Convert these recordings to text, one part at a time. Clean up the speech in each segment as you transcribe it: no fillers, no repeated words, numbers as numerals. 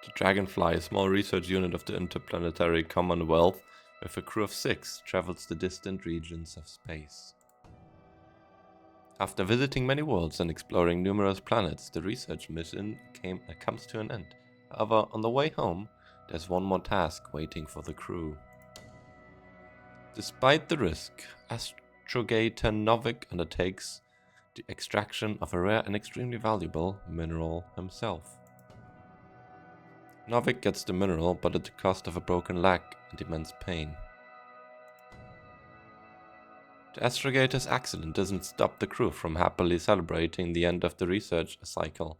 The Dragonfly, a small research unit of the Interplanetary Commonwealth with a crew of 6, travels the distant regions of space. After visiting many worlds and exploring numerous planets, the research mission comes to an end. However, on the way home, there's one more task waiting for the crew. Despite the risk, astrogator Novik undertakes the extraction of a rare and extremely valuable mineral himself. Novik gets the mineral, but at the cost of a broken leg and immense pain. The astrogator's accident doesn't stop the crew from happily celebrating the end of the research cycle.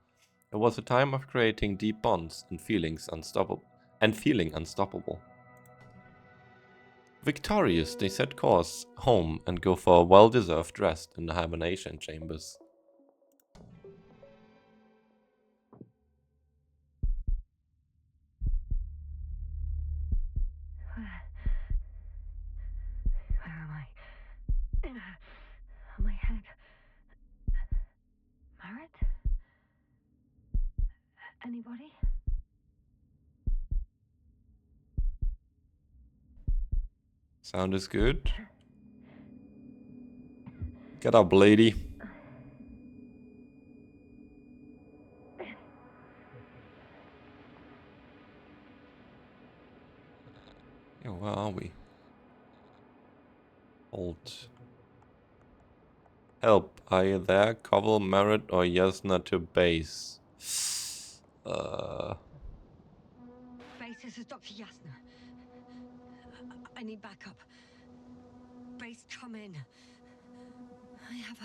It was a time of creating deep bonds and feeling unstoppable. Victorious, they set course home and go for a well-deserved rest in the hibernation chambers. Where am I? My head. Marit? Anybody? Sound is good. Get up, lady. Yeah, where are we? Hold. Help, are you there? Koval, Merit, or Yasna to base? Base, this is Dr. Yasna. I need backup. Base, come in. I have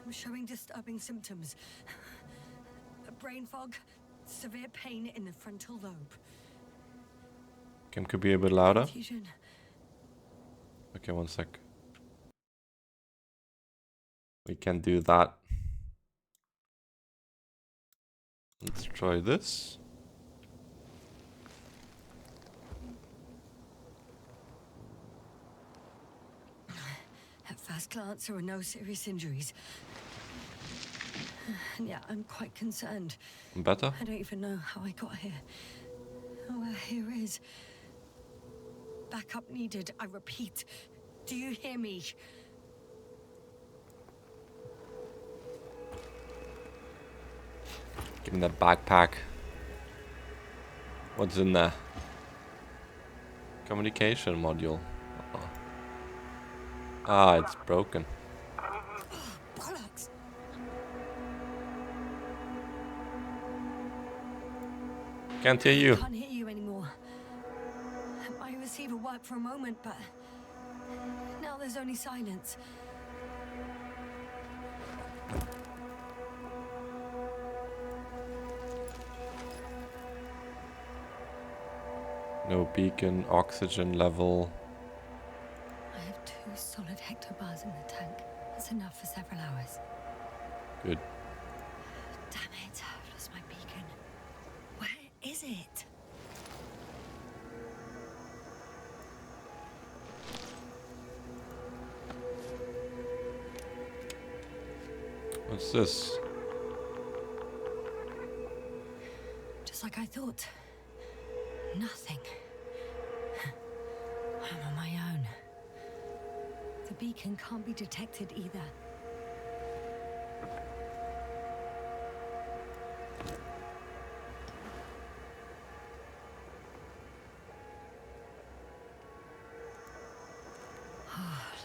I'm showing disturbing symptoms. Brain fog, severe pain in the frontal lobe. Kim could be a bit louder. Confusion. Okay, one sec. We can do that. Let's try this. At first glance, there are no serious injuries. And yeah, I'm quite concerned. Better? I don't even know how I got here. Oh, here is. Backup needed, I repeat. Do you hear me? Give me that backpack. What's in there? Communication module. Uh-oh. Ah, it's broken. Bollocks! Can't hear you. I can't hear you anymore. My receiver worked for a moment, but now there's only silence. No beacon, oxygen level. I have 2 solid hectobars in the tank. That's enough for several hours. Good. Damn it, I've lost my beacon. Where is it? What's this? Just like I thought. Nothing. I'm on my own. The beacon can't be detected either.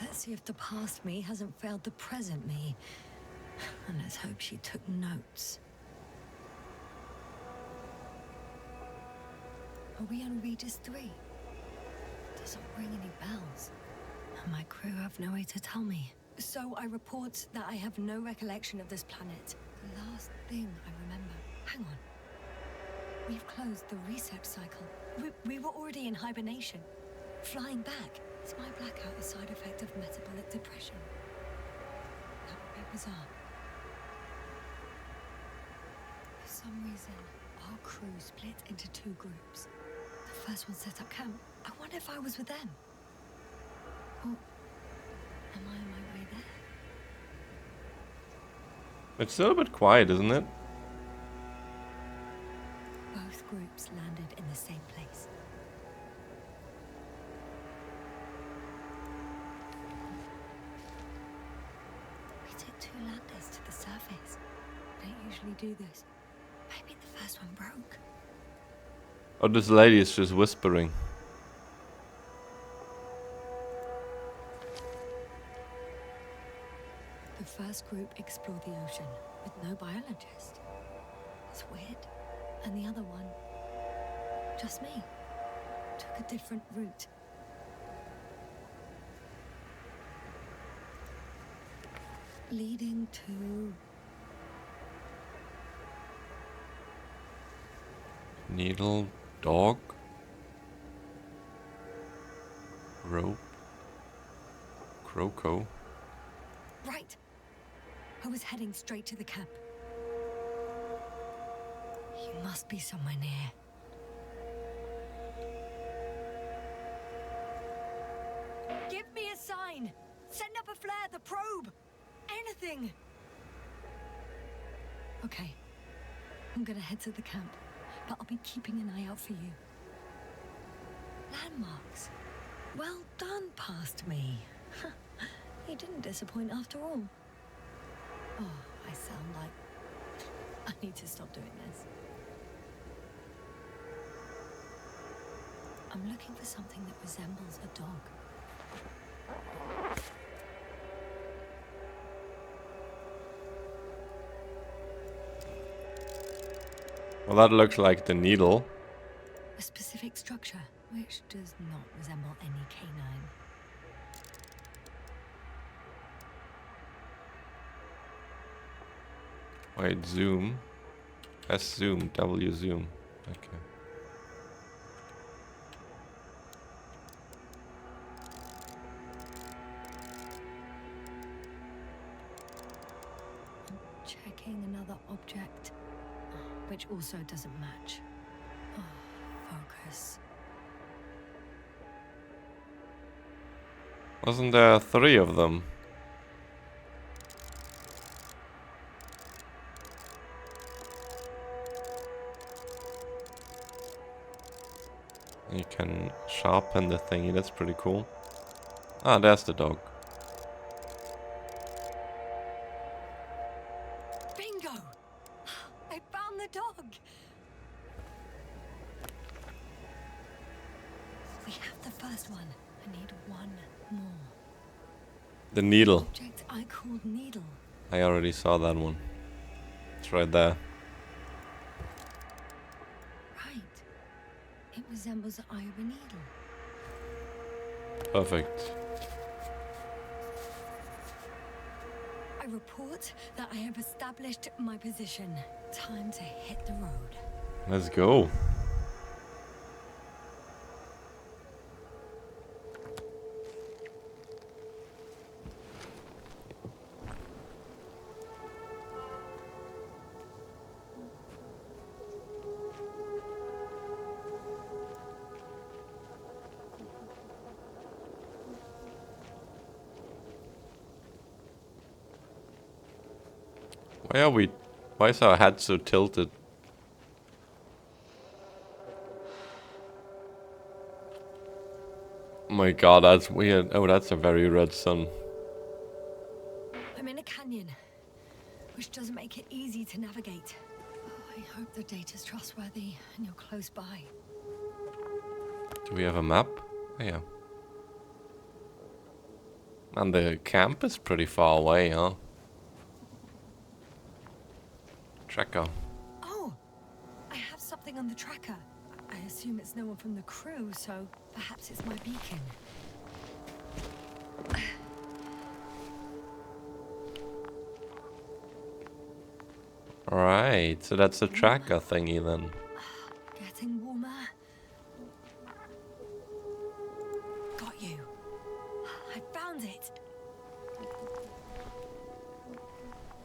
Let's see if the past me hasn't failed the present me. And let's hope she took notes. Are we on Regis III? Doesn't ring any bells. And my crew have no way to tell me. So I report that I have no recollection of this planet. The last thing I remember. Hang on. We've closed the research cycle. We were already in hibernation. Flying back. Is my blackout a side effect of metabolic depression? That would be bizarre. For some reason, our crew split into 2 groups. The first one set up camp. I wonder if I was with them. Or am I on my way there? It's still a bit quiet, isn't it? Both groups landed in the same place. We took 2 landers to the surface. Don't usually do this. Maybe the first one broke. Oh, this lady is just whispering. The first group explored the ocean with no biologist. It's weird. And the other one, just me, took a different route. Leading to... Needle, dog, rope, croco. Right. I was heading straight to the camp. You must be somewhere near. Give me a sign! Send up a flare, the probe! Anything! Okay. I'm gonna head to the camp, but I'll be keeping an eye out for you. Landmarks. Well done, past me. You didn't disappoint after all. Oh, I sound like... I need to stop doing this. I'm looking for something that resembles a dog. Well, that looks like the needle. A specific structure, which does not resemble any canine. Wait, zoom. S zoom, W zoom. Okay. Checking another object, which also doesn't match. Oh, focus. Wasn't there 3 of them? You can sharpen the thingy, that's pretty cool. Ah, there's the dog. Bingo! I found the dog! We have the first one. I need one more. The needle. Object I called needle. I already saw that one. It's right there. Right. It resembles the eye of a needle. Perfect. I report that I have established my position. Time to hit the road. Let's go. Why is our head so tilted? Oh my god, that's weird. Oh, that's a very red sun. I'm in a canyon, which doesn't make it easy to navigate. Oh, I hope the data's trustworthy and you're close by. Do we have a map? Oh, yeah. And the camp is pretty far away, huh? Tracker. Oh, I have something on the tracker. I assume it's no one from the crew, so perhaps it's my beacon. Alright, so that's the tracker thingy then. Getting warmer. Got you. I found it.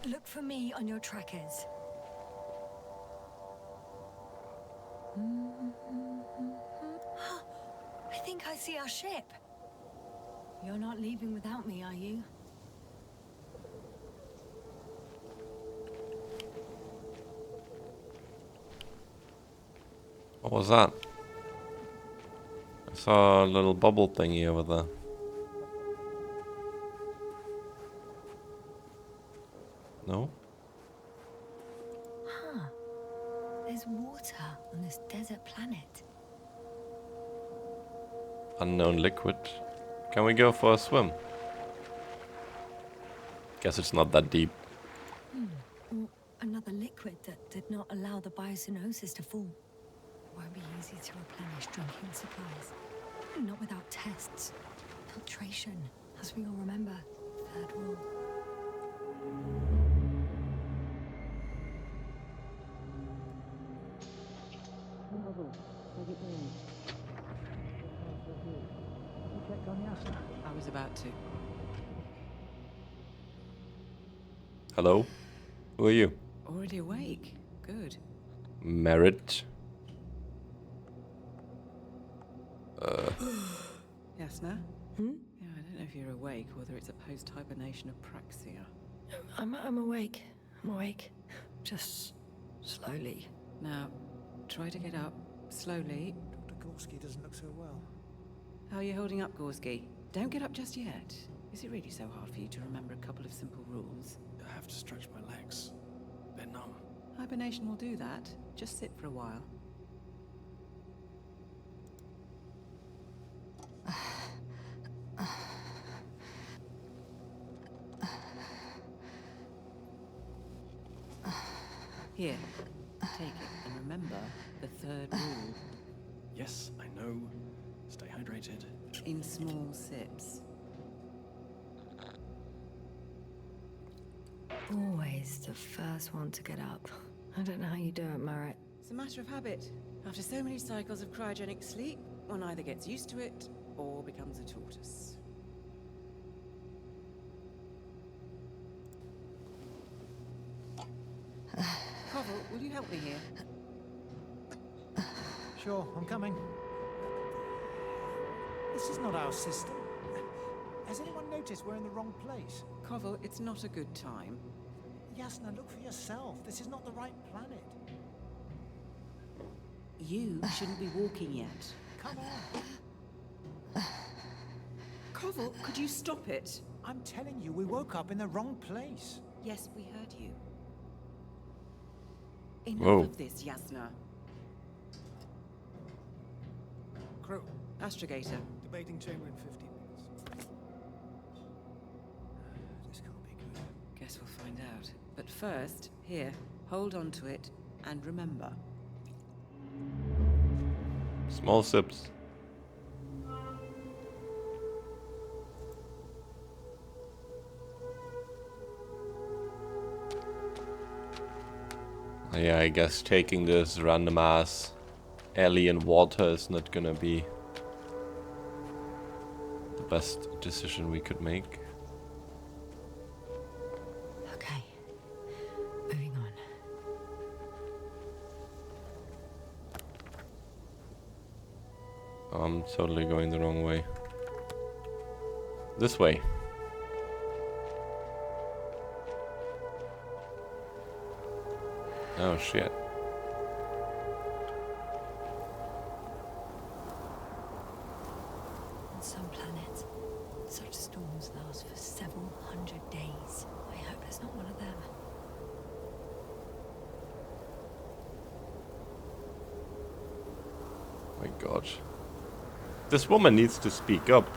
Look for me on your trackers. I think I see our ship. You're not leaving without me, are you? What was that? I saw a little bubble thingy over there. No? Huh. There's water on this desert planet. Unknown liquid. Can we go for a swim? Guess it's not that deep. Or another liquid that did not allow the biocenosis to fall. Won't be easy to replenish drinking supplies. Not without tests. Filtration, as we all remember. Third rule. You checked on Yasna? I was about to. Hello? Who are you? Already awake? Good. Merit? Yasna? Hmm? Yeah, I don't know if you're awake, whether it's a post-hibernation apraxia. I'm awake. I'm awake. Just slowly. Now, try to get up, slowly. Dr. Gorski doesn't look so well. How are you holding up, Gorski? Don't get up just yet. Is it really so hard for you to remember a couple of simple rules? I have to stretch my legs. They're numb. Hibernation will do that. Just sit for a while. Here, take it, and remember the third rule. Yes, I know. Stay hydrated. In small sips. Always the first one to get up. I don't know how you do it, Merritt. It's a matter of habit. After so many cycles of cryogenic sleep, one either gets used to it or becomes a tortoise. Koval, will you help me here? Sure, I'm coming. This is not our system. Has anyone noticed we're in the wrong place? Koval, it's not a good time. Yasna, look for yourself. This is not the right planet. You shouldn't be walking yet. Come on. Koval, could you stop it? I'm telling you, we woke up in the wrong place. Yes, we heard you. Enough Whoa. of this, Yasna. Crew, Astrogator. debating chamber in 15 minutes. This can't be good. Guess we'll find out. But first, here, hold on to it and remember. Small sips. Yeah, I guess taking this random ass alien water is not gonna be the best decision we could make. Okay. Moving on. I'm totally going the wrong way. This way. Oh shit. On some planets, such storms last for several hundred days. I hope it's not one of them. My god. This woman needs to speak up.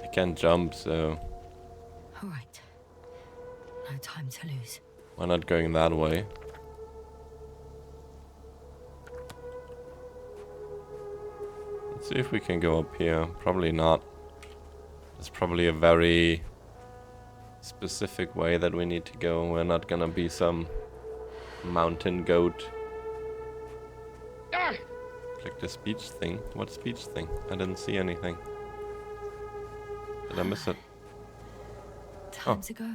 I can't jump, so All right. No time to lose. we're not going that way. Let's see if we can go up here. Probably not. There's probably a very specific way that we need to go. We're not gonna be some mountain goat. Click the speech thing. What speech thing? I didn't see anything. Did I miss it? Time to go.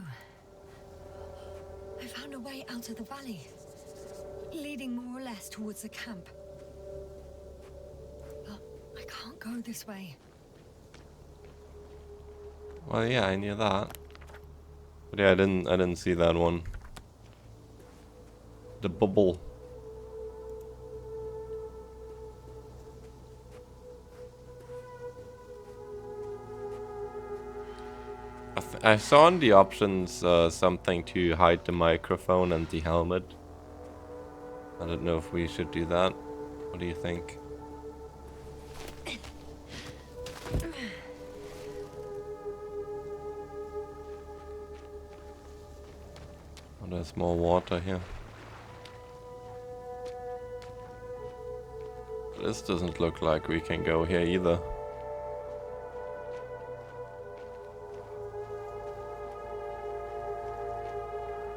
I found a way out of the valley, leading more or less towards the camp. But I can't Go this way. Well, yeah, I knew that. But yeah, I didn't see that one. The bubble. I saw in the options something to hide the microphone and the helmet. I don't know if we should do that. What do you think? Oh, there's more water here. This doesn't look like we can go here either.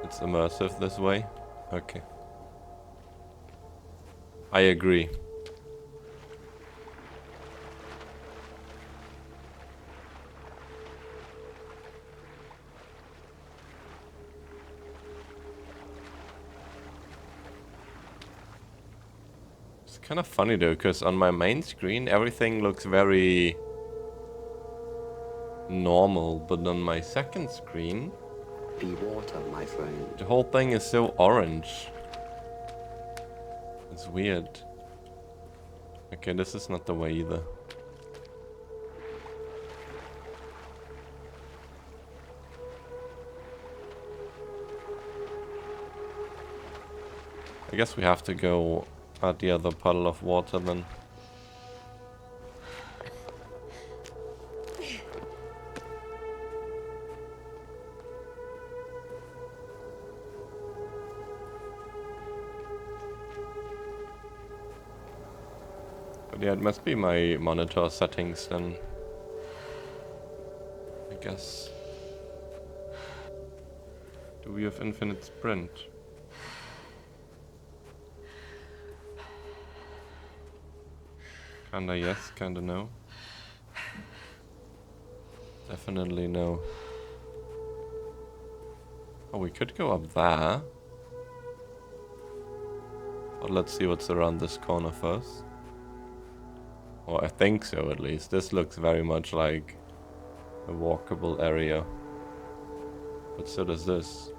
It's immersive this way? Okay. I agree. It's kind of funny though, because on my main screen everything looks very normal, but on my second screen Be water, my friend. the whole thing is so orange. It's weird. Okay, this is not the way either. I guess we have to go at the other puddle of water then. But yeah, it must be my monitor settings then. I guess. Do we have infinite sprint? Kinda yes, kinda no. Definitely no. Oh, we could go up there. But let's see what's around this corner first. Or I think so at least. This looks very much like a walkable area. But so does this.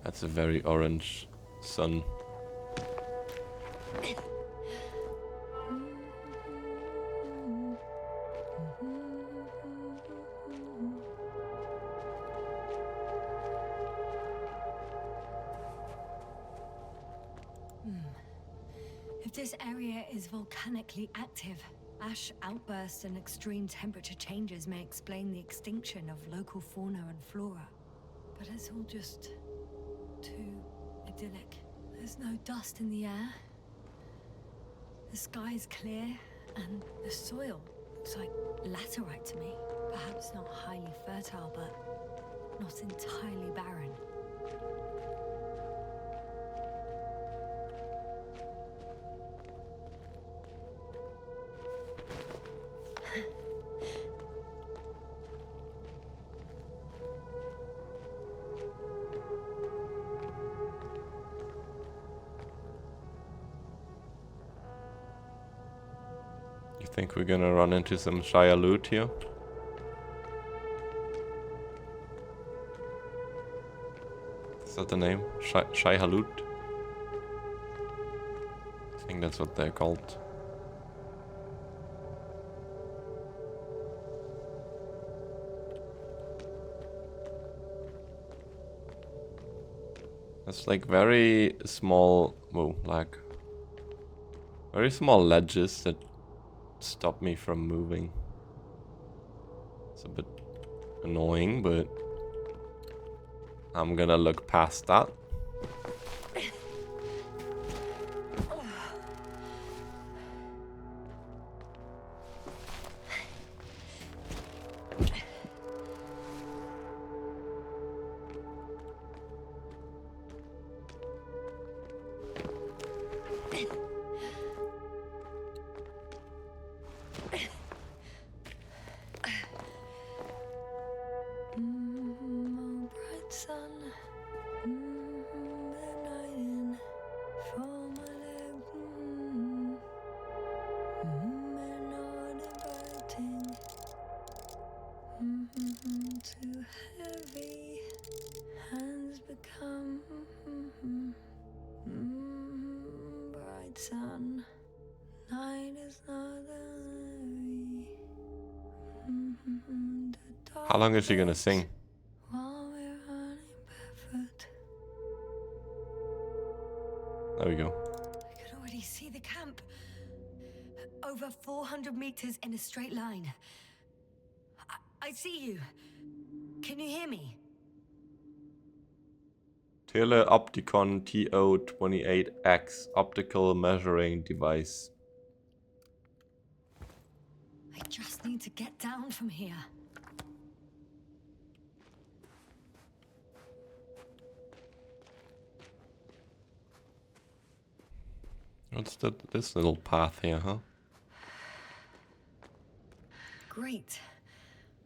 That's a very orange sun. If this area is volcanically active, ash outbursts and extreme temperature changes may explain the extinction of local fauna and flora. But it's all just too idyllic. There's no dust in the air. The sky's clear, and the soil looks like laterite to me. Perhaps not highly fertile, but not entirely barren. You think we're gonna run into some Shire loot here? Is that the name? Shire loot? I think that's what they're called. It's like very small, whoa, like very small ledges that stop me from moving. It's a bit annoying, but I'm gonna look past that. Oh, bright sun, How long is she gonna sing? While we're running barefoot. There we go. I could already see the camp. Over 400 meters in a straight line. I see you. Can you hear me? Teleopticon TO28X optical measuring device. I just need to get down from here. What's this little path here, huh? Great.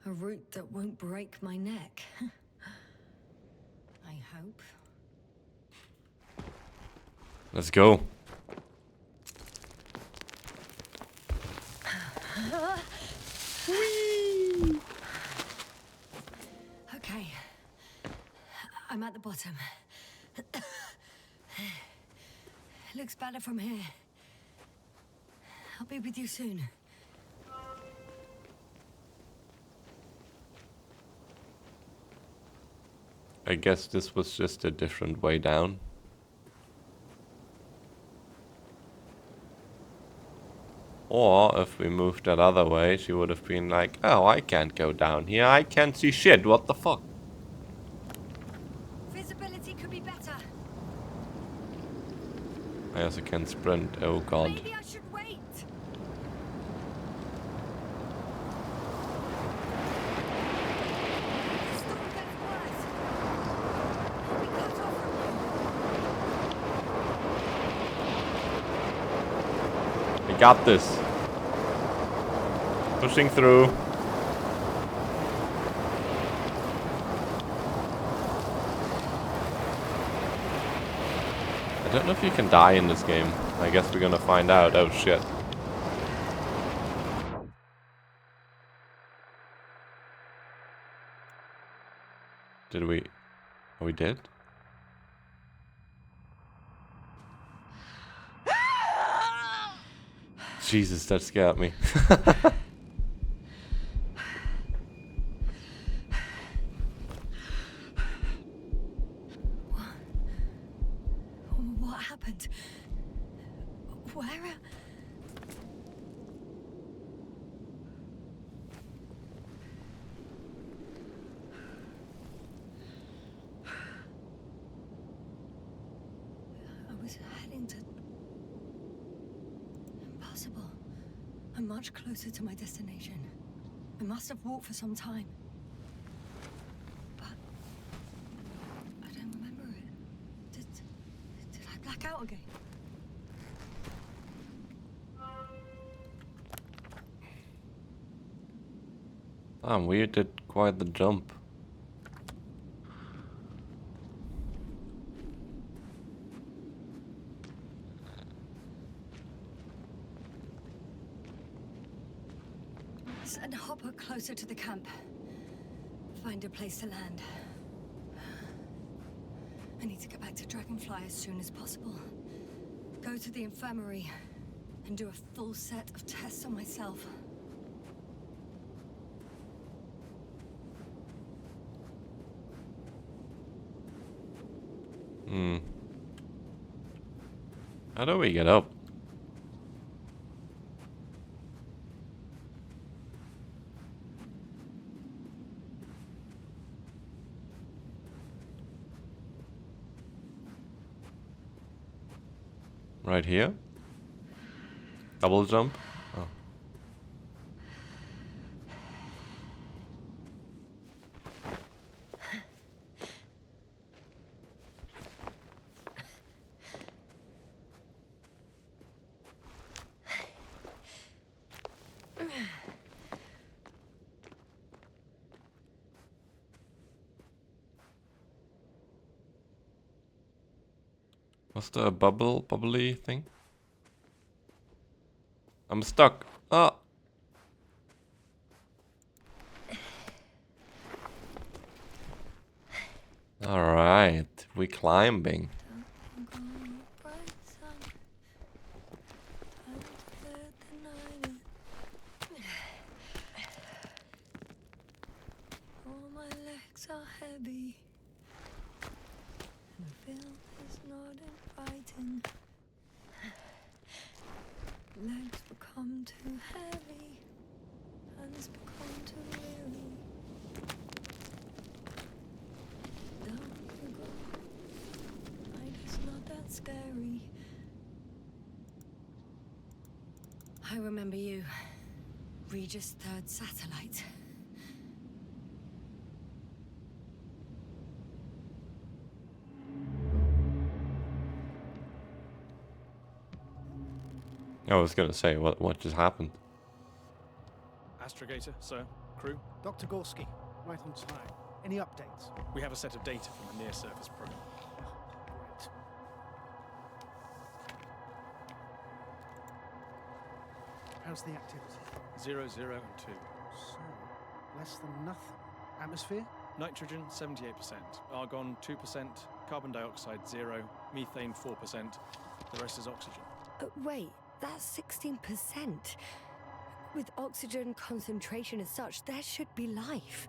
A route that won't break my neck. I hope. Let's go. Okay. I'm at the bottom. Looks better from here. I'll be with you soon. I guess this was just a different way down. Or if we moved that other way, she would have been like, oh, I can't go down here. I can't see shit. What the fuck? Visibility could be better. I also can sprint. Oh god. Maybe I should wait. The storm gets worse. I'll be cut off from you. We got this. Pushing through. I don't know if you can die in this game. I guess we're gonna find out. Oh shit. Did we? Oh, we did? Jesus, that scared me. What happened? Where? I was heading to... Impossible. I'm much closer to my destination. I must have walked for some time. But... I don't remember it. Did I black out again? Damn, we did quite the jump. Send Hopper closer to the camp. Find a place to land. I need to get back to Dragonfly as soon as possible. Go to the infirmary and do a full set of tests on myself. How do we get up? Right here? Double jump? Oh. What's the bubbly thing? I'm stuck. Ah. All right, we climbing. I remember you. Regis III satellite. I was gonna say, what just happened? Astrogator, sir. Crew. Dr. Gorski, right on time. Any updates? We have a set of data from the near-surface probe. Great. How's the activity? 0, 0, and 2. So, less than nothing. Atmosphere? Nitrogen, 78%. Argon, 2%. Carbon dioxide, 0. Methane, 4%. The rest is oxygen. Wait, that's 16%. With oxygen concentration as such, there should be life.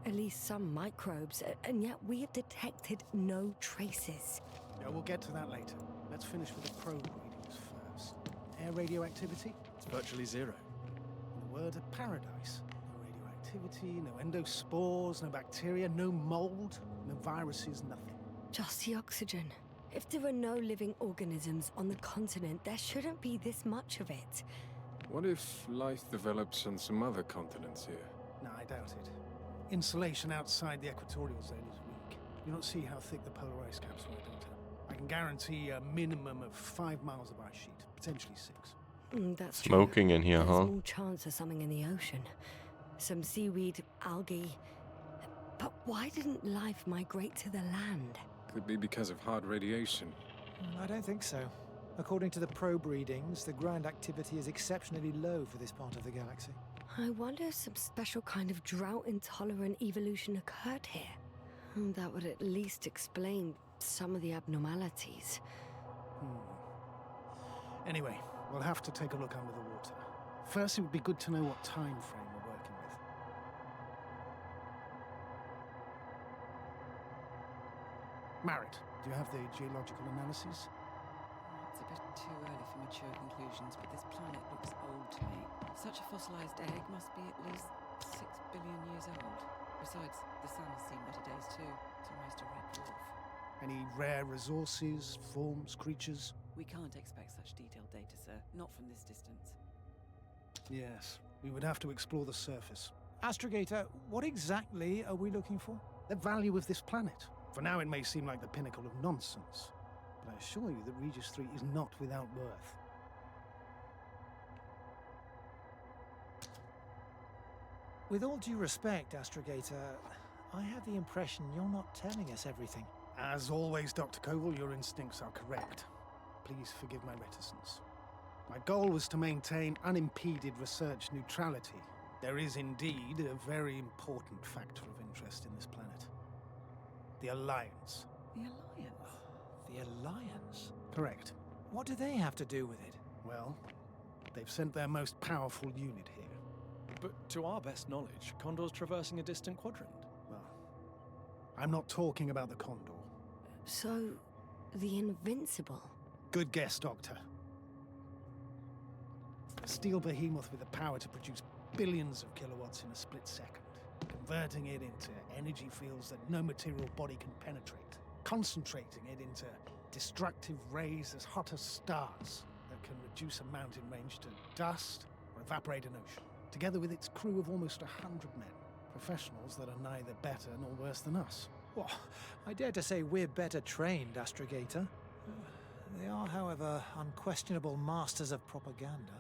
At least some microbes, and yet we have detected no traces. Yeah, we'll get to that later. Let's finish with the probe readings first. Air radioactivity? It's virtually 0. In a word, a paradise. No radioactivity, no endospores, no bacteria, no mold, no viruses, nothing. Just the oxygen. If there are no living organisms on the continent, there shouldn't be this much of it. What if life develops on some other continents here? No, I doubt it. Insulation outside the equatorial zone is weak. You don't see how thick the polar ice caps are, Doctor. I can guarantee a minimum of 5 miles of ice sheet, potentially 6. That's Smoking true. in here, There's huh? small chance of something in the ocean. Some seaweed, algae. But why didn't life migrate to the land? Could be because of hard radiation. I don't think so. According to the probe readings, the ground activity is exceptionally low for this part of the galaxy. I wonder if some special kind of drought-intolerant evolution occurred here. That would at least explain some of the abnormalities. Anyway, we'll have to take a look under the water. First, it would be good to know what time frame we're working with. Marit, do you have the geological analysis? It's a bit too early for mature conclusions, but this planet looks old to me. Such a fossilized egg must be at least 6 billion years old. Besides, the sun has seen better days too. It's almost a red dwarf. Any rare resources, forms, creatures? We can't expect such detailed data, sir. Not from this distance. Yes, we would have to explore the surface. Astrogator, what exactly are we looking for? The value of this planet. For now, it may seem like the pinnacle of nonsense, but I assure you that Regis III is not without worth. With all due respect, Astrogator, I have the impression you're not telling us everything. As always, Dr. Koval, your instincts are correct. Please forgive my reticence. My goal was to maintain unimpeded research neutrality. There is indeed a very important factor of interest in this planet. The Alliance. The Alliance? The Alliance? Correct. What do they have to do with it? Well, they've sent their most powerful unit here. But to our best knowledge, Condor's traversing a distant quadrant. Well, I'm not talking about the Condor. So, the Invincible? Good guess, Doctor. A steel behemoth with the power to produce billions of kilowatts in a split second, converting it into energy fields that no material body can penetrate, concentrating it into destructive rays as hot as stars that can reduce a mountain range to dust or evaporate an ocean, together with its crew of almost 100 men, professionals that are neither better nor worse than us. Well, I dare to say we're better trained, Astrogator. They are, however, unquestionable masters of propaganda.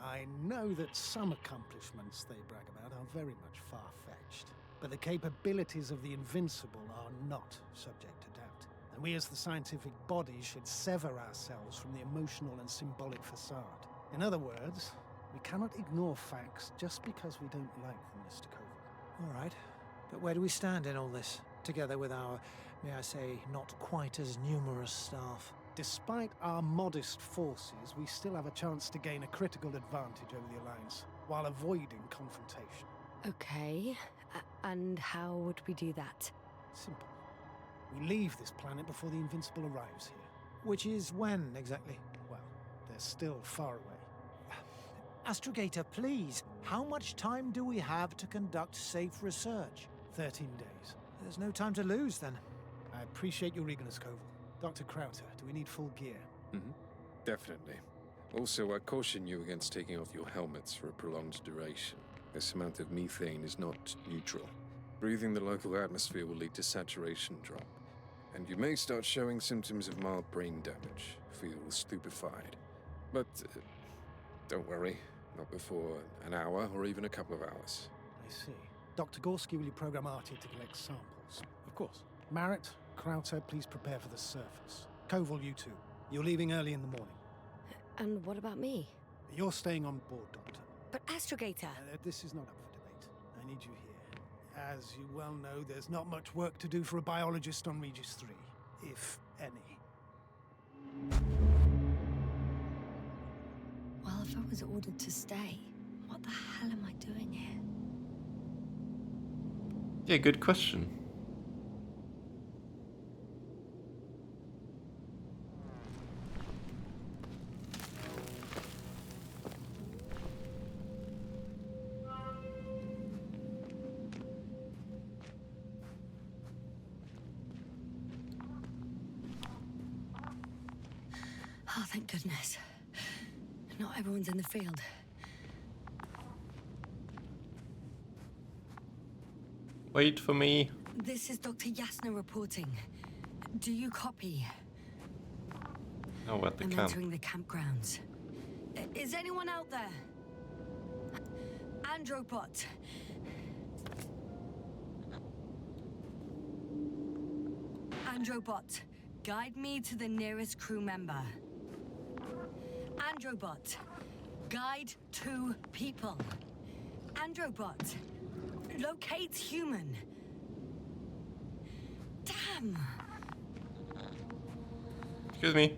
I know that some accomplishments they brag about are very much far-fetched, but the capabilities of the Invincible are not subject to doubt. And we as the scientific body should sever ourselves from the emotional and symbolic facade. In other words, we cannot ignore facts just because we don't like them, Mr. Koval. All right, but where do we stand in all this, together with our, may I say, not quite as numerous staff? Despite our modest forces, we still have a chance to gain a critical advantage over the Alliance, while avoiding confrontation. Okay, and how would we do that? Simple. We leave this planet before the Invincible arrives here. Which is when, exactly? Well, they're still far away. Astrogator, please, how much time do we have to conduct safe research? 13 days. There's no time to lose, then. I appreciate your eagerness, Koval. Dr. Crowther, do we need full gear? Definitely. Also, I caution you against taking off your helmets for a prolonged duration. This amount of methane is not neutral. Breathing the local atmosphere will lead to saturation drop, and you may start showing symptoms of mild brain damage, feel stupefied. But don't worry, not before an hour or even a couple of hours. I see. Dr. Gorski, will you program Artie to collect samples? Of course. Marrett, Krauter, please prepare for the surface. Koval, you too. You're leaving early in the morning. And what about me? You're staying on board, Doctor. But Astrogator... This is not up for debate. I need you here. As you well know, there's not much work to do for a biologist on Regis III, if any. Well, if I was ordered to stay, what the hell am I doing here? Yeah, good question. Oh, thank goodness. Not everyone's in the field. Wait for me. This is Dr. Yasna reporting. Do you copy? Oh, at the I'm camp. entering the campgrounds. Is anyone out there? Androbot. Androbot, guide me to the nearest crew member. Androbot, guide 2 people. Androbot, locate human. Damn! Excuse me.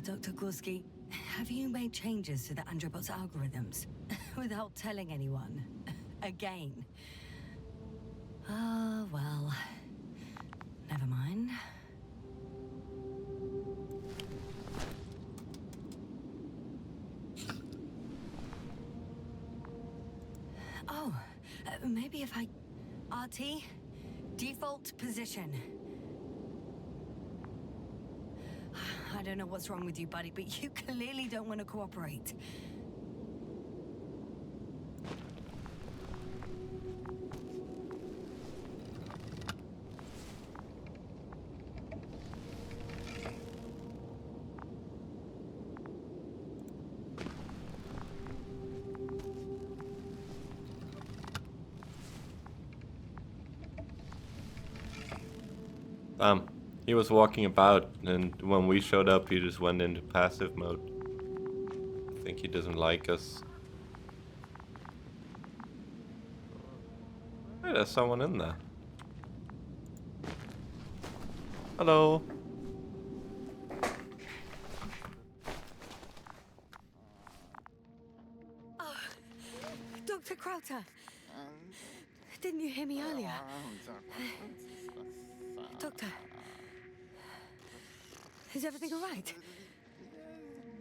Dr. Gorski, have you made changes to the Androbot's algorithms without telling anyone? Again? Oh, well. Never mind. Oh, maybe if I... RT? Default position. I don't know what's wrong with you, buddy, but you clearly don't want to cooperate. He was walking about, and when we showed up, he just went into passive mode. I think he doesn't like us. Hey, there's someone in there. Hello. Oh, Dr. Krauter. Didn't you hear me earlier? Doctor. Is everything all right?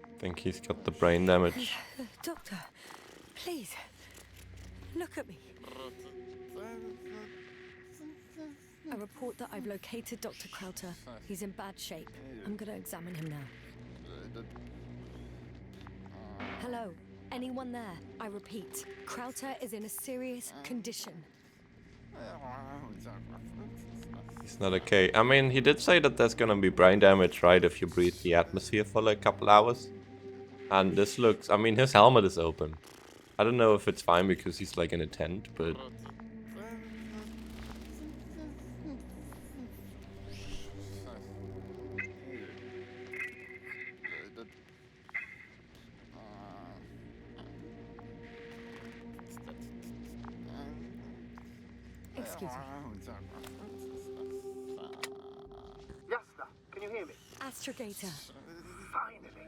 I think he's got the brain damage. Doctor, please, look at me. I report that I've located Dr. Krauter. He's in bad shape. I'm gonna examine him now. Hello, anyone there? I repeat, Krauter is in a serious condition. He's not okay. I mean, he did say that there's gonna be brain damage, right, if you breathe the atmosphere for like a couple hours. And this looks... I mean, his helmet is open. I don't know if it's fine because he's like in a tent, but... Excuse me. Yasna, can you hear me? Astrogator, Finally.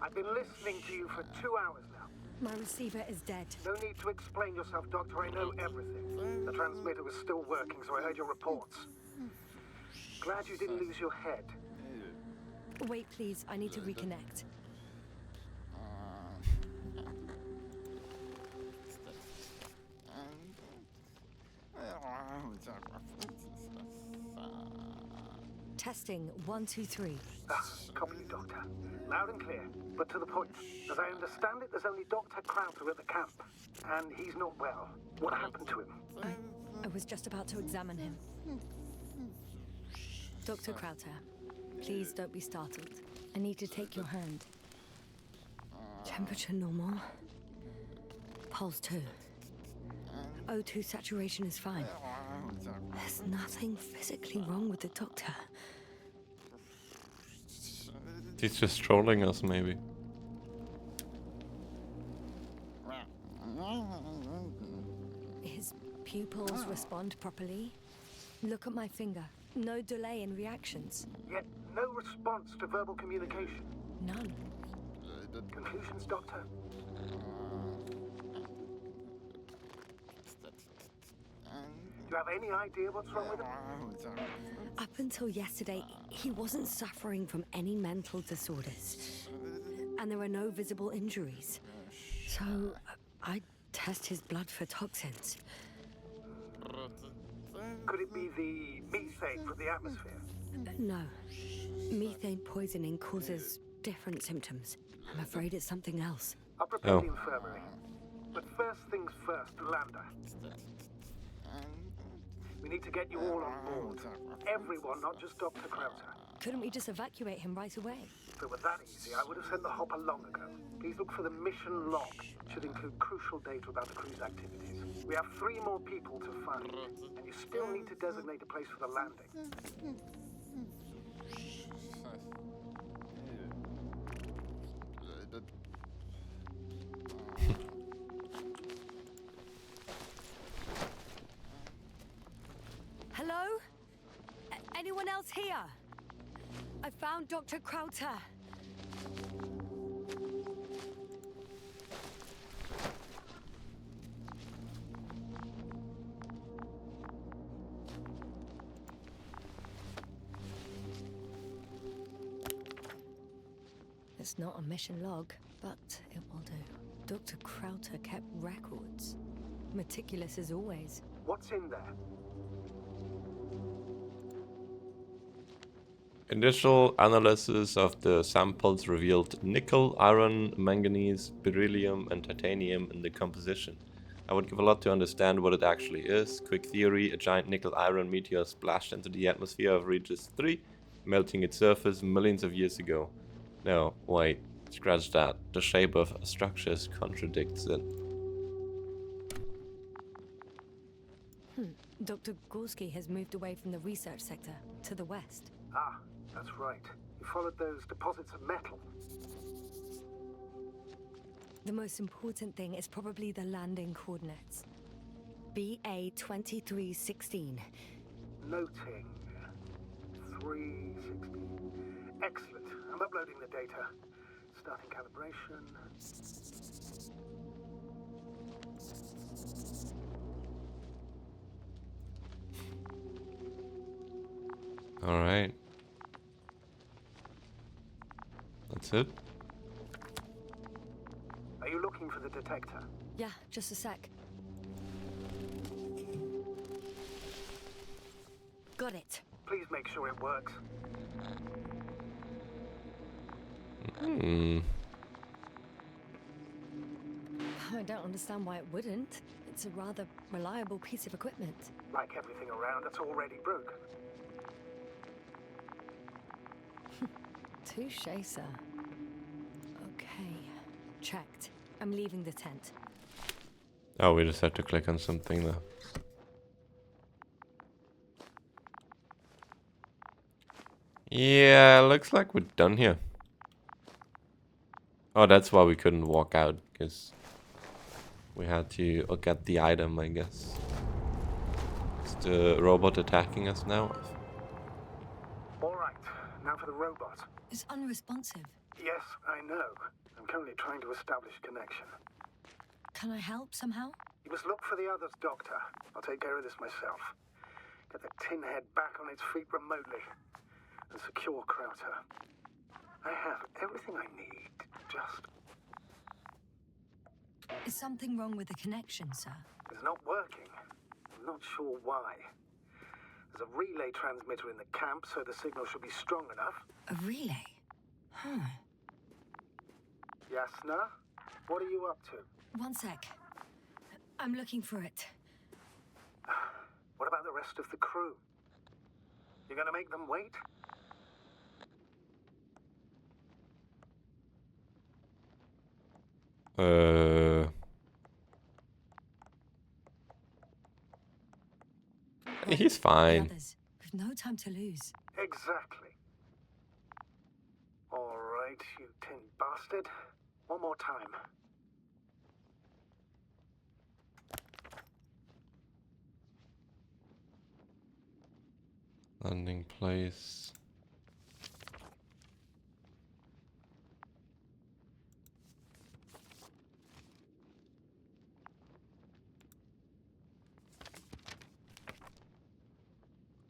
I've been listening to you for 2 hours now. my receiver is dead. No need to explain yourself, Doctor. I know everything. The transmitter was still working, so I heard your reports. Glad you didn't lose your head. Wait, please, I need to reconnect. Testing 1, 2, 3. Copy, Doctor. Loud and clear, but to the point. As I understand it, there's only Dr. Krauter at the camp, and he's not well. What happened to him? I was just about to examine him. Dr. Krauter, please don't be startled. I need to take your hand. Temperature normal. Pulse 2. O2 saturation is fine. There's nothing physically wrong with the doctor. He's just trolling us, maybe. His pupils respond properly. Look at my finger. No delay in reactions. Yet no response to verbal communication. None. Conclusions, Doctor? Do you have any idea what's wrong with him? Up until yesterday, he wasn't suffering from any mental disorders. And there were no visible injuries. So, I test his blood for toxins. Could it be the methane from the atmosphere? No. Methane poisoning causes different symptoms. I'm afraid it's something else. I'll prepare the infirmary. But first things first, Lander. We need to get you all on board. Everyone, not just Dr. Krauter. Couldn't we just evacuate him right away? If it were that easy, I would have sent the hopper long ago. Please look for the mission log. It should include crucial data about the crew's activities. We have 3 more people to find, and you still need to designate a place for the landing. Hello? Anyone else here? I found Dr. Krauter. It's not a mission log, but it will do. Dr. Krauter kept records. Meticulous as always. What's in there? Initial analysis of the samples revealed nickel, iron, manganese, beryllium, and titanium in the composition. I would give a lot to understand what it actually is. Quick theory, a giant nickel-iron meteor splashed into the atmosphere of Regis III, melting its surface millions of years ago. No, wait, scratch that. The shape of structures contradicts it. Dr. Gorski has moved away from the research sector to the west. Ah, that's right. You followed those deposits of metal. The most important thing is probably the landing coordinates. BA 2316. Noting. 316. Excellent. I'm uploading the data. Starting calibration. Alright. That's it? Are you looking for the detector? Yeah, just a sec. Got it. Please make sure it works. I don't understand why it wouldn't. It's a rather reliable piece of equipment. Like everything around that's already broken. Touché, sir. Okay. Checked. I'm leaving the tent. Oh, we just have to click on something there. Yeah, looks like we're done here. Oh, that's why we couldn't walk out, because we had to look at the item, I guess. Is the robot attacking us now? Alright, now for the robot. It's unresponsive. Yes, I know. I'm currently trying to establish a connection. Can I help somehow? You must look for the others, Doctor. I'll take care of this myself. Get the tin head back on its feet remotely. And secure Krauter. I have everything I need. Just... Is something wrong with the connection, sir? It's not working. I'm not sure why. There's a relay transmitter in the camp, so the signal should be strong enough. A relay? Huh. Yasna, what are you up to? One sec. I'm looking for it. What about the rest of the crew? You gonna make them wait? He's The fine. others. We've no time to lose. Exactly. All right, you tin bastard. One more time. Landing place.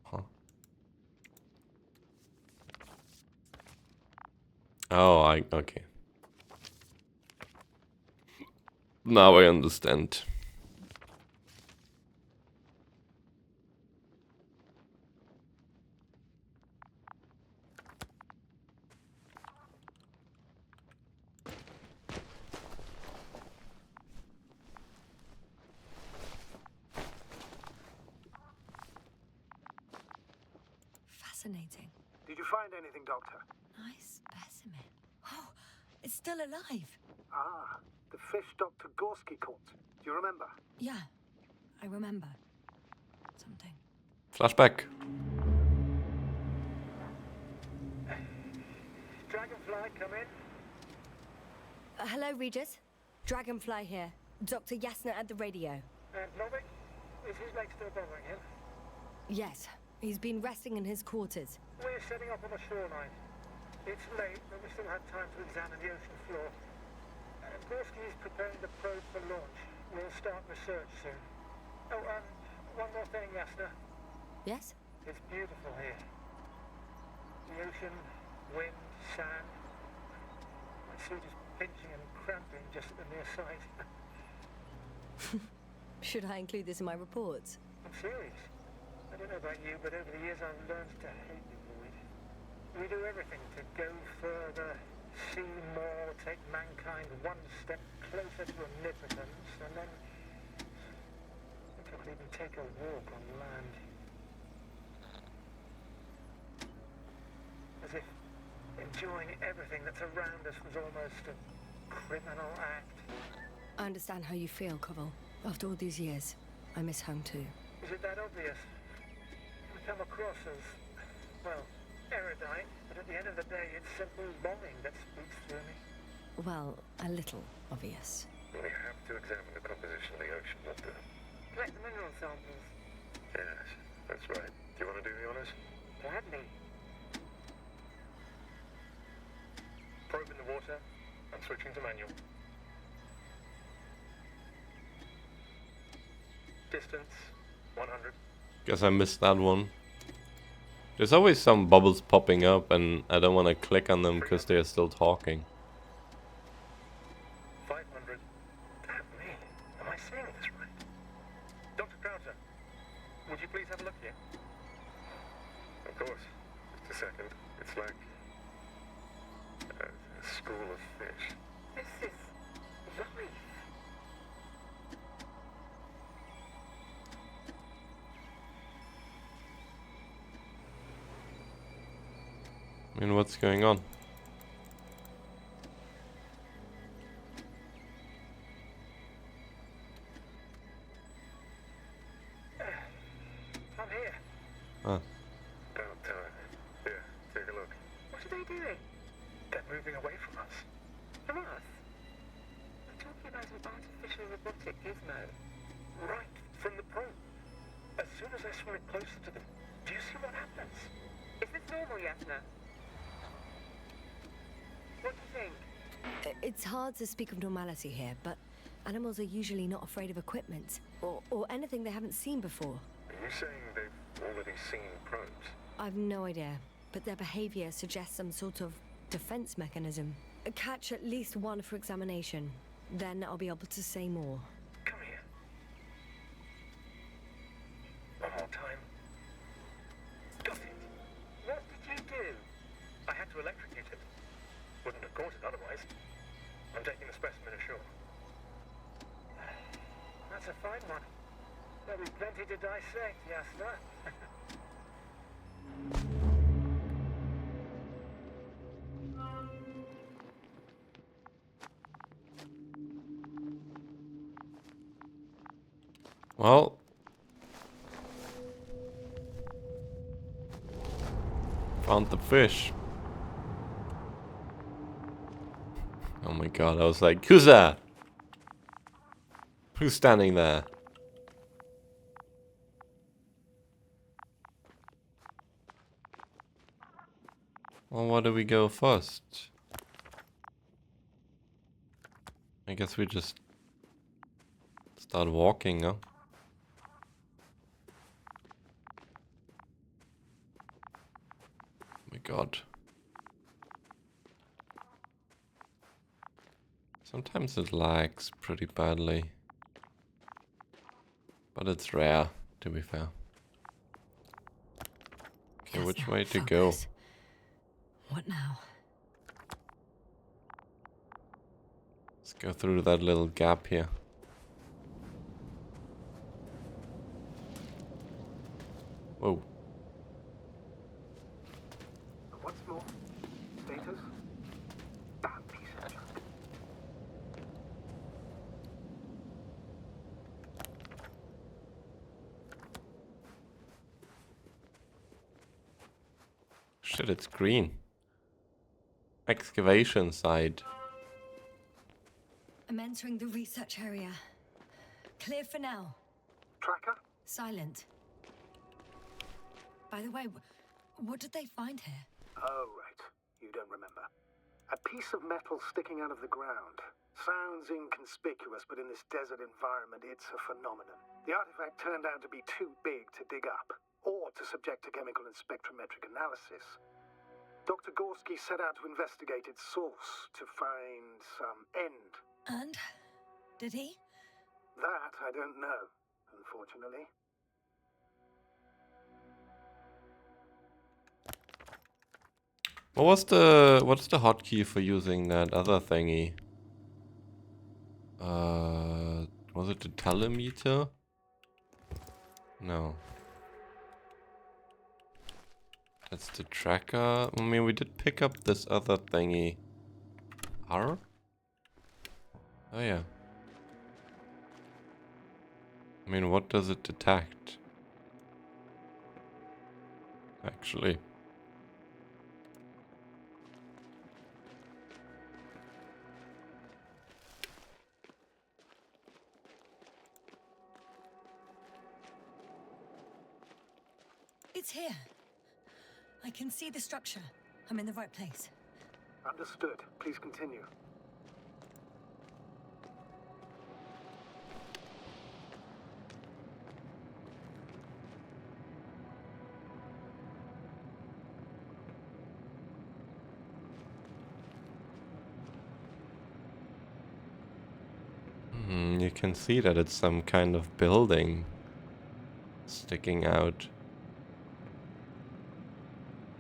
Huh. Oh, okay. Now I understand. Fascinating. Did you find anything, Doctor? Nice specimen. Oh, it's still alive. Ah, the fish Dr. Gorski caught. Do you remember? Yeah, I remember. Something. Flashback. Dragonfly, come in. Hello, Regis. Dragonfly here. Dr. Yasna at the radio. And Novik? Is his leg still bothering him? Yes, he's been resting in his quarters. We're setting up on the shoreline. It's late, but we still have time to examine the ocean floor. Gorski is preparing the probe for launch. We'll start research soon. Oh, one more thing, Yasna. Yes? It's beautiful here. The ocean, wind, sand. My suit is pinching and cramping just at the near sight. Should I include this in my reports? I'm serious. I don't know about you, but over the years I've learned to hate the void. We do everything to go further, see more, take mankind one step closer to omnipotence, and then I think I'll even take a walk on land. As if enjoying everything that's around us was almost a criminal act. I understand how you feel, Koval. After all these years, I miss home too. Is it that obvious? We come across as, well, erudite, but at the end of the day, it's simple longing that speaks through me. Well, a little obvious. We have to examine the composition of the ocean, Doctor. Collect the mineral samples. Yes, that's right. Do you want to do the honors? Gladly. Probe in the water. I'm switching to manual. Distance, 100. Guess I missed that one. There's always some bubbles popping up and I don't want to click on them because they're still talking. 500. Damn me. Am I seeing this right? Dr. Krauser, would you please have a look here? Of course. Just a second. It's like a school of fish. This is life. I mean, what's going on? I'm here. Ah, About time. Here, take a look. What are they doing? They're moving away from us. From us? We're talking about an artificial robotic gizmo. Right, from the probe. As soon as I swim it closer to them, do you see what happens? Is this normal, Yasna? What do you think? It's hard to speak of normality here, but animals are usually not afraid of equipment or anything they haven't seen before. Are you saying they've already seen probes? I've no idea, but their behavior suggests some sort of defense mechanism. Catch at least one for examination, then I'll be able to say more. Come here. One more time. a fine one. There'll be plenty to dissect, Yasna. Well, found the fish. Oh my god, I was like, who's that? Who's standing there? Well, where do we go first? I guess we just start walking, huh? Oh my god. Sometimes it lags pretty badly. But it's rare, to be fair. Okay, which way to go? What now? Let's go through that little gap here. Whoa. What's more, status? That piece of junk. Shit, it's green. Excavation site. I'm entering the research area. Clear for now. Tracker? Silent. By the way, what did they find here? Oh, right. You don't remember. A piece of metal sticking out of the ground. Sounds inconspicuous, but in this desert environment, it's a phenomenon. The artifact turned out to be too big to dig up, or to subject to chemical and spectrometric analysis. Dr. Gorski set out to investigate its source, to find some end. And? Did he? That I don't know, unfortunately. What's the hotkey for using that other thingy? Was it the telemeter? No. That's the tracker. I mean, we did pick up this other thingy. R? Oh yeah. I mean, what does it detect? Actually. It's here. I can see the structure. I'm in the right place. Understood. Please continue. You can see that it's some kind of building sticking out.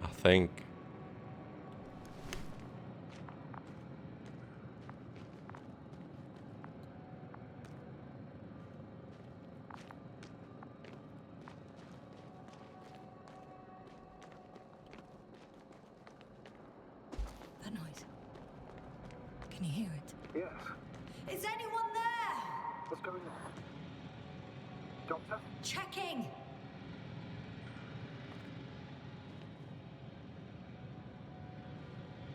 I think. That noise. Can you hear it? Yes. Is anyone there? What's going on? Doctor? Checking.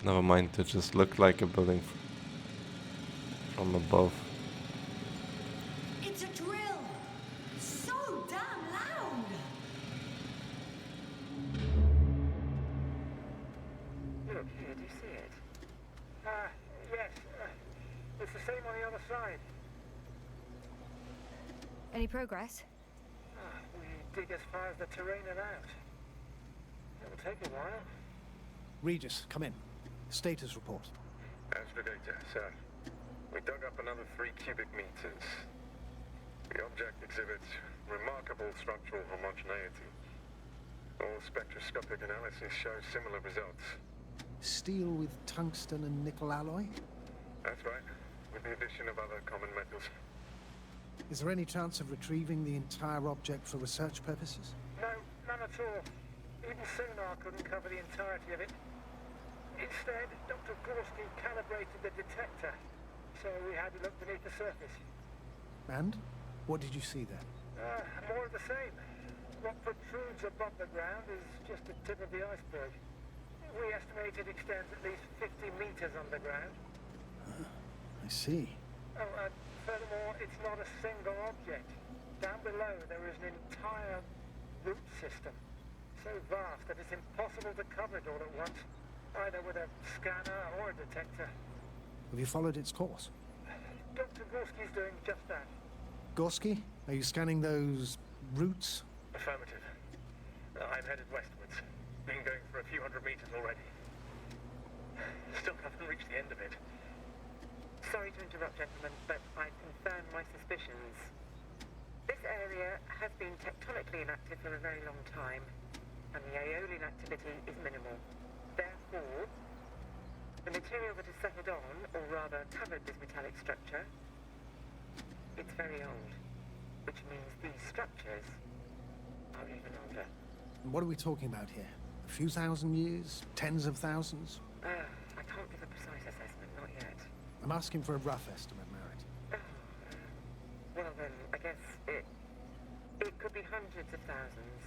Never mind, it just looked like a building from above. It's a drill. So damn loud. Look here, do you see it? Yes. It's the same on the other side. Any progress? We dig as far as the terrain allowed. It'll take a while. Regis, come in. Status report. Astragator, sir. We dug up another 3 cubic meters. The object exhibits remarkable structural homogeneity. All spectroscopic analysis shows similar results. Steel with tungsten and nickel alloy? That's right, with the addition of other common metals. Is there any chance of retrieving the entire object for research purposes? No, none at all. Even sonar couldn't cover the entirety of it. Instead, Dr. Gorski calibrated the detector, so we had to look beneath the surface. And? What did you see there? More of the same. What protrudes above the ground is just the tip of the iceberg. We estimate it extends at least 50 meters underground. I see. Oh, and furthermore, it's not a single object. Down below, there is an entire root system. So vast that it's impossible to cover it all at once, either with a scanner or a detector. Have you followed its course? Dr. Gorski's doing just that. Gorski, are you scanning those roots? Affirmative. I'm headed westwards. Been going for a few hundred meters already. Still haven't reached the end of it. Sorry to interrupt, gentlemen, but I've confirmed my suspicions. This area has been tectonically inactive for a very long time, and the aeolian activity is minimal. Therefore, the material that has settled on, or rather covered this metallic structure, it's very old, which means these structures are even older. What are we talking about here? A few thousand years? Tens of thousands? I can't give a precise assessment, not yet. I'm asking for a rough estimate, Merritt. Well then, I guess it could be hundreds of thousands,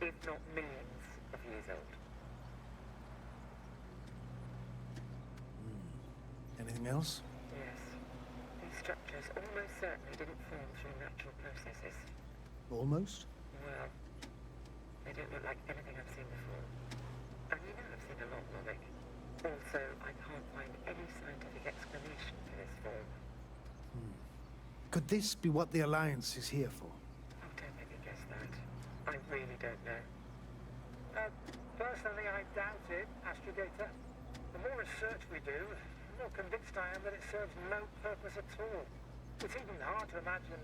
if not millions of years old. Anything else? Yes. These structures almost certainly didn't form through natural processes. Almost? Well, they don't look like anything I've seen before. And you know I've seen a lot, Lovick. Also, I can't find any scientific explanation for this form. Could this be what the Alliance is here for? Oh, don't make me guess that. I really don't know. Personally, I doubt it, Astrogator. The more research we do, the more convinced I am that it serves no purpose at all. It's even hard to imagine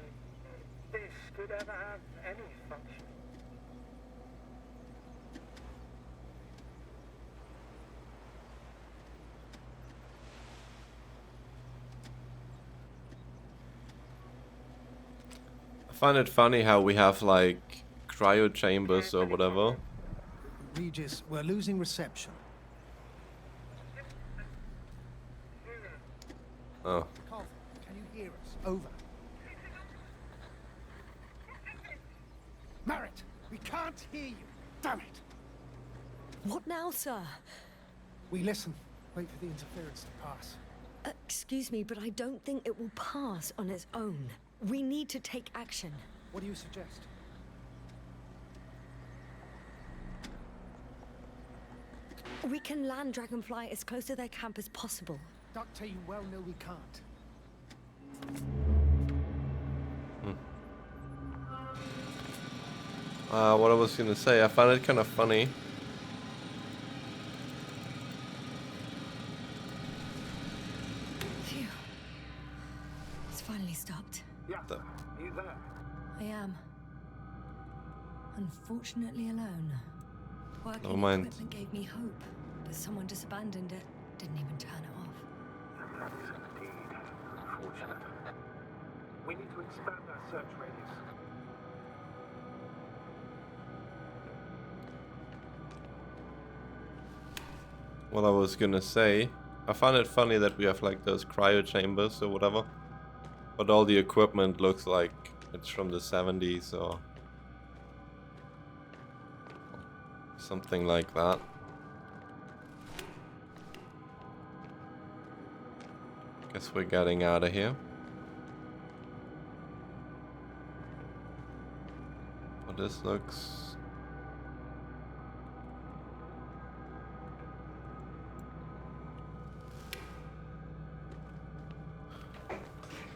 this could ever have any function. I find it funny how we have like cryo chambers or whatever. Regis, we're losing reception. Oh. Carl, can you hear us? Over. Merritt, we can't hear you. Damn it. What now, sir? We listen. Wait for the interference to pass. Excuse me, but I don't think it will pass on its own. We need to take action. What do you suggest? We can land Dragonfly as close to their camp as possible. Doctor, you well know we can't. What I was gonna say, I find it kind of funny. Phew. It's finally stopped. Yeah, you there? I am. Unfortunately alone. Working Never mind. equipment gave me hope, but someone just abandoned it. Didn't even turn it off. That is indeed unfortunate. We need to expand our search radius. What I was gonna say, I find it funny that we have like those cryo chambers or whatever, but all the equipment looks like it's from the 70s or something like that. Guess we're getting out of here. But this looks...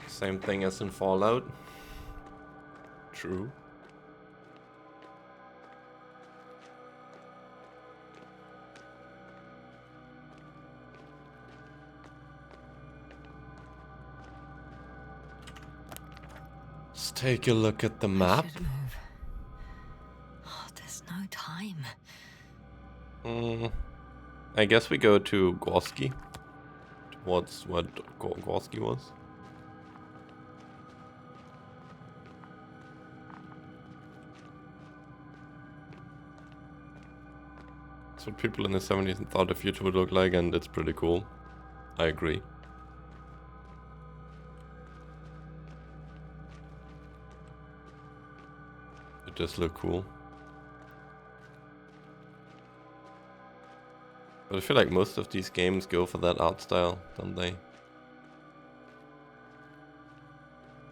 same thing as in Fallout. True. Let's take a look at the map. I should move. Oh, there's no time. I guess we go to Gorski. Towards what Gorski was. what people in the 70s thought the future would look like, and it's pretty cool. I agree. It does look cool. But I feel like most of these games go for that art style, don't they?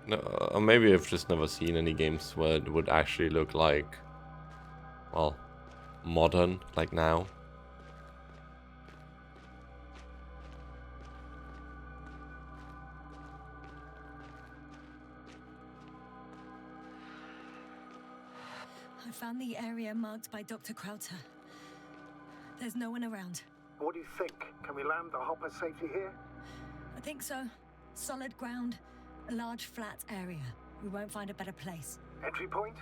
No, or maybe I've just never seen any games where it would actually look like, well, modern, like now. I found the area marked by Dr. Krauter. There's no one around. What do you think? Can we land the hopper safely here? I think so. Solid ground, a large flat area. We won't find a better place. Entry point?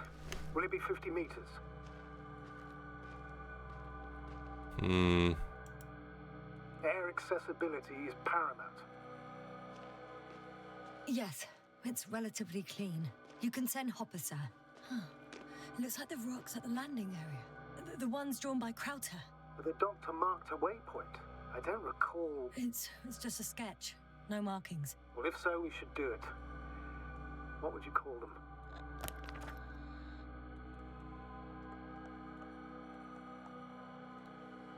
Will it be 50 meters? Air accessibility is paramount. Yes, it's relatively clean. You can send hopper, sir. Huh. It looks like the rocks at the landing area. The ones drawn by Krauter. The doctor marked a waypoint. I don't recall... It's just a sketch. No markings. Well, if so, we should do it. What would you call them?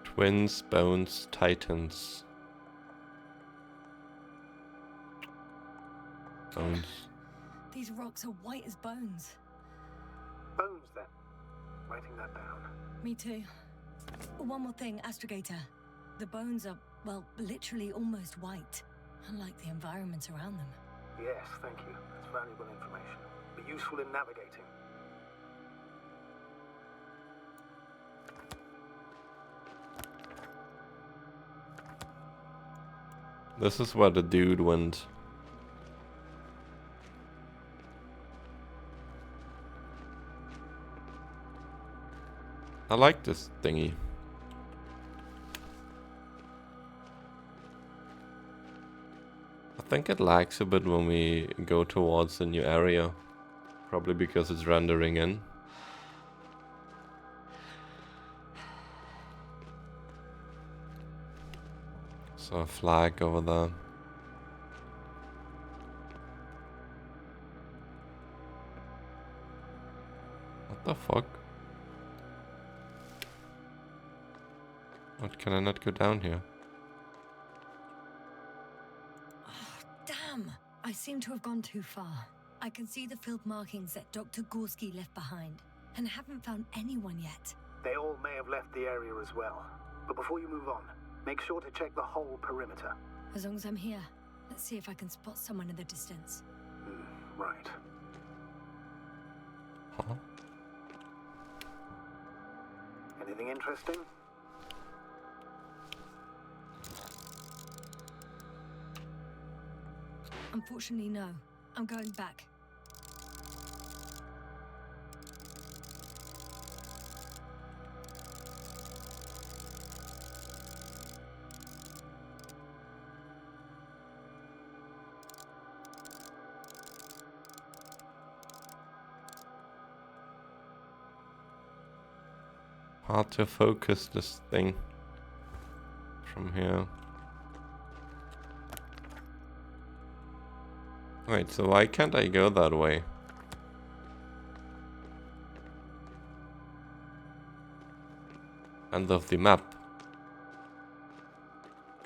Twins, Bones, Titans. Bones. These rocks are white as bones. Bones, then. Writing that down. Me too. One more thing, Astrogator. The bones are, well, literally almost white. Unlike the environment around them. Yes, thank you. That's valuable information. Be useful in navigating. This is where the dude went. I like this thingy. I think it lags a bit when we go towards the new area. Probably because it's rendering in. So a flag over there. What the fuck? What, can I not go down here? Oh, damn! I seem to have gone too far. I can see the field markings that Dr. Gorski left behind, and haven't found anyone yet. They all may have left the area as well. But before you move on, make sure to check the whole perimeter. As long as I'm here, let's see if I can spot someone in the distance. Right. Huh? Anything interesting? Unfortunately, no. I'm going back. Hard to focus this thing from here. Wait, so why can't I go that way? End of the map.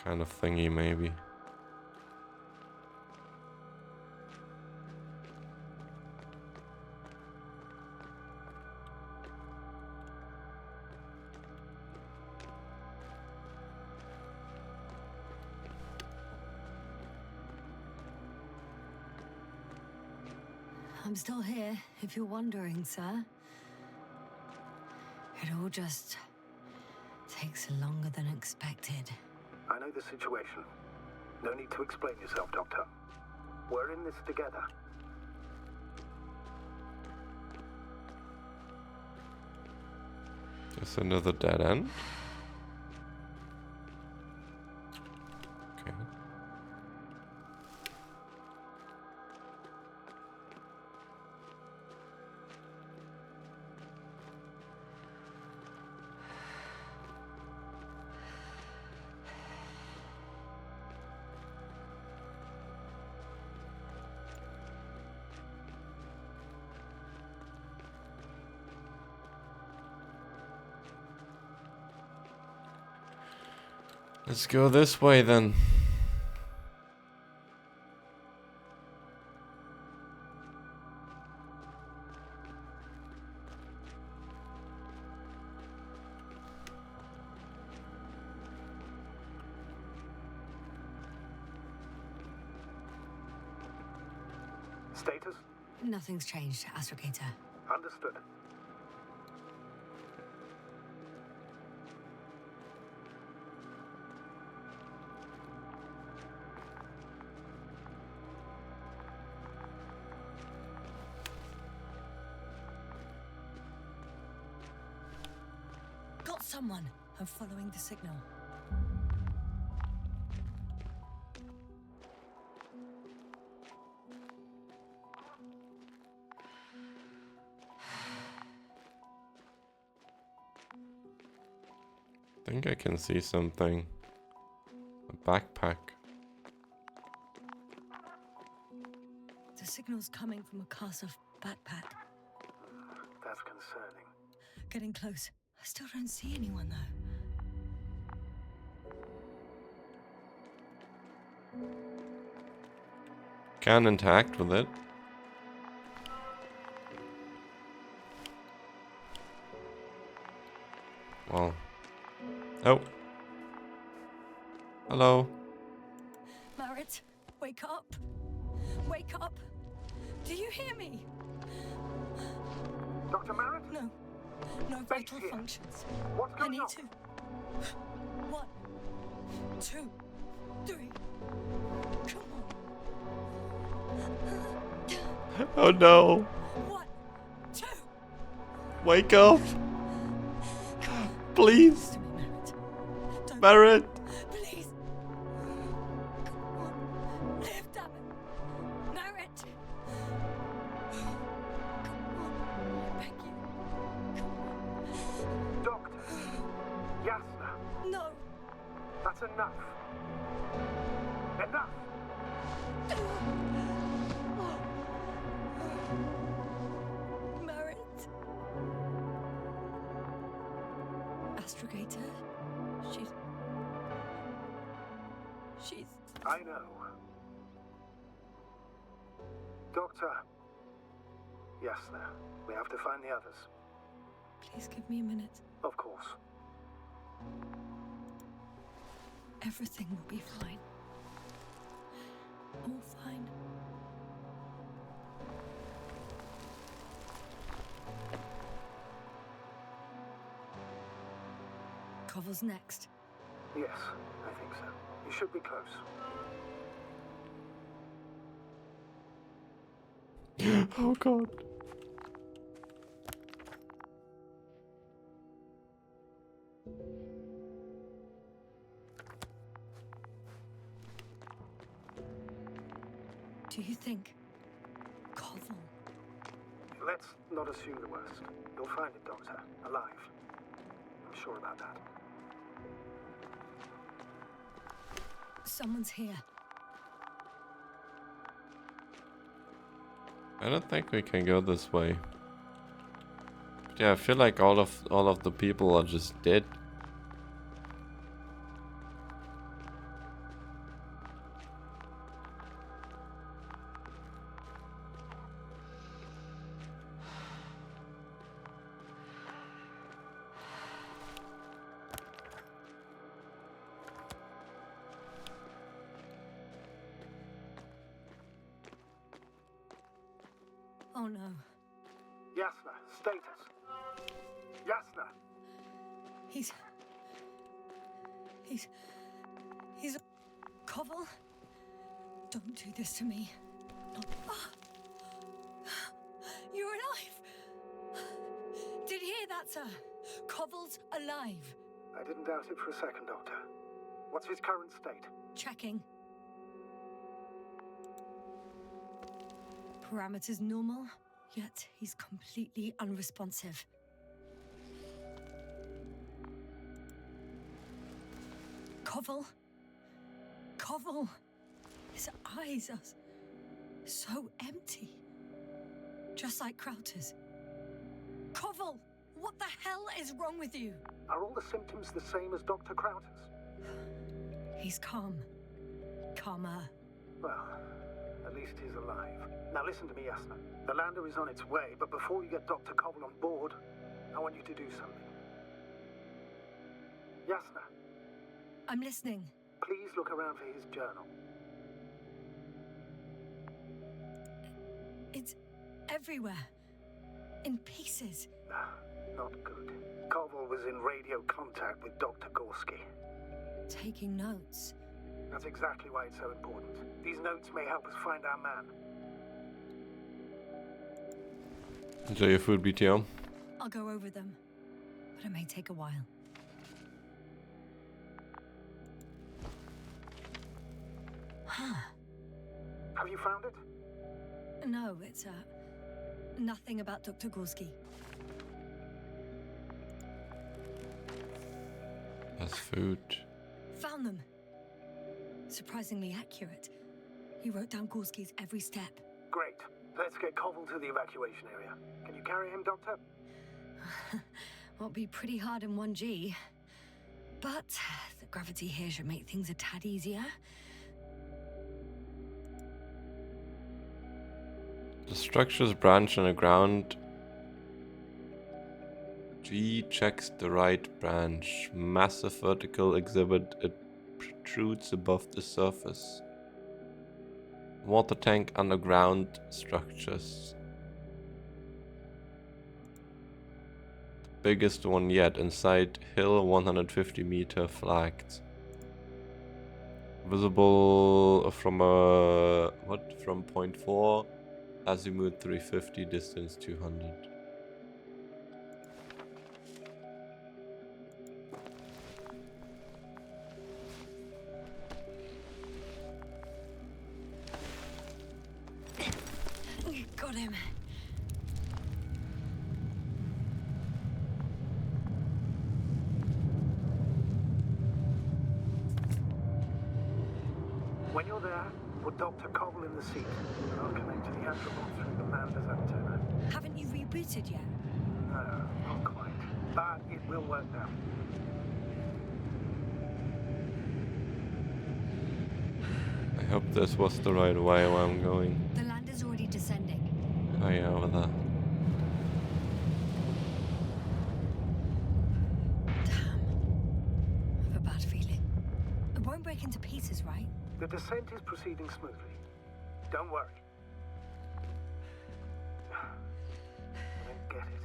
Kind of thingy, maybe. I'm still here, if you're wondering, sir. It all just takes longer than expected. I know the situation. No need to explain yourself, Doctor. We're in this together. Just another dead end. Okay. Let's go this way then. Status? Nothing's changed, Astrogator. Understood. Got someone. I'm following the signal. I think I can see something. A backpack. The signal's coming from a castle backpack. That's concerning. Getting close. I still don't see anyone though. Can interact with it. Well. Oh. Hello. Merritt, wake up. Wake up. Do you hear me? Dr. Merritt? No. No vital functions. What's I going need on? to. 1, 2, 3. Come on. Oh no. 1, 2. Wake up. Please. Listen to me, Merritt. Don't Merritt. Please. Come on. Live, damn it. Merritt. Come on. I beg you. Come Doctor. Yasna. on. No. That's enough. Enough. Merritt. Astrogator. She's. I know. Doctor. Yasna, we have to find the others. Please give me a minute. Of course. Everything will be fine. All fine. Cover's next. Yes, I think so. You should be close. Oh god. Do you think Koval? Let's not assume the worst. You'll find it, Doctor. Alive. I'm sure about that. Someone's here. I don't think we can go this way. But yeah, I feel like all of the people are just dead. Oh no. Yasna, status. Yasna. He's Koval? Don't do this to me. Not. You're alive. Did you hear that, sir? Koval's alive. I didn't doubt it for a second, Doctor. What's his current state? Checking. Parameters normal, yet he's completely unresponsive. Koval? Koval? His eyes are so empty. Just like Krauter's. Koval! What the hell is wrong with you? Are all the symptoms the same as Dr. Krauter's? He's calm. Calmer. Well, at least he's alive. Now listen to me, Yasna. The lander is on its way, but before you get Dr. Koval on board, I want you to do something. Yasna, I'm listening. please look around for his journal. It's everywhere. In pieces. Not good. Koval was in radio contact with Dr. Gorski. Taking notes. That's exactly why it's so important. These notes may help us find our man. Enjoy your food, BTO. I'll go over them, but it may take a while. Huh. Have you found it? No, it's nothing about Dr. Gorski. That's food. Found them. Surprisingly accurate. He wrote down Gorski's every step. Great. Let's get Koval to the evacuation area. Can you carry him, Doctor? Won't be pretty hard in 1G. But the gravity here should make things a tad easier. The structures branch on the ground. G checks the right branch. Massive vertical exhibit. It protrudes above the surface. Water tank underground structures. The biggest one yet. Inside hill 150 meter flagged. Visible from from point 4. Azimuth 350, distance 200. Got him. When you're there, put Dr. Koval in the seat. I'll connect to the Anthrobot through the lander's antenna. Haven't you rebooted yet? No, not quite. But it will work now. I hope this was the right way where I'm going. The lander's already descending. Oh yeah, over there. Damn. I have a bad feeling. It won't break into pieces, right? The descent is proceeding smoothly. Don't worry. I don't get it.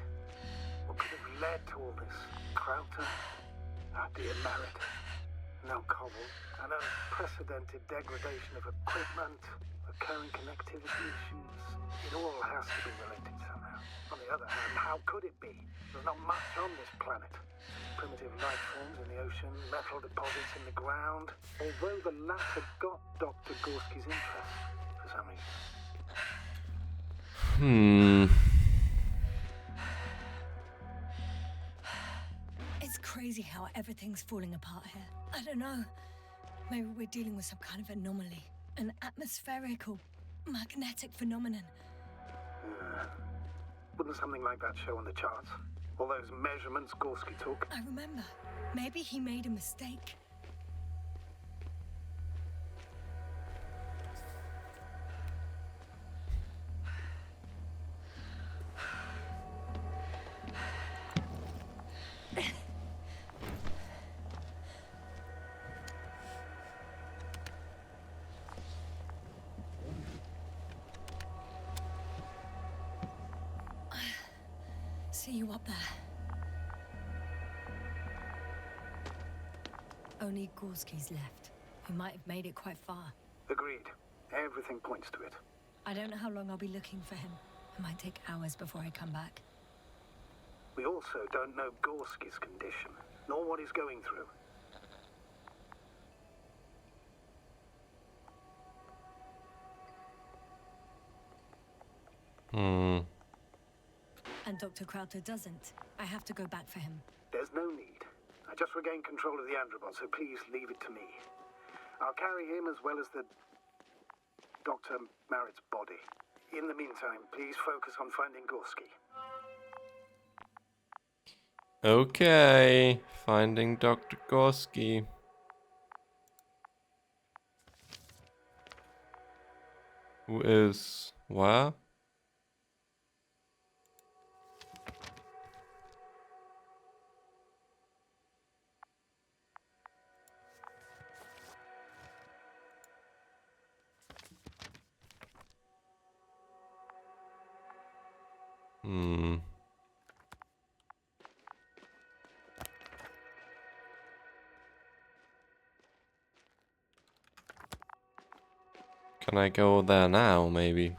What could have led to all this? Krauter? Our dear Merritt. Now Koval. An unprecedented degradation of equipment, recurring connectivity issues. It all has to be related somehow. On the other hand, how could it be? There's not much on this planet. Primitive life forms in the ocean, metal deposits in the ground. Although the latter got Dr. Gorski's interest for some reason. It's crazy how everything's falling apart here. I don't know. Maybe we're dealing with some kind of anomaly. An atmospheric or magnetic phenomenon. Wouldn't something like that show on the charts? All those measurements Gorski took? I remember. Maybe he made a mistake. See you up there. Only Gorski's left. We might have made it quite far. Agreed. Everything points to it. I don't know how long I'll be looking for him. It might take hours before I come back. We also don't know Gorski's condition, nor what he's going through. And Dr. Krauter doesn't. I have to go back for him. There's no need. I just regained control of the Androbot, so please leave it to me. I'll carry him as well as the Dr. Merritt's body. In the meantime, please focus on finding Gorski. Okay, finding Dr. Gorski. Who is where? Can I go there now, maybe?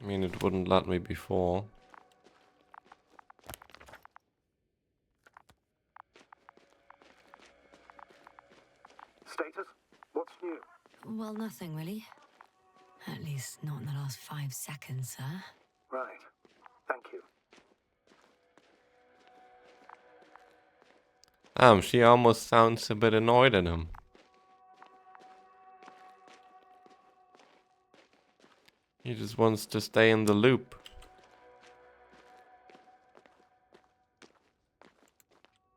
I mean, it wouldn't let me before. Status? What's new? Well, nothing really. At least not in the last 5 seconds, sir. Right. Thank you. She almost sounds a bit annoyed at him. He just wants to stay in the loop.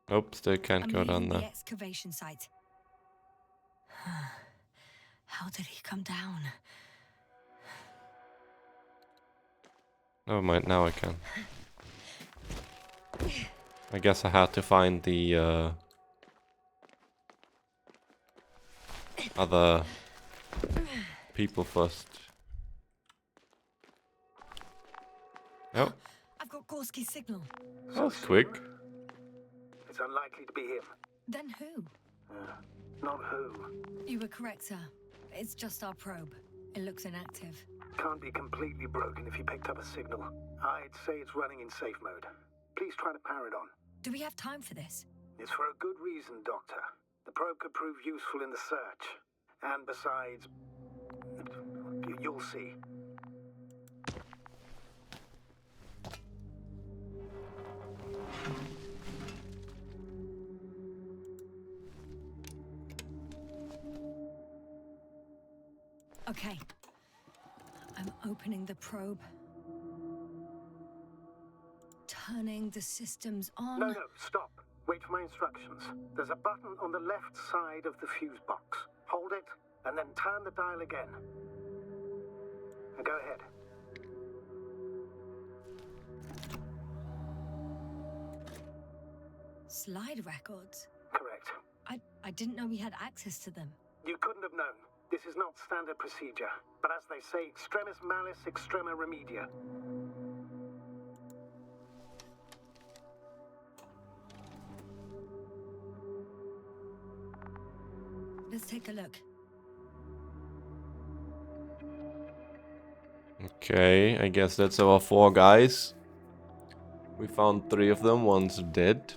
Nope, still can't go down the there. excavation site. How did he come down? Never mind, now I can. I guess I had to find the other people first. Oh, I've got Gorski's signal. that was quick. It's unlikely to be him. Then who? Not who. You were correct, sir. It's just our probe. It looks inactive. Can't be completely broken if you picked up a signal. I'd say it's running in safe mode. Please try to power it on. Do we have time for this? It's for a good reason, Doctor. The probe could prove useful in the search. And besides, you'll see. Okay. I'm opening the probe. Turning the systems on. No, stop. Wait for my instructions. There's a button on the left side of the fuse box. Hold it, and then turn the dial again. Now go ahead. Slide records? Correct. I didn't know we had access to them. You couldn't have known. This is not standard procedure. But as they say, extremis malice, extrema remedia. Let's take a look. Okay, I guess that's our 4 guys. We found 3 of them, one's dead.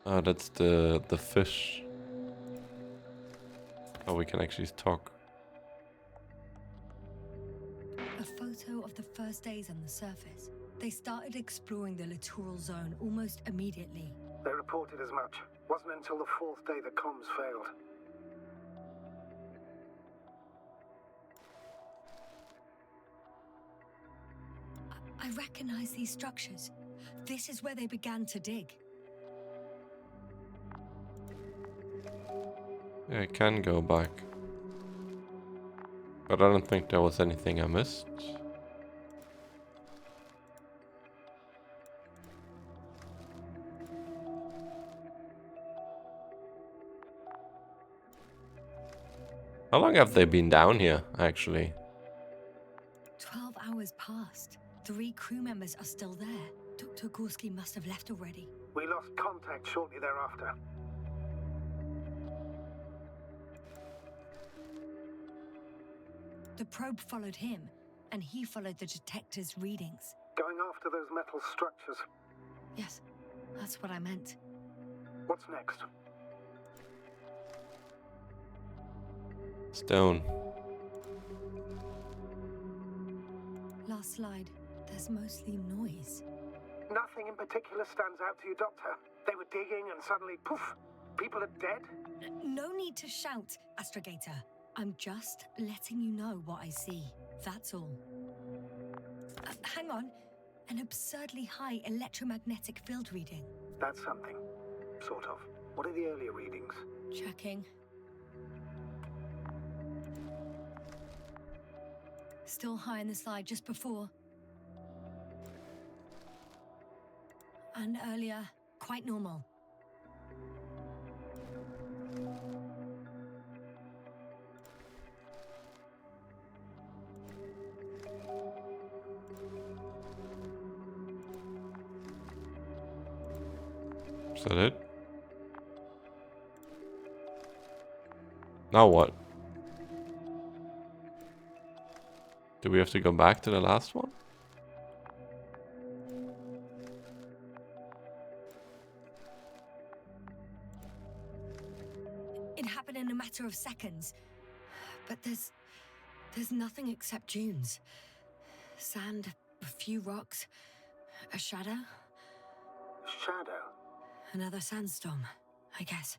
Oh, that's the fish. Oh, we can actually talk. A photo of the first days on the surface. They started exploring the littoral zone almost immediately. They reported as much. Wasn't until the 4th day that comms failed. I recognize these structures. This is where they began to dig. Yeah, I can go back. But I don't think there was anything I missed. How long have they been down here, actually? 12 hours passed. 3 crew members are still there. Dr. Gorski must have left already. We lost contact shortly thereafter. The probe followed him, and he followed the detector's readings. Going after those metal structures. Yes, that's what I meant. What's next? Stone. Last slide. There's mostly noise. Nothing in particular stands out to you, Doctor. They were digging and suddenly, poof, people are dead? No need to shout, Astrogator. I'm just letting you know what I see. That's all. Hang on. An absurdly high electromagnetic field reading. That's something. Sort of. What are the earlier readings? Checking. Still high in the slide just before. And earlier, quite normal. Is that it? Now what? Do we have to go back to the last one? It happened in a matter of seconds. But there's nothing except dunes. Sand, a few rocks, a shadow. Shadow? Another sandstorm, I guess.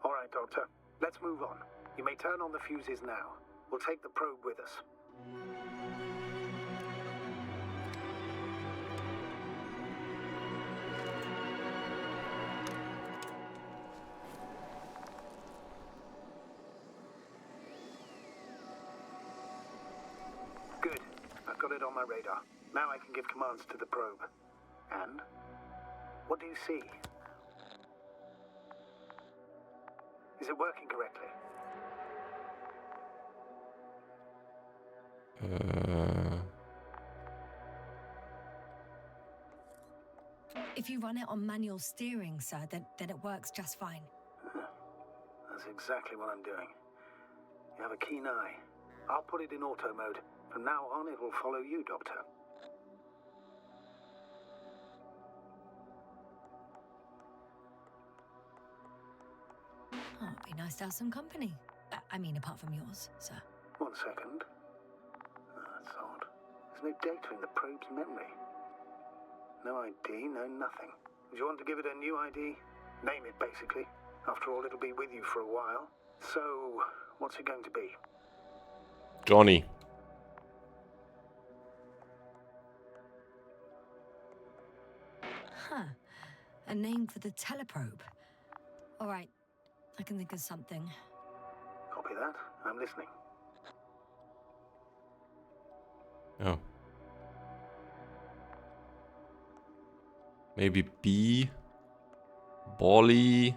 All right, Doctor. Let's move on. You may turn on the fuses now. We'll take the probe with us. Good. I've got it on my radar. Now I can give commands to the probe. And? What do you see? Is it working correctly? If you run it on manual steering, sir, then it works just fine. That's exactly what I'm doing. You have a keen eye. I'll put it in auto mode. From now on, it will follow you, Doctor. Oh, it'd be nice to have some company. I mean, apart from yours, sir. 1 second. That's odd. There's no data in the probe's memory. No ID, no nothing. Do you want to give it a new ID? Name it, basically. After all, it'll be with you for a while. So, what's it going to be? Johnny. Huh. A name for the teleprobe. All right. I can think of something. Copy that. I'm listening. Oh. Maybe B. Bolly.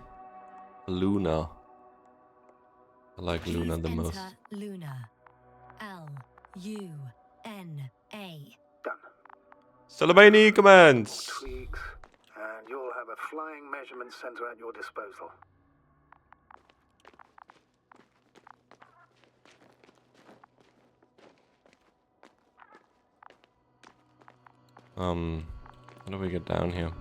Luna. I like Luna the most. Enter Luna. L-U-N-A. Done. Salabani commands. Tweaks, and you'll have a flying measurement center at your disposal. How do we get down here?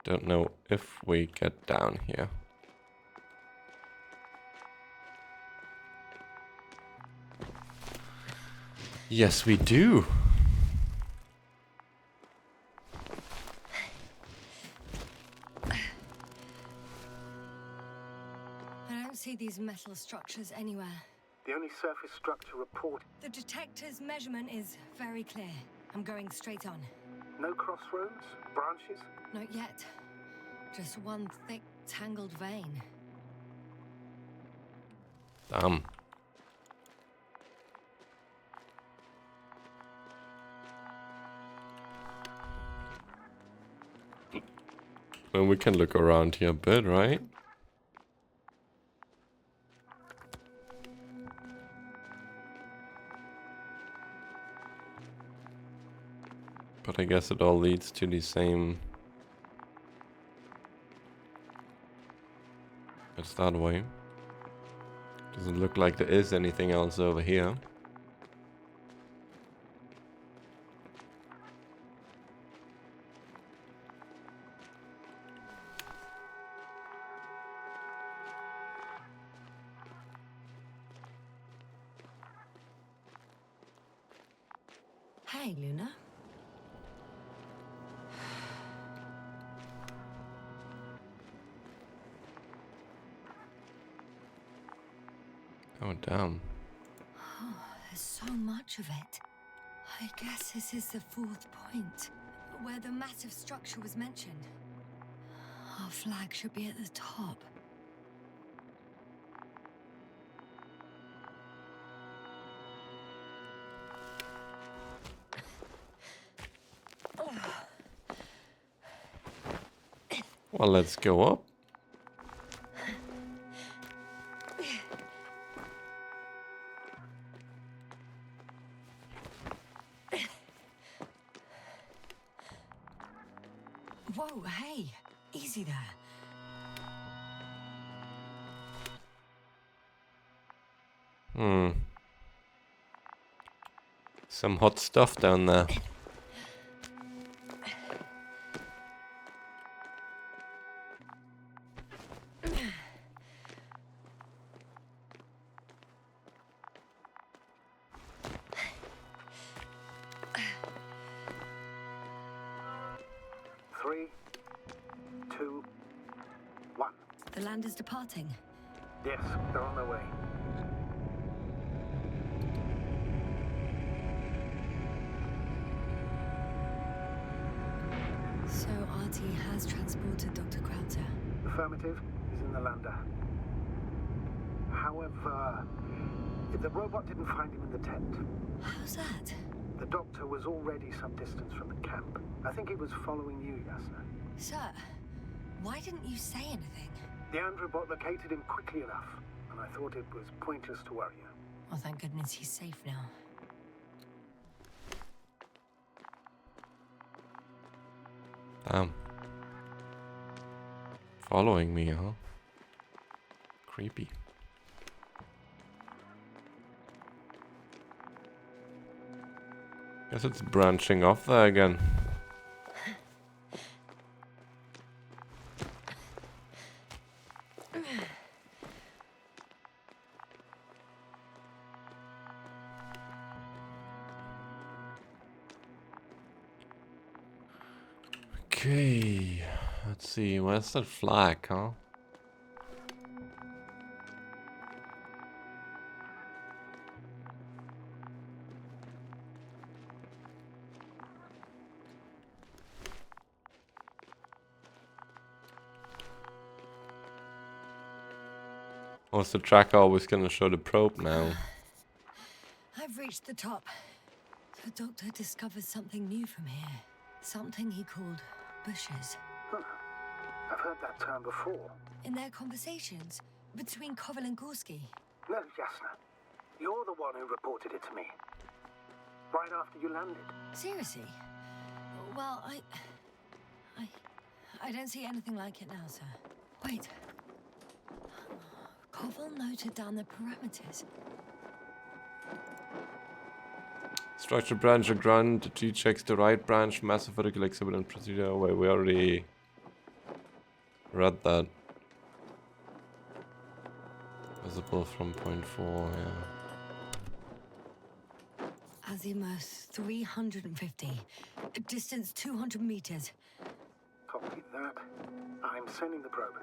Don't know if we get down here. Yes, we do. I don't see these metal structures anywhere. The only surface structure report. The detector's measurement is very clear. I'm going straight on. No crossroads? Branches? Not yet. Just one thick, tangled vein. Damn. Well, we can look around here a bit, right? But I guess it all leads to the same... It's that way. Doesn't look like there is anything else over here. Hey, Luna. Oh, damn. So much of it. I guess this is the 4th point, where the massive structure was mentioned. Our flag should be at the top. Well, let's go up. Whoa, hey, easy there. Some hot stuff down there. Three, two, one. The land is departing. Yes, they're on their way. So RT has transported Dr. Krauter. Affirmative. He's in the lander. However, the robot didn't find him in the tent. How's that? The doctor was already some distance from the camp. I think he was following you, Yasna. Sir, why didn't you say anything? The androbot located him quickly enough, and I thought it was pointless to worry you. Well, thank goodness he's safe now. Damn. Following me, huh? Creepy. Guess it's branching off there again. Okay, let's see, where's that flag, huh? Was the tracker always gonna show the probe now? I've reached the top. The doctor discovered something new from here. Something he called bushes. Huh. I've heard that term before. In their conversations between Koval and Gorski. No, Yasna. You're the one who reported it to me. Right after you landed. Seriously? Well, I don't see anything like it now, sir. Wait. Koval noted down the parameters. Structure branch or grunt, G checks the right branch, massive vertical exhibit and procedure. Oh, wait, we already read that. Visible from point 4, yeah. Azimuth 350. Distance 200 meters. Copy that. I'm sending the probe.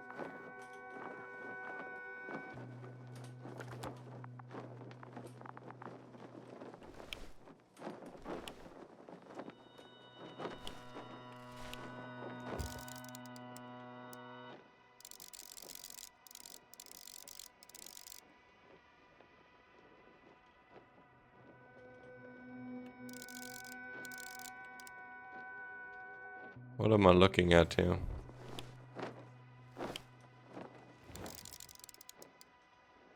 What am I looking at here?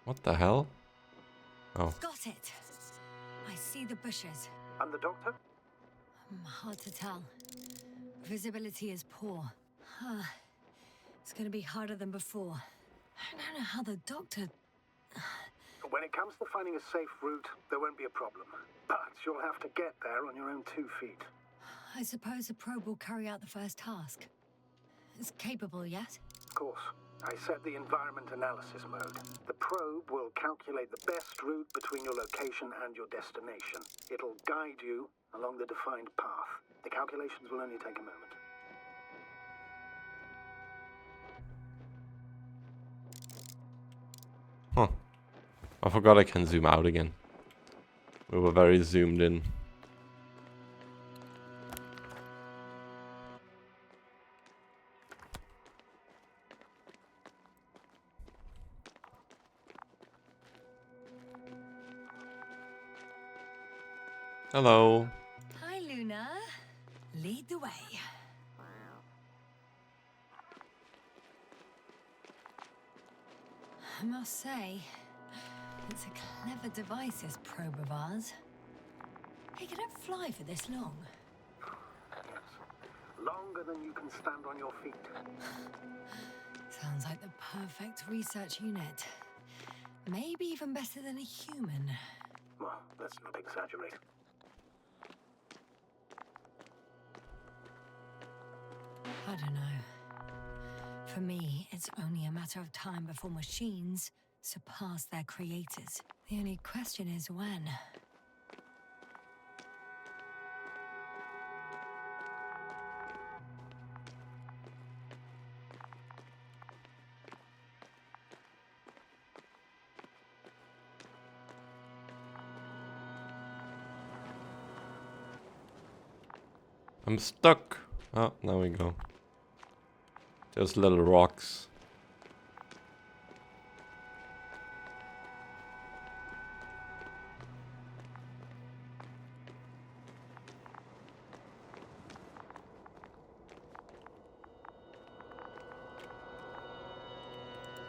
What the hell? Oh. Got it. I see the bushes. And the doctor? Hard to tell. Visibility is poor. It's gonna be harder than before. I don't know how the doctor... When it comes to finding a safe route, there won't be a problem. But you'll have to get there on your own 2 feet. I suppose the probe will carry out the first task. It's capable yet? Of course. I set the environment analysis mode. The probe will calculate the best route between your location and your destination. It'll guide you along the defined path. The calculations will only take a moment. Huh. I forgot I can zoom out again. We were very zoomed in. Hello. Hi, Luna. Lead the way. I must say, it's a clever device, this probe of ours. Hey, can it fly for this long? Longer than you can stand on your feet. Sounds like the perfect research unit. Maybe even better than a human. Well, let's not exaggerate. I don't know. For me, it's only a matter of time before machines surpass their creators. The only question is when. I'm stuck. Oh, there we go. Just little rocks.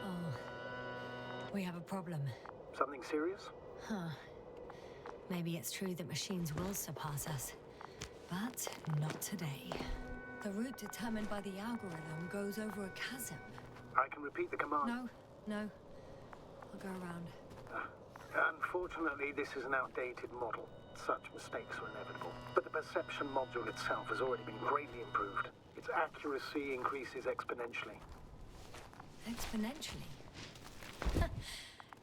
Oh, we have a problem. Something serious? Huh. Maybe it's true that machines will surpass us, but not today. The route determined by the algorithm goes over a chasm. I can repeat the command. No. I'll go around. Unfortunately, this is an outdated model. Such mistakes are inevitable. But the perception module itself has already been greatly improved. Its accuracy increases exponentially. Exponentially?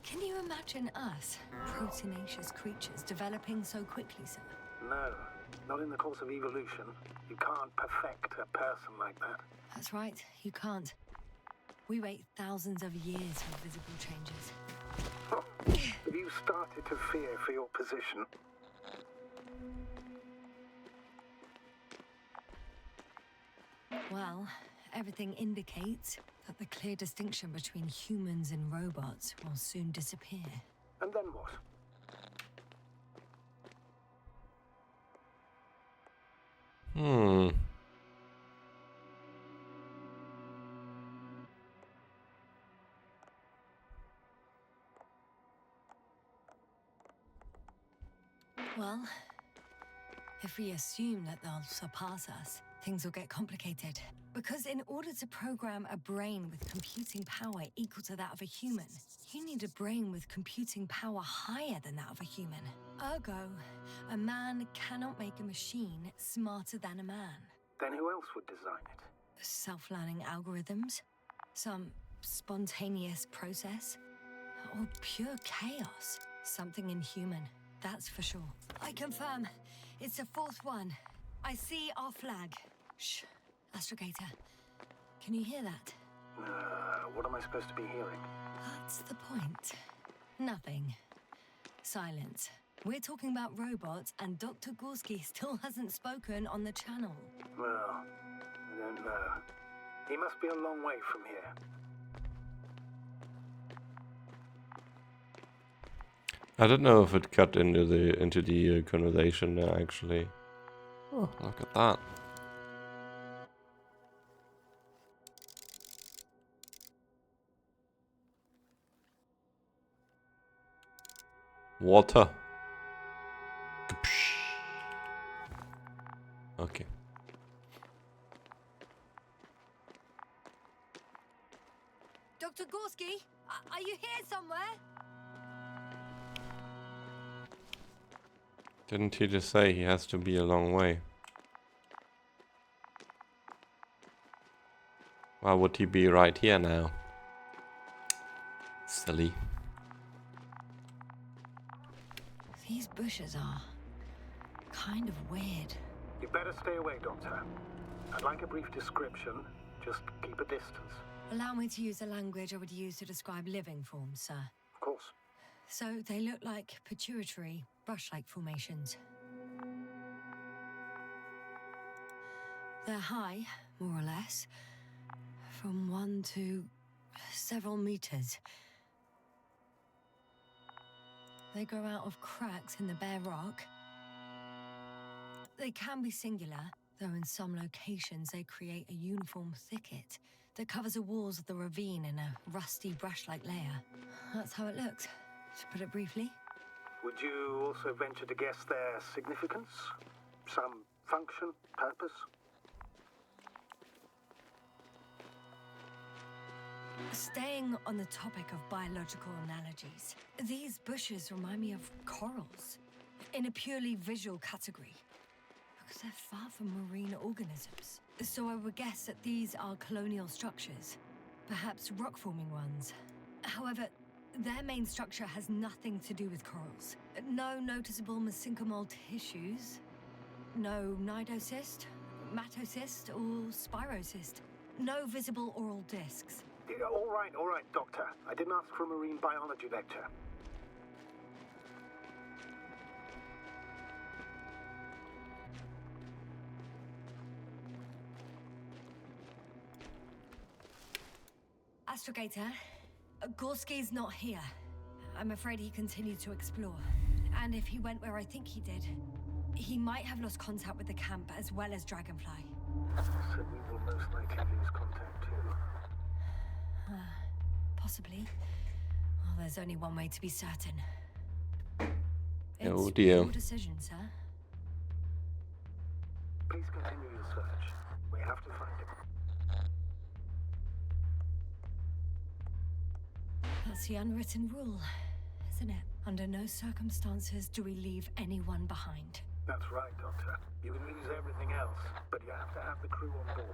Can you imagine us, proteinaceous creatures, developing so quickly, sir? No, not in the course of evolution. You can't perfect a person like that. That's right, you can't. We wait thousands of years for visible changes. Have you started to fear for your position? Well, everything indicates that the clear distinction between humans and robots will soon disappear. And then what? Well, if we assume that they'll surpass us, things will get complicated. Because in order to program a brain with computing power equal to that of a human, you need a brain with computing power higher than that of a human. Ergo, a man cannot make a machine smarter than a man. Then who else would design it? Self-learning algorithms? Some spontaneous process? Or pure chaos? Something inhuman, that's for sure. I confirm. It's the fourth one. I see our flag. Shh. Astrogator. Can you hear that? What am I supposed to be hearing? That's the point. Nothing. Silence. We're talking about robots, and Dr. Gorski still hasn't spoken on the channel. Well, I don't know. He must be a long way from here. I don't know if it cut into the conversation there, actually. Oh, look at that. Water. Okay. Dr. Gorski, are you here somewhere? Didn't he just say he has to be a long way? Why would he be right here now? Silly. These bushes are kind of weird. You better stay away, Doctor. I'd like a brief description. Just keep a distance. Allow me to use the language I would use to describe living forms, sir. Of course. So they look like pituitary, brush-like formations. They're high, more or less, from 1 to several meters. They grow out of cracks in the bare rock. They can be singular, though in some locations they create a uniform thicket that covers the walls of the ravine in a rusty brush-like layer. That's how it looks, to put it briefly. Would you also venture to guess their significance? Some function, purpose? Staying on the topic of biological analogies, these bushes remind me of corals, in a purely visual category, because they're far from marine organisms. So I would guess that these are colonial structures, perhaps rock-forming ones. However, their main structure has nothing to do with corals. No noticeable mesenchymal tissues, no nidocyst, matocyst, or spirocyst. No visible oral discs. All right, Doctor. I didn't ask for a marine biology lecture. Astrogator, Gorski's not here. I'm afraid he continued to explore. And if he went where I think he did, he might have lost contact with the camp as well as Dragonfly. So we will most likely lose contact too. Possibly. Well, there's only one way to be certain. Oh It's dear. your decision, sir. Please continue your search. We have to find him. That's the unwritten rule, isn't it? Under no circumstances do we leave anyone behind. That's right, Doctor. You can lose everything else, but you have to have the crew on board.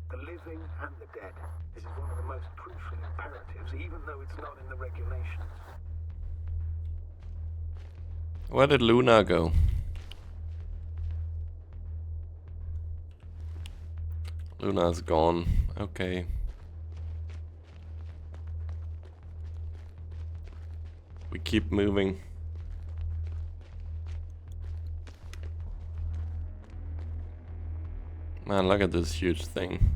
The living and the dead. This is one of the most crucial imperatives, even though it's not in the regulations. Where did Luna go? Luna's gone. Okay. We keep moving. Man, look at this huge thing.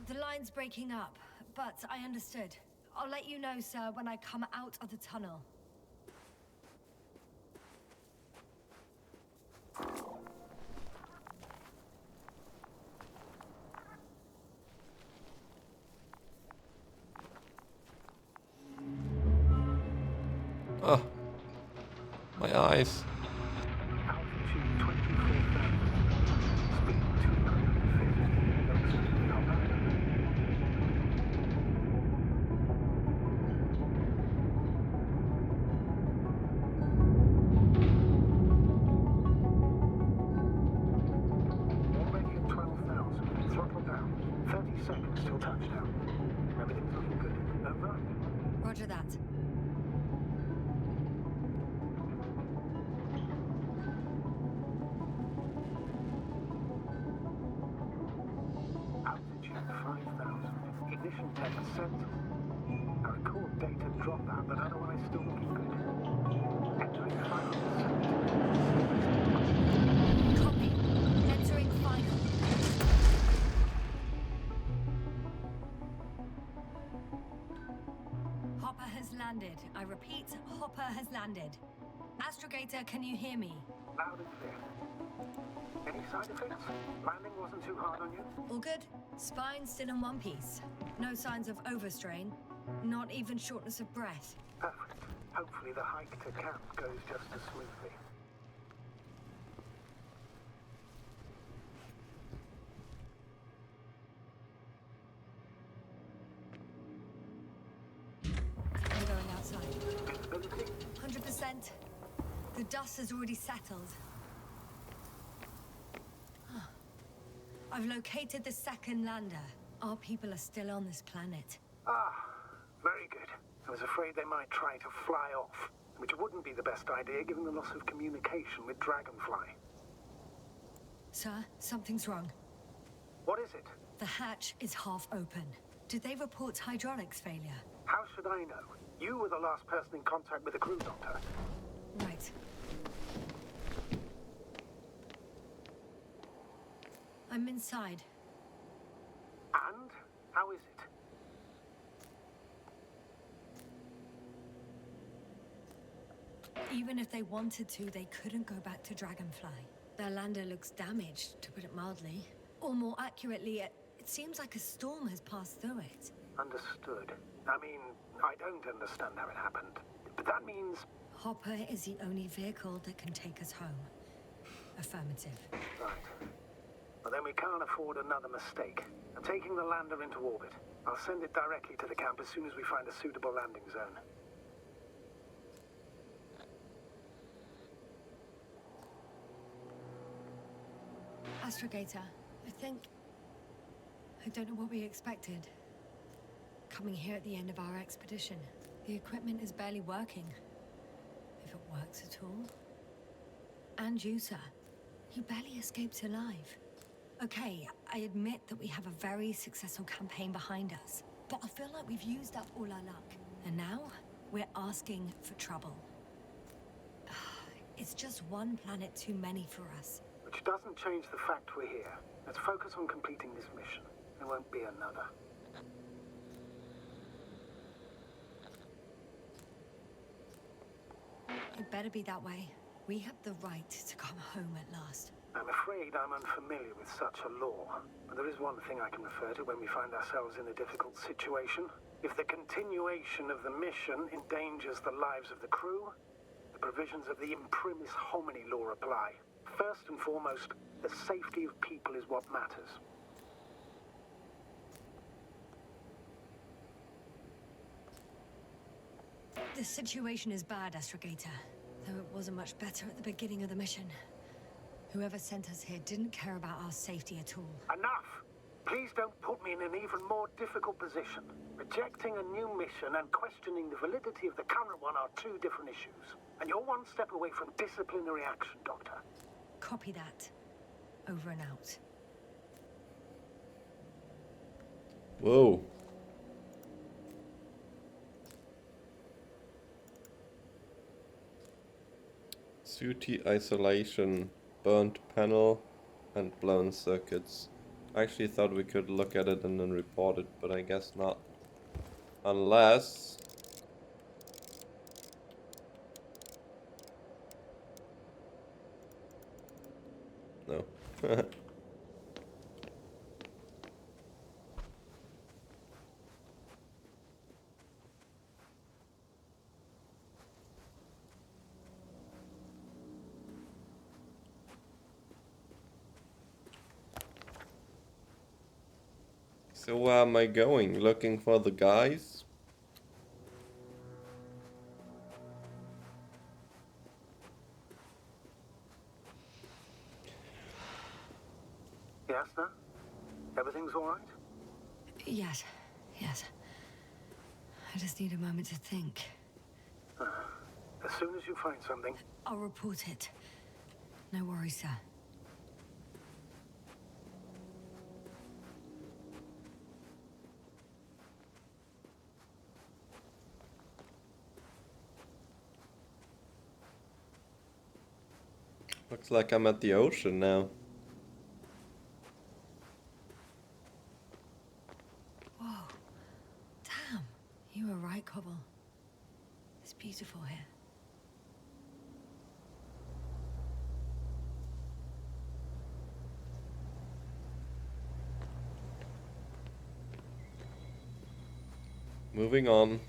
The line's breaking up, but I understood. I'll let you know, sir, when I come out of the tunnel. Oh, my eyes. Altitude 24,000. Speed 250. Already at 12,000. Throttle down. 30 seconds till touchdown. Everything's looking good. Over. Roger that. Altitude 5,000. Ignition tech set. I record data dropout, but otherwise still looking good. Entering final descent. Copy. Entering final. Hopper has landed. I repeat, Hopper has landed. Astrogator, can you hear me? Loud and clear. Any side effects? Landing wasn't too hard on you? All good. Spine still in one piece. No signs of overstrain. Not even shortness of breath. Perfect. Hopefully the hike to camp goes just as smoothly. I'm going outside. Visibility? 100%. The dust has already settled. I've located the second lander. Our people are still on this planet. Ah, very good. I was afraid they might try to fly off, which wouldn't be the best idea given the loss of communication with Dragonfly. Sir, something's wrong. What is it? The hatch is half open. Did they report hydraulics failure? How should I know? You were the last person in contact with the crew, Doctor. Right. I'm inside. And? How is it? Even if they wanted to, they couldn't go back to Dragonfly. Their lander looks damaged, to put it mildly. Or more accurately, it seems like a storm has passed through it. Understood. I mean, I don't understand how it happened. But that means... Hopper is the only vehicle that can take us home. Affirmative. Right. Well, then we can't afford another mistake. I'm taking the lander into orbit. I'll send it directly to the camp as soon as we find a suitable landing zone. Astrogator, I don't know what we expected. Coming here at the end of our expedition. The equipment is barely working. If it works at all. And you, sir. You barely escaped alive. Okay, I admit that we have a very successful campaign behind us. But I feel like we've used up all our luck. And now, we're asking for trouble. It's just one planet too many for us. Which doesn't change the fact we're here. Let's focus on completing this mission. There won't be another. It better be that way. We have the right to come home at last. I'm afraid I'm unfamiliar with such a law. But there is one thing I can refer to when we find ourselves in a difficult situation. If the continuation of the mission endangers the lives of the crew, the provisions of the imprimis homini law apply. First and foremost, the safety of people is what matters. The situation is bad, Astrogator. Though it wasn't much better at the beginning of the mission. Whoever sent us here didn't care about our safety at all. Enough! Please don't put me in an even more difficult position. Rejecting a new mission and questioning the validity of the current one are two different issues. And you're one step away from disciplinary action, Doctor. Copy that. Over and out. Whoa. Sooty isolation, burnt panel, and blown circuits. I actually thought we could look at it and then report it, but I guess not. Unless... No. So where am I going? Looking for the guys? Yasna? Everything's all right? Yes. I just need a moment to think. As soon as you find something... I'll report it. No worries, sir. Looks like I'm at the ocean now. Whoa. Damn. You were right, Cobble. It's beautiful here. Moving on.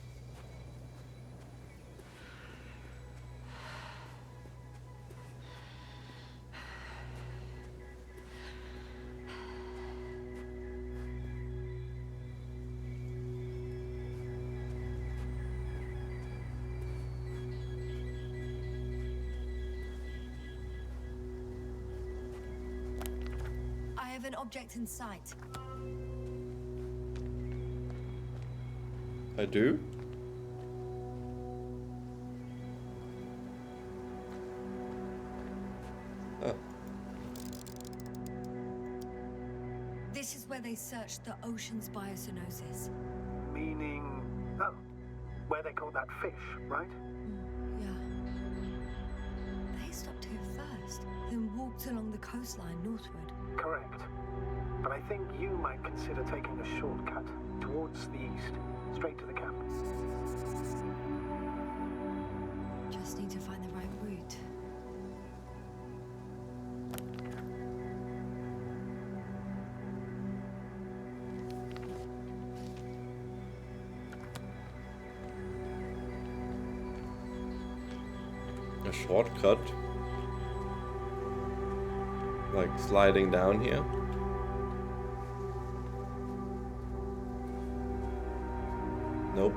I have an object in sight. I do? Oh. This is where they searched the ocean's biocenosis. Meaning... Oh, where they caught that fish, right? Yeah. They stopped here first, then walked along the coastline northward. Correct. But I think you might consider taking a shortcut towards the east, straight to the camp. Just need to find the right route. A shortcut? Like sliding down here? Nope.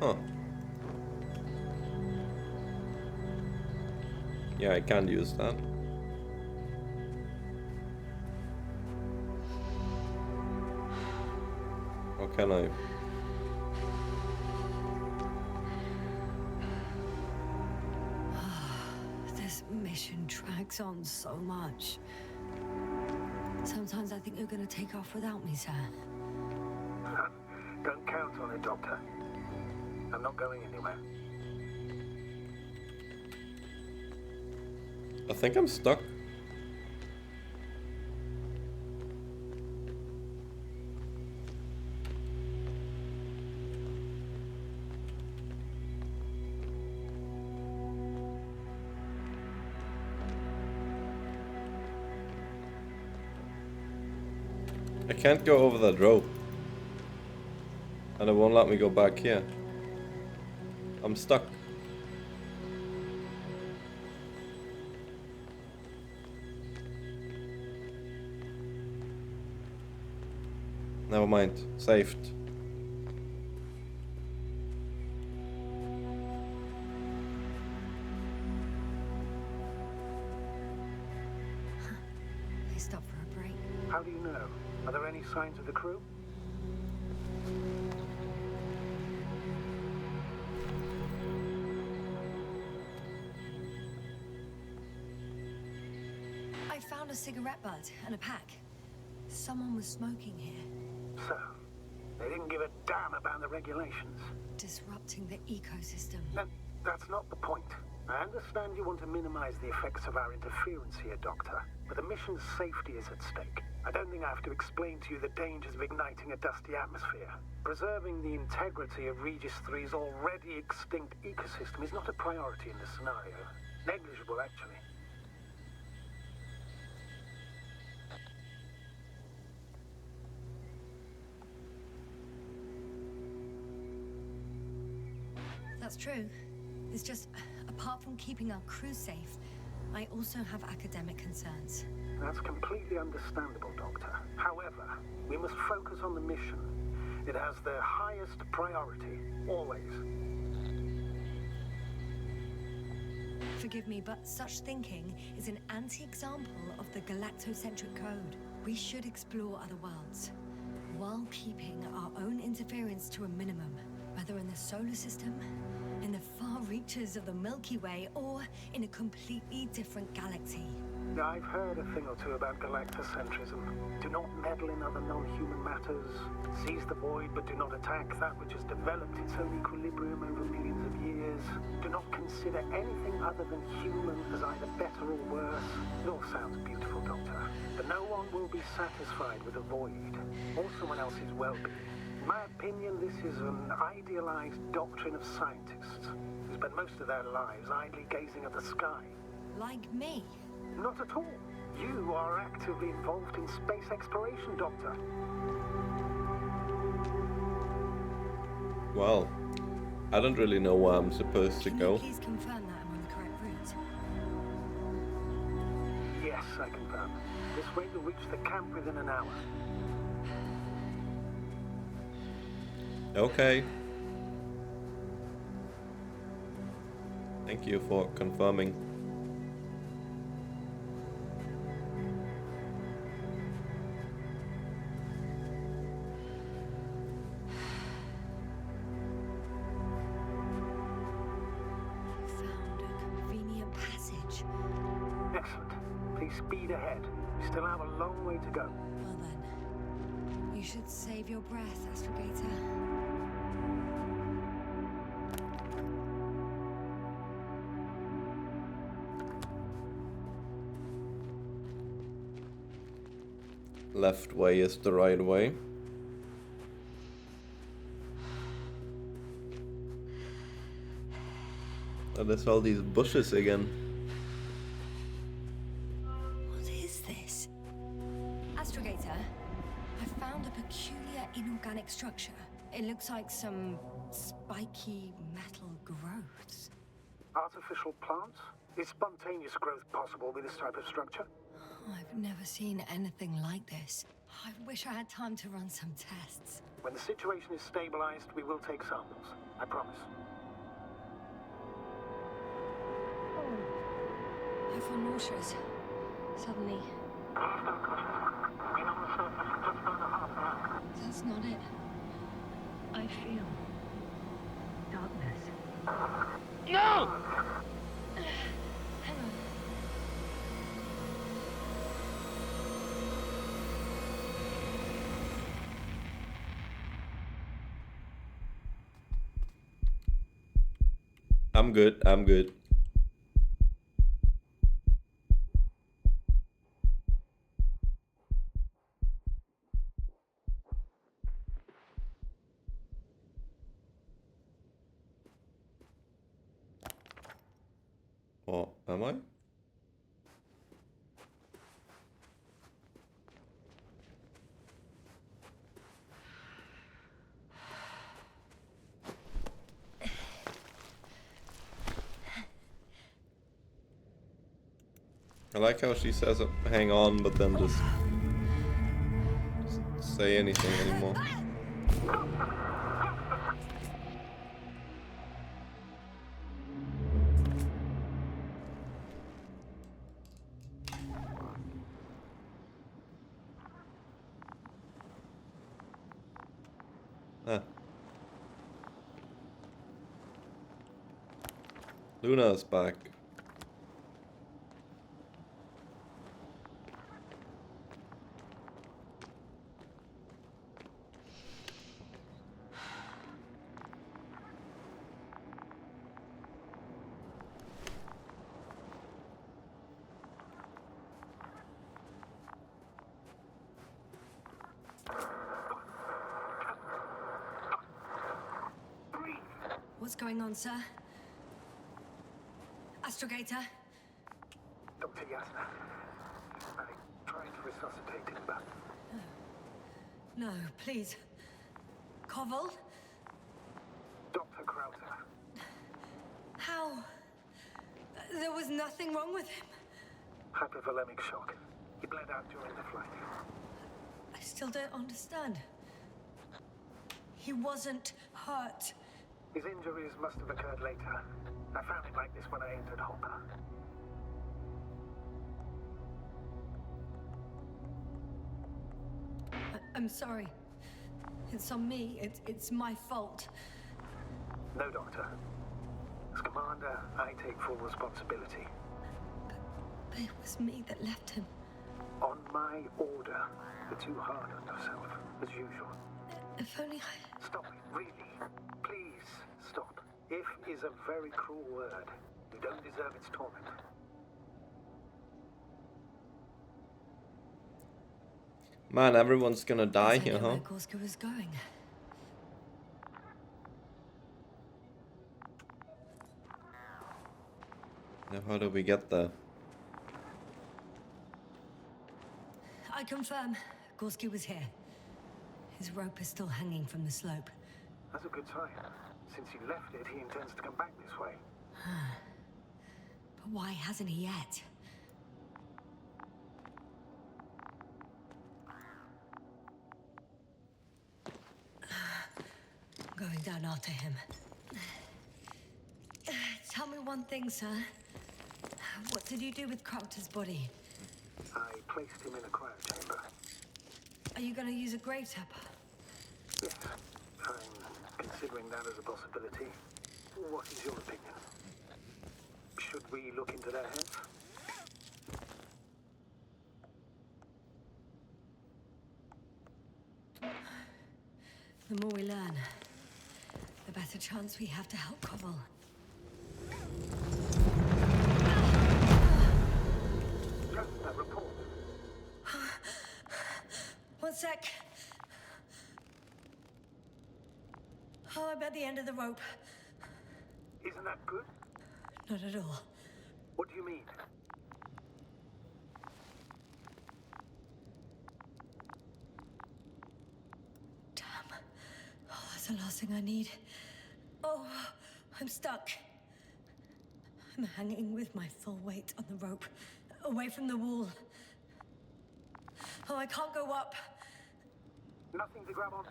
Huh. Yeah, I can't use that. Or can I? This mission drags on so much. Sometimes I think you're gonna take off without me, sir. Don't count on it, Doctor. I'm not going anywhere. I think I'm stuck. I can't go over that rope. And it won't let me go back here. I'm stuck. Never mind. Saved. They stopped for a break. How do you know? Are there any signs of the crew? I found a cigarette butt and a pack. Someone was smoking here. So, they didn't give a damn about the regulations. Disrupting the ecosystem. That's not the point. I understand you want to minimize the effects of our interference here, Doctor, but the mission's safety is at stake. I don't think I have to explain to you the dangers of igniting a dusty atmosphere. Preserving the integrity of Regis III's already extinct ecosystem is not a priority in this scenario. Negligible, actually. That's true. It's just, apart from keeping our crew safe, I also have academic concerns. That's completely understandable, Doctor. However, we must focus on the mission. It has the highest priority, always. Forgive me, but such thinking is an anti-example of the galactocentric code. We should explore other worlds, while keeping our own interference to a minimum, whether in the solar system, in the far reaches of the Milky Way, or in a completely different galaxy. I've heard a thing or two about galactocentrism. Do not meddle in other non-human matters. Seize the void, but do not attack that which has developed its own equilibrium over millions of years. Do not consider anything other than human as either better or worse. It all sounds beautiful, Doctor, but no one will be satisfied with a void, or someone else's well-being. In my opinion, this is an idealized doctrine of scientists who spend most of their lives idly gazing at the sky. Like me? Not at all. You are actively involved in space exploration, Doctor. Well, I don't really know where I'm supposed to go. Please confirm that I'm on the correct route. Yes, I confirm. This way will reach the camp within an hour. Okay. Thank you for confirming. say speed ahead. We still have a long way to go. Well then, you should save your breath, Astrogator. Left way is the right way. Oh, there's all these bushes again. What is this? Astrogator, I found a peculiar inorganic structure. It looks like some spiky metal growths. Artificial plants? Is spontaneous growth possible with this type of structure? I've never seen anything like this. I wish I had time to run some tests. When the situation is stabilized, we will take samples. I promise. I feel nauseous. Suddenly. That's not it. I feel darkness. No! Hang on. I'm good, I'm good. Oh, am I? I like how she says hang on, but then just doesn't say anything anymore. Ah. Luna's back. What's going on, sir? Astrogator? Dr. Yasna. I tried to resuscitate him, but... No, please. Koval? Dr. Krauter. How? There was nothing wrong with him. Hypovolemic shock. He bled out during the flight. I still don't understand. He wasn't hurt. His injuries must have occurred later. I found him like this when I entered Hopper. I'm sorry. It's on me. It's my fault. No, Doctor. As Commander, I take full responsibility. But it was me that left him. On my order. You're too hard on yourself, as usual. If only I... Stop it, really. Please, stop. If is a very cruel word. You don't deserve its torment. Man, everyone's gonna die I here, knew huh? where Gorska was going. Now, how do we get there? I confirm, Gorski was here. His rope is still hanging from the slope. That's a good sign. Since he left it, he intends to come back this way. But why hasn't he yet? I'm going down after him. Tell me one thing, sir. What did you do with Krauter's body? I placed him in a cryochamber. Are you going to use a grave tapper? Yes, I'm considering that as a possibility. What is your opinion? Should we look into their heads? The more we learn, the better chance we have to help Koval. Yasna, report. One sec. Oh, I'm at the end of the rope. Isn't that good? Not at all. What do you mean? Damn. Oh, that's the last thing I need. Oh, I'm stuck. I'm hanging with my full weight on the rope, away from the wall. Oh, I can't go up. Nothing to grab onto.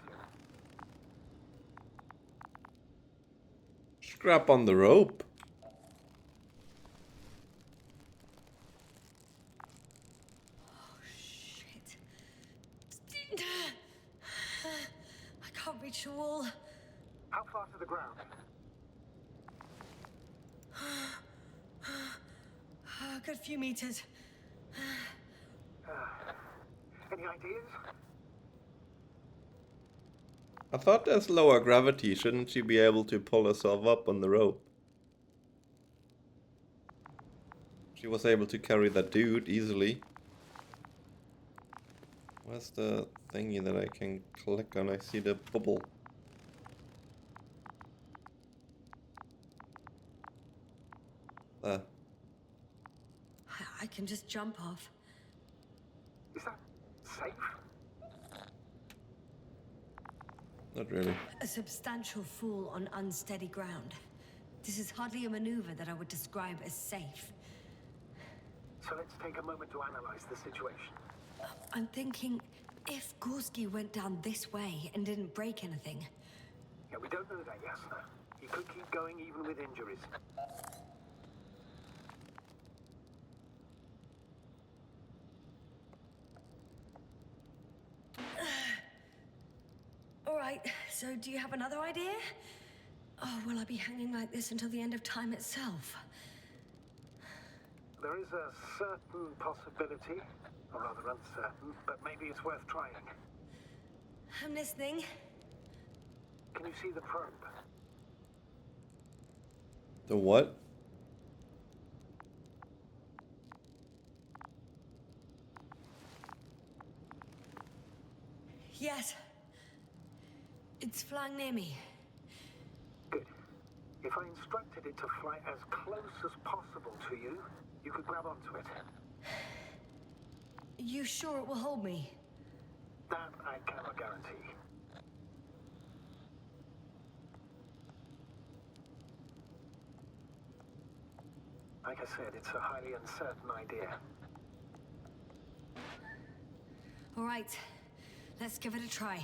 Strap on the rope. Oh, shit. I can't reach the wall. How far to the ground? A good few meters. Any ideas? I thought there's lower gravity. Shouldn't she be able to pull herself up on the rope? She was able to carry that dude easily. Where's the thingy that I can click on? I see the bubble. There. I can just jump off. Is that safe? Not really. A substantial fall on unsteady ground. This is hardly a maneuver that I would describe as safe. So let's take a moment to analyze the situation. I'm thinking, if Gorski went down this way and didn't break anything... Yeah, we don't know that, Yasna. He could keep going even with injuries. All right, so do you have another idea? Oh, will I be hanging like this until the end of time itself? There is a certain possibility, or rather uncertain, but maybe it's worth trying. I'm listening. Can you see the probe? The what? Yes. It's flying near me. Good. If I instructed it to fly as close as possible to you, you could grab onto it. You sure it will hold me? That I cannot guarantee. Like I said, it's a highly uncertain idea. All right, let's give it a try.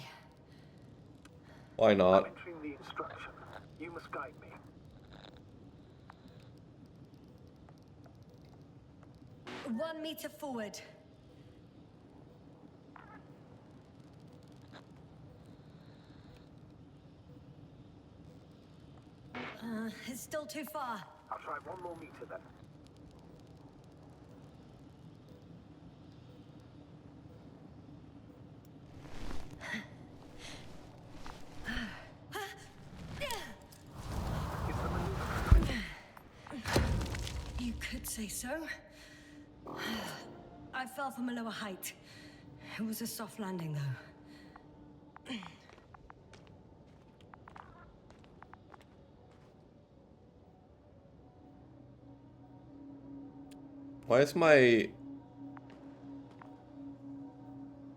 Why not? I'm entering the instruction. You must guide me. One meter forward. It's still too far. I'll try 1 more meter then. You could say so. I fell from a lower height. It was a soft landing, though. Why is my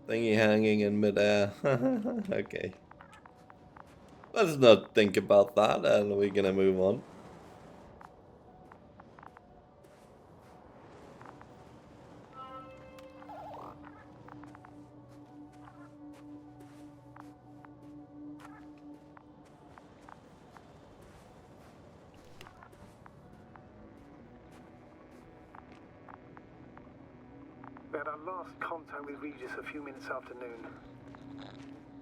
thingy hanging in midair? Okay. Let's not think about that, and we're gonna move on. We had our last contact with Regis a few minutes after noon.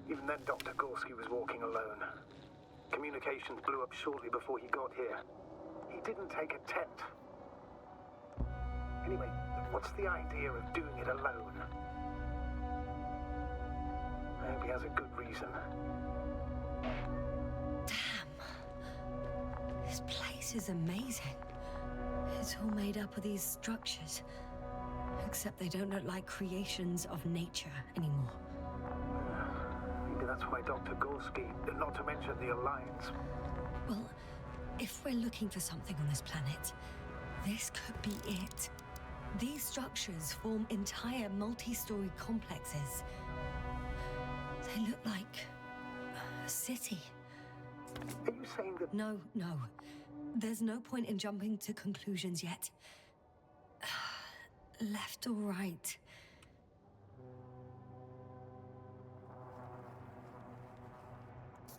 Even then, Dr. Gorski was walking alone. Communications blew up shortly before he got here. He didn't take a tent. Anyway, what's the idea of doing it alone? I hope he has a good reason. Damn. This place is amazing. It's all made up of these structures. Except they don't look like creations of nature anymore. Maybe that's why Dr. Gorski, not to mention the Alliance. Well, if we're looking for something on this planet, this could be it. These structures form entire multi-story complexes. They look like a city. Are you saying that... No. There's no point in jumping to conclusions yet. Left or right?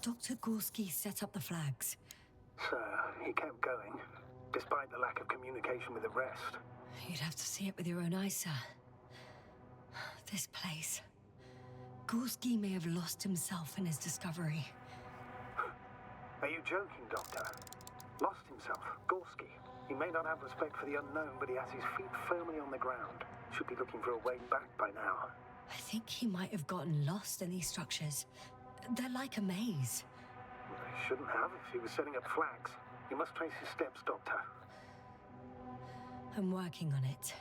Dr. Gorski set up the flags. Sir, he kept going, despite the lack of communication with the rest. You'd have to see it with your own eyes, sir. This place. Gorski may have lost himself in his discovery. Are you joking, Doctor? Lost himself? Gorski? He may not have respect for the unknown, but he has his feet firmly on the ground. Should be looking for a way back by now. I think he might have gotten lost in these structures. They're like a maze. He shouldn't have if he was setting up flags. You must trace his steps, Doctor. I'm working on it.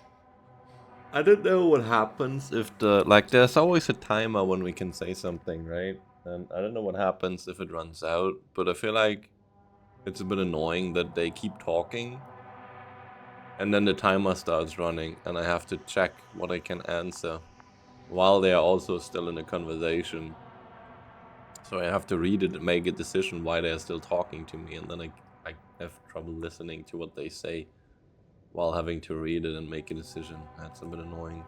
I don't know what happens if there's always a timer when we can say something, right? And I don't know what happens if it runs out, but I feel like it's a bit annoying that they keep talking and then the timer starts running and I have to check what I can answer while they are also still in a conversation. So I have to read it and make a decision why they're still talking to me, and then I have trouble listening to what they say while having to read it and make a decision. That's a bit annoying.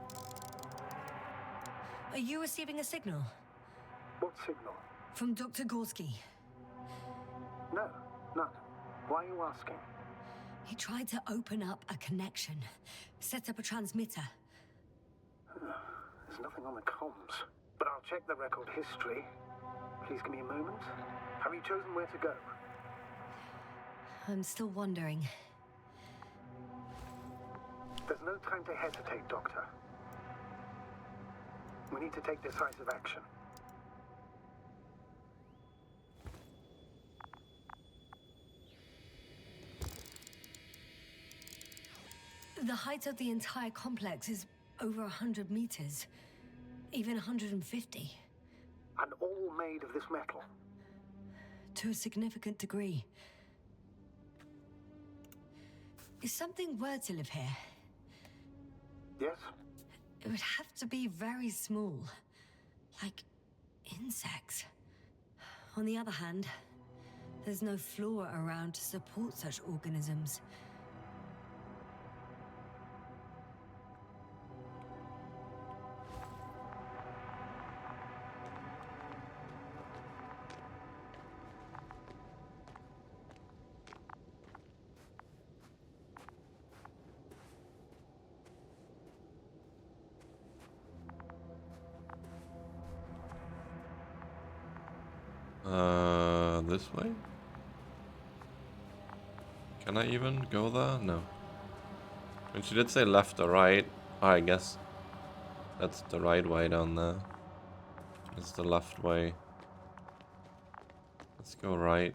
Are you receiving a signal? What signal? From Dr. Gorski. No, none. Why are you asking? He tried to open up a connection, set up a transmitter. There's nothing on the comms, but I'll check the record history. Please give me a moment. Have you chosen where to go? I'm still wondering. There's no time to hesitate, Doctor. We need to take decisive action. The height of the entire complex is over 100 meters, even 150. And all made of this metal? To a significant degree. If something were to live here... Yes? It would have to be very small. Like insects. On the other hand, there's no flora around to support such organisms. This way? Can I even go there? No. And she did say left or right. Oh, I guess that's the right way down there. It's the left way. Let's go right.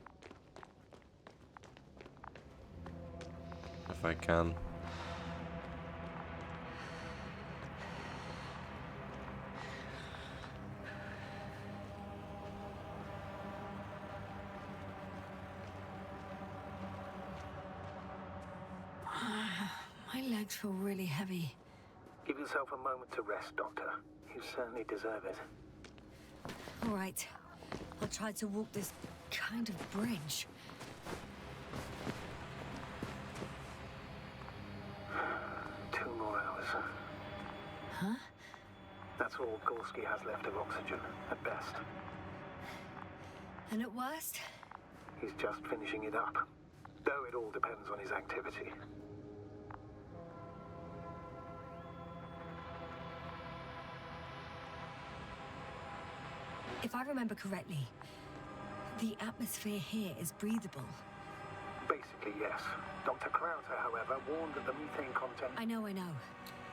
If I can. My legs feel really heavy. Give yourself a moment to rest, Doctor. You certainly deserve it. All right. I'll try to walk this kind of bridge. 2 more hours. Huh? That's all Gorski has left of oxygen, at best. And at worst? He's just finishing it up. Though it all depends on his activity. If I remember correctly, the atmosphere here is breathable. Basically, yes. Dr. Krauser, however, warned that the methane content... I know.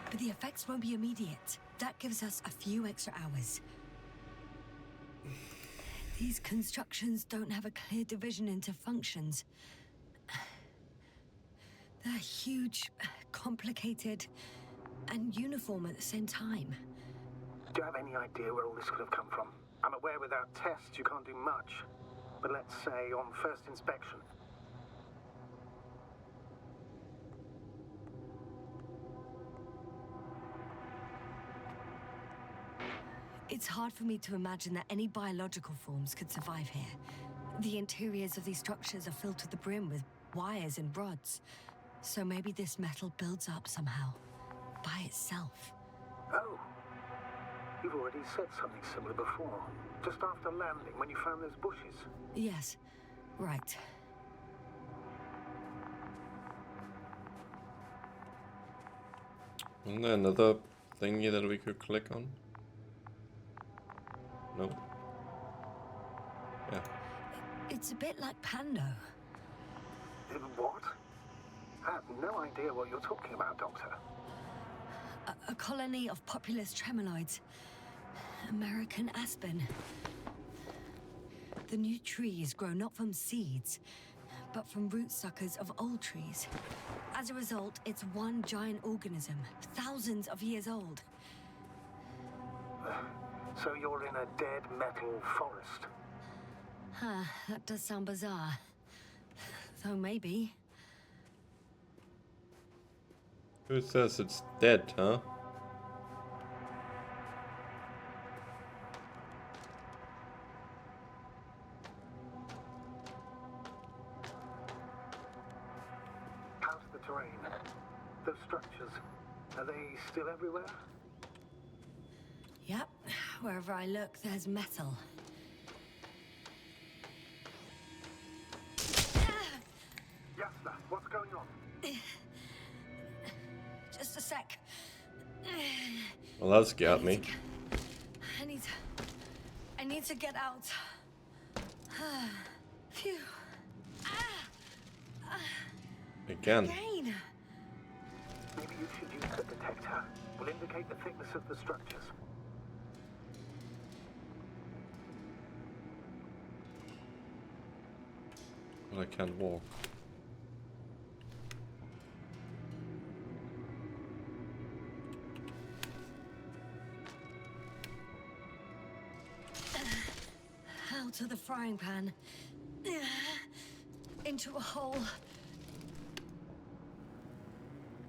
But the effects won't be immediate. That gives us a few extra hours. These constructions don't have a clear division into functions. They're huge, complicated, and uniform at the same time. Do you have any idea where all this could have come from? I'm aware without tests you can't do much. But let's say on first inspection. It's hard for me to imagine that any biological forms could survive here. The interiors of these structures are filled to the brim with wires and rods. So maybe this metal builds up somehow, by itself. Oh. You've already said something similar before. Just after landing, when you found those bushes. Yes, right. Isn't there another thingy that we could click on? No. Yeah. It's a bit like Pando. What? I have no idea what you're talking about, Doctor. A colony of populous tremoloids. American aspen. The new trees grow not from seeds, but from root suckers of old trees. As a result, it's one giant organism, thousands of years old. So you're in a dead metal forest? Huh, that does sound bizarre. Though maybe. Who says it's dead, huh? How's the terrain? Those structures, are they still everywhere? Yep, wherever I look, there's metal. Yasna, what's going on? Just a sec. Well, that scared me. I need to get out. Phew. Again. Again. Maybe you should use the detector. Will indicate the thickness of the structures. But I can't walk. Out of the frying pan. Into a hole.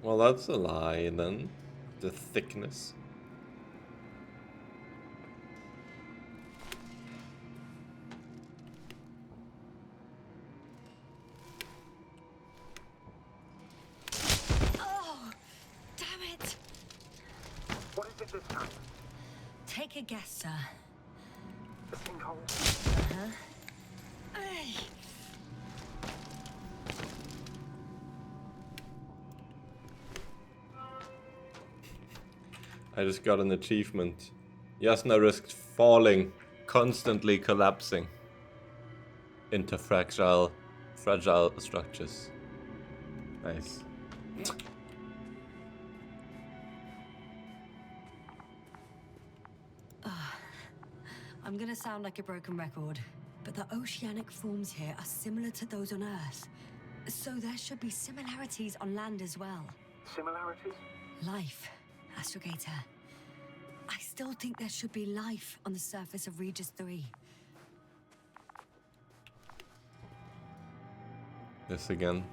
Well, that's a lie then. The thickness. Oh, damn it! What is it this time? Take a guess, sir. The sinkhole? Uh-huh. Ay. I just got an achievement. Yasna risked falling, constantly collapsing into fragile structures. Nice. I'm gonna sound like a broken record, but the oceanic forms here are similar to those on Earth. So there should be similarities on land as well. Similarities? Life, Astrogator. I still think there should be life on the surface of Regis III. This again.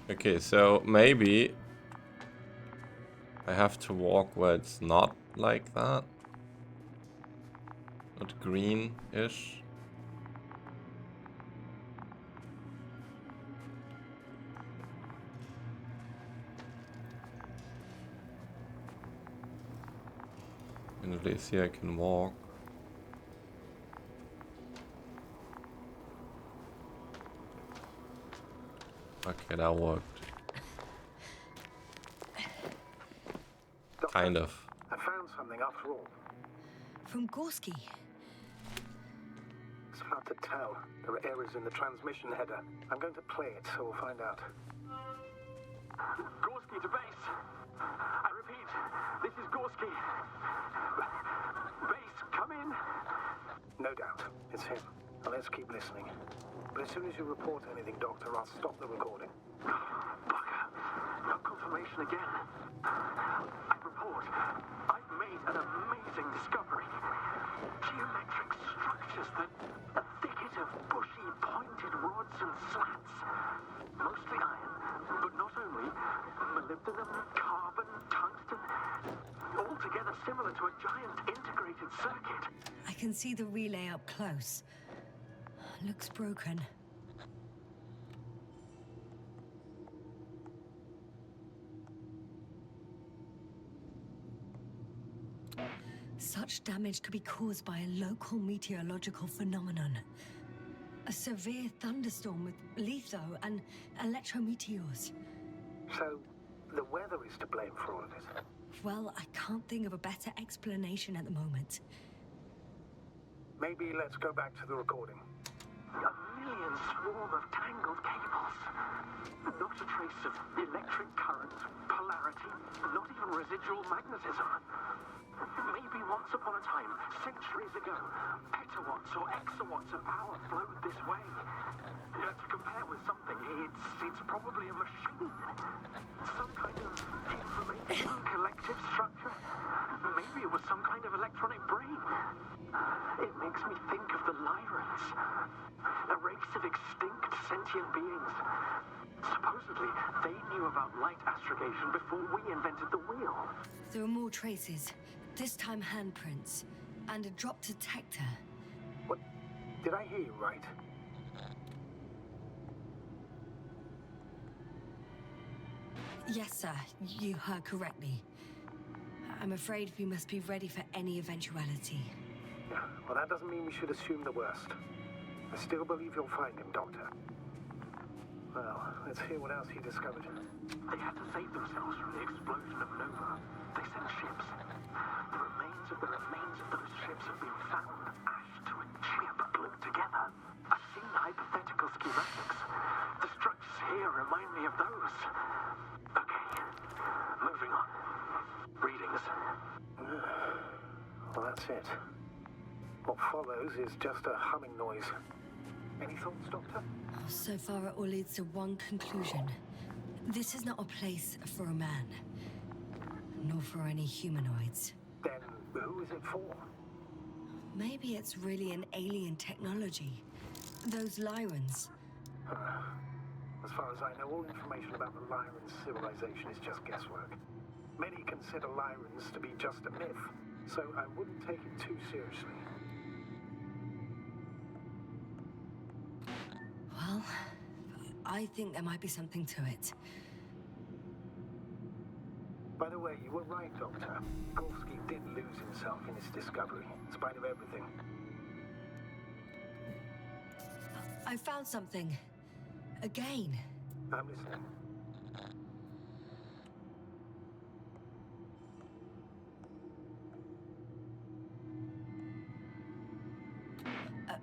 Okay, so maybe I have to walk where it's not like that. Not green-ish. And at least here I can walk. Okay, that worked. Doctor, Kind of. I found something after all. From Gorski. It's hard to tell. There are errors in the transmission header. I'm going to play it, so we'll find out. Gorski to base. I repeat, this is Gorski. No doubt. It's him. Now let's keep listening. But as soon as you report anything, Doctor, I'll stop the recording. Bugger. No confirmation again. I report. I've made an amazing discovery. Geometric structures that a thicket of bushy, pointed rods and slats. Mostly iron, but not only. Molybdenum, carbon, tungsten. Altogether similar to a giant integrated circuit. I can see the relay up close. Looks broken. Such damage could be caused by a local meteorological phenomenon. A severe thunderstorm with litho and electrometeors. So, the weather is to blame for all of it? Well, I can't think of a better explanation at the moment. Maybe let's go back to the recording. A million swarm of tangled cables. Not a trace of electric current, polarity, not even residual magnetism. Maybe once upon a time, centuries ago, petawatts or exawatts of power flowed this way. To compare with something, it's probably a machine. Some kind of information collective structure. Maybe it was some kind of electronic brain. It makes me think of the Lyrans. A race of extinct sentient beings. Supposedly, they knew about light astrogation before we invented the wheel. There are more traces. This time handprints. And a drop detector. What? Did I hear you right? Yes, sir. You heard correctly. I'm afraid we must be ready for any eventuality. Well, that doesn't mean we should assume the worst. I still believe you'll find him, Doctor. Well, let's hear what else he discovered. They had to save themselves from the explosion of Nova. They sent ships. The remains of those ships have been found, ashed to a chip glued together. I've seen hypothetical schematics. The structures here remind me of those. Okay, moving on. Readings. Well, that's it. What follows is just a humming noise. Any thoughts, Doctor? So far, it all leads to one conclusion. This is not a place for a man. Nor for any humanoids. Then, who is it for? Maybe it's really an alien technology. Those Lyrans. As far as I know, all information about the Lyran civilization is just guesswork. Many consider Lyrans to be just a myth, so I wouldn't take it too seriously. Well, I think there might be something to it. By the way, you were right, Doctor. Gorski did lose himself in his discovery, in spite of everything. I found something. Again. I'm listening.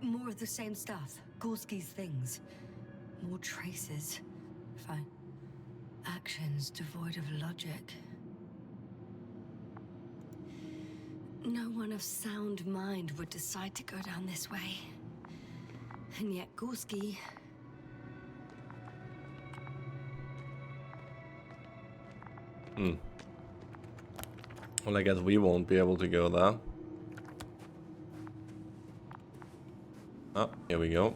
More of the same stuff. Gorski's things. More traces. Fine. Actions devoid of logic. No one of sound mind would decide to go down this way. And yet Gorski... Well, I guess we won't be able to go there. Oh, here we go.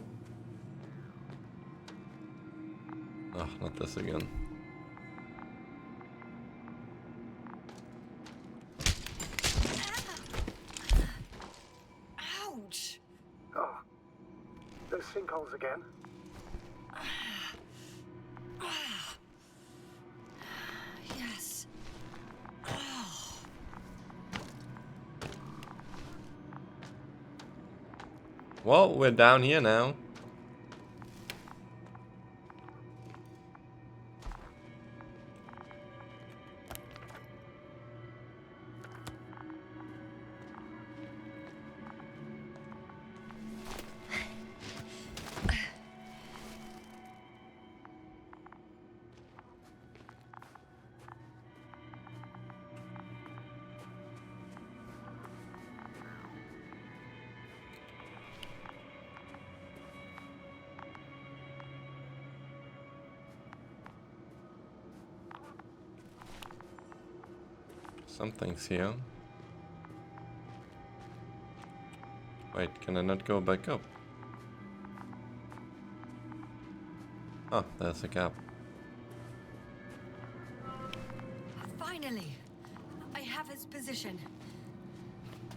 Oh, not this again. Ouch! Oh, those sinkholes again. Yes. Well, we're down here now. Something's here. Wait, can I not go back up? Oh, there's a gap. Finally! I have its position.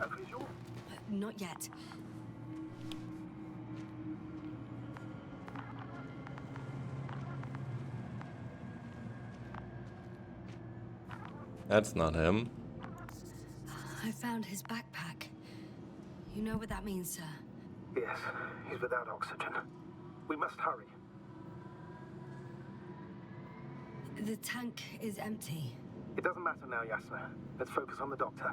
A visual? Not yet. That's not him. I found his backpack. You know what that means, sir? Yes, he's without oxygen. We must hurry. The tank is empty. It doesn't matter now, Yasna. Let's focus on the doctor.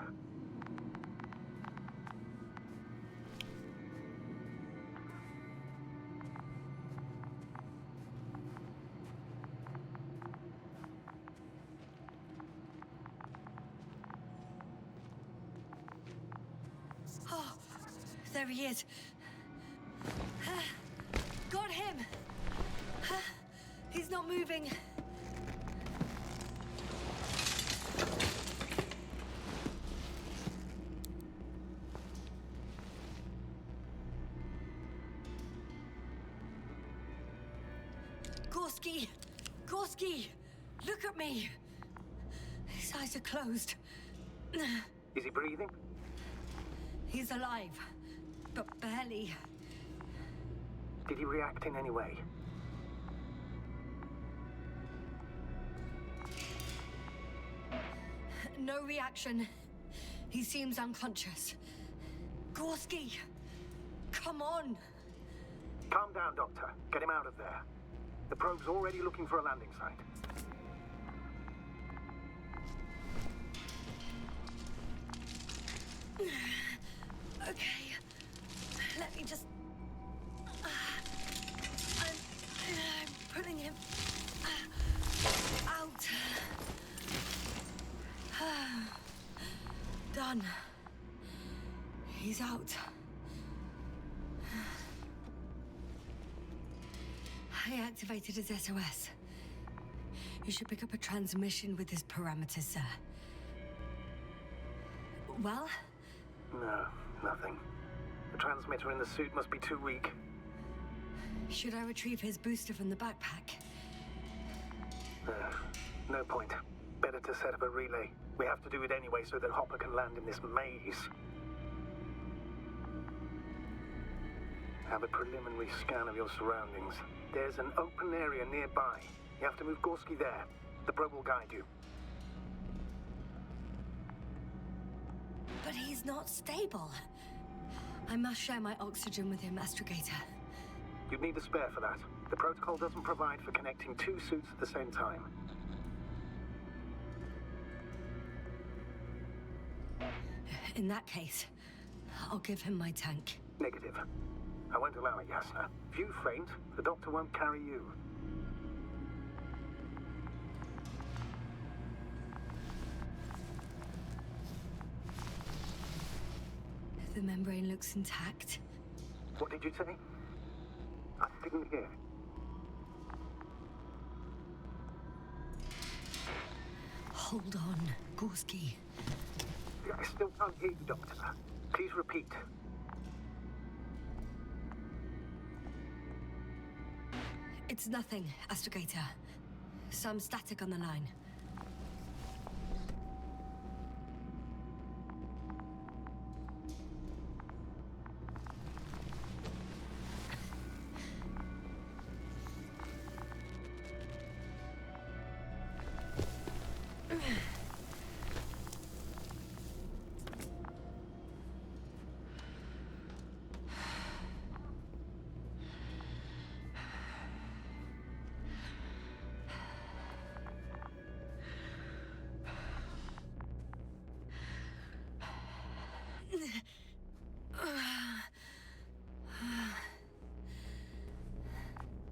Oh, there he is. Got him. He's not moving. Gorski, look at me. His eyes are closed. Is he breathing? He's alive, but barely. Did he react in any way? No reaction. He seems unconscious. Gorski, come on. Calm down, Doctor. Get him out of there. The probe's already looking for a landing site. Okay. Let me just... I'm pulling him out. Done. He's out. I activated his SOS. You should pick up a transmission with his parameters, sir. Well? No, nothing. The transmitter in the suit must be too weak. Should I retrieve his booster from the backpack? No point. Better to set up a relay. We have to do it anyway so that Hopper can land in this maze. Have a preliminary scan of your surroundings. There's an open area nearby. You have to move Gorski there. The probe will guide you. But he's not stable. I must share my oxygen with him, Astrogator. You'd need a spare for that. The protocol doesn't provide for connecting two suits at the same time. In that case, I'll give him my tank. Negative. I won't allow it, Yasna. If you faint, the doctor won't carry you. The membrane looks intact. What did you say? I didn't hear. Hold on, Gorski. I still can't hear you, Doctor. Please repeat. It's nothing, Astrogator. Some static on the line.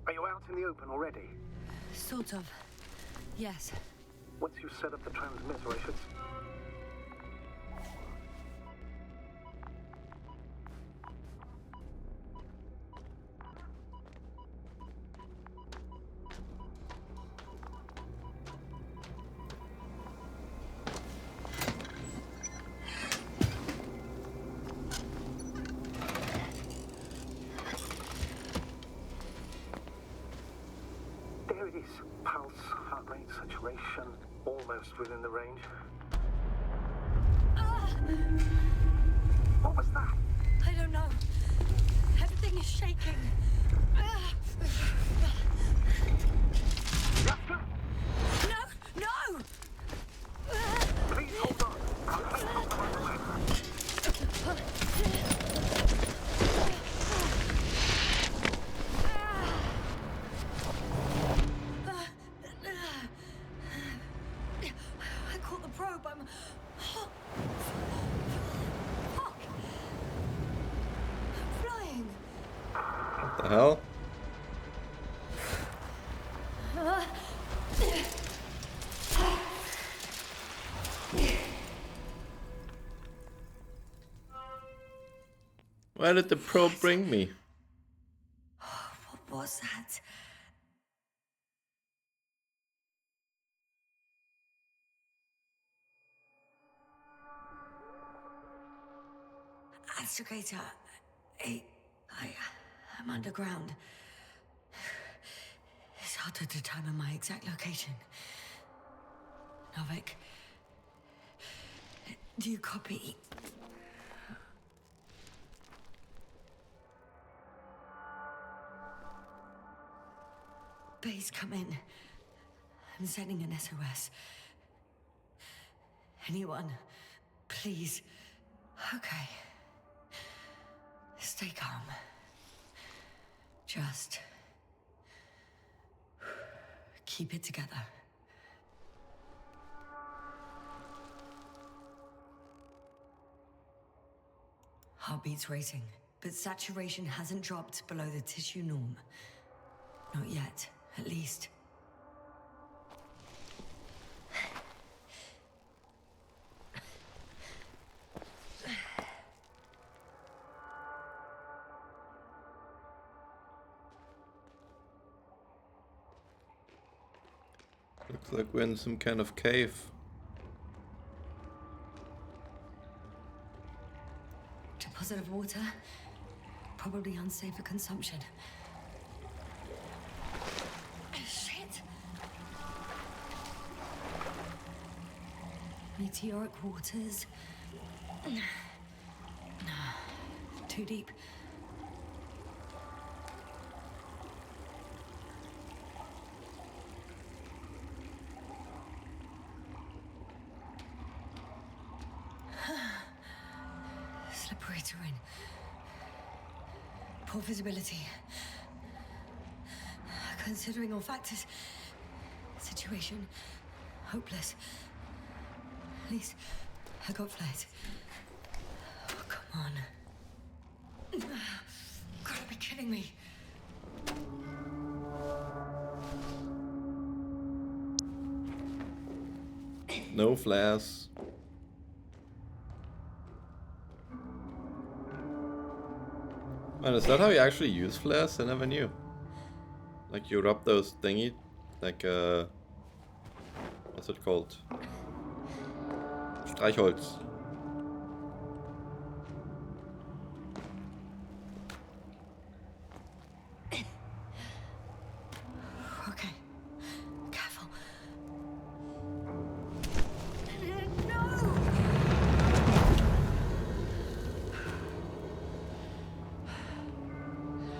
Are you out in the open already? Sort of. Yes. Once you set up the transmitter, I should... saturation almost within the range. What was that? I don't know. Everything is shaking. Yasna? No! No! Please hold on. I'll take you off the way. I caught the probe. I'm... Fuck. I'm flying. What the hell? Where did the probe bring me? What was that? Astrogator, I'm underground. It's hard to determine my exact location. Novik, do you copy? Base, come in. I'm sending an SOS. Anyone, please. Okay. Stay calm. Just keep it together. Heartbeat's racing, but saturation hasn't dropped below the tissue norm. Not yet, at least. Looks like we're in some kind of cave. Deposit of water, probably unsafe for consumption. Shit! Meteoric waters. Too deep. Slippery terrain. Poor visibility. Considering all factors, situation hopeless. At least I got flares. Oh, come on. Gotta be kidding me. No flares. Man, is that how you actually use flares? I never knew. Like you rub those thingy, like what's it called? Streichholz. Okay. Careful.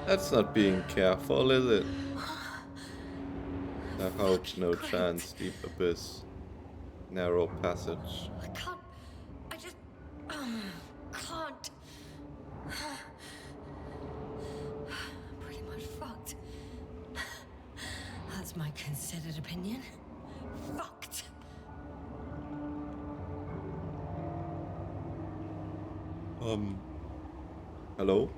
That's not being careful, is it? I hope no chance, deep abyss, narrow passage. I can't. I just can't. Pretty much fucked. That's my considered opinion. Fucked. Hello?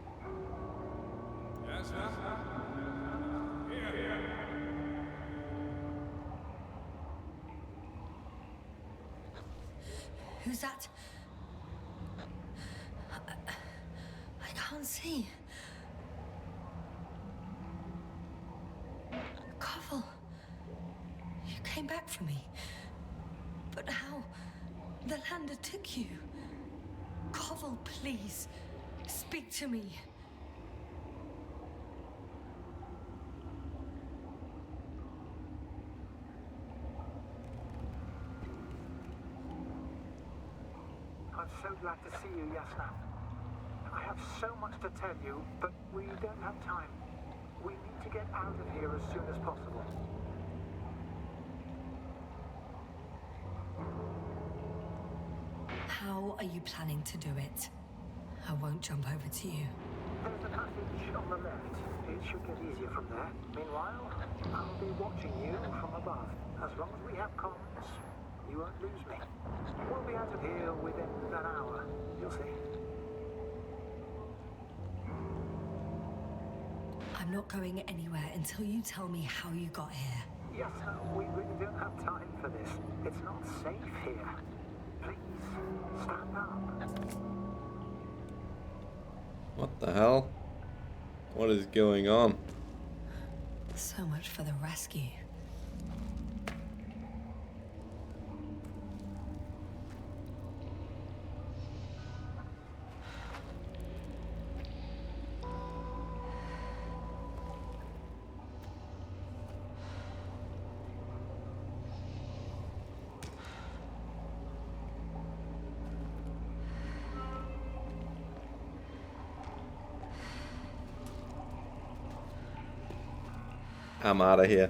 Who's that? I can't see. Koval, you came back for me. But how? The lander took you. Koval, please, speak to me. I'm so glad to see you, Yasna. I have so much to tell you, but we don't have time. We need to get out of here as soon as possible. How are you planning to do it? I won't jump over to you. There's a passage on the left. It should get easier from there. Meanwhile, I'll be watching you from above. As long as we have comms, you won't lose me. We'll be out of here within an hour. You'll see. I'm not going anywhere until you tell me how you got here. Yes, we really don't have time for this. It's not safe here. Please, stand up. What the hell? What is going on? So much for the rescue. I'm out of here.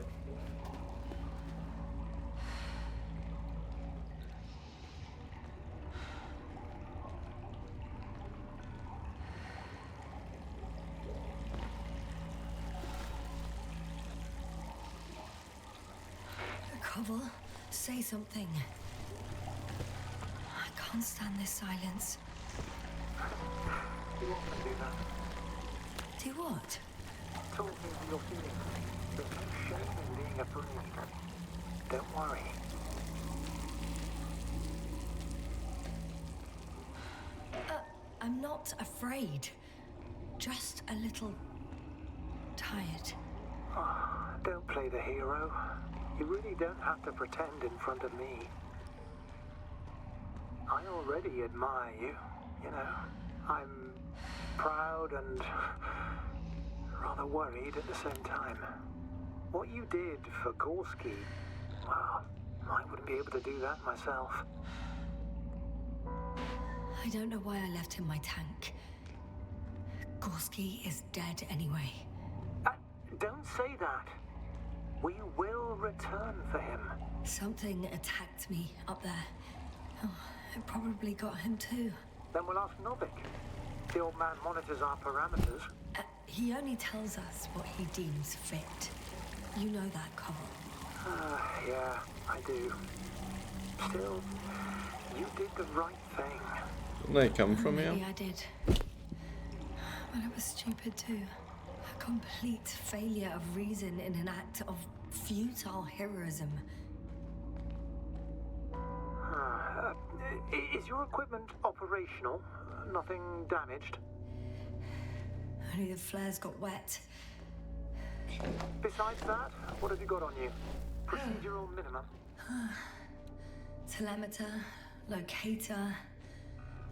Koval, say something. I can't stand this silence. You often do that. Do what? Talk me to your feelings. There's no shame in being afraid. Don't worry. I'm not afraid. Just a little tired. Oh, don't play the hero. You really don't have to pretend in front of me. I already admire you, you know. I'm proud and rather worried at the same time. What you did for Gorski, well, I wouldn't be able to do that myself. I don't know why I left him my tank. Gorski is dead anyway. Don't say that. We will return for him. Something attacked me up there. Oh, it probably got him too. Then we'll ask Novik. The old man monitors our parameters. He only tells us what he deems fit. You know that, Koval. Yeah, I do. Still, you did the right thing. Didn't they come from here? Maybe I did. But it was stupid too. A complete failure of reason in an act of futile heroism. Is your equipment operational? Nothing damaged? Only the flares got wet. Besides that, what have you got on you? Procedural minimum? Telemeter, locator,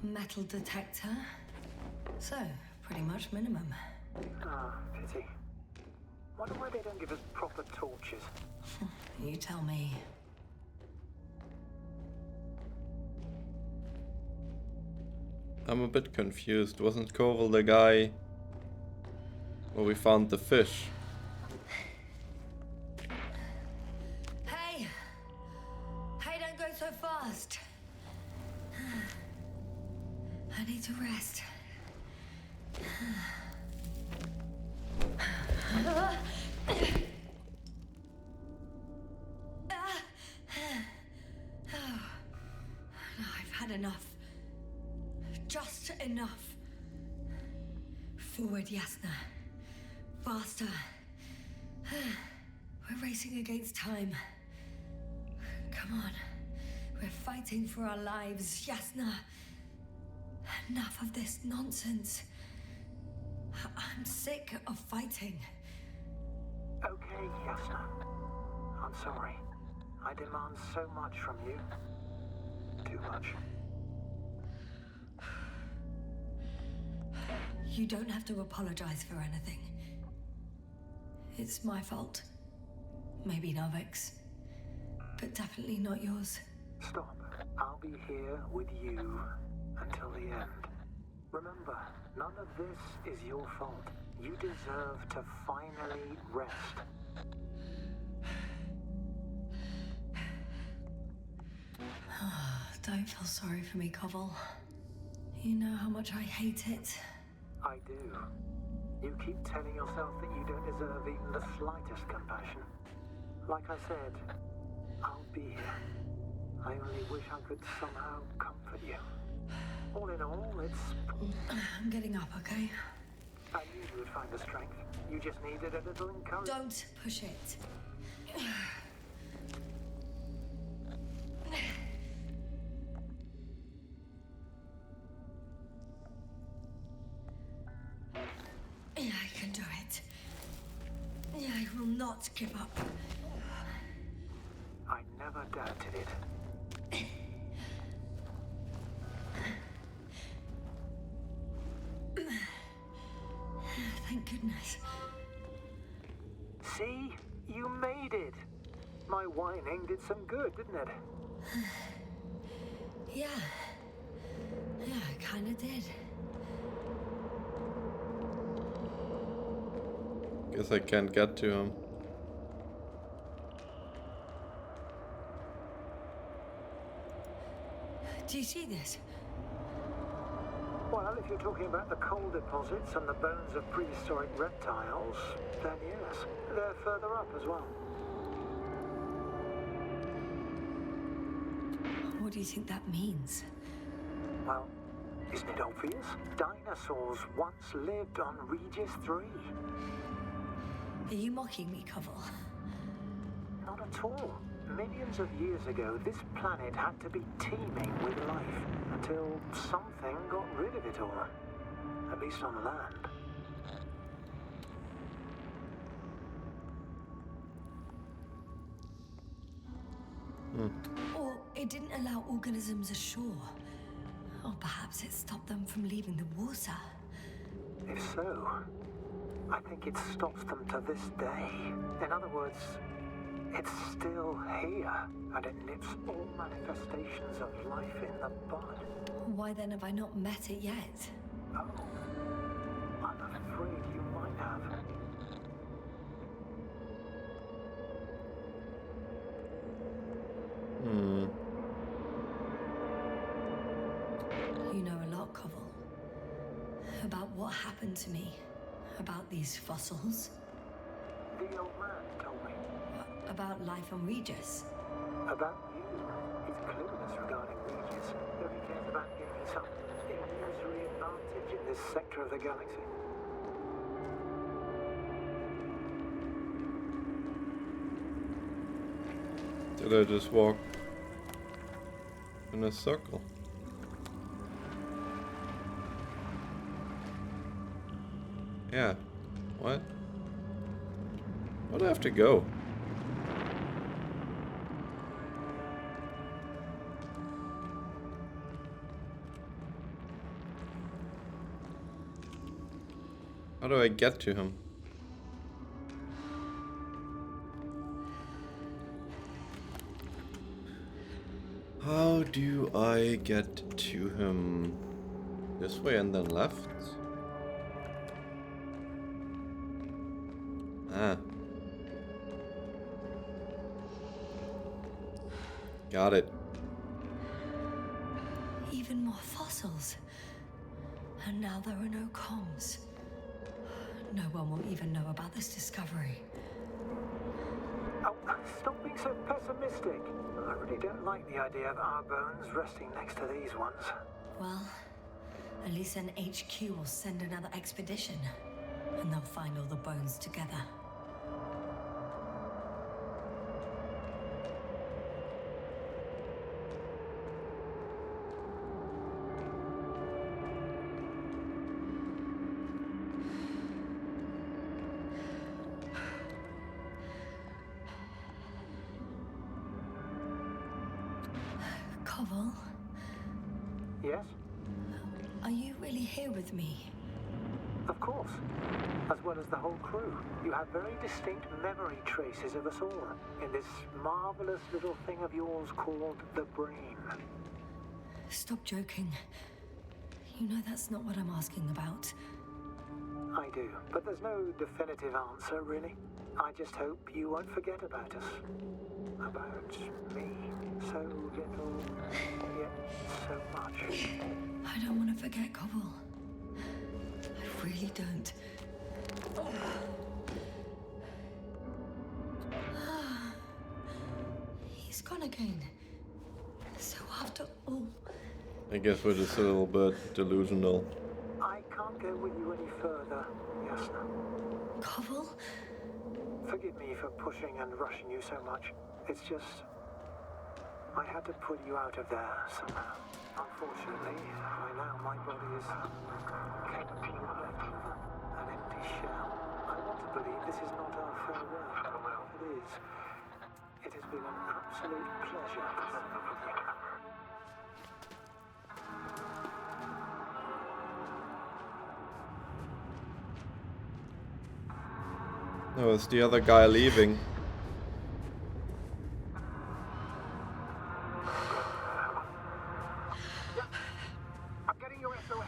metal detector. So, pretty much minimum. Pity. Wonder why they don't give us proper torches. You tell me. I'm a bit confused. Wasn't Koval the guy where we found the fish? Hey! Hey, don't go so fast. I need to rest. I've had enough. Just enough. Forward, Yasna. Faster. We're racing against time. Come on. We're fighting for our lives, Yasna. Enough of this nonsense. I'm sick of fighting. Okay, Yasna. I'm sorry. I demand so much from you. Too much. You don't have to apologize for anything. It's my fault. Maybe Novik's. But definitely not yours. Stop. I'll be here with you until the end. Remember, none of this is your fault. You deserve to finally rest. Don't feel sorry for me, Koval. You know how much I hate it. I do. You keep telling yourself that you don't deserve even the slightest compassion. Like I said, I'll be here. I only wish I could somehow comfort you. All in all, I'm getting up, okay? I knew you would find the strength. You just needed a little encouragement. Don't push it. I can do it. I will not give up. I never doubted it. Thank goodness. See? You made it. My whining did some good, didn't it? Yeah, it kinda did. Guess I can't get to him. Do you see this? Well, if you're talking about the coal deposits and the bones of prehistoric reptiles, then yes, they're further up as well. What do you think that means? Well, isn't it obvious? Dinosaurs once lived on Regis III. Are you mocking me, Koval? Not at all. Millions of years ago, this planet had to be teeming with life until something got rid of it all. At least on land. Or it didn't allow organisms ashore. Or perhaps it stopped them from leaving the water. If so, I think it stops them to this day. In other words, it's still here, and it nips all manifestations of life in the bud. Why then have I not met it yet? Oh, I'm afraid you might have. You know a lot, Koval. About what happened to me. About these fossils. The old man told me. About life on Regis. About you. He's clueless regarding Regis. He only cares about gaining some illusory advantage in this sector of the galaxy. Did I just walk in a circle? Yeah. What? Where do I have to go? How do I get to him? How do I get to him? This way and then left? Ah. Got it. Even more fossils. And now there are no comms. No one will even know about this discovery. Oh, stop being so pessimistic. I really don't like the idea of our bones resting next to these ones. Well, at least an HQ will send another expedition. And they'll find all the bones together. Koval? Yes? Are you really here with me? Of course. As well as the whole crew. You have very distinct memory traces of us all in this marvelous little thing of yours called the brain. Stop joking. You know that's not what I'm asking about. I do, but there's no definitive answer, really. I just hope you won't forget about us. About me. So little, yet so much. I don't want to forget Cobble. I really don't. He's gone again. So after all... I guess we're just a little bit delusional. I can't go with you any further, Yasna. Cobble? Forgive me for pushing and rushing you so much. It's just... I had to pull you out of there somehow. Unfortunately, by now my body is capable of an empty shell. I want to believe this is not our farewell. It is. It has been an absolute pleasure. Oh, it's the other guy leaving. I'm getting your SOS.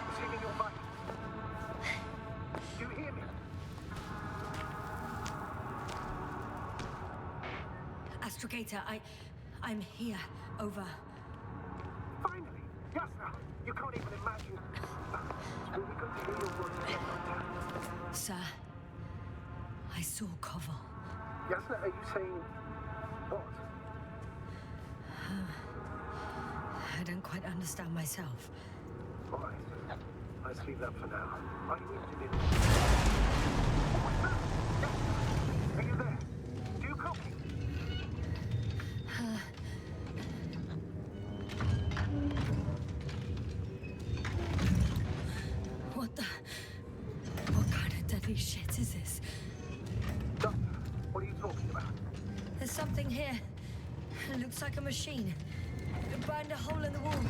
Receiving your body. Do you hear me? Astrogator, I'm here. Over. Finally! Yasna! You can't even imagine. It's really good to hear your voice. Sir, I saw Cobble. Yasna, are you saying what? I don't quite understand myself. All right. Let's leave that for now. Are you interested in... Are you there? Do you copy? What kind of deadly shit is this? Doctor, what are you talking about? There's something here. It looks like a machine. It burned a hole in the wall.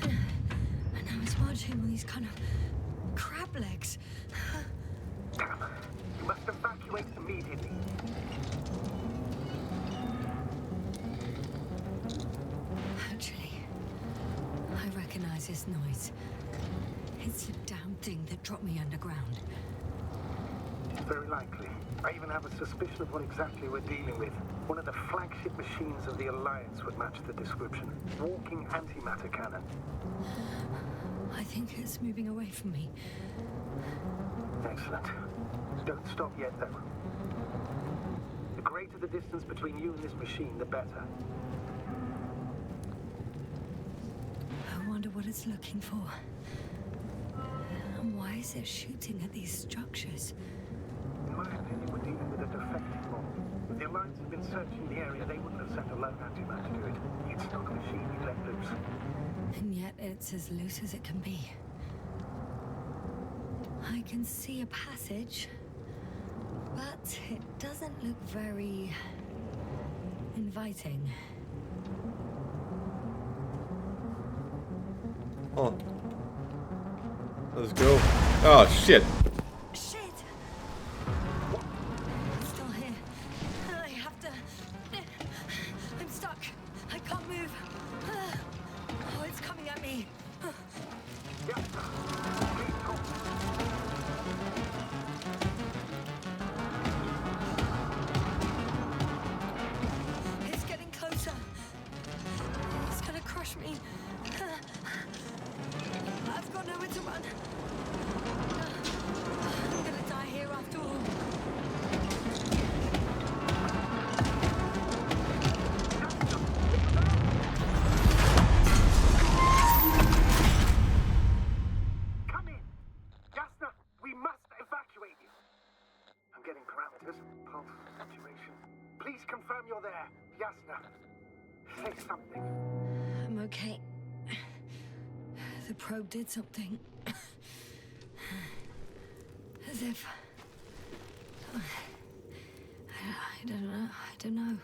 And now it's marching on these kind of crab legs. Damn. You must evacuate immediately. Actually, I recognize this noise. It's the damn thing that dropped me underground. Very likely. I even have a suspicion of what exactly we're dealing with. One of the flagship machines of the Alliance would match the description. Walking antimatter cannon. I think it's moving away from me. Excellent. Don't stop yet, though. The greater the distance between you and this machine, the better. I wonder what it's looking for. And why is it shooting at these structures? In my opinion, we're dealing with a defective model. If the Alliance had been searching the area, they wouldn't have sent a lone antimatter to it. It's not a machine you let loose. And yet it's as loose as it can be. I can see a passage, but it doesn't look very inviting. Oh. Let's go. Oh, shit. Shit! It's still here. I have to... I'm stuck. I can't move. Oh, it's coming at me. It's getting closer. It's gonna crush me. I've got nowhere to run. I'm gonna die here after all. Come in! Yasna, we must evacuate you. I'm getting parameters, pulse, saturation. Please confirm you're there. Yasna, say something. I'm okay. The probe did something. As if... I don't know.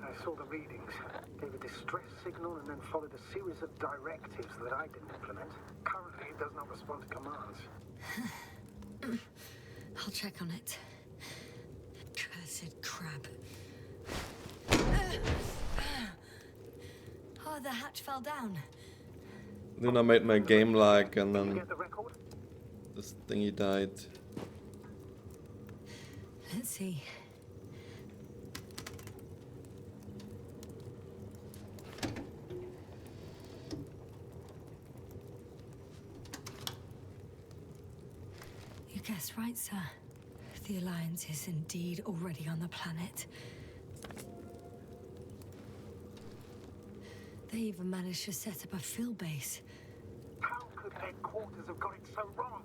I saw the readings, gave a distress signal, and then followed a series of directives that I didn't implement. Currently, it does not respond to commands. I'll check on it. Cursed crab. Oh, the hatch fell down. Luna made my game lag and Did you then get the record? this thingy died. Let's see. You guessed right, sir. The Alliance is indeed already on the planet. They even managed to set up a field base. How could headquarters have got it so wrong?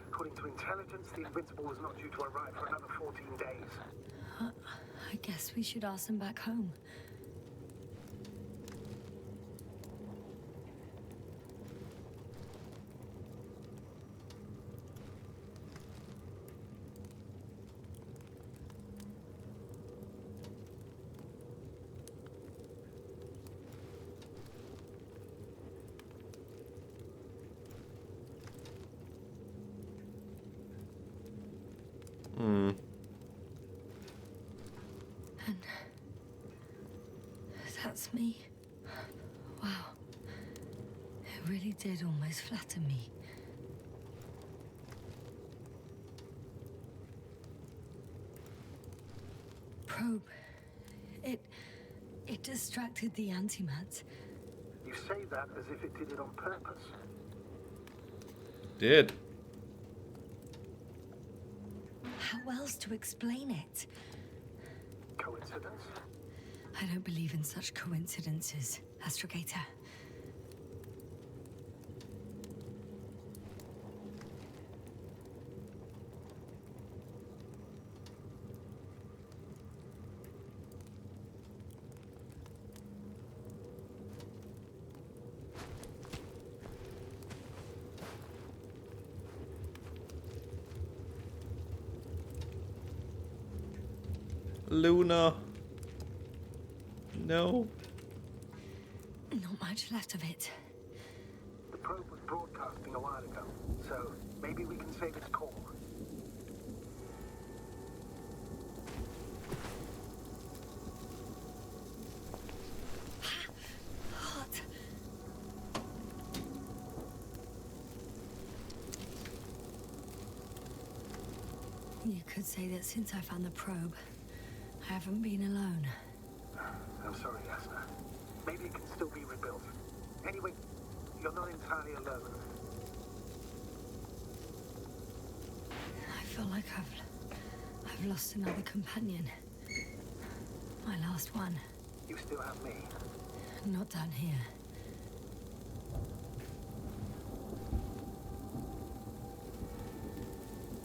According to intelligence, the Invincible was not due to arrive for another 14 days. I guess we should ask them back home. And that's me. Wow. It really did almost flatter me. Probe. It distracted the antimats. You say that as if it did it on purpose. Did. How else to explain it? Coincidence? I don't believe in such coincidences, Astrogator. Luna. No. Not much left of it. The probe was broadcasting a while ago, so maybe we can save its call. Hot. You could say that since I found the probe, I haven't been alone. I'm sorry, Yasna. Maybe it can still be rebuilt. Anyway, you're not entirely alone. I feel like I've lost another companion. My last one. You still have me. Not down here.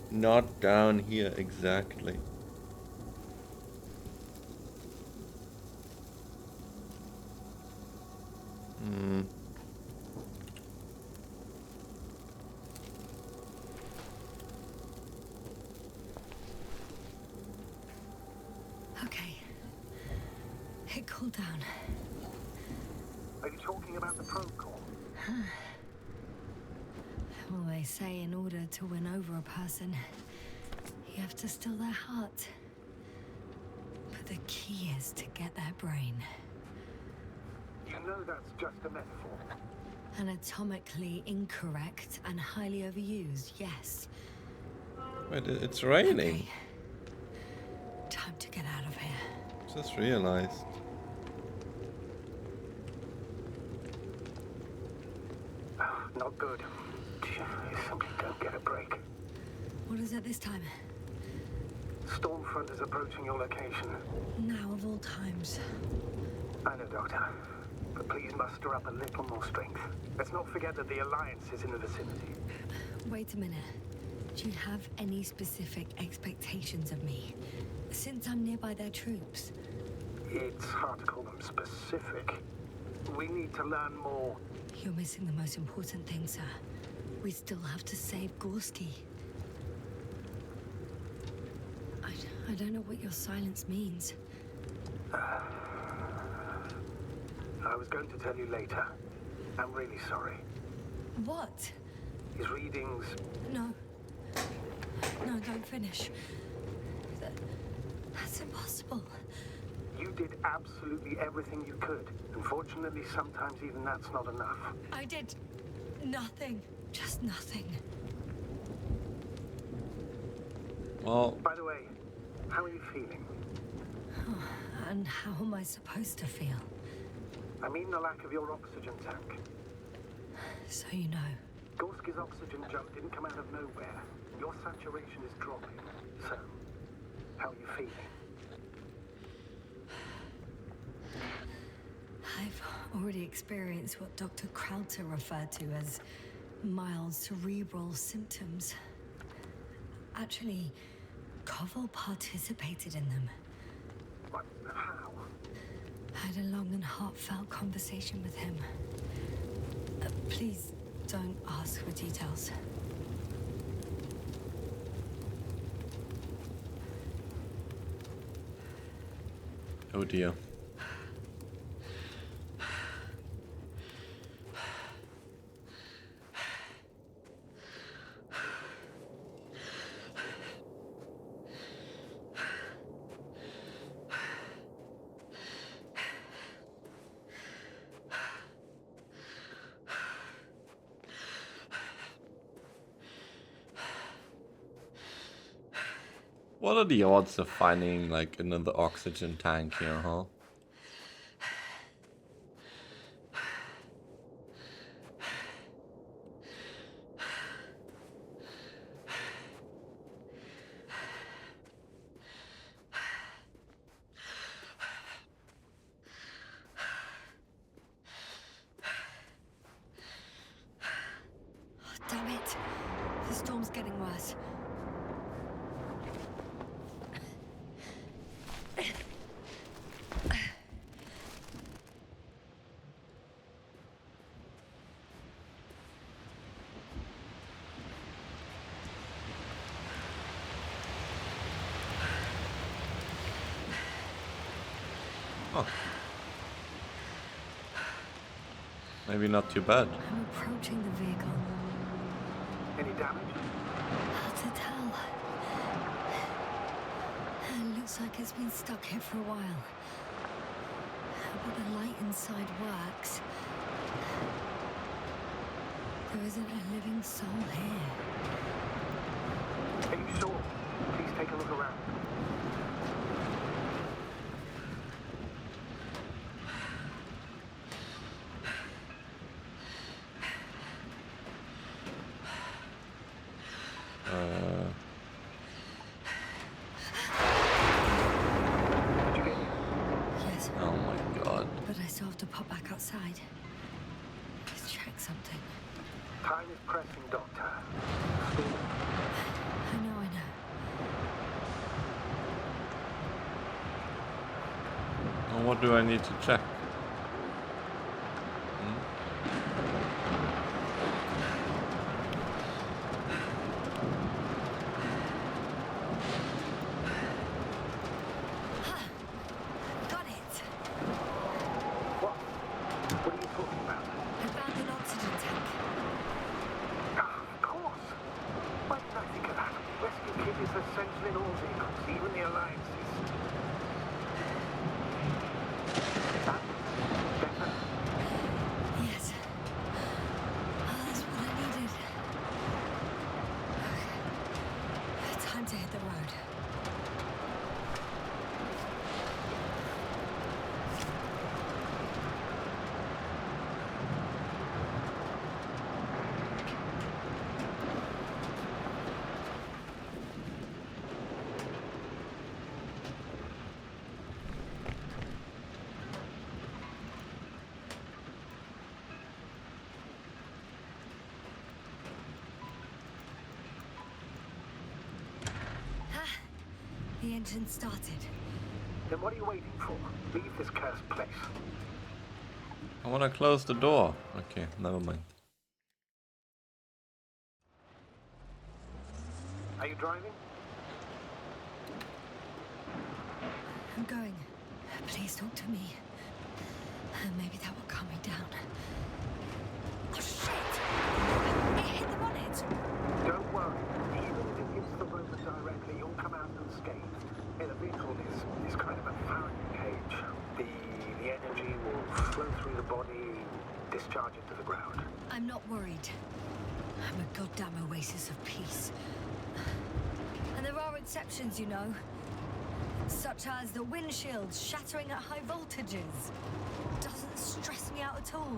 Not down here exactly. Okay. It cooled down. Are you talking about the probe call? Well, they say in order to win over a person, you have to steal their heart. But the key is to get their brain. You know that's just a metaphor. Anatomically incorrect and highly overused, yes. Wait, it's raining. Okay. Time to get out of here. Just realized. Not good. You simply don't get a break. What is it this time? Stormfront is approaching your location. Now of all times. I know, Doctor. But please muster up a little more strength. Let's not forget that the Alliance is in the vicinity. Wait a minute. Do you have any specific expectations of me? Since I'm nearby their troops. It's hard to call them specific. We need to learn more. You're missing the most important thing, sir. We still have to save Gorski. I don't know what your silence means. I was going to tell you later. I'm really sorry. What? His readings... No. No, don't finish. That's impossible. You did absolutely everything you could. Unfortunately, sometimes even that's not enough. I did nothing. Just nothing. Well, By the way, how are you feeling? And how am I supposed to feel? I mean the lack of your oxygen tank. So you know. Gorski's oxygen jump didn't come out of nowhere. Your saturation is dropping. So, how are you feeling? I've already experienced what Dr. Krauter referred to as mild cerebral symptoms. Actually, Koval participated in them. What? How? I had a long and heartfelt conversation with him. Please don't ask for details. oh dear. What are the odds of finding like another oxygen tank here, huh? Damn it. The storm's getting worse. Oh. Maybe not too bad. I'm approaching the vehicle. Any damage? Hard to tell. It looks like it's been stuck here for a while. But the light inside works. There isn't a living soul here. Are you sure? Please take a look around. Yes. Oh my god. But I still have to pop back outside. Let's check something. Time is pressing, Doctor. I know. Well, what do I need to check? Got it. What? What are you talking about? I found an oxygen tank. Ah, of course. Why didn't I think of that? Rescue Kit is essential in all vehicles, even the Alliance's. Yes. That's what I needed. Okay. Time to hit the road. The engine started. Then what are you waiting for? Leave this cursed place. I want to close the door. Okay, never mind. Are you driving? I'm going. Please talk to me. Maybe that will calm me down. Oh shit! It hit the bonnet! Don't worry. Even if it hits the rover directly, you'll come out unscathed. Hey, the vehicle is kind of a Faraday cage. energy will flow through the body, discharge into the ground. I'm not worried. I'm a goddamn oasis of peace. And there are exceptions, you know. Such as the windshields shattering at high voltages. Doesn't stress me out at all.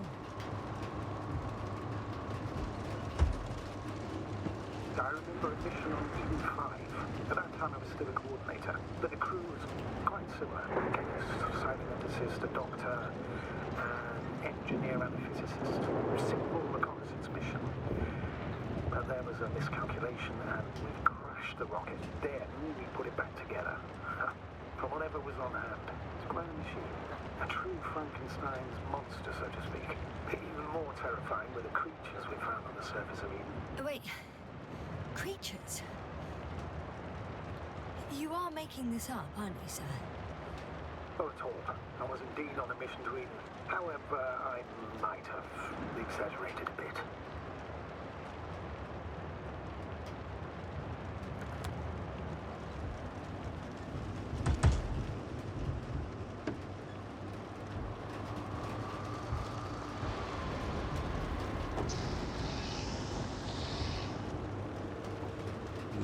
I remember a mission on Team 5. At that time I was still a coordinator, but the crew was quite similar. A chemist, cyberneticist, a doctor, an engineer and a physicist. Simple reconnaissance mission. But there was a miscalculation and we crashed the rocket. Then we put it back together. From whatever was on hand. It's quite a machine. A true Frankenstein's monster, so to speak. But even more terrifying were the creatures we found on the surface of Eden. Wait. Creatures? You are making this up, aren't you, sir? Not at all. I was indeed on a mission to Eden. However, I might have exaggerated a bit.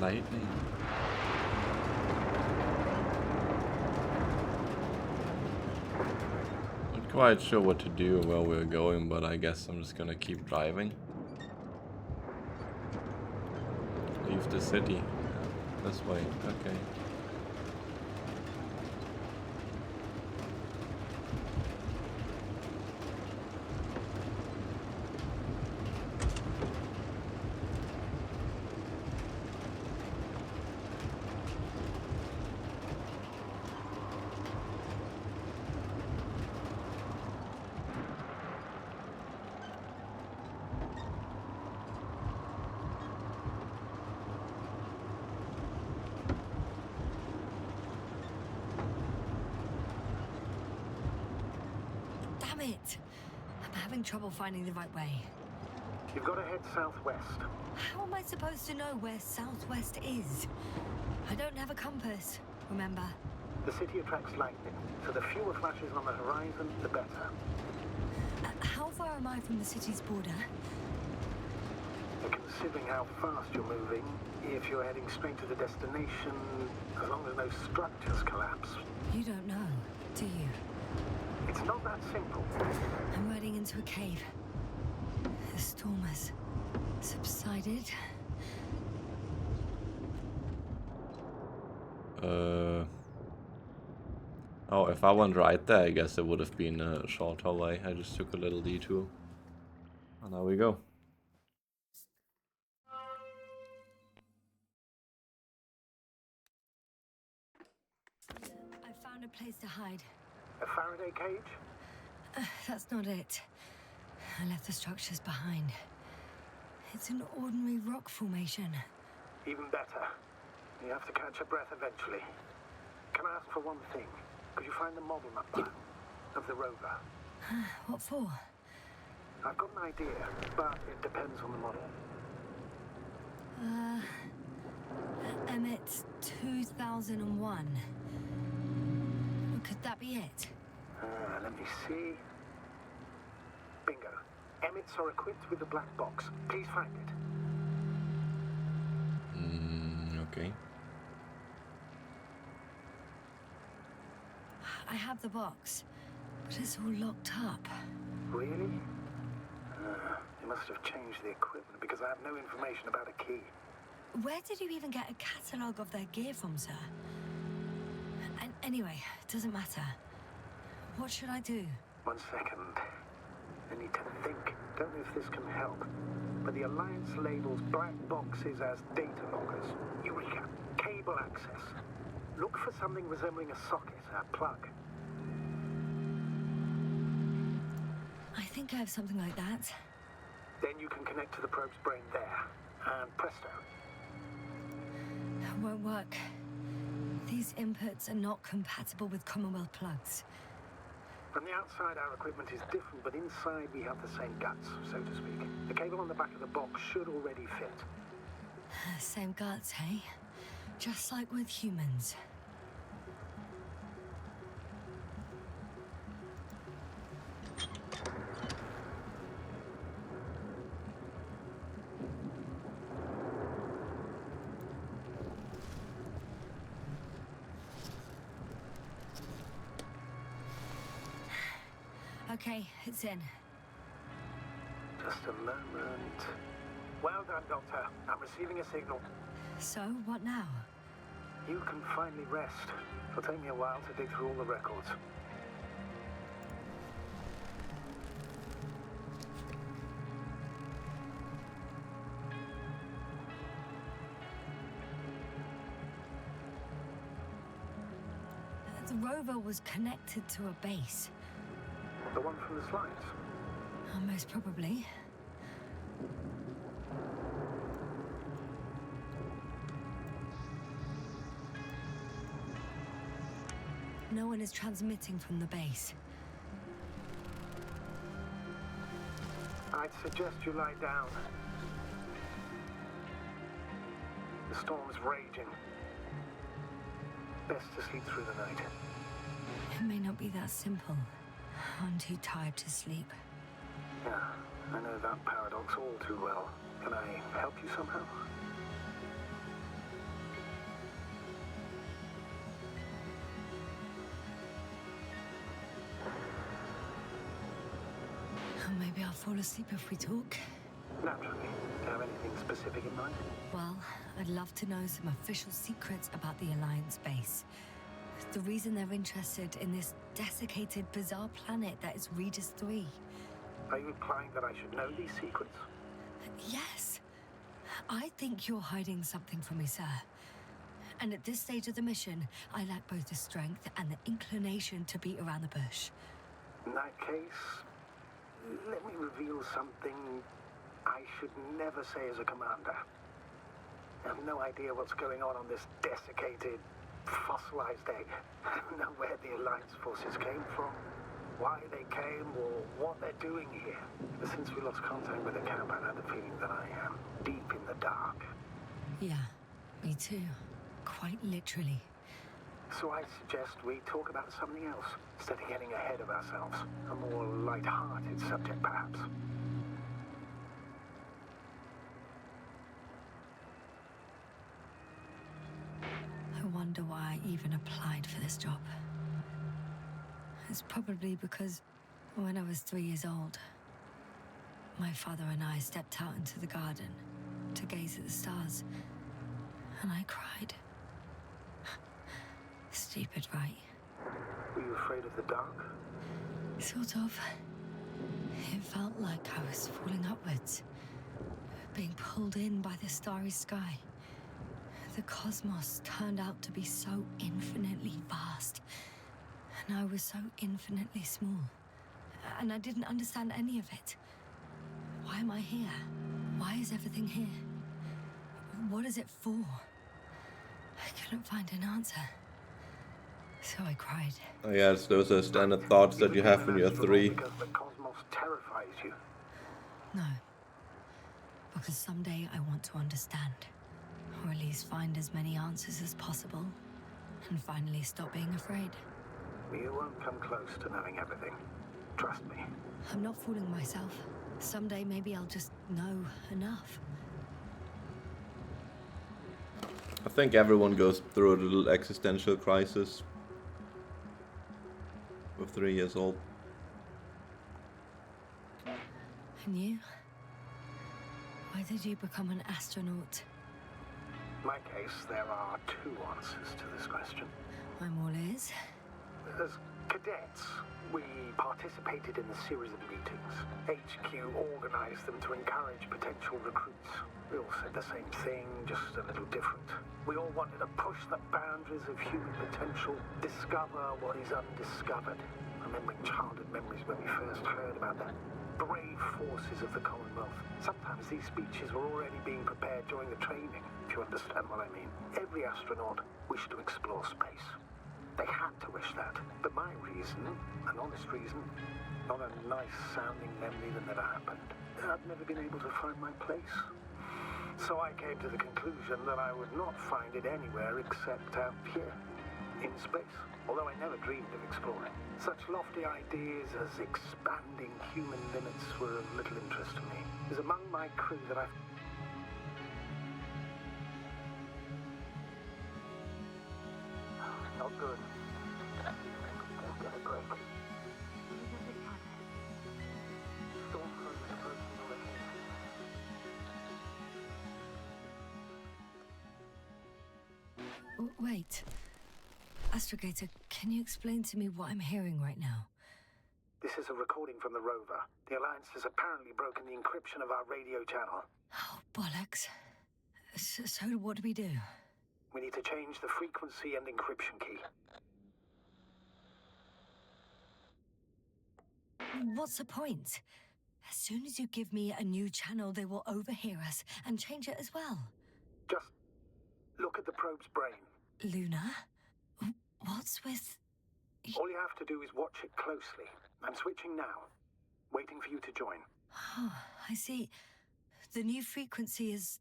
Lightning. Not quite sure what to do where we're going, but I guess I'm just gonna keep driving. Leave the city. This way, okay. Damn it! I'm having trouble finding the right way. You've got to head southwest. How am I supposed to know where southwest is? I don't have a compass, remember? The city attracts lightning, so the fewer flashes on the horizon, the better. How far am I from the city's border? Considering how fast you're moving, if you're heading straight to the destination, as long as no structures collapse. You don't know, do you? It's not that simple. I'm riding into a cave. The storm has subsided. Oh, if I went right there, I guess it would have been a shorter way. I just took a little detour. And there we go. I found a place to hide. A Faraday cage? That's not it. I left the structures behind. It's an ordinary rock formation. Even better. You have to catch your breath eventually. Can I ask for one thing? Could you find the model number of the rover? What for? I've got an idea, but it depends on the model. Emmet 2001. Could that be it? Let me see. Bingo. Emmets are equipped with a black box. Please find it. Okay. I have the box, but it's all locked up. Really? You must have changed the equipment because I have no information about a key. Where did you even get a catalogue of their gear from, sir? And anyway, it doesn't matter. What should I do? 1 second. I need to think. Don't know if this can help. But the Alliance labels black boxes as data loggers. Eureka! Cable access. Look for something resembling a socket, a plug. I think I have something like that. Then you can connect to the probe's brain there. And presto. It won't work. These inputs are not compatible with Commonwealth plugs. From the outside, our equipment is different, but inside we have the same guts, so to speak. The cable on the back of the box should already fit. Same guts, hey? Just like with humans. Okay, it's in. Just a moment. Well done, Doctor. I'm receiving a signal. So, what now? You can finally rest. It'll take me a while to dig through all the records. The rover was connected to a base. The one from the slides? Most probably. No one is transmitting from the base. I'd suggest you lie down. The storm's raging. Best to sleep through the night. It may not be that simple. I'm too tired to sleep. Yeah, I know that paradox all too well. Can I help you somehow? Maybe I'll fall asleep if we talk. Naturally. Do you have anything specific in mind? Well, I'd love to know some official secrets about the Alliance base. The reason they're interested in this desiccated, bizarre planet that is Regis III. Are you implying that I should know these secrets? Yes. I think you're hiding something from me, sir. And at this stage of the mission, I lack both the strength and the inclination to beat around the bush. In that case, let me reveal something I should never say as a commander. I have no idea what's going on this desiccated, fossilized egg. I don't know where the Alliance forces came from, why they came, or what they're doing here. Ever since we lost contact with the camp, I've had the feeling that I am deep in the dark. Yeah, me too. Quite literally. So I suggest we talk about something else, instead of getting ahead of ourselves. A more light-hearted subject, perhaps. I wonder why I even applied for this job. It's probably because when I was 3 years old, my father and I stepped out into the garden to gaze at the stars, and I cried. Stupid, right? Were you afraid of the dark? Sort of. It felt like I was falling upwards, being pulled in by the starry sky. The cosmos turned out to be so infinitely vast, and I was so infinitely small. And I didn't understand any of it. Why am I here? Why is everything here? What is it for? I couldn't find an answer. So I cried. I guess those are standard thoughts that you have when you're 3. Because the cosmos terrifies you. No. Because someday I want to understand. Or at least find as many answers as possible. And finally stop being afraid. You won't come close to knowing everything. Trust me. I'm not fooling myself. Someday maybe I'll just know enough. I think everyone goes through a little existential crisis with 3 years old. And you? Why did you become an astronaut? In my case, there are 2 answers to this question. I'm all ears. As cadets, we participated in a series of meetings. HQ organized them to encourage potential recruits. We all said the same thing, just a little different. We all wanted to push the boundaries of human potential, discover what is undiscovered. Remembering childhood memories when we first heard about the brave forces of the Commonwealth. Sometimes these speeches were already being prepared during the training, if you understand what I mean. Every astronaut wished to explore space. They had to wish that. But my reason, an honest reason, not a nice-sounding memory that never happened. I'd never been able to find my place. So I came to the conclusion that I would not find it anywhere except out here, in space. Although I never dreamed of exploring. Such lofty ideas as expanding human limits were of little interest to me. It was among my crew that I... Not good. Don't get a break. Wait. Astrogator, can you explain to me what I'm hearing right now? This is a recording from the rover. The Alliance has apparently broken the encryption of our radio channel. Oh, bollocks. So what do we do? We need to change the frequency and encryption key. What's the point? As soon as you give me a new channel, they will overhear us and change it as well. Just look at the probe's brain. Luna? What's with... All you have to do is watch it closely. I'm switching now. Waiting for you to join. Oh, I see. The new frequency is...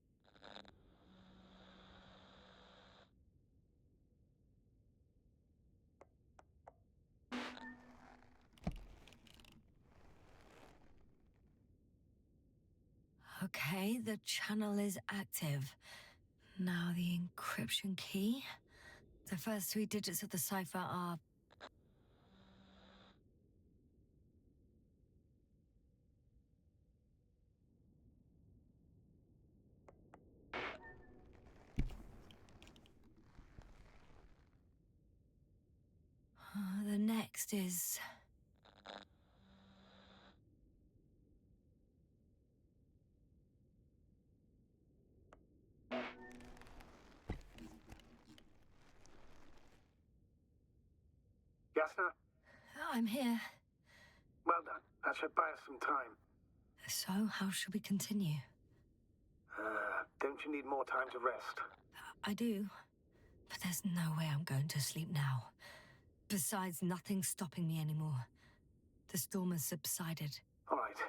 Okay, the channel is active. Now the encryption key. The first 3 digits of the cipher are... The next is... Yasna? I'm here. Well done. That should buy us some time. So, how should we continue? Don't you need more time to rest? I do. But there's no way I'm going to sleep now. Besides, nothing's stopping me anymore. The storm has subsided. All right.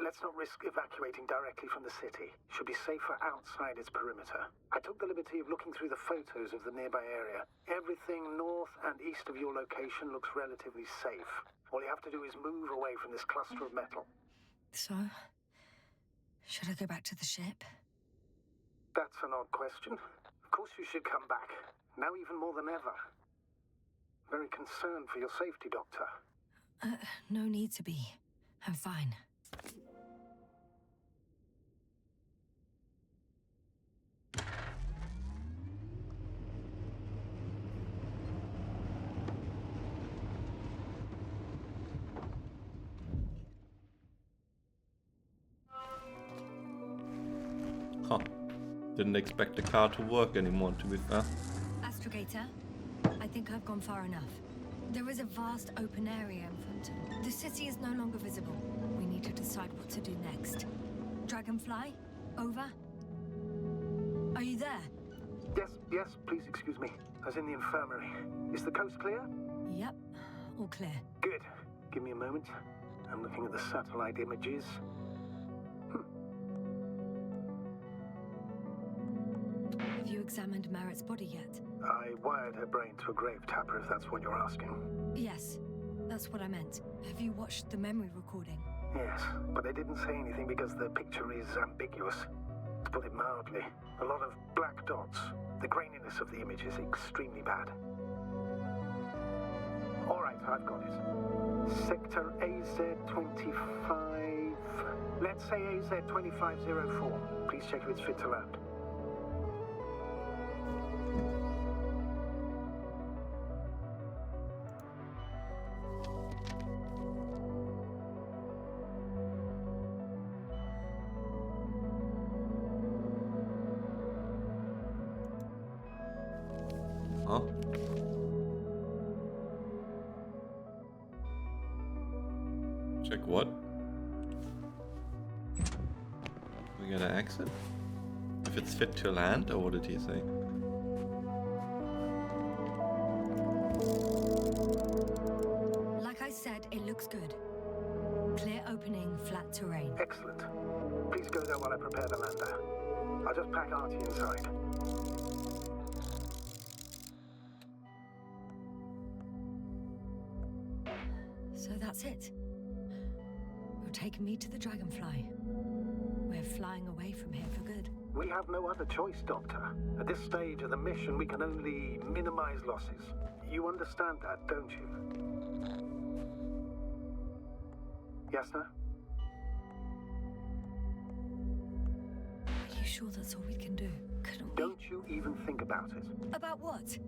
Let's not risk evacuating directly from the city. Should be safer outside its perimeter. I took the liberty of looking through the photos of the nearby area. Everything north and east of your location looks relatively safe. All you have to do is move away from this cluster of metal. So, should I go back to the ship? That's an odd question. Of course you should come back. Now even more than ever. Very concerned for your safety, Doctor. No need to be. I'm fine. Huh. Didn't expect the car to work anymore, to be fair. Astrogator, I think I've gone far enough. There is a vast open area in front of me. The city is no longer visible. We need to decide what to do next. Dragonfly? Over? Are you there? Yes, please excuse me. I was in the infirmary. Is the coast clear? Yep, all clear. Good. Give me a moment. I'm looking at the satellite images. Have you examined Merritt's body yet? I wired her brain to a grave tapper, if that's what you're asking. Yes, that's what I meant. Have you watched the memory recording? Yes, but I didn't say anything because the picture is ambiguous. To put it mildly, a lot of black dots. The graininess of the image is extremely bad. All right, I've got it. Sector AZ-25... Let's say AZ-2504. Please check if it's fit to land. Huh? Check what? We gotta exit? If it's fit to land, or what did he say? Like I said, it looks good. Clear opening, flat terrain. Excellent. Please go there while I prepare the lander. I'll just pack Artie inside. So that's it. You're taking me to the Dragonfly. We're flying away from here for good. We have no other choice, Doctor. At this stage of the mission, we can only minimize losses. You understand that, don't you? Yasna? you sure that's all we can do? Couldn't we? Don't you even think about it. About what?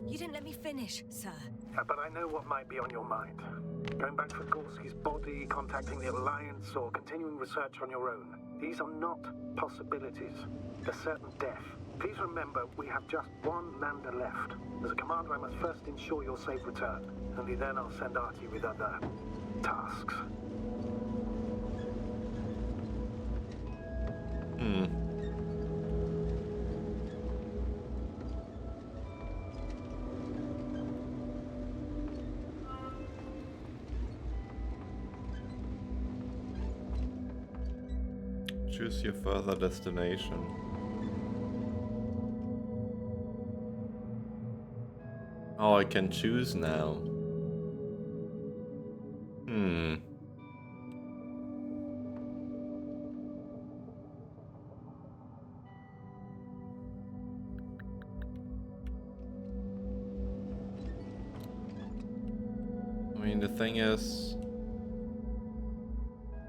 You didn't let me finish, sir. But I know what might be on your mind. Going back for Gorski's body, contacting the Alliance, or continuing research on your own. These are not possibilities. They're certain death. Please remember, we have just one lander left. As a commander, I must first ensure your safe return. Only then I'll send Artie with other tasks. Choose your further destination. Oh, I can choose now. I mean, the thing is,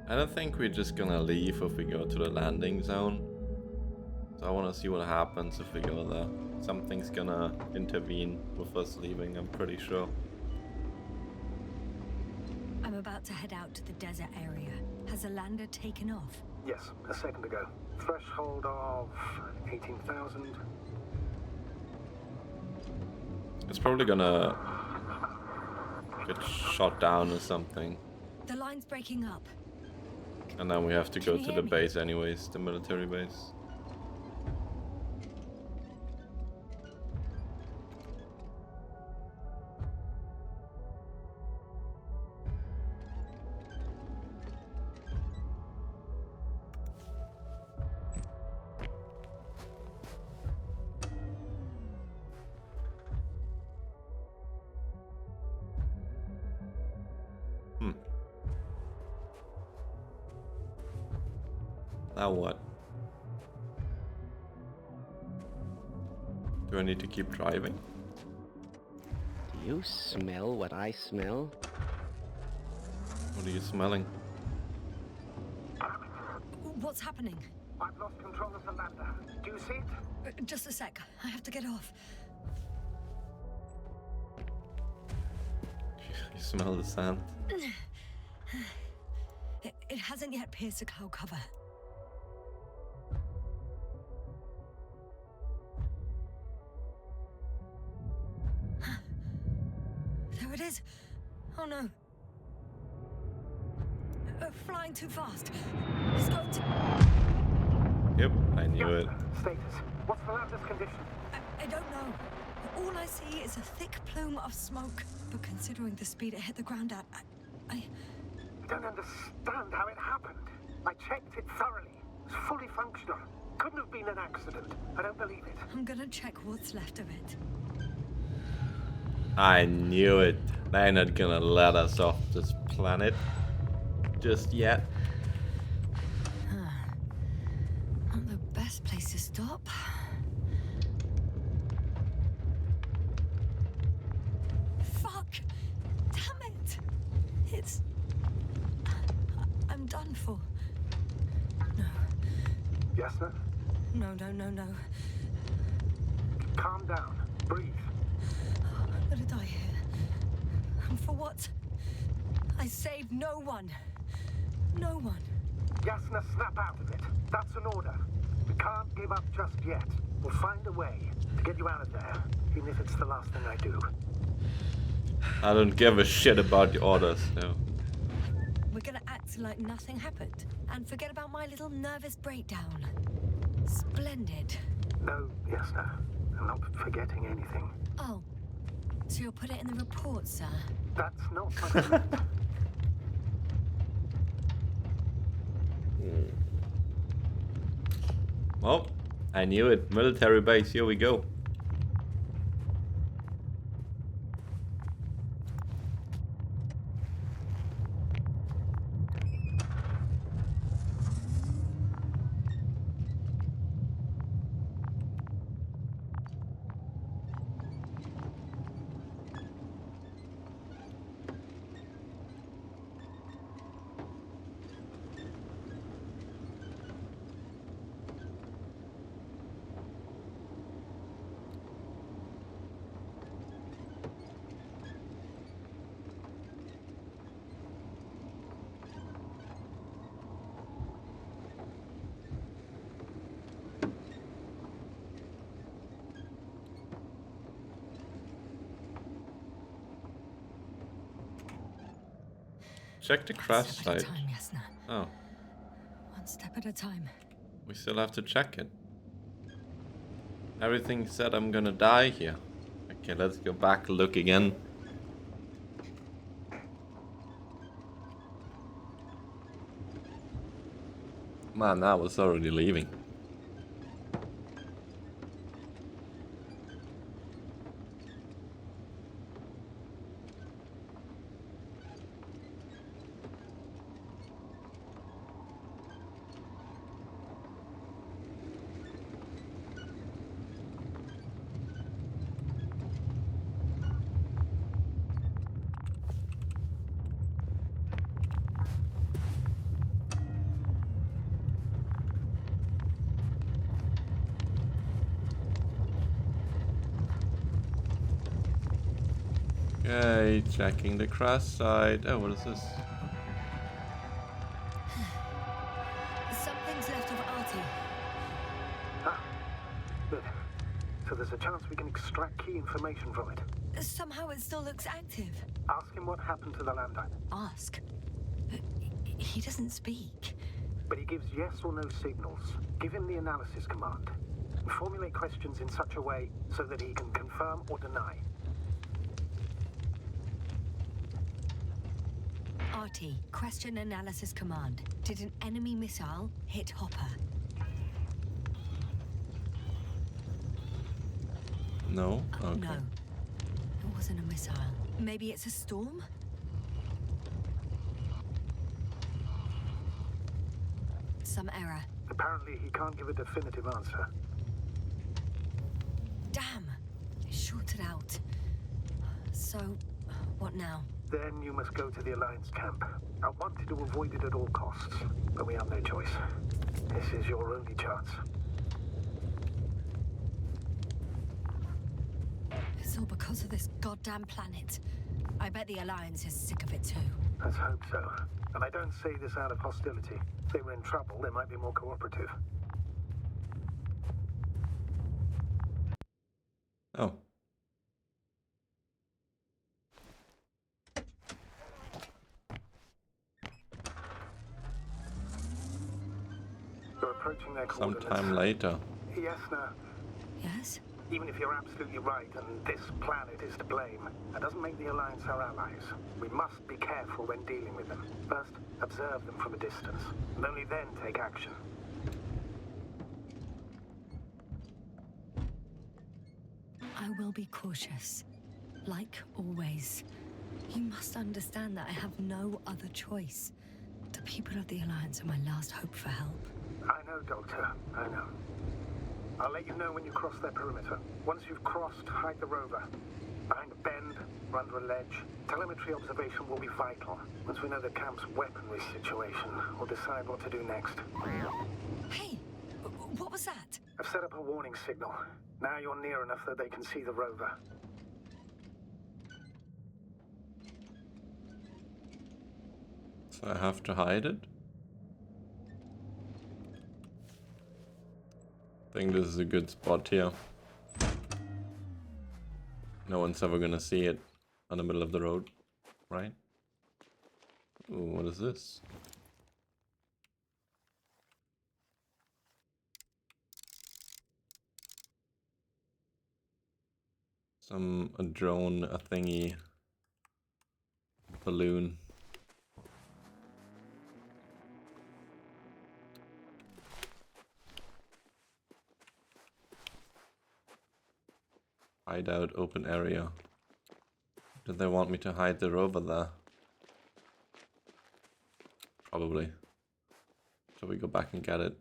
I don't think we're just gonna leave if we go to the landing zone. So I wanna see what happens if we go there. Something's gonna intervene with us leaving, I'm pretty sure. I'm about to head out to the desert area. Has the lander taken off? Yes, a second ago. Threshold of 18,000. It's probably gonna get shot down or something. The line's breaking up. And then we have to go Can you to hear the me? base anyways, the military base. Now what? Do I need to keep driving? Do you smell what I smell? What are you smelling? What's happening? I've lost control of the lander. Do you see it? Just a sec. I have to get off. You smell the sand? It hasn't yet pierced the cloud cover. There it is. Oh no. Flying too fast. It's going to... Yep, I knew it. Status. What's the lander's condition? I don't know. All I see is a thick plume of smoke. But considering the speed it hit the ground at, I don't understand how it happened. I checked it thoroughly. It's fully functional. Couldn't have been an accident. I don't believe it. I'm gonna check what's left of it. I knew it. They're not gonna let us off this planet just yet. Not the best place to stop. Fuck! Damn it! It's... I'm done for. No. Yasna? No. Calm down. Breathe. I'm gonna die here. And for what? I saved no one. No one. Yasna, snap out of it. That's an order. We can't give up just yet. We'll find a way to get you out of there, even if it's the last thing I do. I don't give a shit about the orders, no. We're gonna act like nothing happened and forget about my little nervous breakdown. Splendid. No, Yasna. I'm not forgetting anything. Oh, so you'll put it in the report, sir? That's not what I meant. Well, I knew it. Military base, here we go. Check the crash One step at a site. time, Yasna. Oh, One step at a time. we still have to check it. Everything said I'm gonna die here. Okay, let's go back, look again. Man, that was already leaving. Okay, checking the crash site. Oh, what is this? Something's left of Artie. Ah, good. So there's a chance we can extract key information from it. Somehow it still looks active. Ask him what happened to the landine. Ask. He doesn't speak. But he gives yes or no signals. Give him the analysis command. Formulate questions in such a way so that he can confirm or deny. Artie, question analysis command. Did an enemy missile hit Hopper? No? Okay. No. It wasn't a missile. Maybe it's a storm? Some error. Apparently he can't give a definitive answer. Damn! It shorted out. So, what now? Then you must go to the Alliance camp. I wanted to avoid it at all costs, but we have no choice. This is your only chance. It's all because of this goddamn planet. I bet the Alliance is sick of it too. Let's hope so. And I don't say this out of hostility. If they were in trouble, they might be more cooperative. Oh. They're approaching their coordinates. Sometime later. Yasna, Yes? even if you're absolutely right and this planet is to blame, that doesn't make the Alliance our allies. We must be careful when dealing with them. First, observe them from a distance, and only then take action. I will be cautious. Like always. You must understand that I have no other choice. The people of the Alliance are my last hope for help. I know, Doctor. I know. I'll let you know when you cross their perimeter. Once you've crossed, hide the rover. Behind a bend, or under a ledge. Telemetry observation will be vital. Once we know the camp's weaponry situation, we'll decide what to do next. Hey! What was that? I've set up a warning signal. Now you're near enough that they can see the rover. So I have to hide it? I think this is a good spot here. No one's ever gonna see it on the middle of the road, right? Ooh, what is this? A drone, a thingy, balloon. Hideout, open area. Do they want me to hide the rover there? Probably. Shall we go back and get it?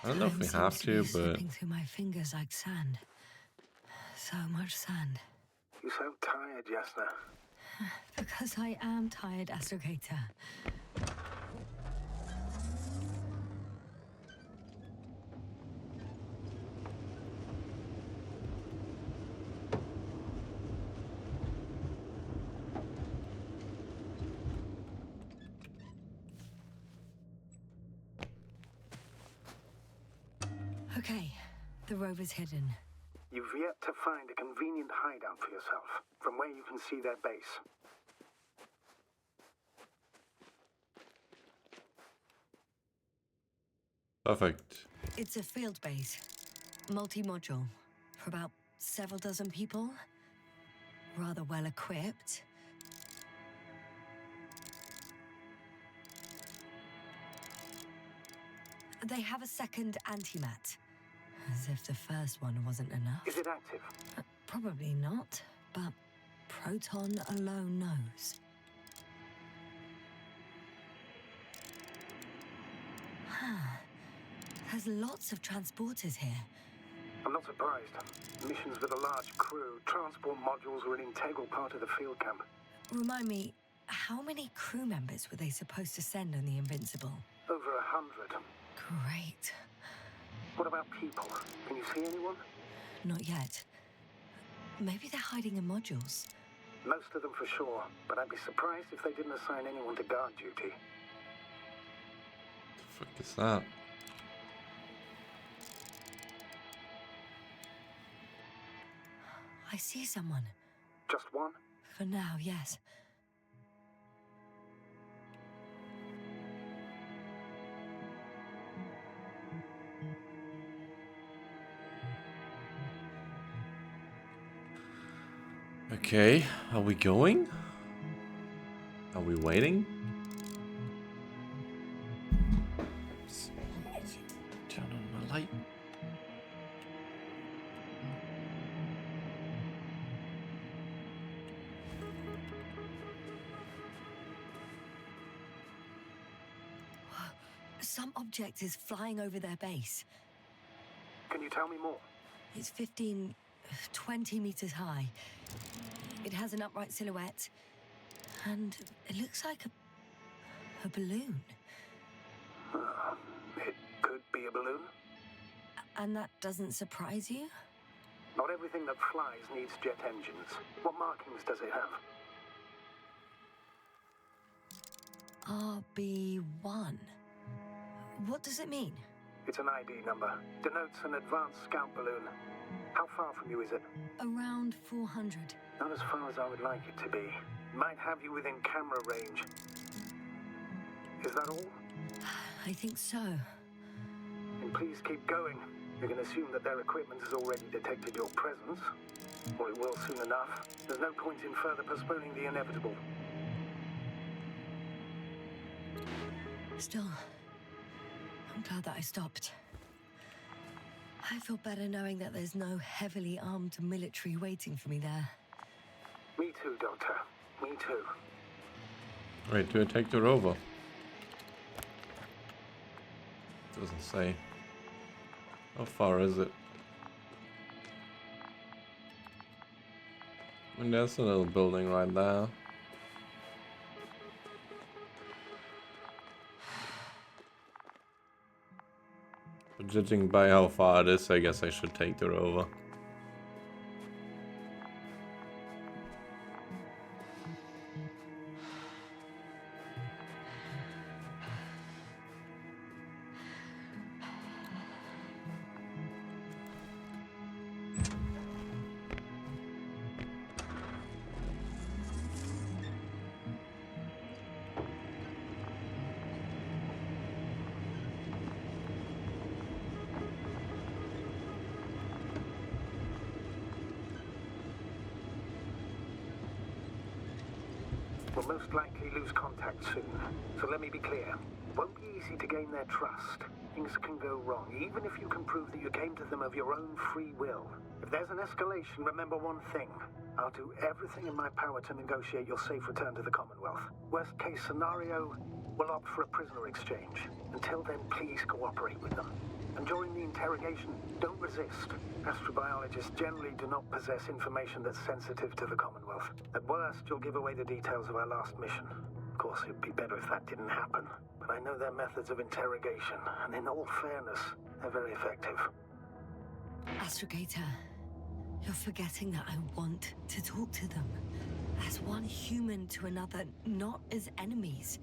I don't know if we Time have seems to, be but slipping through my fingers like sand. So much sand. You sound tired, Yasna. Because I am tired, Astrogator. Okay, the rover's hidden. You've yet to find a convenient hideout for yourself, from where you can see their base. Perfect. It's a field base, multi-module, for about several dozen people. Rather well equipped. They have a second antimat, as if the first one wasn't enough. Is it active? Probably not, but Proton alone knows. There's lots of transporters here. I'm not surprised. Missions with a large crew, transport modules were an integral part of the field camp. Remind me, how many crew members were they supposed to send on the Invincible? Over 100. Great. What about people? Can you see anyone? Not yet. Maybe they're hiding in modules. Most of them for sure, but I'd be surprised if they didn't assign anyone to guard duty. The fuck is that? I see someone. Just one? For now, yes. Okay, are we going? Are we waiting? Turn on my light. Some object is flying over their base. Can you tell me more? It's 15, 20 meters high. It has an upright silhouette, and it looks like a balloon. It could be a balloon. And that doesn't surprise you? Not everything that flies needs jet engines. What markings does it have? RB1. What does it mean? It's an ID number. Denotes an advanced scout balloon. How far from you is it? Around 400. Not as far as I would like it to be. Might have you within camera range. Is that all? I think so. Then please keep going. You can assume that their equipment has already detected your presence. Or it will soon enough. There's no point in further postponing the inevitable. Still, I'm glad that I stopped. I feel better knowing that there's no heavily armed military waiting for me there. Me too, Doctor. Me too. Wait, do I take the rover? Doesn't say. How far is it? I mean, there's a little building right there. But judging by how far it is, I guess I should take the rover. We'll most likely lose contact soon. So let me be clear. Won't be easy to gain their trust. Things can go wrong, even if you can prove that you came to them of your own free will. If there's an escalation, remember one thing. I'll do everything in my power to negotiate your safe return to the Commonwealth. Worst case scenario, we'll opt for a prisoner exchange. Until then, please cooperate with them. And during the interrogation, don't resist. Astrobiologists generally do not possess information that's sensitive to the Commonwealth. At worst, you'll give away the details of our last mission. Of course, it'd be better if that didn't happen. But I know their methods of interrogation, and in all fairness, they're very effective. Astrogator, you're forgetting that I want to talk to them. As one human to another, not as enemies.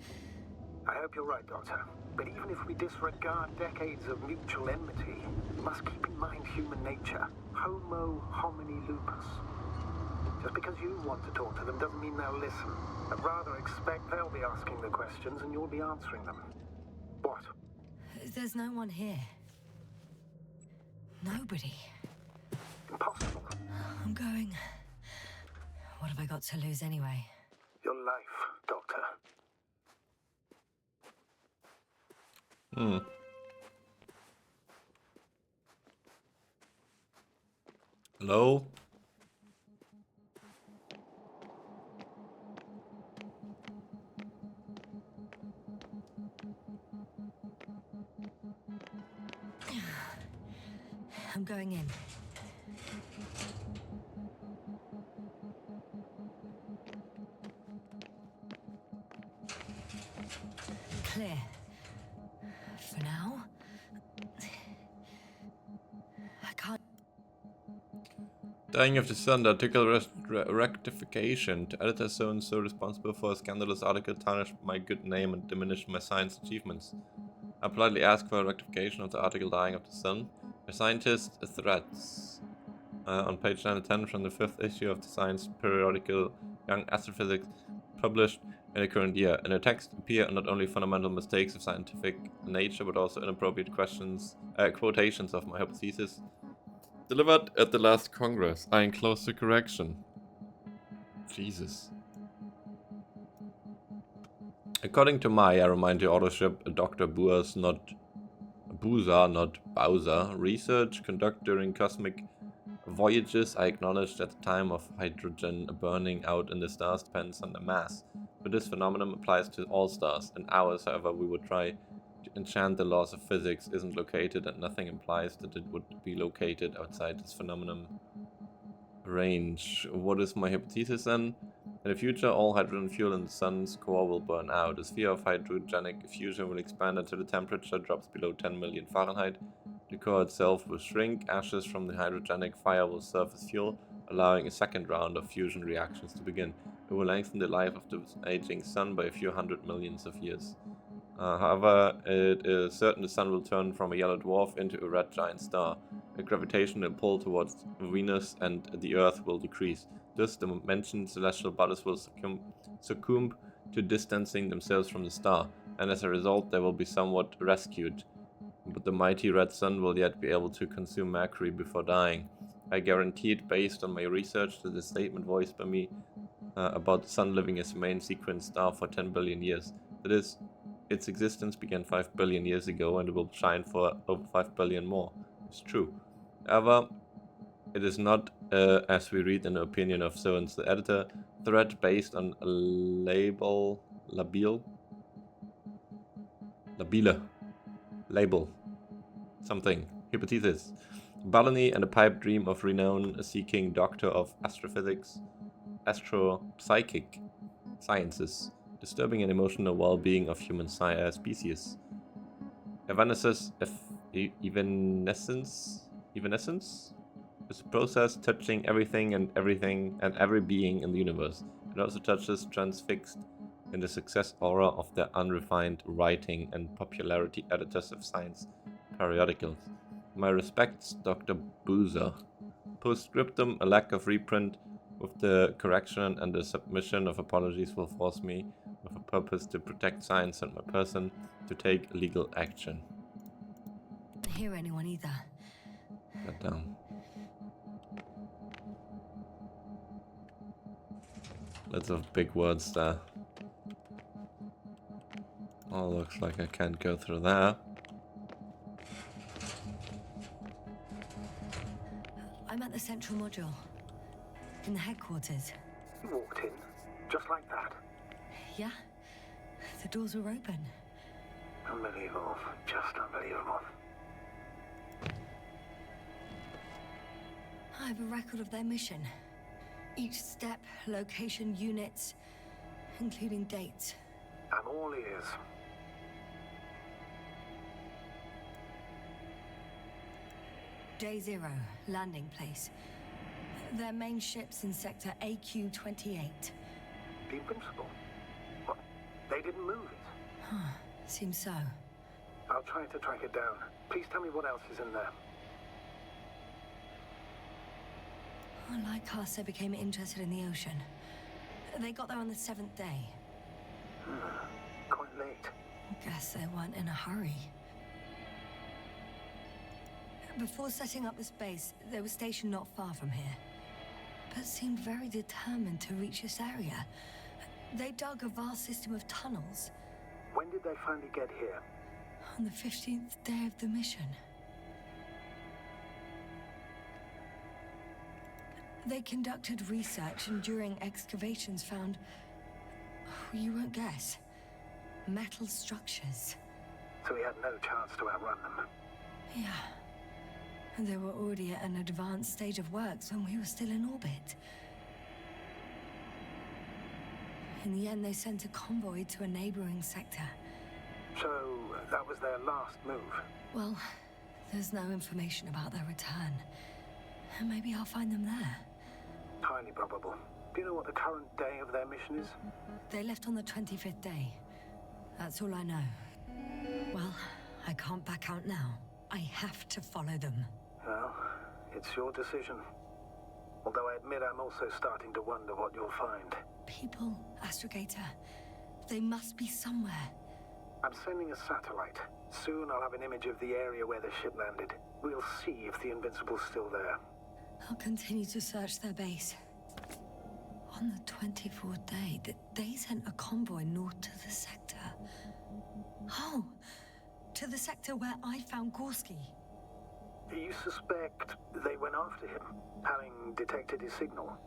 I hope you're right, Doctor. But even if we disregard decades of mutual enmity, we must keep in mind human nature. Homo homini lupus. Just because you want to talk to them doesn't mean they'll listen. I'd rather expect they'll be asking the questions and you'll be answering them. What? There's no one here. Nobody. Impossible. I'm going. What have I got to lose anyway? Your life, Doctor. Hello? I'm going in. Clear. For now. I can't. Dying of the Sun, the article rectification. The editor so-and-so responsible for a scandalous article tarnished my good name and diminished my science achievements. I politely ask for a rectification of the article Dying of the Sun. A scientist threats. On page 9 and 10 from the 5th issue of the science periodical Young Astrophysics, published in the current year. In the text appear not only fundamental mistakes of scientific nature, but also inappropriate quotations of my hypothesis delivered at the last Congress. I enclose the correction. Jesus. According to I remind the authorship, Dr. Boozer, not Bowser, research conducted during cosmic voyages I acknowledged at the time of hydrogen burning out in the stars depends on the mass. But this phenomenon applies to all stars. In ours, however, we would try to enchant the laws of physics isn't located, and nothing implies that it would be located outside this phenomenon range. What is my hypothesis then? In the future, all hydrogen fuel in the sun's core will burn out. The sphere of hydrogenic fusion will expand until the temperature drops below 10 million Fahrenheit. The core itself will shrink. Ashes from the hydrogenic fire will serve as fuel, allowing a second round of fusion reactions to begin. It will lengthen the life of the aging sun by a few hundred millions of years. However, it is certain the sun will turn from a yellow dwarf into a red giant star. A gravitational pull towards Venus and the Earth will decrease. Thus, the mentioned celestial bodies will succumb to distancing themselves from the star, and as a result, they will be somewhat rescued. But the mighty red sun will yet be able to consume Mercury before dying. I guarantee it, based on my research, that the statement voiced by me about the sun living as a main sequence star for 10 billion years. That is, its existence began 5 billion years ago and it will shine for over 5 billion more. It's true. However, it is not, as we read in the opinion of so-and-so editor, threat based on a label, something, hypothesis. Balony and a pipe dream of renown-seeking doctor of astrophysics, astropsychic sciences, disturbing and emotional well-being of human species. Evanescence is a process touching everything and every being in the universe. It also touches transfixed in the success aura of the unrefined writing and popularity editors of science periodicals. My respects, Dr. Boozer. Postscriptum, a lack of reprint with the correction and the submission of apologies will force me, with a purpose to protect science and my person, to take legal action. Can't hear anyone either. God damn. Lots of big words there. Oh, looks like I can't go through there. I'm at the central module. In the headquarters. You walked in, just like that. Yeah? The doors were open. Unbelievable. Just unbelievable. I have a record of their mission. Each step, location, units, including dates. I'm all ears. Day 0, landing place. Their main ship's in sector AQ-28. The Invincible? What? They didn't move it? Seems so. I'll try to track it down. Please tell me what else is in there. Like us, they became interested in the ocean. They got there on the 7th day. Quite late. Guess they weren't in a hurry. Before setting up this base, they were stationed not far from here, but seemed very determined to reach this area. They dug a vast system of tunnels. When did they finally get here? On the 15th day of the mission. They conducted research and during excavations found, you won't guess, metal structures. So we had no chance to outrun them. Yeah. And they were already at an advanced stage of works when we were still in orbit. In the end, they sent a convoy to a neighboring sector. So that was their last move? Well, there's no information about their return. Maybe I'll find them there. Highly probable. Do you know what the current day of their mission is? They left on the 25th day. That's all I know. Well, I can't back out now. I have to follow them. Well, it's your decision. Although I admit I'm also starting to wonder what you'll find. People, Astrogator. They must be somewhere. I'm sending a satellite. Soon I'll have an image of the area where the ship landed. We'll see if the Invincible's still there. I'll continue to search their base. On the 24th day, they sent a convoy north to the sector. Oh, to the sector where I found Gorski. You suspect they went after him, having detected his signal?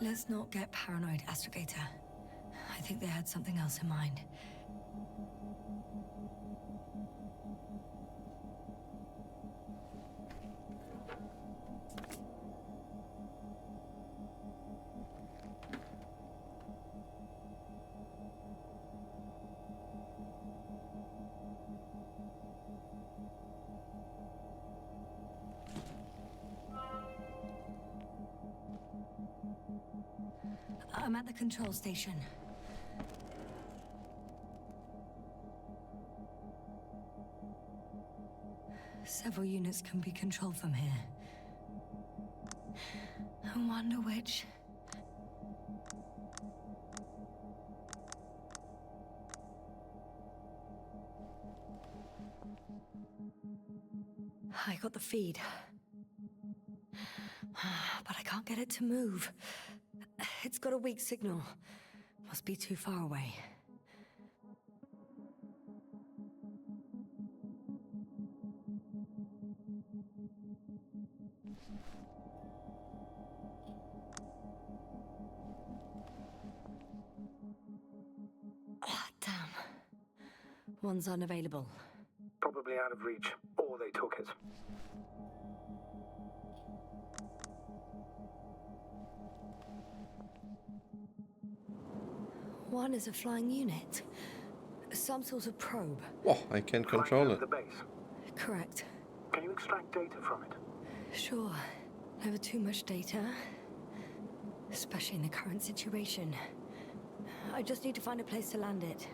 Let's not get paranoid, Astrogator. I think they had something else in mind. I'm at the control station. Several units can be controlled from here. I wonder which... I got the feed. But I can't get it to move. It's got a weak signal. Must be too far away. Ah, damn. One's unavailable. Probably out of reach, or they took it. One is a flying unit. Some sort of probe. Oh, I can control it. The base. Correct. Can you extract data from it? Sure. Never too much data. Especially in the current situation. I just need to find a place to land it.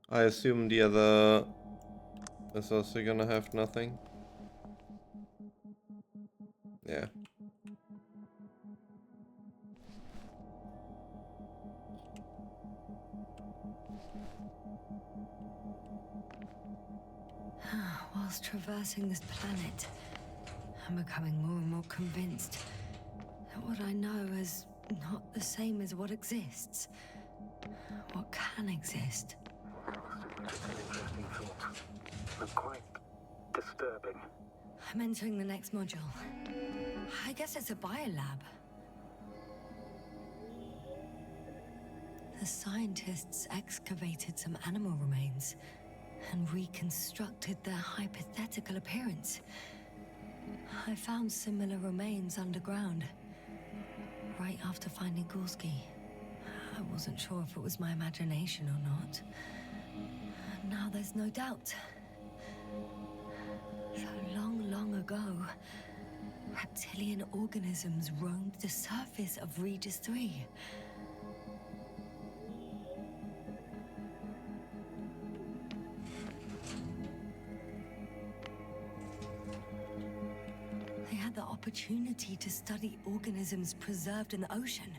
I assume the other is also gonna have nothing. Yeah. Whilst traversing this planet, I'm becoming more and more convinced that what I know has not the same as what exists. What can exist. It's an interesting thought. And quite disturbing. I'm entering the next module. I guess it's a biolab. The scientists excavated some animal remains and reconstructed their hypothetical appearance. I found similar remains underground, right after finding Gorski. I wasn't sure if it was my imagination or not. Now there's no doubt. So long ago, reptilian organisms roamed the surface of Regis III. They had the opportunity to study organisms preserved in the ocean.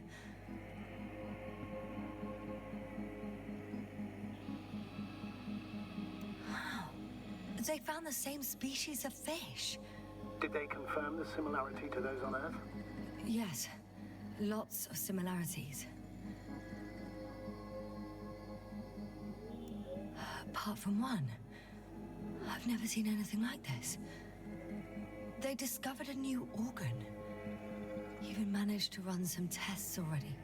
Wow. They found the same species of fish. Did they confirm the similarity to those on Earth? Yes, lots of similarities. Apart from one, I've never seen anything like this. They discovered a new organ. Even managed to run some tests already.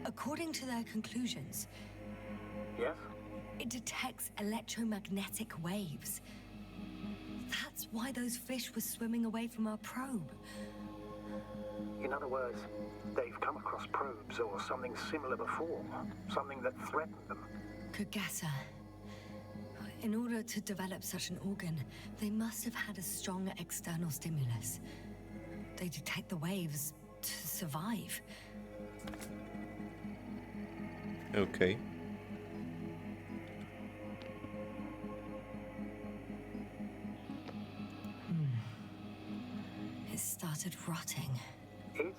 According to their conclusions, Yes? it detects electromagnetic waves. That's why those fish were swimming away from our probe. In other words, they've come across probes or something similar before. Something that threatened them. Could guess her. In order to develop such an organ, they must have had a strong external stimulus. They detect the waves to survive. Okay. It started rotting. It?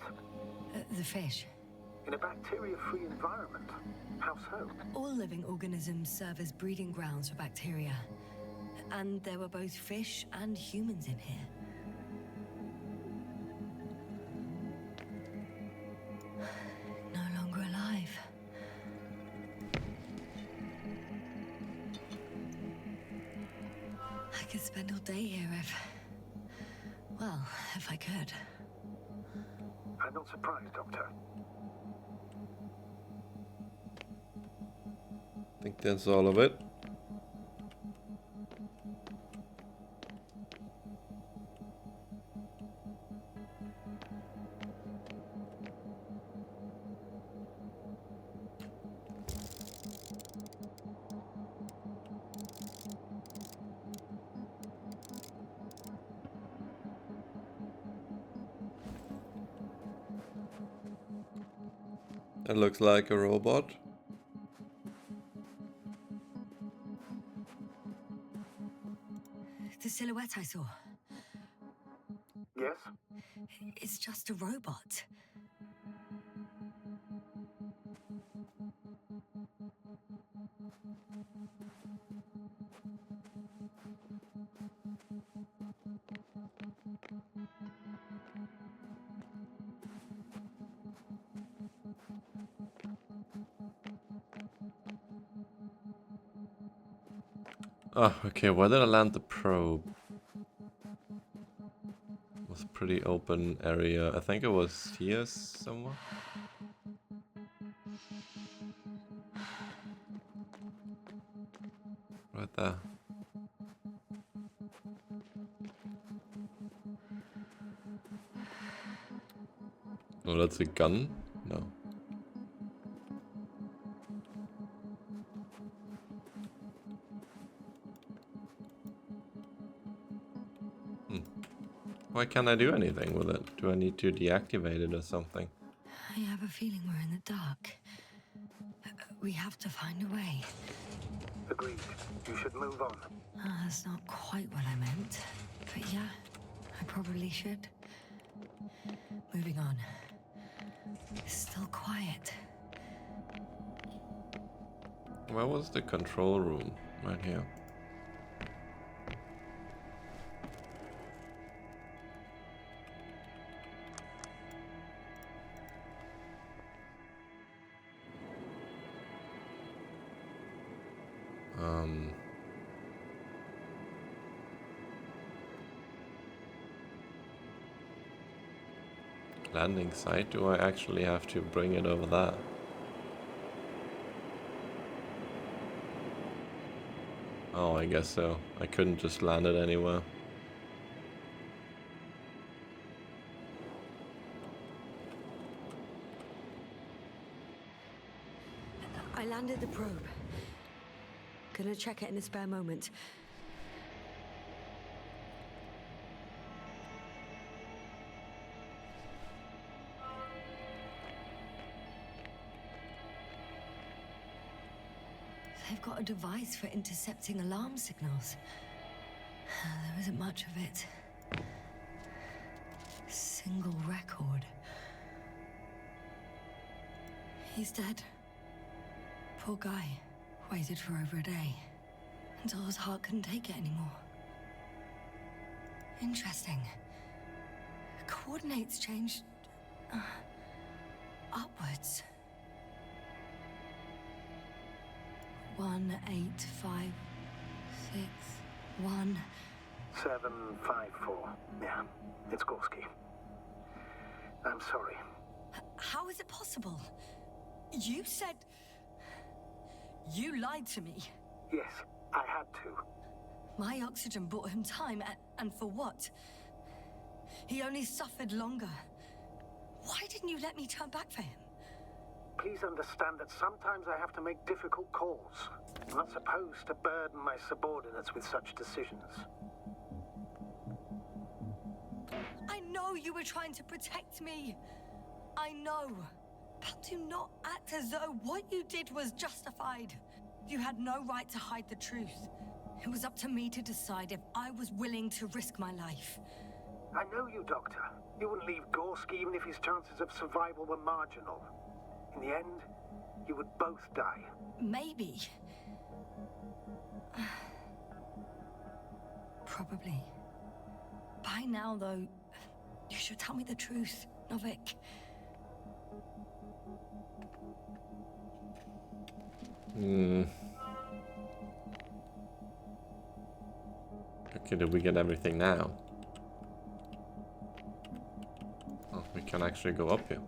The fish. In a bacteria-free environment? How so? All living organisms serve as breeding grounds for bacteria. And there were both fish and humans in here. No longer alive. I could spend all day here if I could. I'm not surprised, Doctor. I think that's all of it. That looks like a robot. The silhouette I saw. Yes? It's just a robot. Oh, okay, where did I land the probe? It was a pretty open area. I think it was here somewhere. Right there. Oh, that's a gun? No. Why can't I do anything with it? Do I need to deactivate it or something? I have a feeling we're in the dark. We have to find a way. Agreed. You should move on. That's not quite what I meant. But yeah, I probably should. Moving on. It's still quiet. Where was the control room? Right here. Landing site? Do I actually have to bring it over there? Oh, I guess so. I couldn't just land it anywhere. I landed the probe. Gonna check it in a spare moment. They've got a device for intercepting alarm signals. There isn't much of it. Single record. He's dead. Poor guy. Waited for over a day. Until his heart couldn't take it anymore. Interesting. Coordinates changed... upwards. 1, 8, 5, 6, 1. 7, 5, 4. Yeah, it's Gorski. I'm sorry. How is it possible? You said... You lied to me. Yes, I had to. My oxygen bought him time, and for what? He only suffered longer. Why didn't you let me turn back for him? Please understand that sometimes I have to make difficult calls. I'm not supposed to burden my subordinates with such decisions. I know you were trying to protect me. I know. But do not act as though what you did was justified. You had no right to hide the truth. It was up to me to decide if I was willing to risk my life. I know you, Doctor. You wouldn't leave Gorski even if his chances of survival were marginal. In the end, you would both die. Maybe. Probably. By now, though, you should tell me the truth, Novik. Okay, did we get everything now? Oh, we can actually go up here.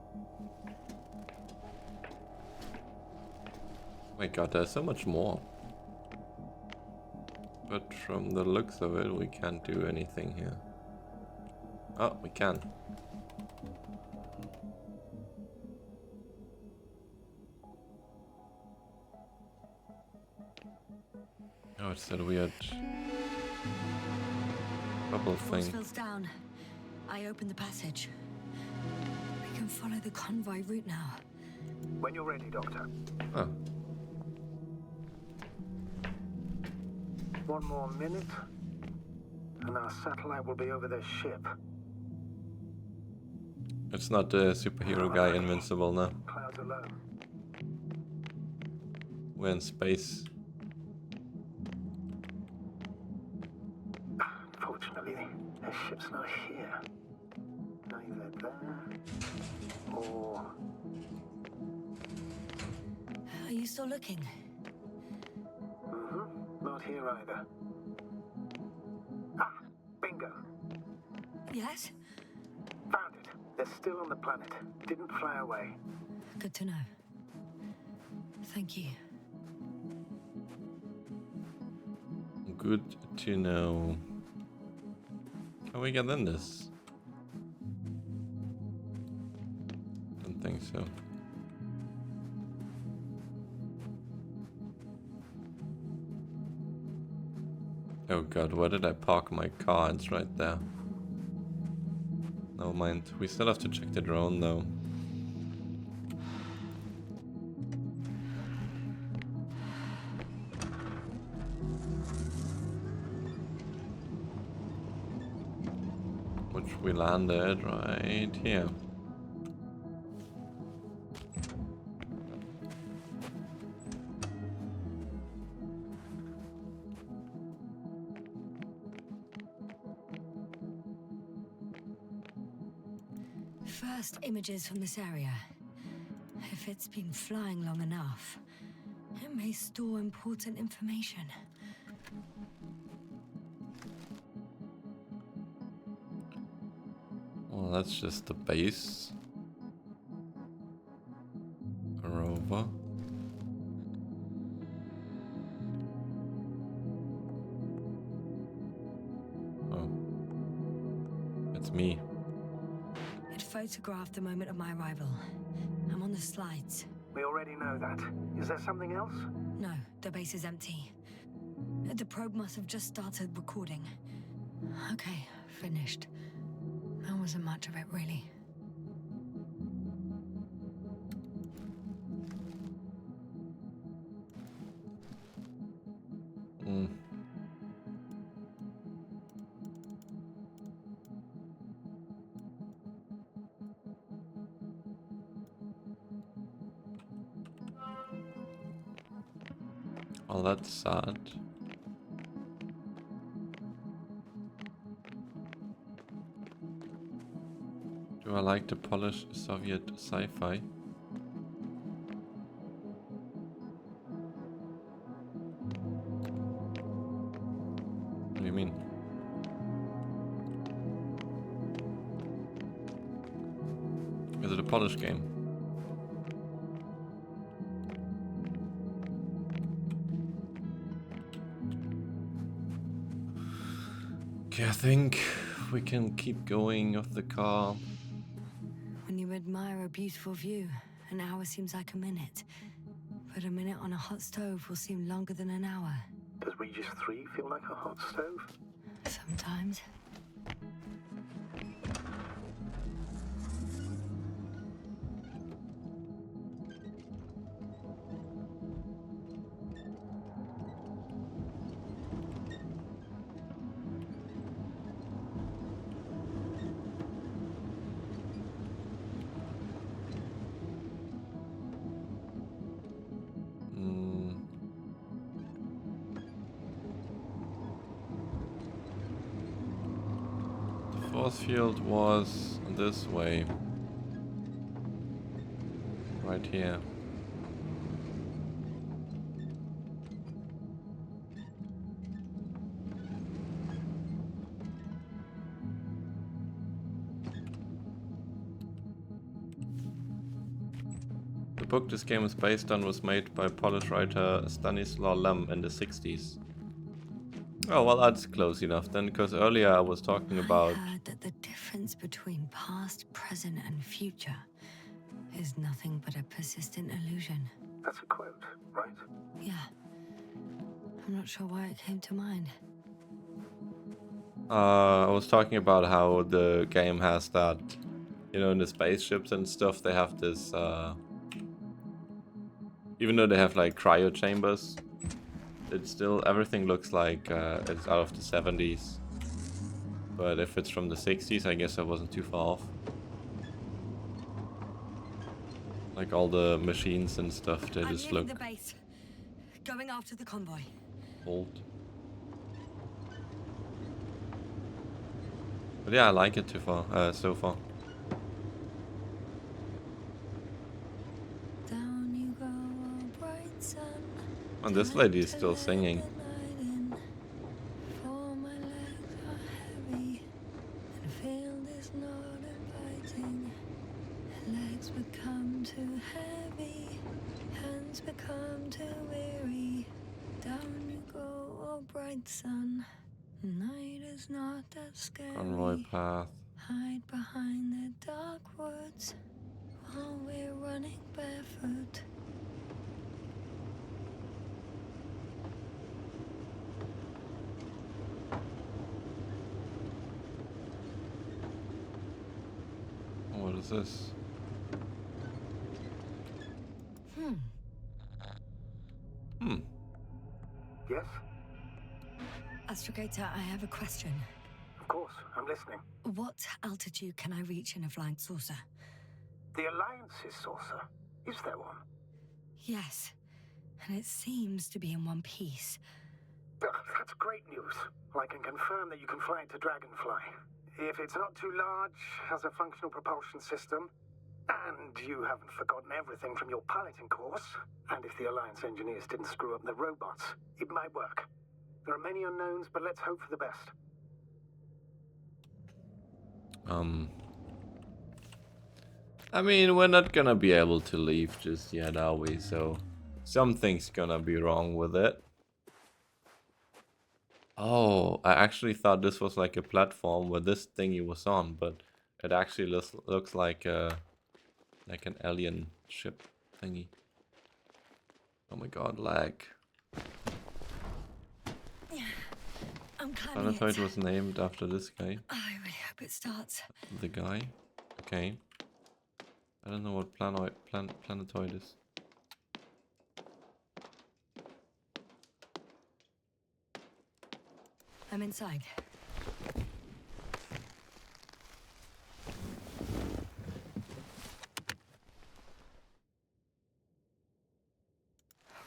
My god, there's so much more. But from the looks of it, we can't do anything here. Oh, we can. Oh, it's that weird bubble Force thing. field's down. I opened the passage. We can follow the convoy route now. When you're ready, Doctor. Oh. 1 more minute, and our satellite will be over their ship. It's not the superhero guy Invincible now. Clouds alone. We're in space. Fortunately, their ship's not here. Neither there or... Are you still looking? Not here either. Ah, bingo. Yes? Found it. They're still on the planet. Didn't fly away. Good to know. Thank you. Good to know. Can we get in this? Don't think so. Oh god, where did I park my car? It's right there. Never mind. We still have to check the drone though. Which we landed right here. First images from this area. If it's been flying long enough, it may store important information. Well, that's just the base. A rover. Oh. It's me. It photographed the moment of my arrival. I'm on the slides. We already know that. Is there something else? No, the base is empty. The probe must have just started recording. Okay, finished. There wasn't much of it, really. Well, that's sad. Do I like the Polish Soviet sci-fi? What do you mean? Is it a Polish game? Okay, I think we can keep going off the car. When you admire a beautiful view, an hour seems like a minute. But a minute on a hot stove will seem longer than an hour. Does Regis III feel like a hot stove? Sometimes. Force field was this way. Right here. The book this game is based on was made by Polish writer Stanisław Lem in the 60s. Oh, well, that's close enough then, because earlier I was talking about... I heard that the difference between past, present, and future is nothing but a persistent illusion. That's a quote, right? Yeah. I'm not sure why it came to mind. I was talking about how the game has that, you know, in the spaceships and stuff, they have this, even though they have like cryo chambers, it's still, everything looks like it's out of the 70s. But if it's from the 60s, I guess I wasn't too far off. Like all the machines and stuff, they just look the base. Going after the convoy. old. But yeah, I like it so far. Down you go, oh bright sun. And this lady is still singing. For my legs are heavy, and field is not inviting. Legs become too heavy, hands become too weary. Down you go, oh bright sun. Night is not that scary. Convoy path. Hide behind the dark woods while we're running barefoot. What is this? Yes? Astrogator, I have a question. Of course, I'm listening. What altitude can I reach in a flying saucer? The Alliance's saucer. Is there one? Yes, and it seems to be in one piece. That's great news. I can confirm that you can fly it to Dragonfly. If it's not too large, has a functional propulsion system, and you haven't forgotten everything from your piloting course, and if the Alliance engineers didn't screw up the robots, it might work. There are many unknowns, but let's hope for the best. I mean, we're not gonna be able to leave just yet, are we? So something's gonna be wrong with it. Oh, I actually thought this was like a platform where this thingy was on, but it actually looks like an alien ship thingy. Oh my god, lag. I'm climbing Planetoid it. was named after this guy. I really hope it starts. The guy? Okay. I don't know what planetoid is. I'm inside.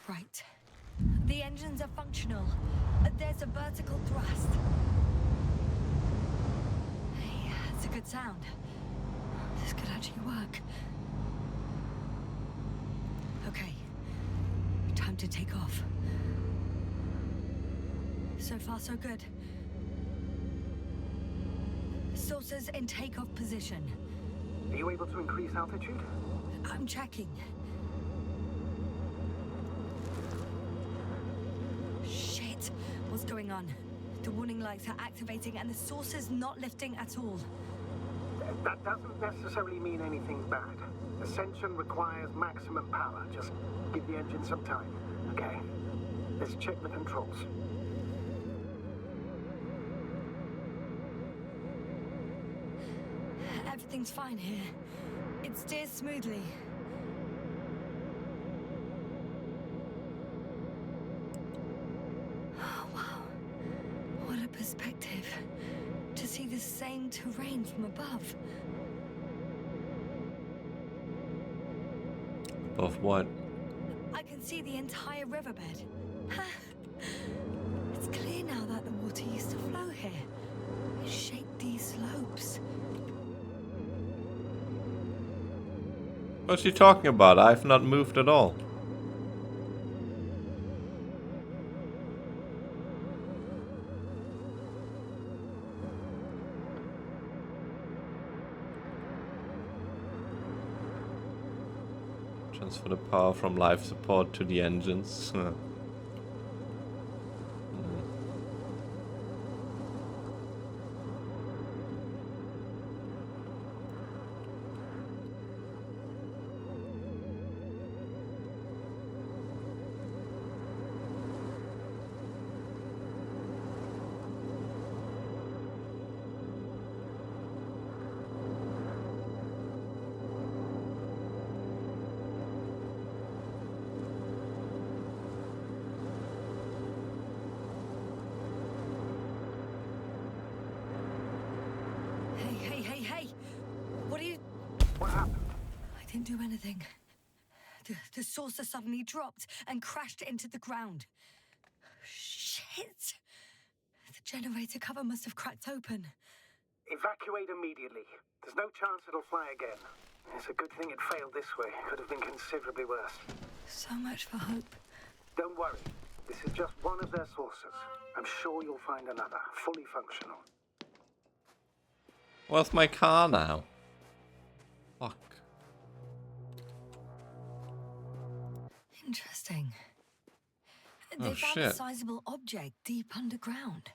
Right. The engines are functional. There's a vertical thrust. Hey, that's a good sound. This could actually work. Okay. Time to take off. So far, so good. Saucers in takeoff position. Are you able to increase altitude? I'm checking. Shit! What's going on? The warning lights are activating and the saucer's not lifting at all. That doesn't necessarily mean anything bad. Ascension requires maximum power. Just give the engine some time, okay? Let's check the controls. Everything's fine here. It steers smoothly. Oh, wow. What a perspective. To see the same terrain from above. Above what? I can see the entire riverbed. It's clear now that the water used to flow here. It shaped these slopes. What's she talking about? I've not moved at all. Transfer the power from life support to the engines. Hey! What are you... What happened? I didn't do anything. The saucer suddenly dropped and crashed into the ground. Shit! The generator cover must have cracked open. Evacuate immediately. There's no chance it'll fly again. It's a good thing it failed this way. Could have been considerably worse. So much for hope. Don't worry. This is just one of their sources. I'm sure you'll find another, fully functional. Where's my car now? Fuck. Interesting. They found a sizable object deep underground.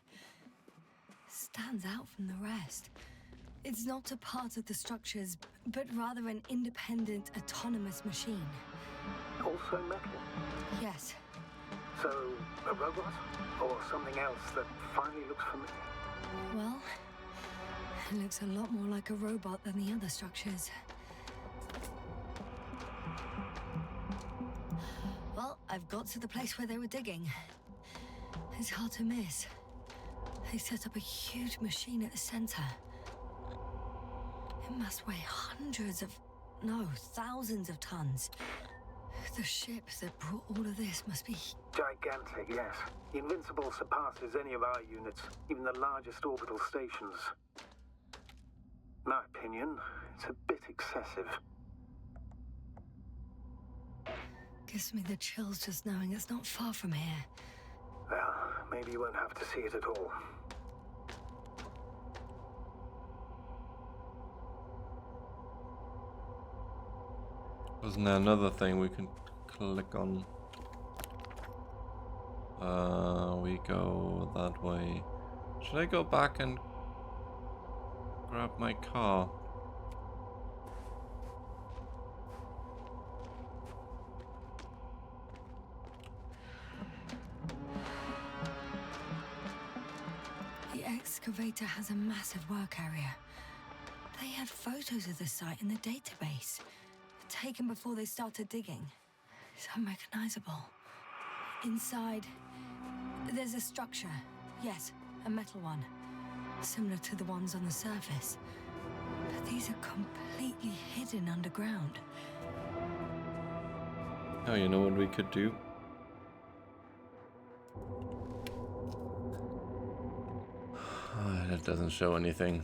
Stands out from the rest. It's not a part of the structures, but rather an independent, autonomous machine. Also metal? Yes. So, a robot? Or something else that finally looks familiar? Well, it looks a lot more like a robot than the other structures. Well, I've got to the place where they were digging. It's hard to miss. They set up a huge machine at the center. It must weigh thousands of tons. The ship that brought all of this must be... Gigantic, yes. The Invincible surpasses any of our units, even the largest orbital stations. In my opinion, it's a bit excessive. Gives me the chills just knowing it's not far from here. Well, maybe you won't have to see it at all. Wasn't there another thing we can click on? We go that way. Should I go back and grab my car? The excavator has a massive work area. They had photos of the site in the database, taken before they started digging. It's unrecognizable. Inside, there's a structure. Yes, a metal one. Similar to the ones on the surface. But these are completely hidden underground. Oh, you know what we could do? That doesn't show anything.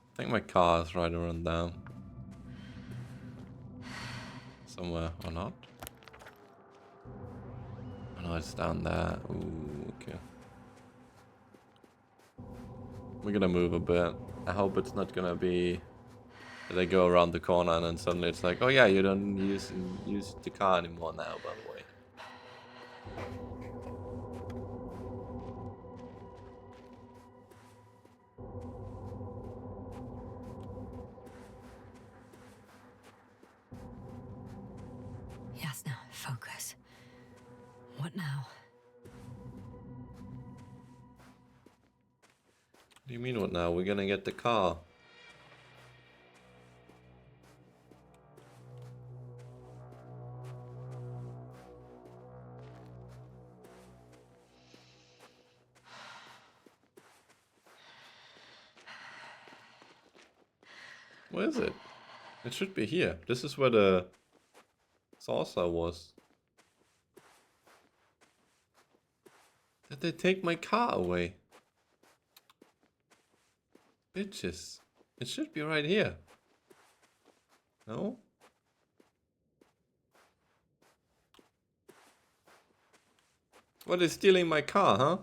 I think my car is right around there. Somewhere, or not? Oh no, it's down there. Ooh, okay. We're gonna move a bit. I hope it's not gonna be that I go around the corner and then suddenly it's like, oh yeah, you don't use the car anymore now, by the way. Yasna, focus. What now? What do you mean what now? We're gonna get the car. Where is it? It should be here. This is where the saucer was. Did they take my car away? Bitches. It should be right here. No? What is stealing my car, huh?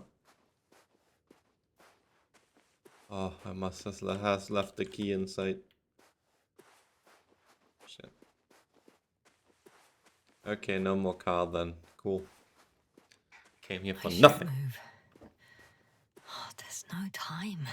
Oh, I must has left the key inside. Shit. Okay, no more car then. Cool. Came here for nothing. Move. Oh, there's no time.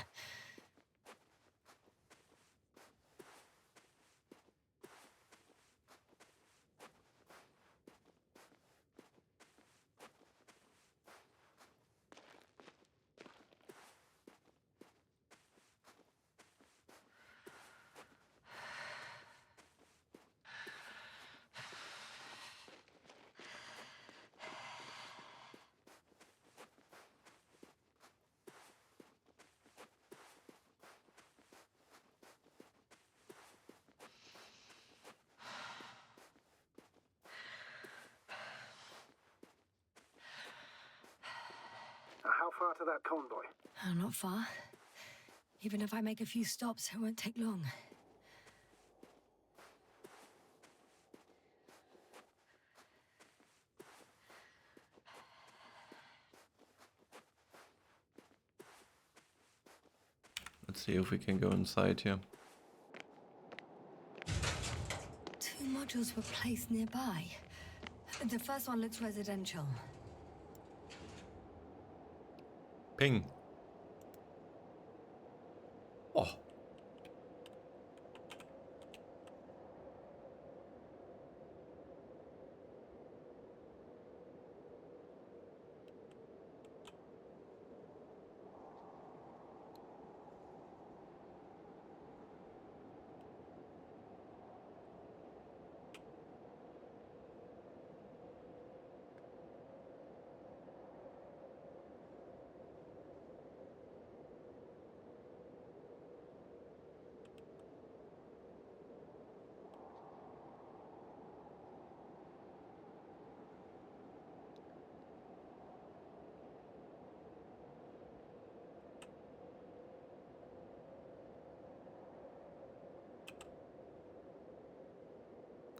How far to that convoy? Oh, not far. Even if I make a few stops, it won't take long. Let's see if we can go inside here. 2 modules were placed nearby. The first one looks residential. Ping. Oh.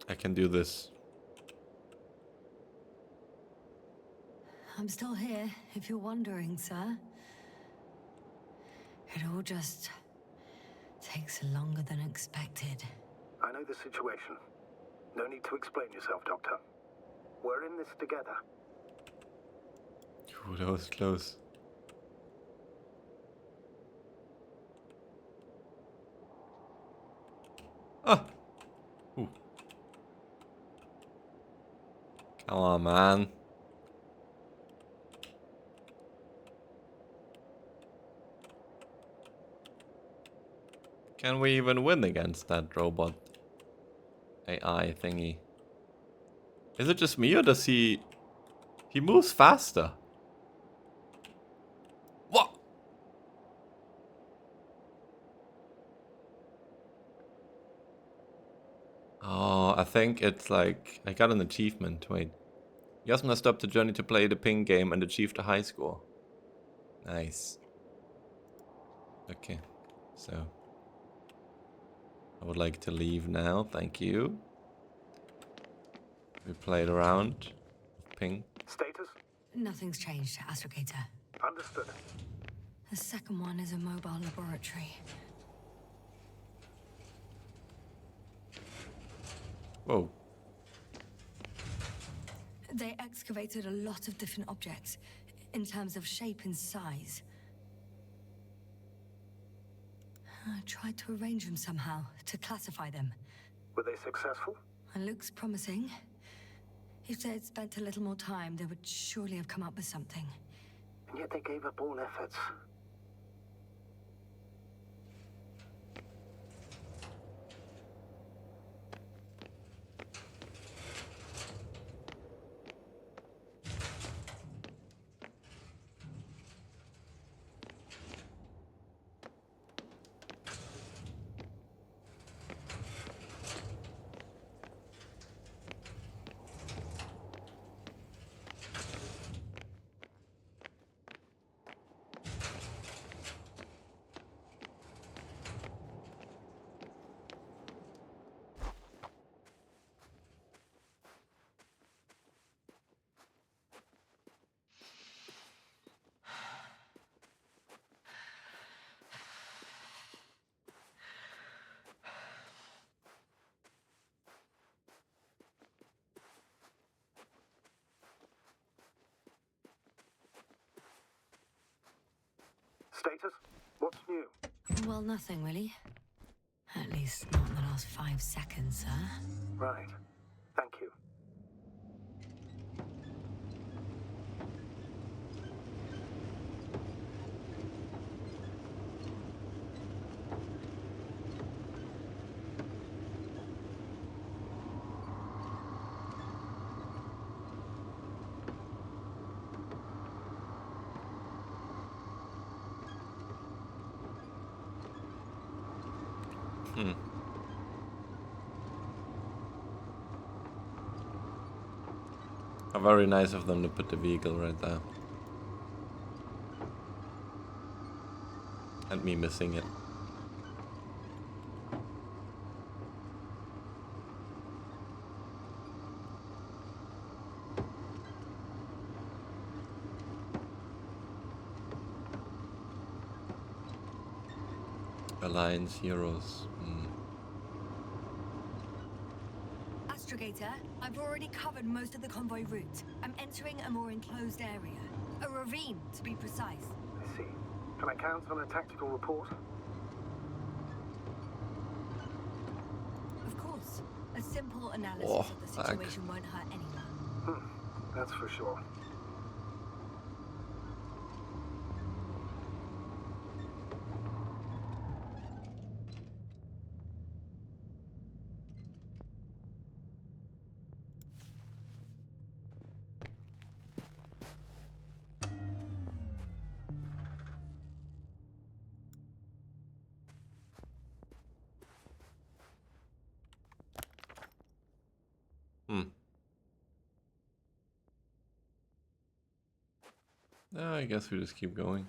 I can do this. I'm still here, if you're wondering, sir. It all just takes longer than expected. I know the situation. No need to explain yourself, Doctor. We're in this together. Ooh, that was close. Ah! Ooh. Come on, man. Can we even win against that robot AI thingy? Is it just me or does he moves faster? What? Oh, I think it's like I got an achievement. Wait. Yasna stopped the journey to play the ping game and achieved a high score. Nice. Okay. So I would like to leave now, thank you. We played around. Ping. Status? Nothing's changed, Astrogator. Understood. The second one is a mobile laboratory. Whoa. They excavated a lot of different objects, in terms of shape and size. I tried to arrange them somehow, to classify them. Were they successful? It looks promising. If they had spent a little more time, they would surely have come up with something. And yet they gave up all efforts. Status? What's new? Well, nothing really. At least not in the last 5 seconds, sir. Right. Thank you. How very nice of them to put the vehicle right there. And me missing it. Alliance heroes. Astrogator, I've already covered most of the convoy route. I'm entering a more enclosed area. A ravine, to be precise. I see. Can I count on a tactical report? Of course. A simple analysis Oh, of the situation won't hurt anyone. That's for sure. I guess we just keep going.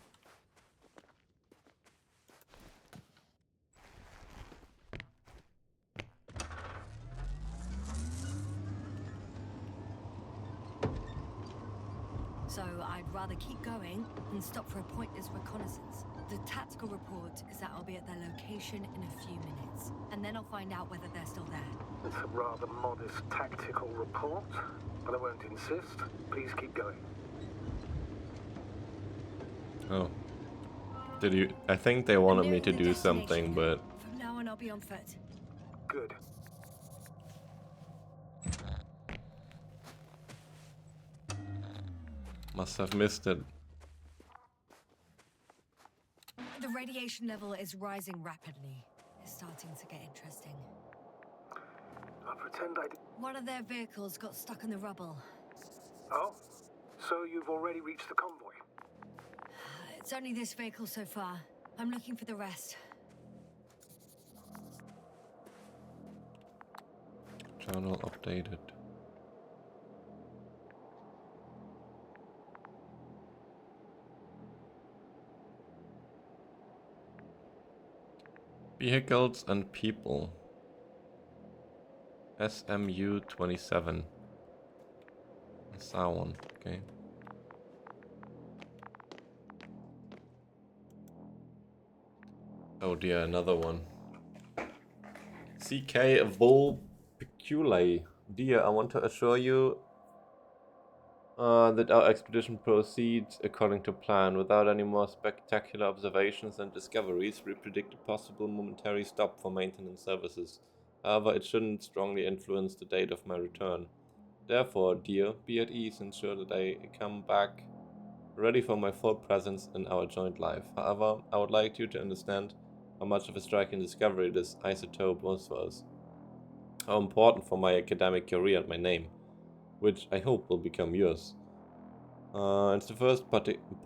So I'd rather keep going than stop for a pointless reconnaissance. The tactical report is that I'll be at their location in a few minutes, and then I'll find out whether they're still there. It's a rather modest tactical report, but I won't insist. Please keep going. Oh. Did you... I think they wanted me Nearing to the do something, destination. but... From now on, I'll be on foot. Good. Must have missed it. The radiation level is rising rapidly. It's starting to get interesting. I'll pretend I did. One of their vehicles got stuck in the rubble. Oh? So you've already reached the convoy? It's only this vehicle so far. I'm looking for the rest. Journal updated. Vehicles and people. SMU 27. That's that one, okay. Oh dear, another one. CK Vulpeculae. Dear, I want to assure you that our expedition proceeds according to plan. Without any more spectacular observations and discoveries, we predict a possible momentary stop for maintenance services. However, it shouldn't strongly influence the date of my return. Therefore, dear, be at ease and ensure that I come back ready for my full presence in our joint life. However, I would like you to understand how much of a striking discovery this isotope was for us. How important for my academic career and my name, which I hope will become yours. It's the first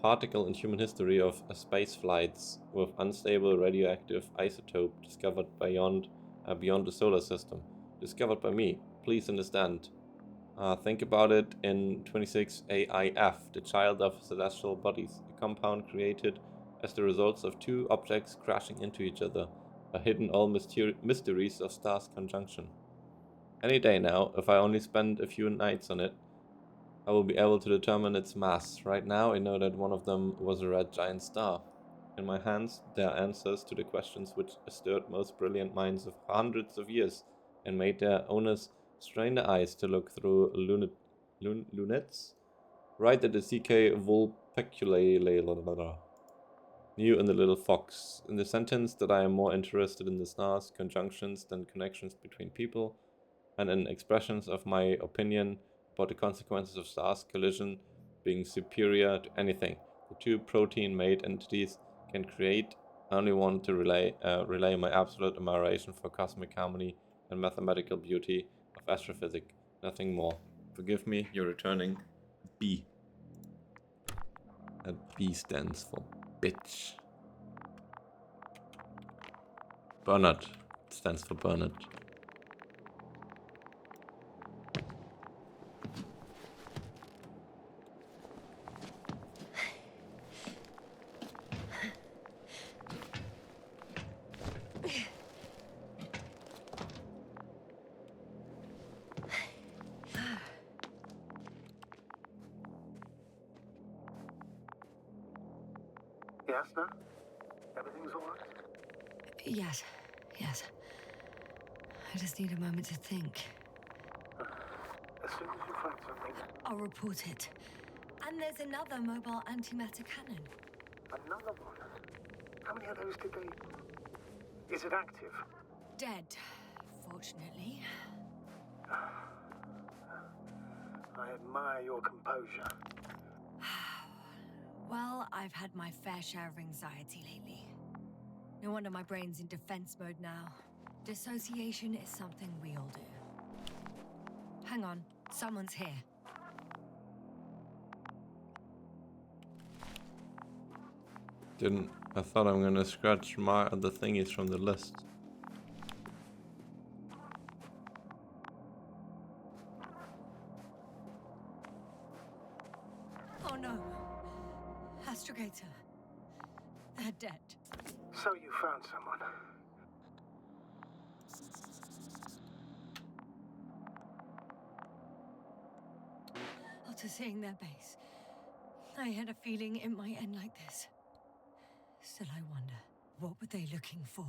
particle in human history of space flights with unstable radioactive isotope discovered beyond the solar system. Discovered by me. Please understand. Think about it in 26 AIF, the child of celestial bodies, a compound created as the results of two objects crashing into each other, a hidden all mysteries of stars conjunction. Any day now, if I only spend a few nights on it, I will be able to determine its mass. Right now, I know that one of them was a red giant star. In my hands, there are answers to the questions which stirred most brilliant minds of hundreds of years and made their owners strain their eyes to look through lunettes. Right at the CK Vulpeculae new in the little fox. In the sentence that I am more interested in the stars' conjunctions than connections between people, and in expressions of my opinion about the consequences of stars collision being superior to anything the two protein-made entities can create. I only want to relay my absolute admiration for cosmic harmony and mathematical beauty of astrophysics. Nothing more. Forgive me, you're returning B. That B stands for bitch. Bernard stands for Bernard. Yasna? Everything's all right? Yes. I just need a moment to think. As soon as you find something. I'll report it. And there's another mobile antimatter cannon. Another one? How many of those did they... Is it active? Dead, fortunately. I admire your composure. Well, I've had my fair share of anxiety lately. No wonder my brain's in defense mode now. Dissociation is something we all do. Hang on, someone's here. I thought I'm gonna scratch my other thingies from the list. Oh no. Astrogator. They're dead. So you found someone. After seeing their base, I had a feeling it might end like this. Still, I wonder, what were they looking for?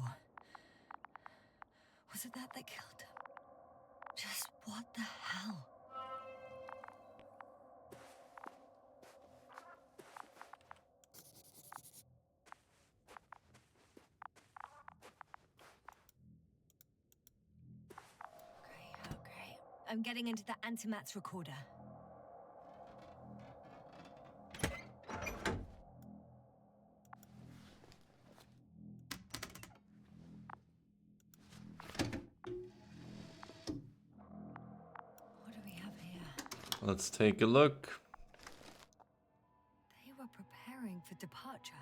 Was it that killed them? Just what the hell? Okay. I'm getting into the antimat's recorder. What do we have here? Let's take a look. They were preparing for departure.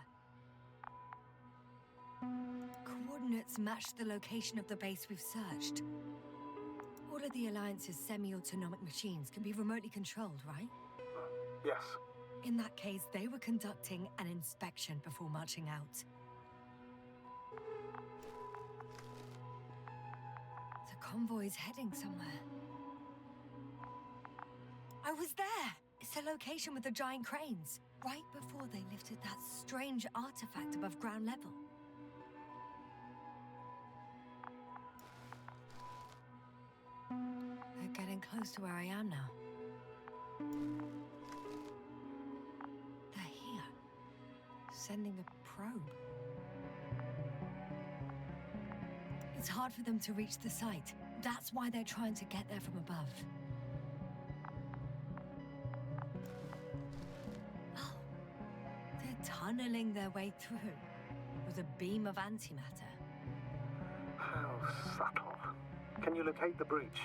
Coordinates matched the location of the base we've searched. All of the Alliance's semi-autonomic machines can be remotely controlled, right? Yes. In that case, they were conducting an inspection before marching out. The convoy's heading somewhere. I was there! It's the location with the giant cranes, right before they lifted that strange artifact above ground level. They're getting close to where I am now. They're here, sending a probe. It's hard for them to reach the site. That's why they're trying to get there from above. Oh, they're tunneling their way through with a beam of antimatter. How subtle. Can you locate the breach?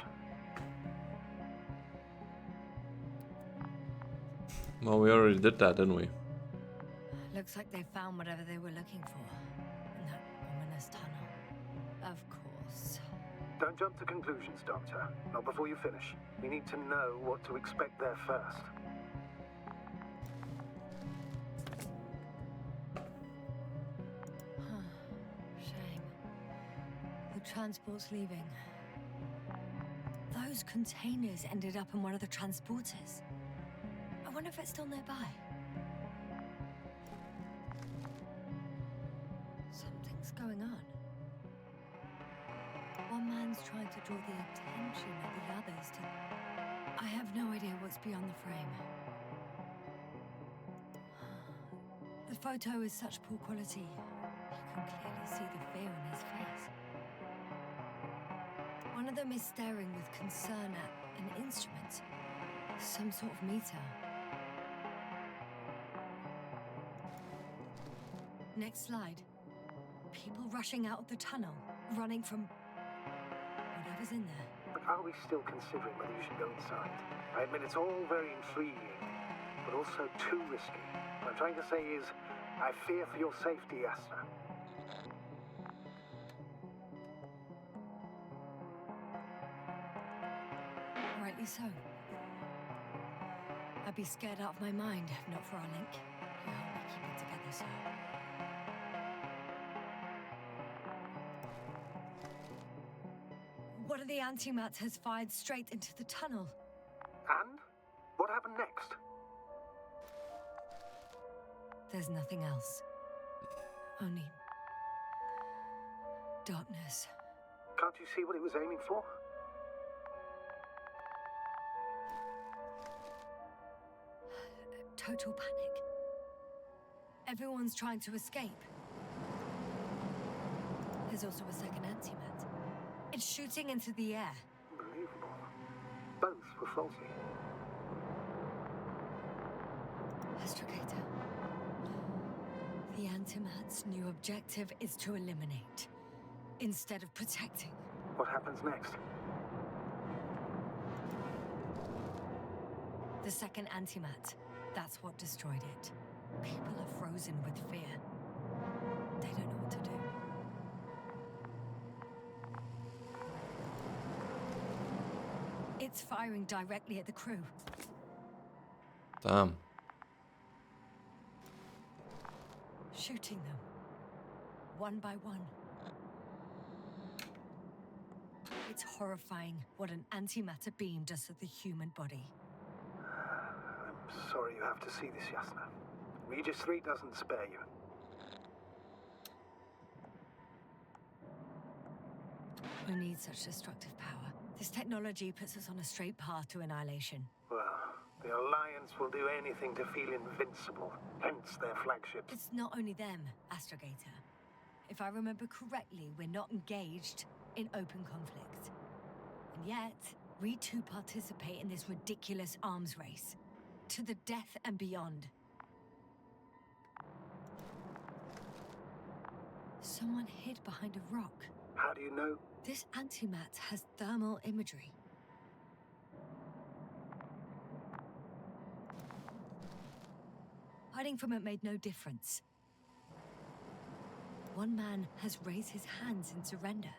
Well, we already did that, didn't we? Looks like they found whatever they were looking for in that ominous tunnel. Of course. Don't jump to conclusions, Doctor. Not before you finish. We need to know what to expect there first. Shame. The transport's leaving. Those containers ended up in one of the transporters. I wonder if it's still nearby. Something's going on. One man's trying to draw the attention of the others to... I have no idea what's beyond the frame. The photo is such poor quality. You can clearly see the fear in his face. One of them is staring with concern at an instrument. Some sort of meter. Next slide. People rushing out of the tunnel, running from whatever's in there. But are we still considering whether you should go inside? I admit it's all very intriguing, but also too risky. What I'm trying to say is, I fear for your safety, Yasna. Rightly so. I'd be scared out of my mind if not for our link. You help me keep it together, sir. One of the antimats has fired straight into the tunnel. And? What happened next? There's nothing else. Only... darkness. Can't you see what it was aiming for? Total panic. Everyone's trying to escape. There's also a second antimat. It's shooting into the air. Unbelievable. Both were faulty. Astrogator. The antimat's new objective is to eliminate, instead of protecting. What happens next? The second antimat. That's what destroyed it. People are frozen with fear. They don't know what to do. It's firing directly at the crew. Damn. Shooting them. One by one. It's horrifying what an antimatter beam does to the human body. I'm sorry you have to see this, Yasna. Regis III doesn't spare you. We need such destructive power. This technology puts us on a straight path to annihilation. Well, the Alliance will do anything to feel invincible, hence their flagship. It's not only them, Astrogator. If I remember correctly, we're not engaged in open conflict. And yet, we too participate in this ridiculous arms race. To the death and beyond. Someone hid behind a rock. How do you know? This antimat has thermal imagery. Hiding from it made no difference. One man has raised his hands in surrender.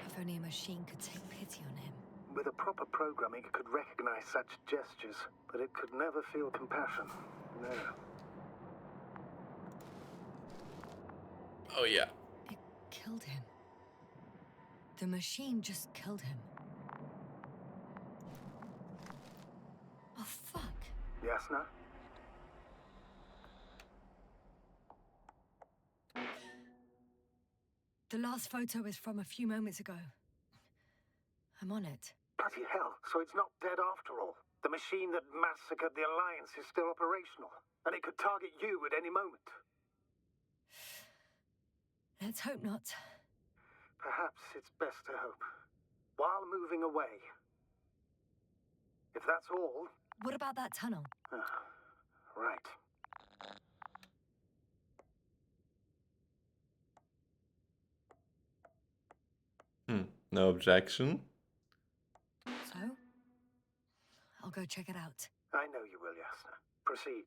If only a machine could take pity on him. With a proper programming, it could recognize such gestures, but it could never feel compassion. No. Oh yeah. It killed him. The machine just killed him. Oh, fuck. Yasna? The last photo is from a few moments ago. I'm on it. Bloody hell, so it's not dead after all. The machine that massacred the Alliance is still operational, and it could target you at any moment. Let's hope not. Perhaps it's best to hope. While moving away. If that's all... What about that tunnel? Right. No objection. So? I'll go check it out. I know you will, Yasna. Proceed.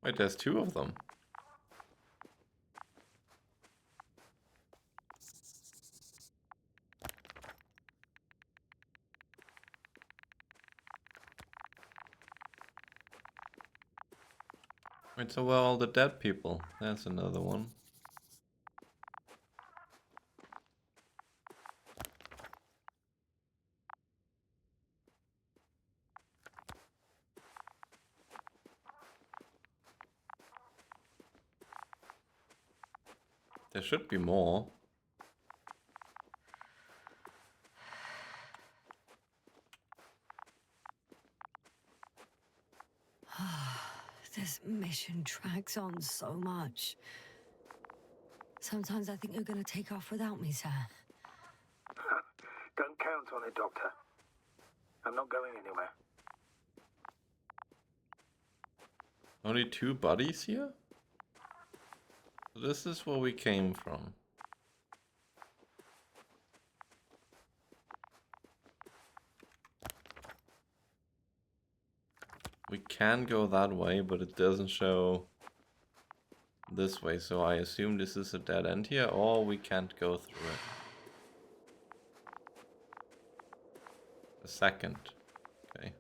Wait, there's two of them. Wait, so where are all the dead people? There's another one. There should be more. This mission drags on so much. Sometimes I think you're gonna take off without me, sir. Don't count on it, Doctor. I'm not going anywhere. Only two bodies here? This is where we came from. We can go that way, but it doesn't show this way, so I assume this is a dead end here, or we can't go through it. A second. Okay.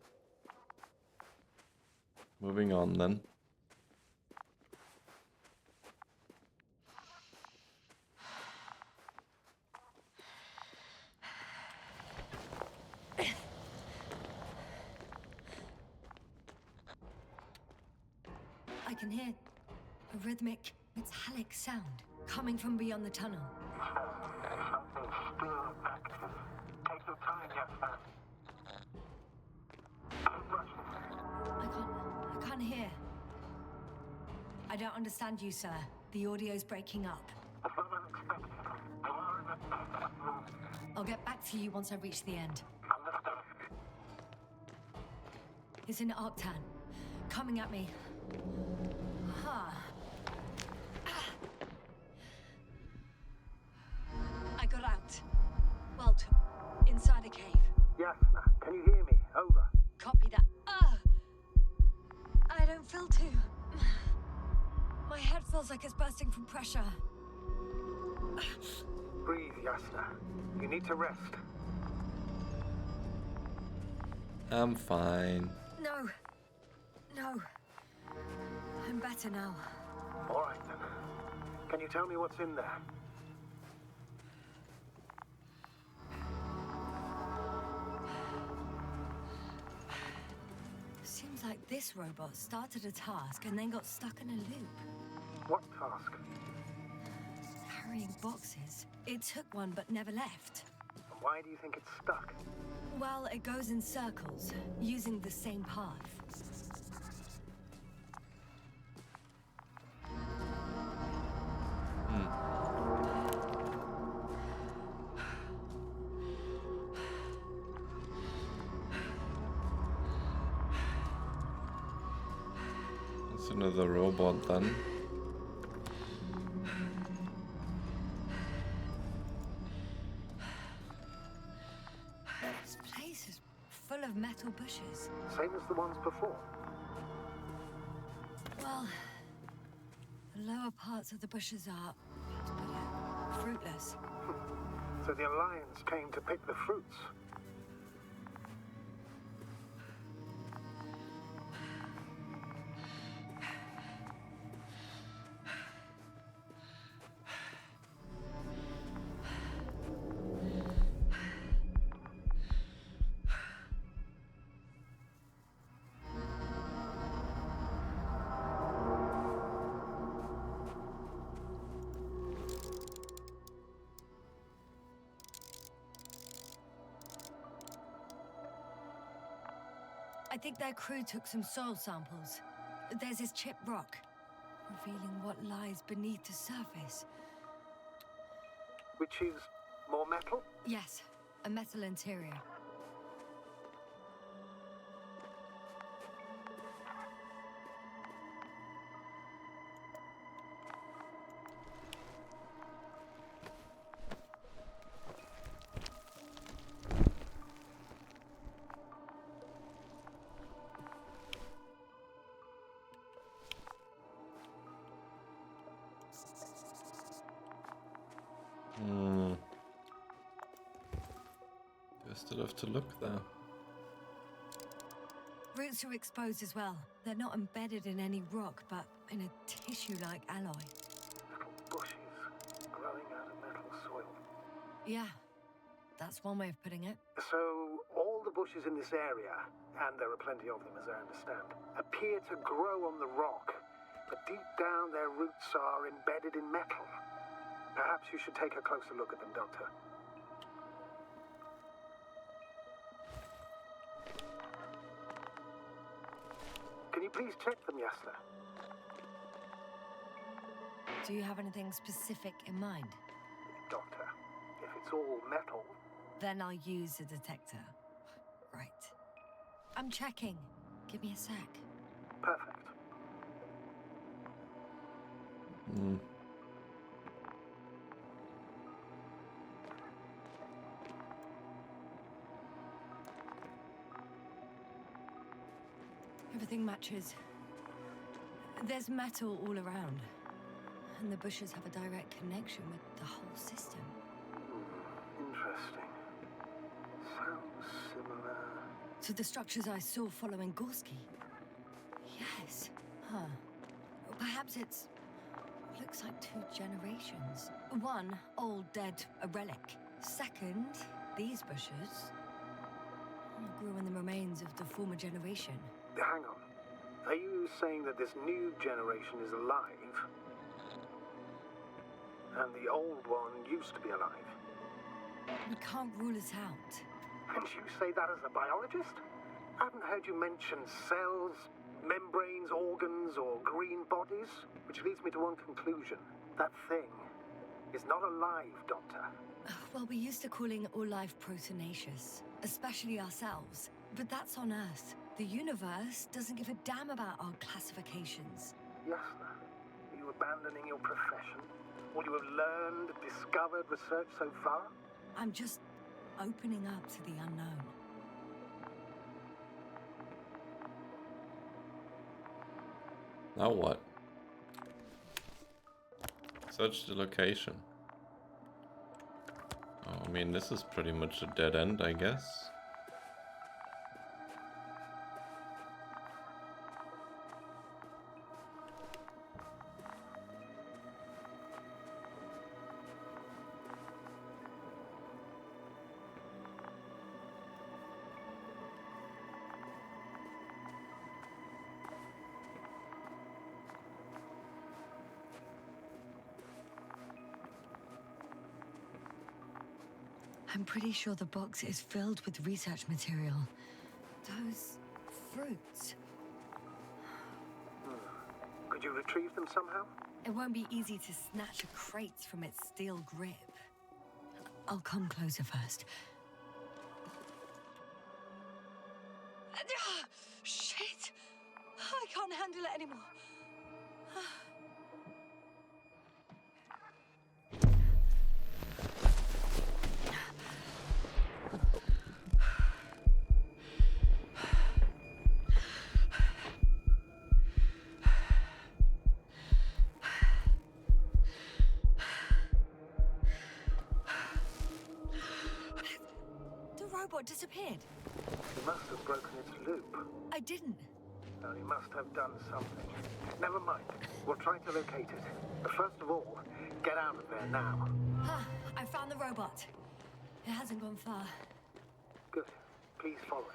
Moving on then. I can hear a rhythmic, metallic sound coming from beyond the tunnel. Something still active. Take your time, Yasna. Keep rushing. I can't hear. I don't understand you, sir. The audio's breaking up. It's not unexpected. We are in a dead room. I'll get back to you once I reach the end. Understood. It's an Arctan. Coming at me. I got out. Well, inside a cave. Yasna, can you hear me? Over. Copy that. I don't feel too... My head feels like it's bursting from pressure. Breathe, Yasna. You need to rest. I'm fine. No. No. I'm better now. All right, then. Can you tell me what's in there? Seems like this robot started a task and then got stuck in a loop. What task? Carrying boxes. It took one but never left. Why do you think it's stuck? Well, it goes in circles, using the same path. It's another robot then. This place is full of metal bushes. Same as the ones before. Well, the lower parts of the bushes are fruitless. So the Alliance came to pick the fruits. I think their crew took some soil samples. There's this chipped rock, revealing what lies beneath the surface. Which is more metal? Yes, a metal interior. I still have to look there. Roots are exposed as well. They're not embedded in any rock, but in a tissue-like alloy. Bushes growing out of metal soil. Yeah, that's one way of putting it. So all the bushes in this area, and there are plenty of them as I understand, appear to grow on the rock, but deep down their roots are embedded in metal. Perhaps you should take a closer look at them, Doctor. Can you please check them, Yasna? Do you have anything specific in mind? Doctor, if it's all metal... Then I'll use a detector. Right. I'm checking. Give me a sec. Perfect. Everything matches. There's metal all around. And the bushes have a direct connection with the whole system. Interesting. Sounds similar... To the structures I saw following Gorski. Yes. Huh. Perhaps it's... looks like 2 generations. One, old, dead, a relic. Second, these bushes grew in the remains of the former generation. Hang on. Are you saying that this new generation is alive? And the old one used to be alive? We can't rule it out. And you say that as a biologist? I haven't heard you mention cells, membranes, organs, or green bodies, which leads me to one conclusion. That thing is not alive, Doctor. Well, we used to calling all life proteinaceous, especially ourselves. But that's on Earth. The universe doesn't give a damn about our classifications. Yasna, are you abandoning your profession? All you have learned, discovered, researched so far? I'm just opening up to the unknown. Now what? Search the location. I mean, this is pretty much a dead end, I guess. I'm pretty sure the box is filled with research material. Those fruits. Could you retrieve them somehow? It won't be easy to snatch a crate from its steel grip. I'll come closer first. Shit! I can't handle it anymore. Robot disappeared. You must have broken its loop. I didn't. No, you must have done something. Never mind. We'll try to locate it. But first of all, get out of there now. I found the robot. It hasn't gone far. Good. Please follow it.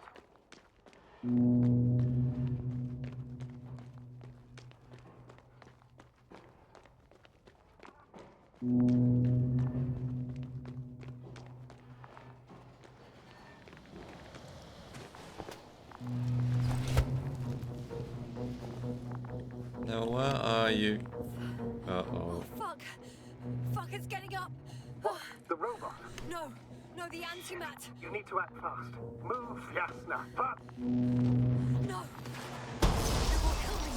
Now, where are you? Uh-oh. Fuck! Fuck, it's getting up! The robot? No, the antimat! You need to act fast. Move, Yasna, fast! No! It will kill me!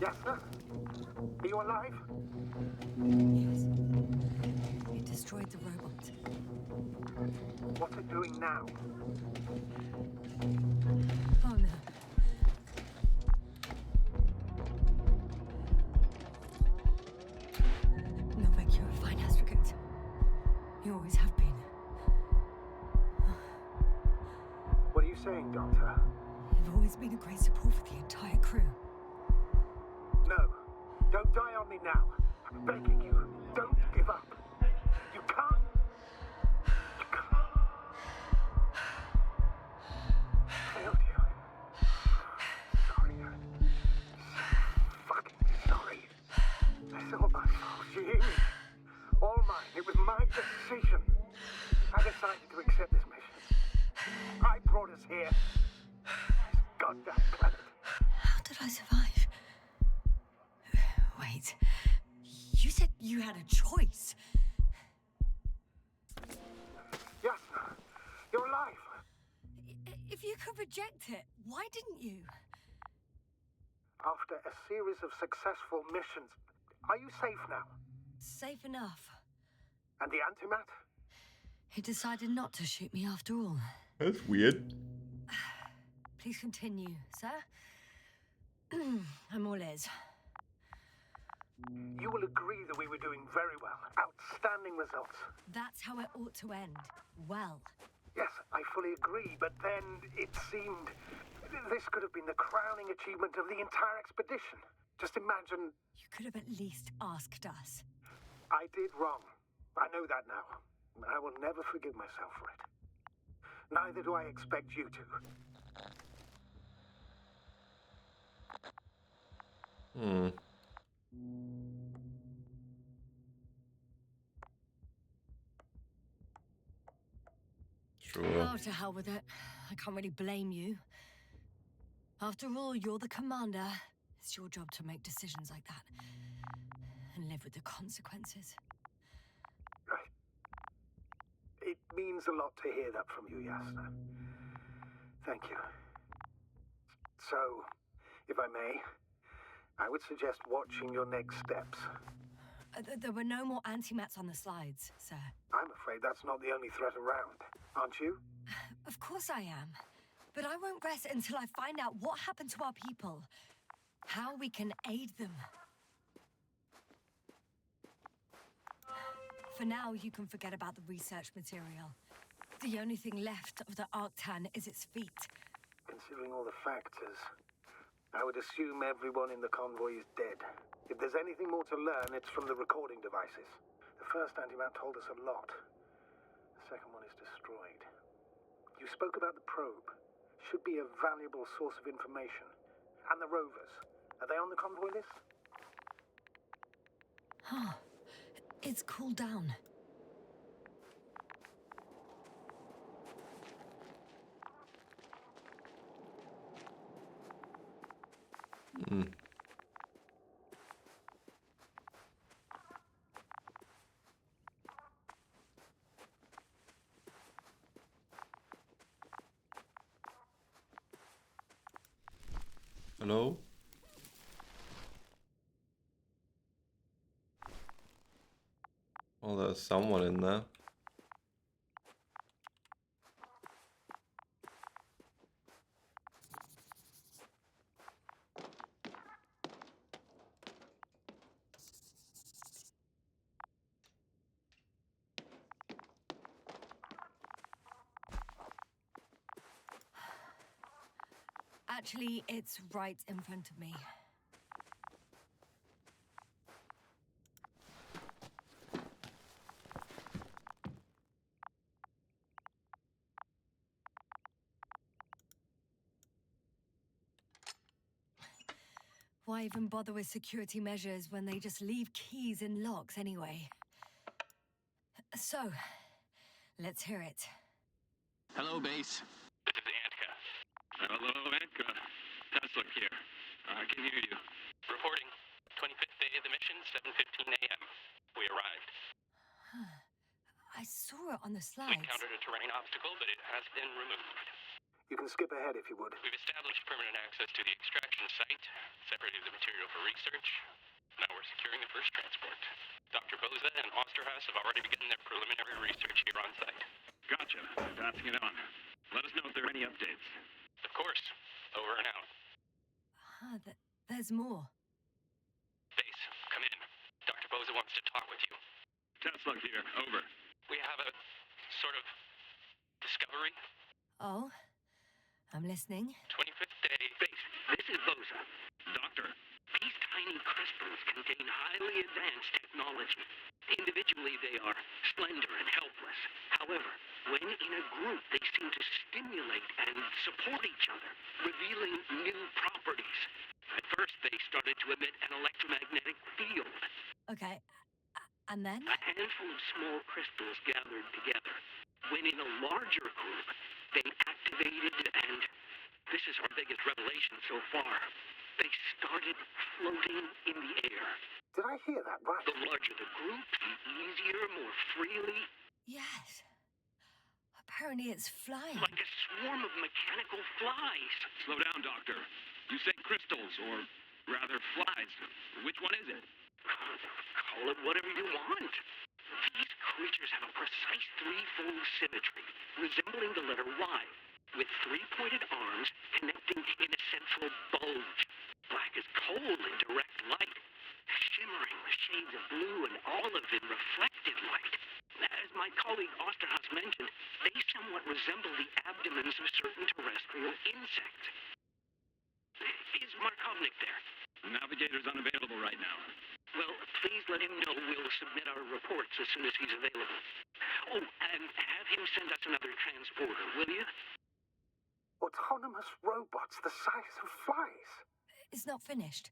Yasna? Are you alive? Yes. It destroyed the robot. What's it doing now? Oh no. Novak, you're a fine advocate. You always have been. What are you saying, Doctor? You've always been a great support for the entire crew. No. Don't die on me now. I'm begging you. Don't give up. You can't. You can't. Failed you. Sorry. So fucking sorry. It's all my fault. You hear me? All mine. It was my decision. I decided to accept this mission. I brought us here. This goddamn planet. How did I survive? Wait. You said you had a choice. Yasna, you're alive. If you could reject it, why didn't you? After a series of successful missions, are you safe now? Safe enough. And the antimat? He decided not to shoot me after all. That's weird. Please continue, sir. I'm all ears. You will agree that we were doing very well. Outstanding results. That's how it ought to end. Well. Yes, I fully agree, but then it seemed this could have been the crowning achievement of the entire expedition. Just imagine... You could have at least asked us. I did wrong. I know that now. I will never forgive myself for it. Neither do I expect you to. Sure. Oh, to hell with it. I can't really blame you. After all, you're the commander. It's your job to make decisions like that. And live with the consequences. Right. It means a lot to hear that from you, Yasna. Thank you. So, if I may, I would suggest watching your next steps. There were no more antimats on the slides, sir. I'm afraid that's not the only threat around, aren't you? Of course I am. But I won't rest until I find out what happened to our people. How we can aid them. For now, you can forget about the research material. The only thing left of the Arctan is its feet. Considering all the factors, I would assume everyone in the convoy is dead. If there's anything more to learn, it's from the recording devices. The first antimat told us a lot. The second one is destroyed. You spoke about the probe. Should be a valuable source of information. And the rovers. Are they on the convoy list? Huh. It's cooled down. Hello? Well, there's someone in there. Actually, it's right in front of me. Why even bother with security measures when they just leave keys in locks anyway? So, let's hear it. Hello, base. This is Antka. Hello, Antka. Tesla here. I can hear you. Reporting. 25th day of the mission, 7:15 a.m. We arrived. I saw it on the slides. We encountered a terrain obstacle, but it has been removed. You can skip ahead if you would. We've established permanent access to the extraction site, separated the material for research. Now we're securing the first transport. Dr. Boza and Osterhaus have already begun their preliminary research here on site. Gotcha. Passing it on. Let us know if there are any updates. Of course. Over and out. There's more. Base, come in. Dr. Boza wants to talk with you. Tesla here. Over. We have a sort of discovery. Oh? I'm listening. 25th day. Base, this is Boza. Doctor, these tiny crystals contain highly advanced technology. Individually, they are slender and helpless. However, when in a group, they seem to stimulate and support each other, revealing new properties. At first, they started to emit an electromagnetic field. Okay. And then? A handful of small crystals gathered together. When in a larger group, they activated and, this is our biggest revelation so far, they started floating in the air. Did I hear that right? The larger the group, the easier, more freely. Yes. Apparently it's flying. Like a swarm of mechanical flies. Slow down, Doctor. You say crystals, or rather flies. Which one is it? Call it whatever you want. These creatures have a precise threefold symmetry, resembling the letter Y, with three-pointed arms connecting in a central bulge. Black as coal in direct light, shimmering with shades of blue and olive in reflected light. As my colleague Osterhaus mentioned, they somewhat resemble the abdomens of certain terrestrial insects. Is Markovnik there? The navigator's unavailable right now. Well, please let him know we'll submit our reports as soon as he's available. Oh, and have him send us another transporter, will you? Autonomous robots the size of flies. It's not finished.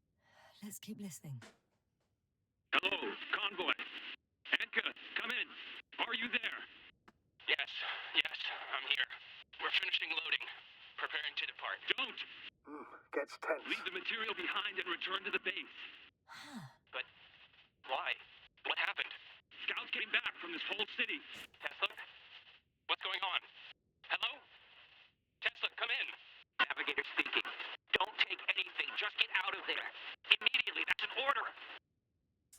Let's keep listening. Hello, convoy. Antka, come in. Are you there? Yes, I'm here. We're finishing loading. Preparing to depart. Don't! Gets tense. Leave the material behind and return to the base. Huh. But why? What happened? Scouts came back from this whole city. Tesla? What's going on? Hello? Tesla, come in. Navigator speaking. Don't take anything. Just get out of there. Immediately. That's an order.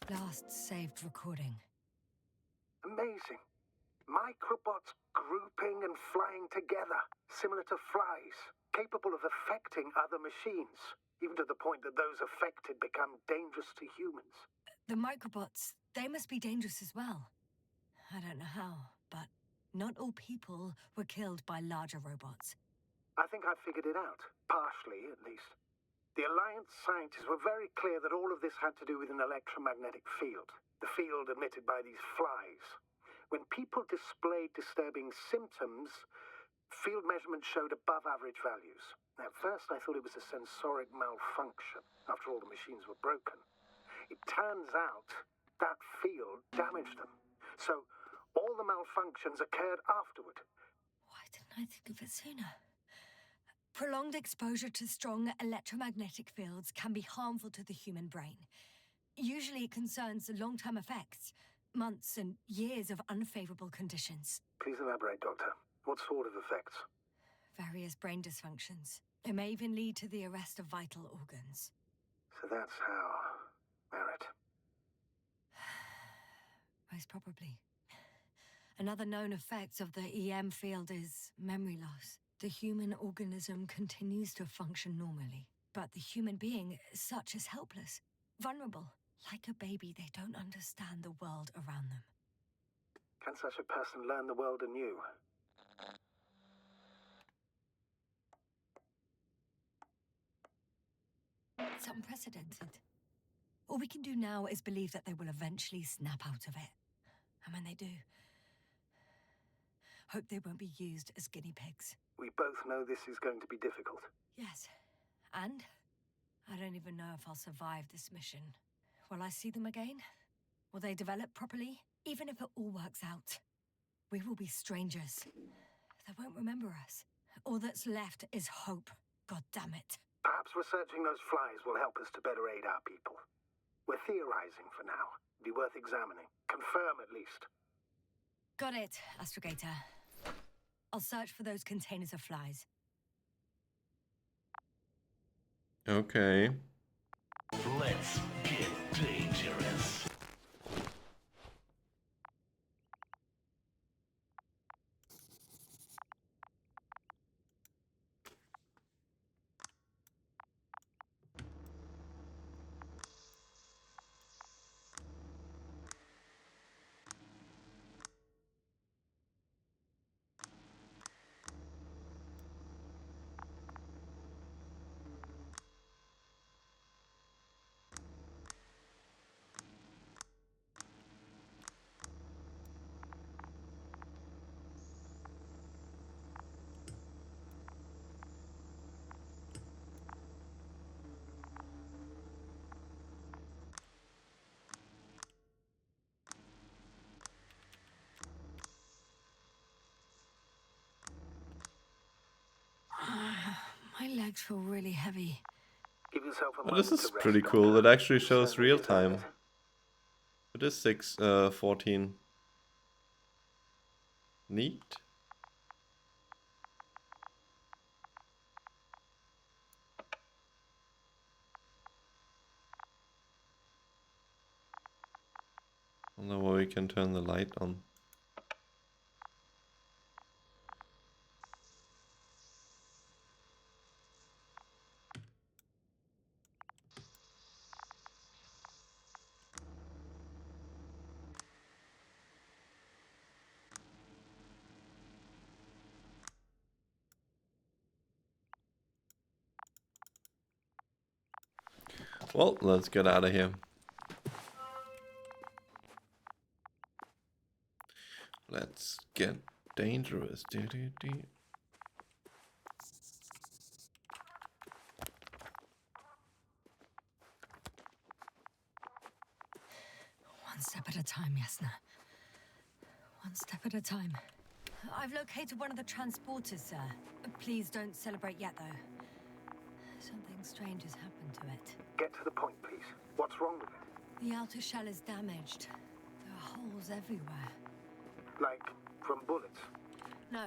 Last saved recording. Amazing. Microbots grouping and flying together, similar to flies, capable of affecting other machines, even to the point that those affected become dangerous to humans. The microbots, they must be dangerous as well. I don't know how, but not all people were killed by larger robots. I think I figured it out. Partially, at least. The Alliance scientists were very clear that all of this had to do with an electromagnetic field. The field emitted by these flies. When people displayed disturbing symptoms, field measurements showed above average values. At first, I thought it was a sensoric malfunction. After all, the machines were broken. It turns out that field damaged them. So, all the malfunctions occurred afterward. Why didn't I think of it sooner? Prolonged exposure to strong electromagnetic fields can be harmful to the human brain. Usually it concerns long-term effects, months and years of unfavorable conditions. Please elaborate, Doctor. What sort of effects? Various brain dysfunctions. It may even lead to the arrest of vital organs. So that's how... Merit. Most probably. Another known effect of the EM field is memory loss. The human organism continues to function normally, but the human being such is helpless, vulnerable. Like a baby, they don't understand the world around them. Can such a person learn the world anew? It's unprecedented. All we can do now is believe that they will eventually snap out of it. And when they do, hope they won't be used as guinea pigs. We both know this is going to be difficult. Yes. And I don't even know if I'll survive this mission. Will I see them again? Will they develop properly? Even if it all works out, we will be strangers. They won't remember us. All that's left is hope. God damn it. Perhaps researching those flies will help us to better aid our people. We're theorizing for now. Be worth examining. Confirm at least. Got it, Astrogator. I'll search for those containers of flies. Okay. Let's get dangerous. My legs feel really heavy. Give yourself a Oh, this moment is to rest, pretty Doctor. cool. It actually shows Certainly real deserve time. it. It is 6:14. Neat. I don't know why we can turn the light on. Well, let's get out of here. Let's get dangerous. One step at a time, Yasna. One step at a time. I've located one of the transporters, sir. Please don't celebrate yet, though. Something strange has happened to it. Get to the point, please. What's wrong with it? The outer shell is damaged. There are holes everywhere. Like, from bullets? No.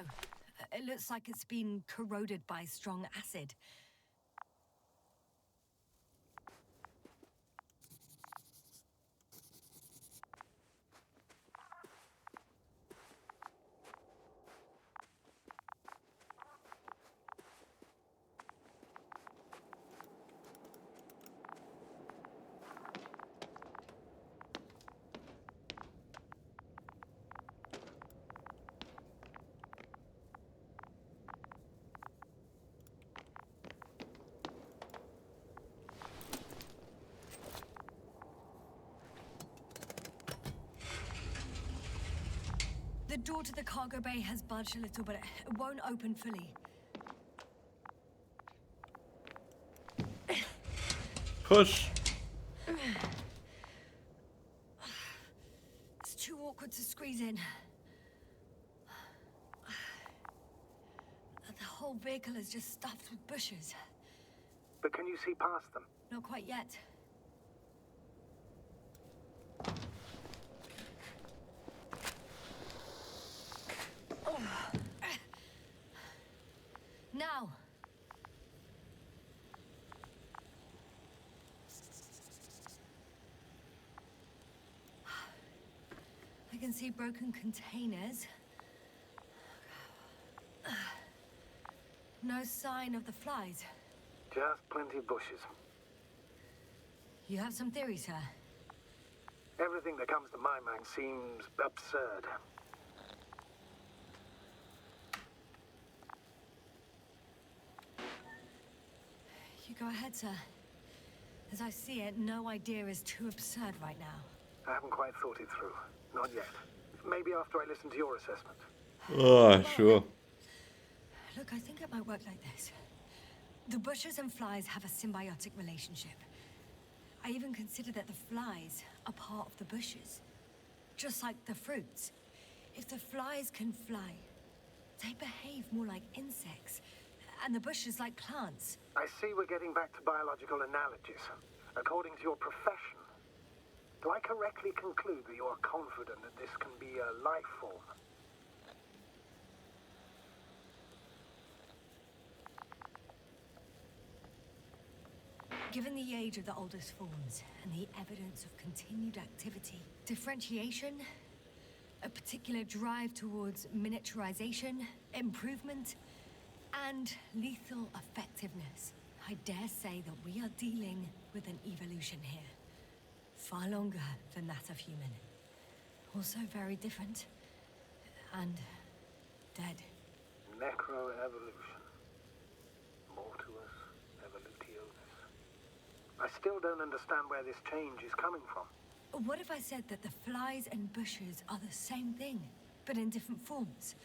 It looks like it's been corroded by strong acid. The door to the cargo bay has budged a little, but it won't open fully. Push! It's too awkward to squeeze in. The whole vehicle is just stuffed with bushes. But can you see past them? Not quite yet. Now. I can see broken containers. No sign of the flies. Just plenty of bushes. You have some theories, sir? Everything that comes to my mind seems absurd. You go ahead, sir. As I see it, no idea is too absurd right now. I haven't quite thought it through. Not yet. Maybe after I listen to your assessment. Ah, sure. Look, I think it might work like this. The bushes and flies have a symbiotic relationship. I even consider that the flies are part of the bushes. Just like the fruits. If the flies can fly, they behave more like insects. And the bushes like plants. I see we're getting back to biological analogies. According to your profession, do I correctly conclude that you are confident that this can be a life form? Given the age of the oldest forms and the evidence of continued activity, differentiation, a particular drive towards miniaturization, improvement, and lethal effectiveness, I dare say that we are dealing with an evolution here. Far longer than that of human. Also very different. And dead. Necroevolution. Mortuus evolutionis. I still don't understand where this change is coming from. What if I said that the flies and bushes are the same thing, but in different forms?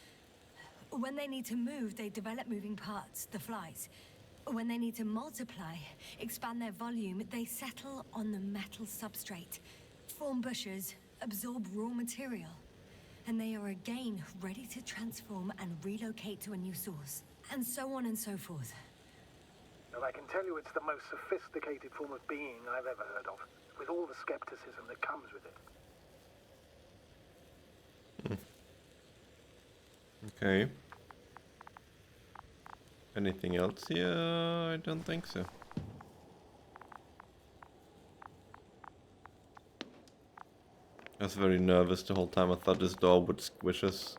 When they need to move, they develop moving parts, the flies. When they need to multiply, expand their volume, they settle on the metal substrate, form bushes, absorb raw material, and they are again ready to transform and relocate to a new source, and so on and so forth. And I can tell you it's the most sophisticated form of being I've ever heard of, with all the skepticism that comes with it. Okay. Anything else here? I don't think so. I was very nervous the whole time. I thought this door would squish us.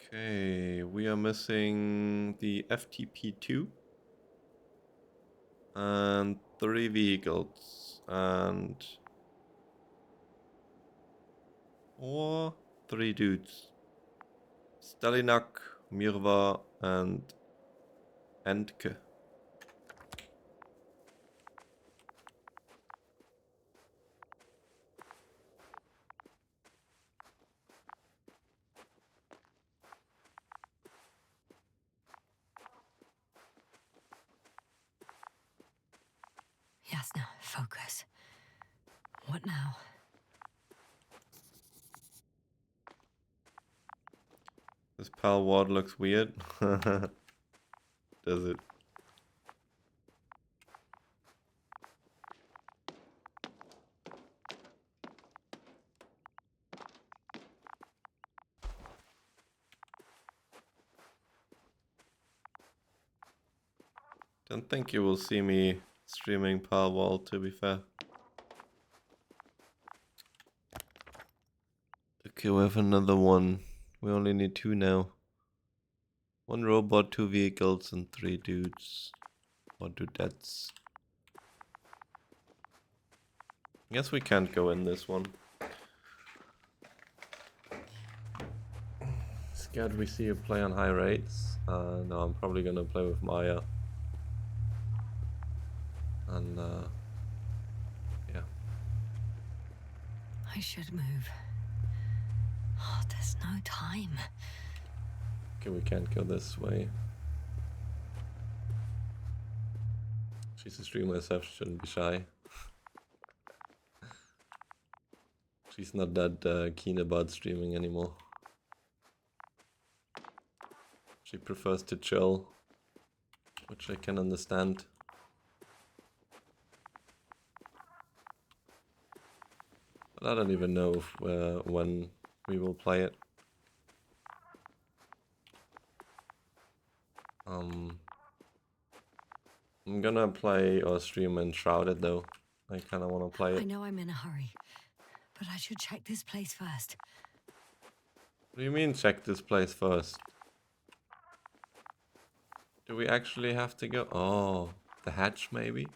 Okay, we are missing the FTP2 and 3 vehicles and 3 dudes. Stalinak, Mirva and Endke. Yasna, focus. What now? This pal ward looks weird. Does it? Don't think you will see me streaming pal wall, to be fair. Okay, we have another one. We only need 2 now. 1 robot, 2 vehicles, and 3 dudes. Or dudettes. Guess we can't go in this one. Scared we see you play on high rates. No, I'm probably gonna play with Maya. And yeah. I should move. Oh, there's no time. Okay, we can't go this way. She's a streamer herself, she shouldn't be shy. She's not that keen about streaming anymore. She prefers to chill, which I can understand. But I don't even know if, when we will play it. I'm gonna play or stream Enshrouded though. I kinda wanna play I it. know I'm in a hurry, but I should check this place first. What do you mean check this place first? Do we actually have to go? Oh, the hatch maybe?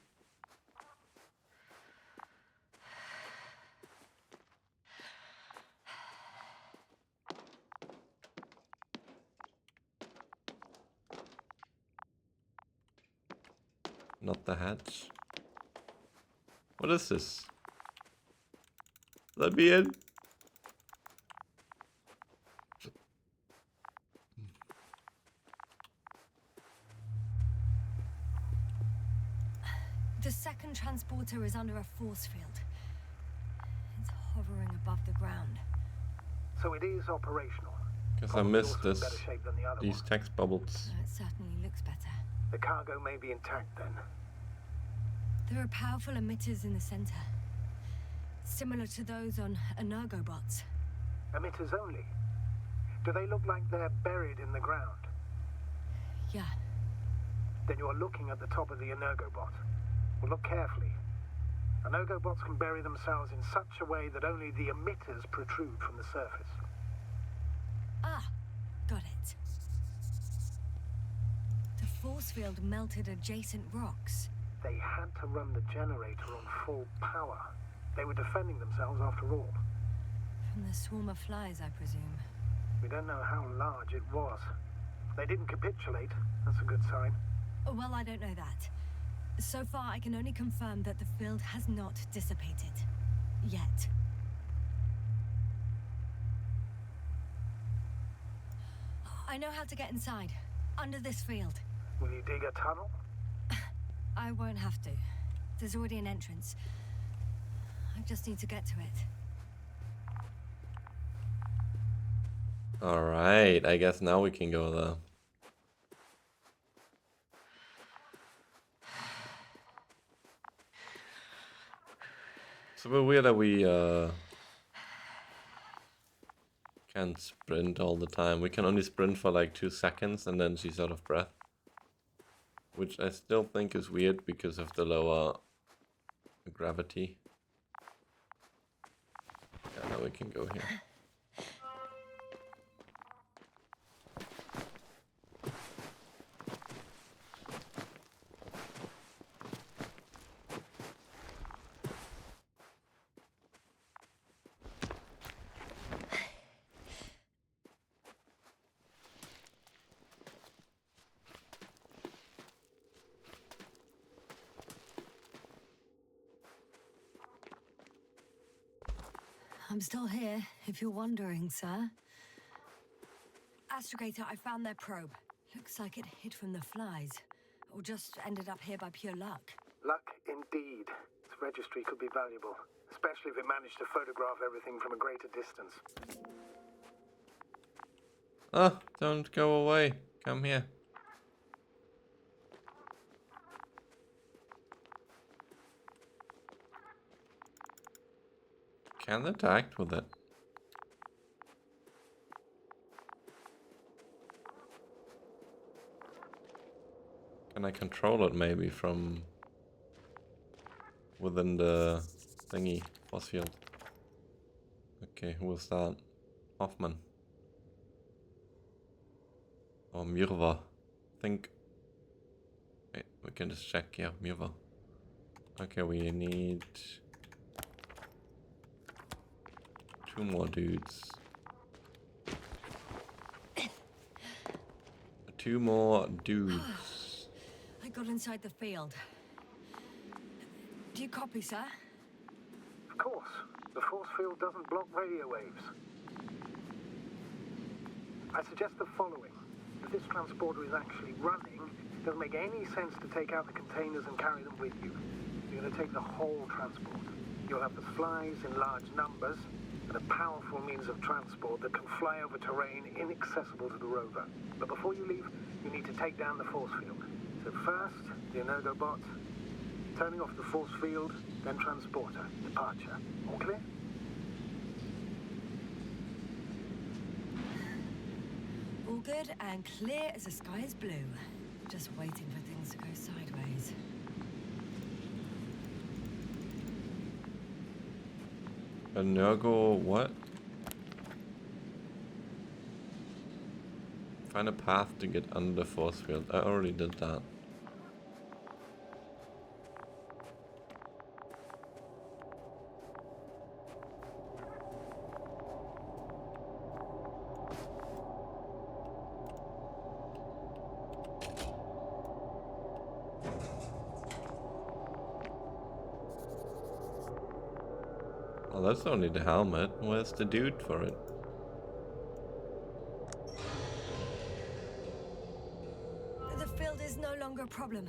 Not the hatch. What is this? Let me in. The second transporter is under a force field. It's hovering above the ground. So it is operational. Guess I Probably missed also in this. better shape than the other These one. text bubbles. It certainly looks better. The cargo may be intact then. There are powerful emitters in the center, similar to those on energobots. Emitters only. Do they look like they're buried in the ground? Yeah. Then you're looking at the top of the energobot. Well, look carefully. Energobots can bury themselves in such a way that only the emitters protrude from the surface. Ah, got it. The force field melted adjacent rocks. They had to run the generator on full power. They were defending themselves after all. From the swarm of flies, I presume. We don't know how large it was. They didn't capitulate. That's a good sign. Well, I don't know that. So far, I can only confirm that the field has not dissipated. Yet. I know how to get inside. Under this field. Will you dig a tunnel? I won't have to. There's already an entrance. I just need to get to it. Alright, I guess now we can go there. It's a bit weird that we can't sprint all the time. We can only sprint for like 2 seconds and then she's out of breath. Which I still think is weird because of the lower gravity. Yeah, now we can go here. I'm still here, if you're wondering, sir. Astrogator, I found their probe. Looks like it hid from the flies. Or just ended up here by pure luck. Luck indeed. Its registry could be valuable, especially if it managed to photograph everything from a greater distance. Oh, don't go away. Come here. Can they interact with it? Can I control it maybe from within the thingy force field? Okay, who will start? Hoffman. Or Mirva. Think. Wait, we can just check. Yeah, Mirva. Okay, we need 2 more dudes. 2 more dudes. I got inside the field. Do you copy, sir? Of course. The force field doesn't block radio waves. I suggest the following. If this transporter is actually running, it doesn't make any sense to take out the containers and carry them with you. You're going to take the whole transport. You'll have the flies in large numbers, and a powerful means of transport that can fly over terrain inaccessible to the rover. But before you leave, you need to take down the force field. So first, the Energobot, turning off the force field, then transporter, departure. All clear? All good and clear as the sky is blue. Just waiting for things to go sideways. Energo what? Find a path to get under force field. I already did that. Oh, that's only the helmet. Where's the dude for it? The field is no longer a problem.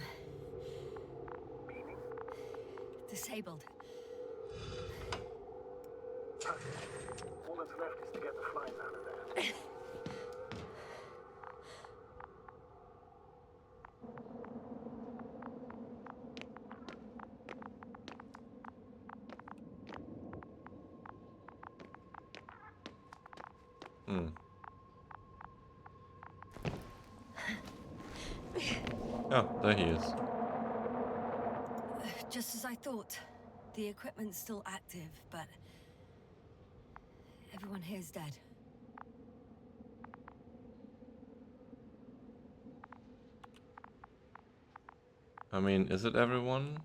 Disabled. All that's left is to get the flies out of there. Oh, there he is. Just as I thought. The equipment's still active, but everyone here's dead. I mean, is it everyone?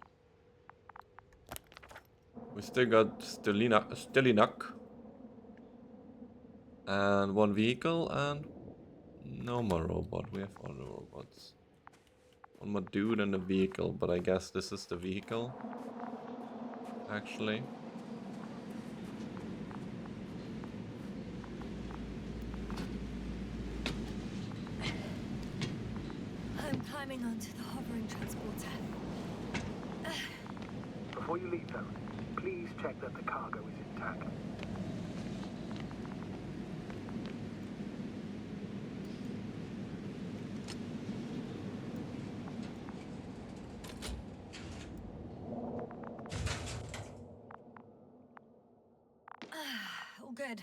We still got Stelinak. And one vehicle and no more robot. We have all the robots. One more dude and a vehicle, but I guess this is the vehicle. Actually. I'm climbing onto the hovering transporter. Before you leave, though, please check that the cargo is intact. All good.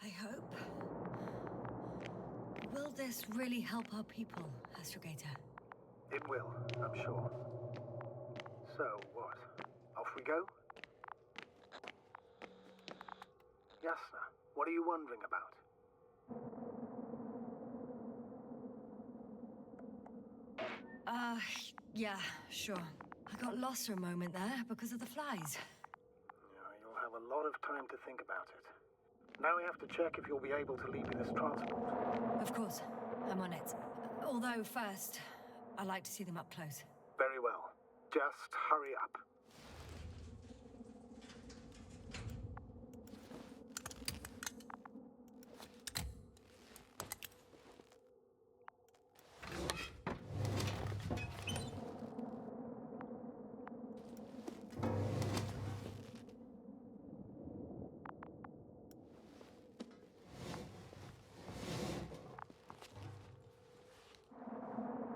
I hope. Will this really help our people, Astrogator? It will, I'm sure. So, what? Off we go? Yasna, what are you wondering about? Yeah, sure. I got lost for a moment there because of the flies. You'll have a lot of time to think about it. Now we have to check if you'll be able to leave in this transport. Of course, I'm on it. Although first, I like to see them up close. Very well. Just hurry up.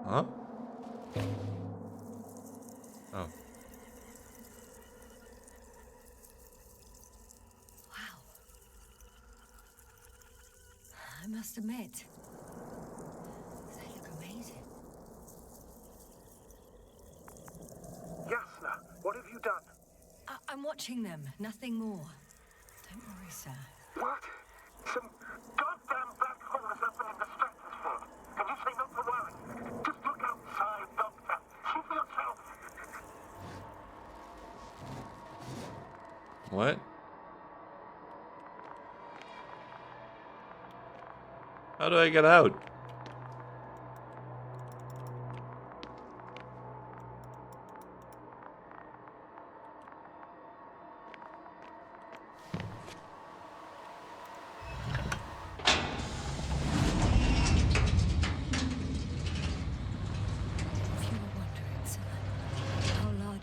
Huh? Oh. Wow. I must admit, they look amazing. Yasna, what have you done? I'm watching them, nothing more. Don't worry, sir. What? Some goddamn black holes up in the stratosphere. And you say not to worry. Just look outside, Doctor. See for yourself. What? How do I get out?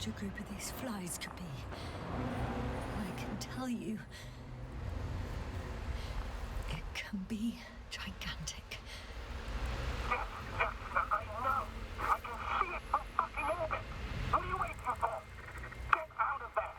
a group of these flies could be. I can tell you, it can be gigantic. I know. I can see it from fucking orbit. What are you waiting for? Get out of there.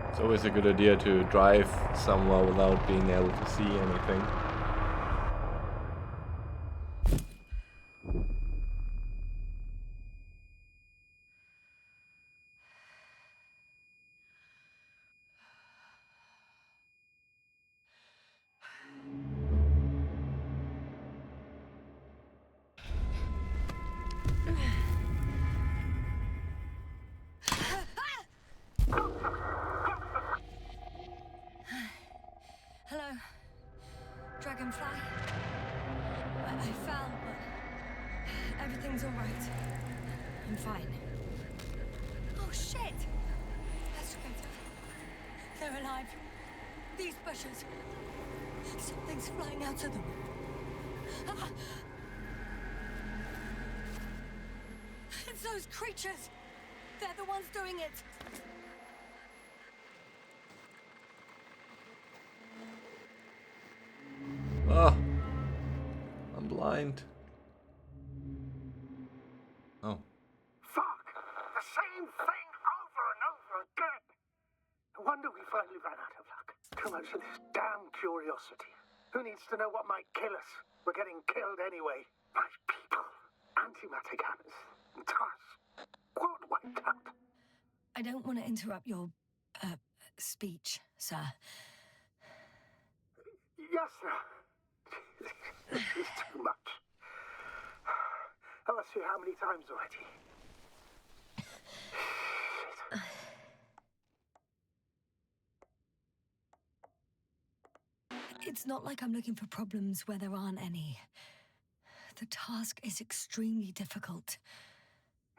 It's always a good idea to drive somewhere without being able to see anything. Hello, Dragonfly. I fell, but everything's all right. I'm fine. Oh, shit! That's good. They're alive. These bushes. Something's flying out of them. Ah! It's those creatures. They're the ones doing it. Ah, I'm blind. Oh. Fuck! The same thing over and over again! No wonder we finally ran out of luck. Too much of this damn curiosity. Who needs to know what might kill us? We're getting killed anyway. My people. Antimatter gunners. And Tars. World wiped out. I don't want to interrupt your, speech, sir. Yasna. This is too much. I've asked you how many times already? It's not like I'm looking for problems where there aren't any. The task is extremely difficult.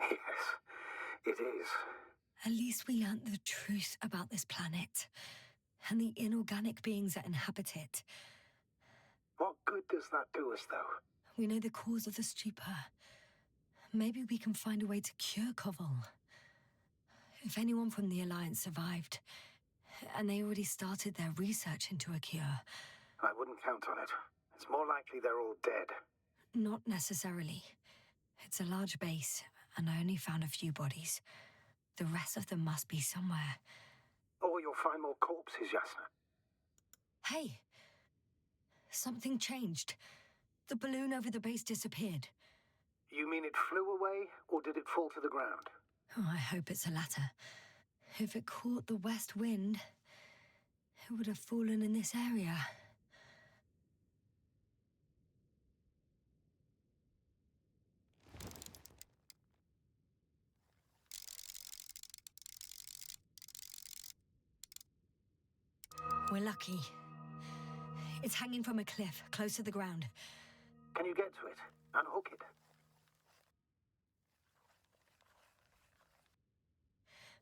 Yes, it is. At least we learned the truth about this planet and the inorganic beings that inhabit it. What good does that do us, though? We know the cause of the stupor. Maybe we can find a way to cure Koval. If anyone from the Alliance survived, and they already started their research into a cure. I wouldn't count on it. It's more likely they're all dead. Not necessarily. It's a large base, and I only found a few bodies. The rest of them must be somewhere. Or you'll find more corpses, Yasna. Hey! Something changed. The balloon over the base disappeared. You mean it flew away, or did it fall to the ground? Oh, I hope it's the latter. If it caught the west wind, it would have fallen in this area. We're lucky. It's hanging from a cliff, close to the ground. Can you get to it? Unhook it?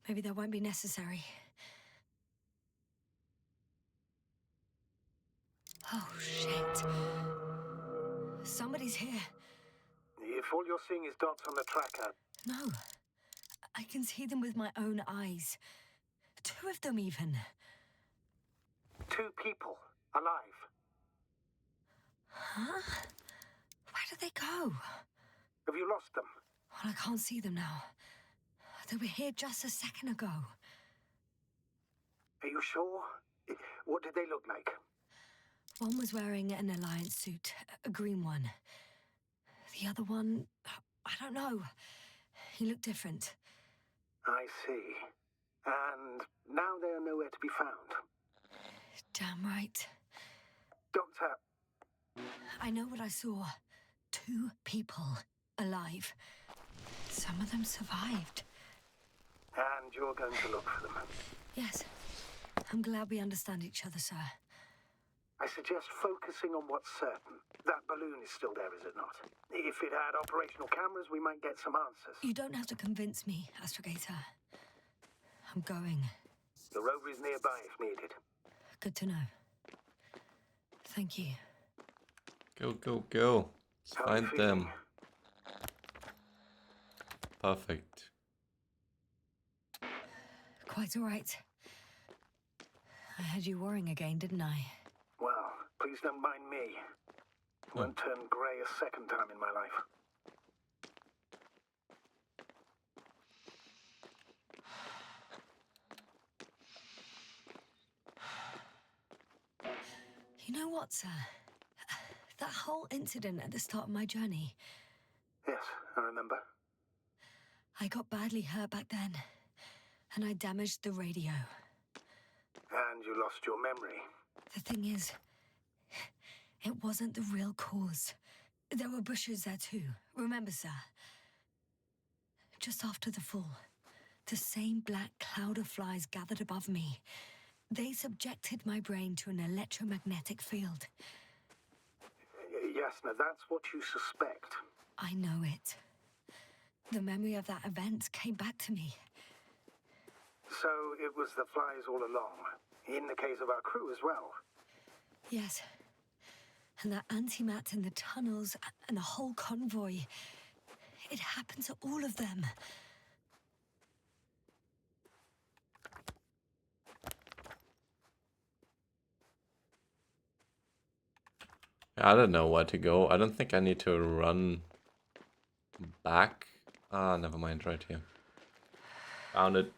Maybe that won't be necessary. Oh, shit. Somebody's here. If all you're seeing is dots on the tracker... No. I can see them with my own eyes. 2 of them, even. 2 people. Alive. Huh? Where did they go? Have you lost them? Well, I can't see them now. They were here just a second ago. Are you sure? What did they look like? One was wearing an Alliance suit, a green one. The other one, I don't know. He looked different. I see. And now they are nowhere to be found. Damn right. Doctor, I know what I saw. 2 people alive. Some of them survived. And you're going to look for them. Yes. I'm glad we understand each other, sir. I suggest focusing on what's certain. That balloon is still there, is it not? If it had operational cameras, we might get some answers. You don't have to convince me, Astrogator. I'm going. The rover is nearby if needed. Good to know. Thank you. Go, go, go. Let's How are you find them. feeling? Perfect. Quite all right. I had you worrying again, didn't I? Well, please don't mind me. It won't turn grey a second time in my life. You know what, sir? That whole incident at the start of my journey. Yes, I remember. I got badly hurt back then, and I damaged the radio. And you lost your memory. The thing is, it wasn't the real cause. There were bushes there too, remember, sir? Just after the fall, the same black cloud of flies gathered above me. They subjected my brain to an electromagnetic field. Yasna, that's what you suspect. I know it. The memory of that event came back to me. So it was the flies all along, in the case of our crew as well. Yes. And that antimat in the tunnels and the whole convoy. It happened to all of them. I don't know where to go. I don't think I need to run back. Ah, never mind, right here. Found it.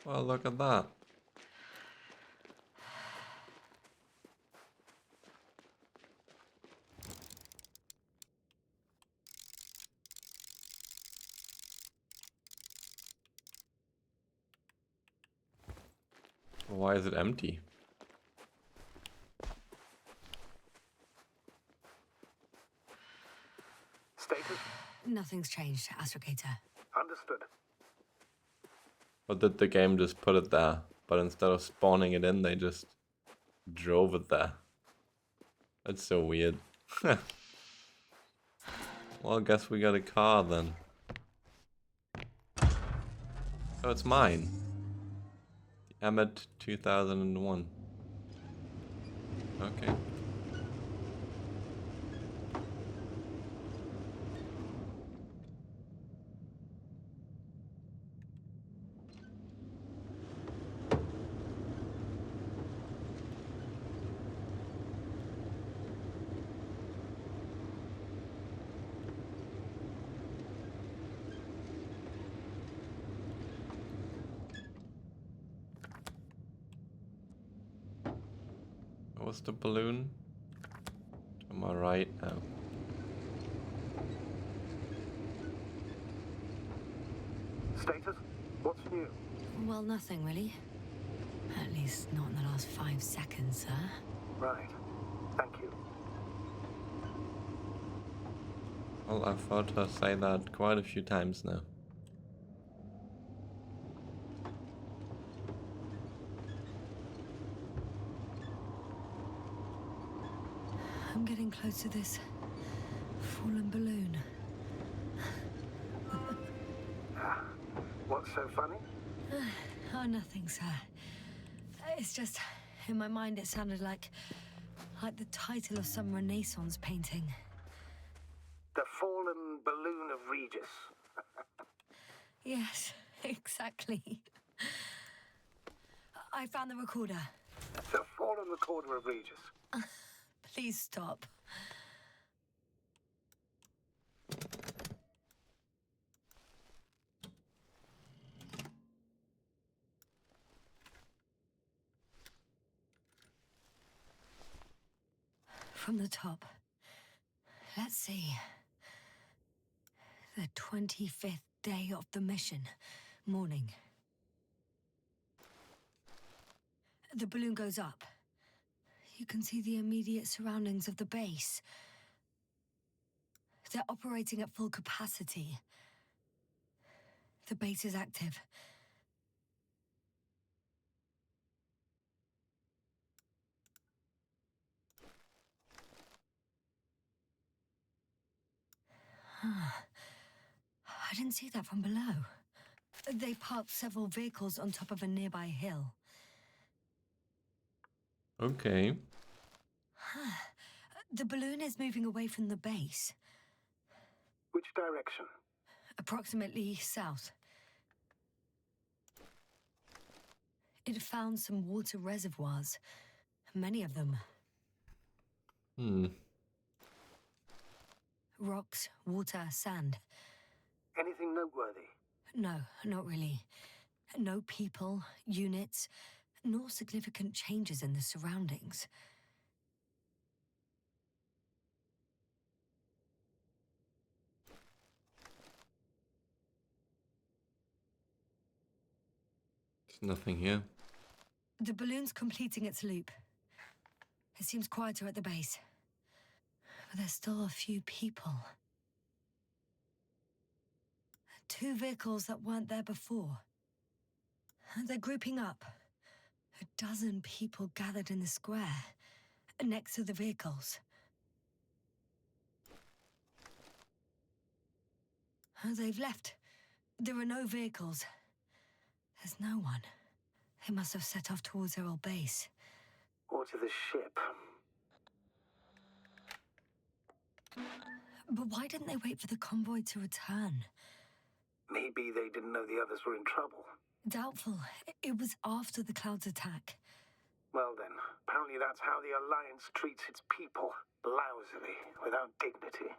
Well, look at that. Why is it empty? Status? Nothing's changed, Astrogator. Understood. Or did the game just put it there? But instead of spawning it in, they just drove it there. That's so weird. Well, I guess we got a car then. So it's mine. The Emmet 2001. Okay. Was the balloon? To my right now. Status? What's new? Well, nothing really. At least not in the last 5 seconds, sir. Right. Thank you. Well, I've heard her say that quite a few times now. I'm getting close to this fallen balloon. What's so funny? Oh, nothing, sir. It's just, in my mind it sounded like the title of some Renaissance painting. The fallen balloon of Regis. Yes, exactly. I found the recorder. The fallen recorder of Regis. Please stop. from the top. Let's see. The 25th day of the mission. Morning. The balloon goes up. You can see the immediate surroundings of the base. They're operating at full capacity. The base is active. I didn't see that from below. They parked several vehicles on top of a nearby hill. Okay. The balloon is moving away from the base. Which direction? Approximately south. It found some water reservoirs. Many of them. Rocks, water, sand. Anything noteworthy? No, not really. No people, units, nor significant changes in the surroundings. There's nothing here. The balloon's completing its loop. It seems quieter at the base. But there's still a few people. 2 vehicles that weren't there before. They're grouping up. 12 people gathered in the square, next to the vehicles. They've left. There are no vehicles. There's no one. They must have set off towards their old base. Or to the ship. But why didn't they wait for the convoy to return? Maybe they didn't know the others were in trouble. Doubtful. It was after the Cloud's attack. Well then, apparently that's how the Alliance treats its people. Lousily, without dignity.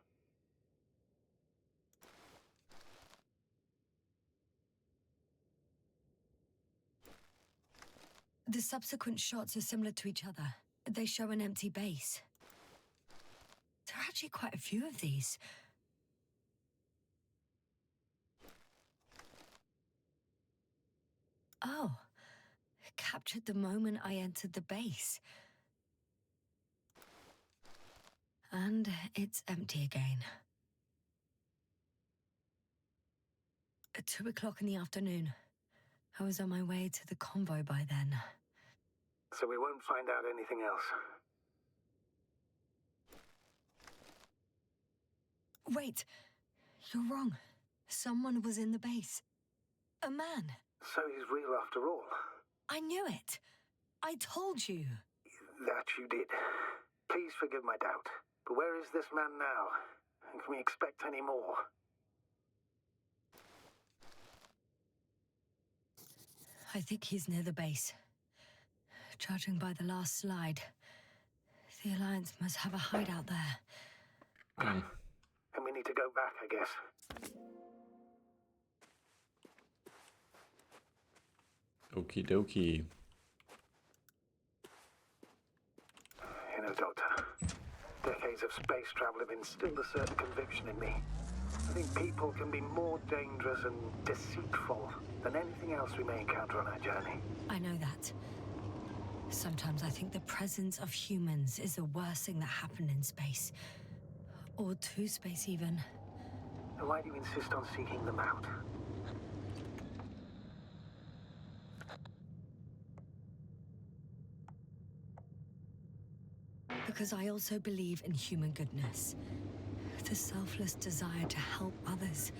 The subsequent shots are similar to each other. They show an empty base. There are actually quite a few of these. Oh, it captured the moment I entered the base. And it's empty again. At 2 o'clock in the afternoon. I was on my way to the convoy by then. So we won't find out anything else. Wait, you're wrong. Someone was in the base. A man. So he's real after all. I knew it. I told you. That you did. Please forgive my doubt. But where is this man now? And can we expect any more? I think he's near the base. Judging by the last slide, the Alliance must have a hideout there. And we need to go back, I guess. Okie dokie. You know, Doctor, decades of space travel have instilled a certain conviction in me. I think people can be more dangerous and deceitful than anything else we may encounter on our journey. I know that. Sometimes I think the presence of humans is the worst thing that happened in space. Or to space, even. Then why do you insist on seeking them out? Because I also believe in human goodness. The selfless desire to help others.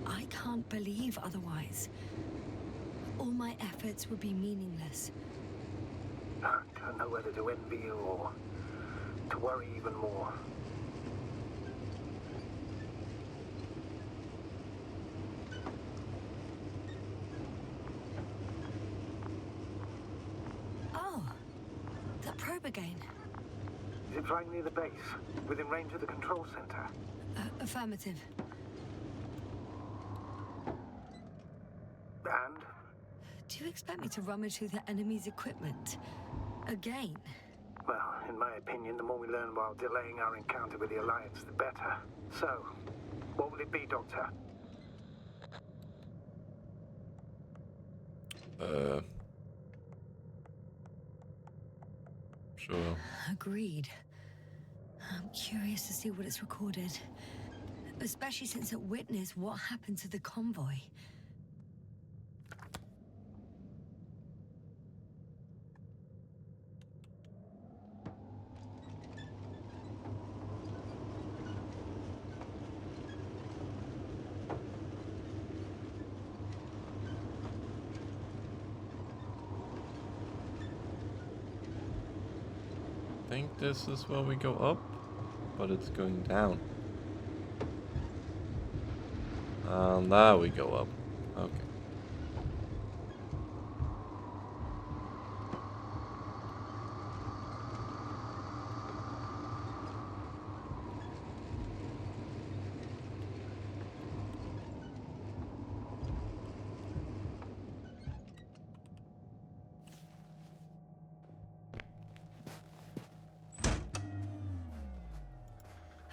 I can't believe otherwise. All my efforts would be meaningless. I don't know whether to envy you or to worry even more. Oh, that probe again. Is it flying near the base, within range of the control center? Affirmative. And? Do you expect me to rummage through the enemy's equipment? Again? Well, in my opinion, the more we learn while delaying our encounter with the Alliance, the better. So, what will it be, Doctor? Sure. Agreed. I'm curious to see what it's recorded. Especially since it witnessed what happened to the convoy. I think this is where we go up, but it's going down. And there we go up. Okay.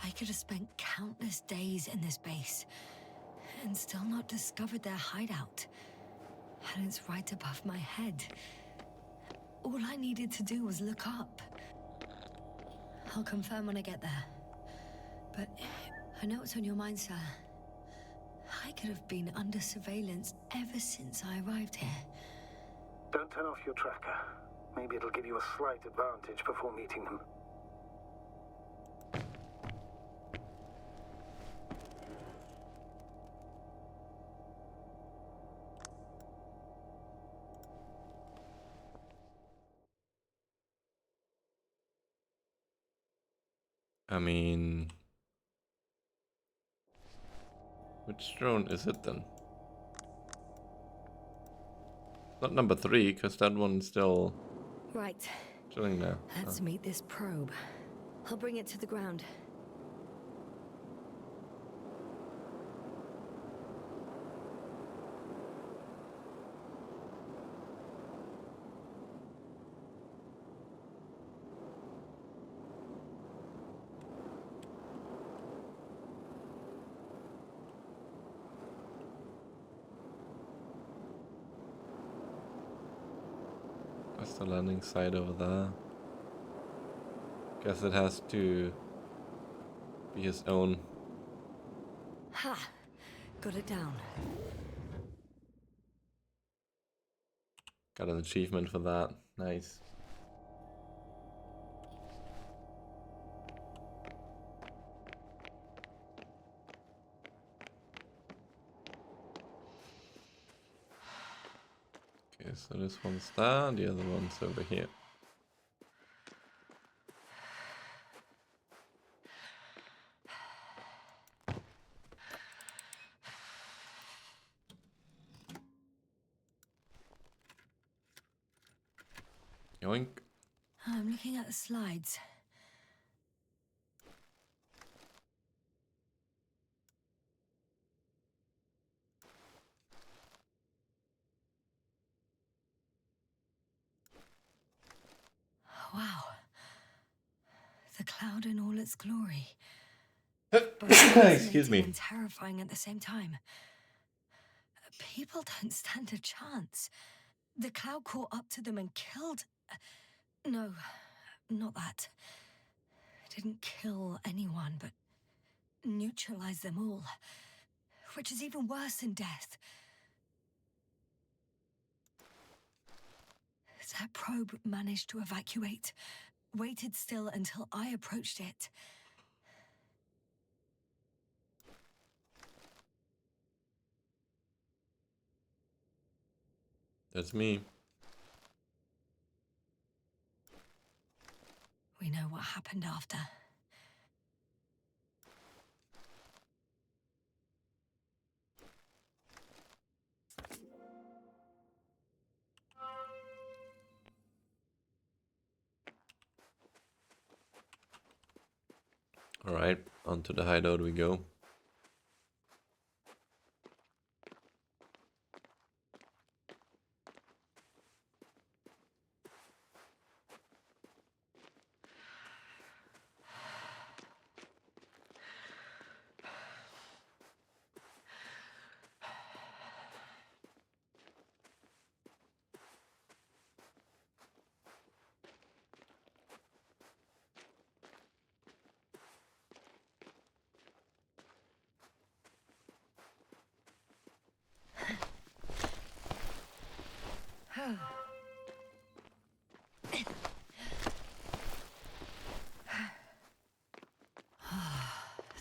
I could have spent countless days in this base and still not discovered their hideout. And it's right above my head. All I needed to do was look up. I'll confirm when I get there. But I know what's on your mind, sir. I could have been under surveillance ever since I arrived here. Don't turn off your tracker. Maybe it'll give you a slight advantage before meeting them. I mean, which drone is it then? Not number 3, because that one's still Right. chilling there. Let's meet this probe. I'll bring it to the ground. That's the landing site over there. Guess it has to be his own. Ha! Got it down. Got an achievement for that. Nice. Okay, so this one's there, the other one's over here. Yoink. I'm looking at the slides. Wow. The cloud in all its glory. Excuse me. And terrifying at the same time. People don't stand a chance. The cloud caught up to them and killed... No, not that. It didn't kill anyone, but neutralized them all. Which is even worse than death. That probe managed to evacuate. Waited still until I approached it. That's me. We know what happened after. Alright, onto the hideout we go.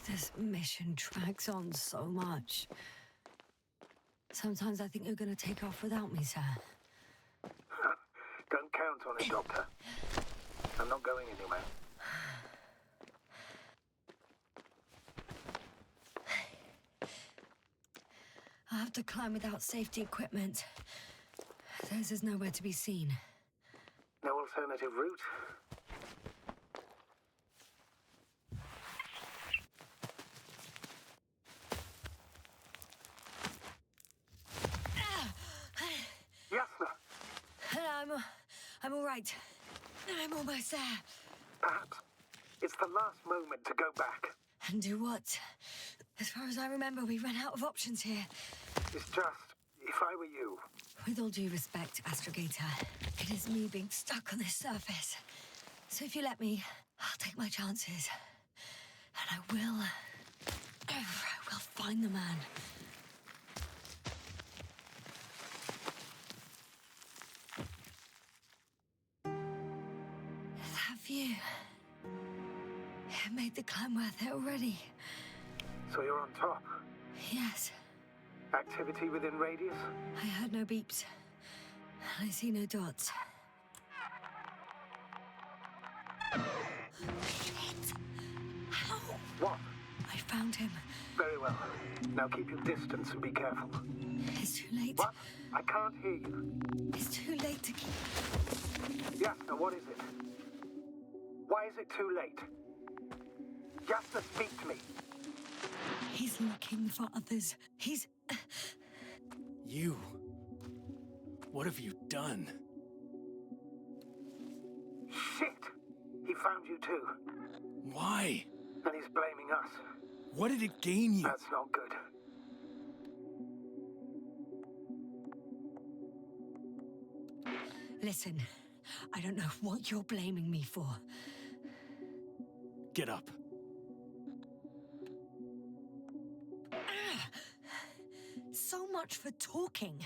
This mission drags on so much. Sometimes I think you're gonna take off without me, sir. Don't count on it, Doctor. I'm not going anywhere. I'll have to climb without safety equipment. Theirs is nowhere to be seen. No alternative route? Yasna! I'm all right. I'm almost there. Perhaps it's the last moment to go back. And do what? As far as I remember, we ran out of options here. It's just, if I were you... With all due respect, Astrogator, it is me being stuck on this surface. So if you let me, I'll take my chances. And I will find the man. That view... It made the climb worth it already. So you're on top? Yes. Activity within radius? I heard no beeps. I see no dots. Shit! How? What? I found him. Very well. Now keep your distance and be careful. It's too late. What? I can't hear you. It's too late to keep... Yasna, what is it? Why is it too late? Yasna, speak to me. He's looking for others. He's... You... What have you done? Shit! He found you too. Why? And he's blaming us. What did it gain you? That's not good. Listen, I don't know what you're blaming me for. Get up. So much for talking.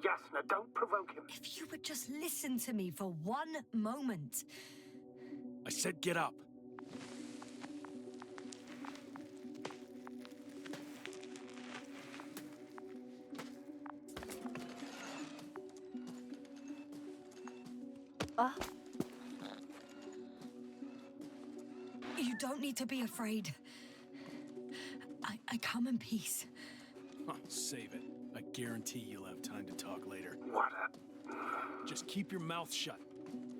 Yasna, don't provoke him. If you would just listen to me for one moment. I said get up. You don't need to be afraid. I come in peace. Oh, save it. I guarantee you'll have time to talk later. What Just keep your mouth shut.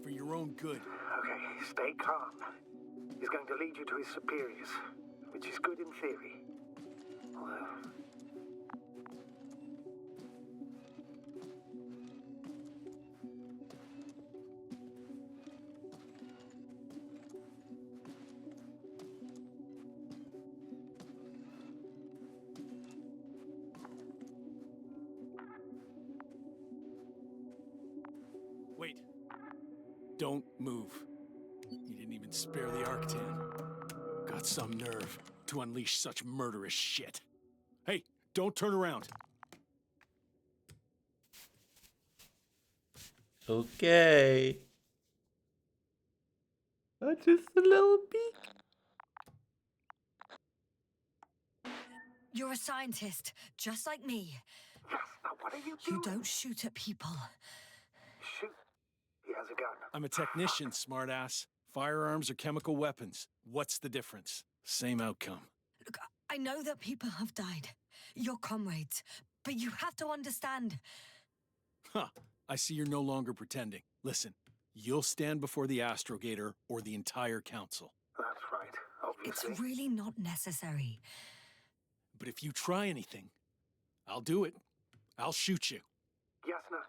For your own good. Okay, stay calm. He's going to lead you to his superiors, which is good in theory. Although... Wait. Don't move. You didn't even spare the Arctan. Got some nerve to unleash such murderous shit. Hey, don't turn around. Okay. Just a little peek. You're a scientist, just like me. Yasna, what are you doing? You don't shoot at people. Shoot. He has a gun. I'm a technician, smartass. Firearms or chemical weapons. What's the difference? Same outcome. Look, I know that people have died. Your comrades. But you have to understand. Huh. I see you're no longer pretending. Listen, you'll stand before the Astrogator or the entire council. That's right, obviously. It's really not necessary. But if you try anything, I'll do it. I'll shoot you. Yasna,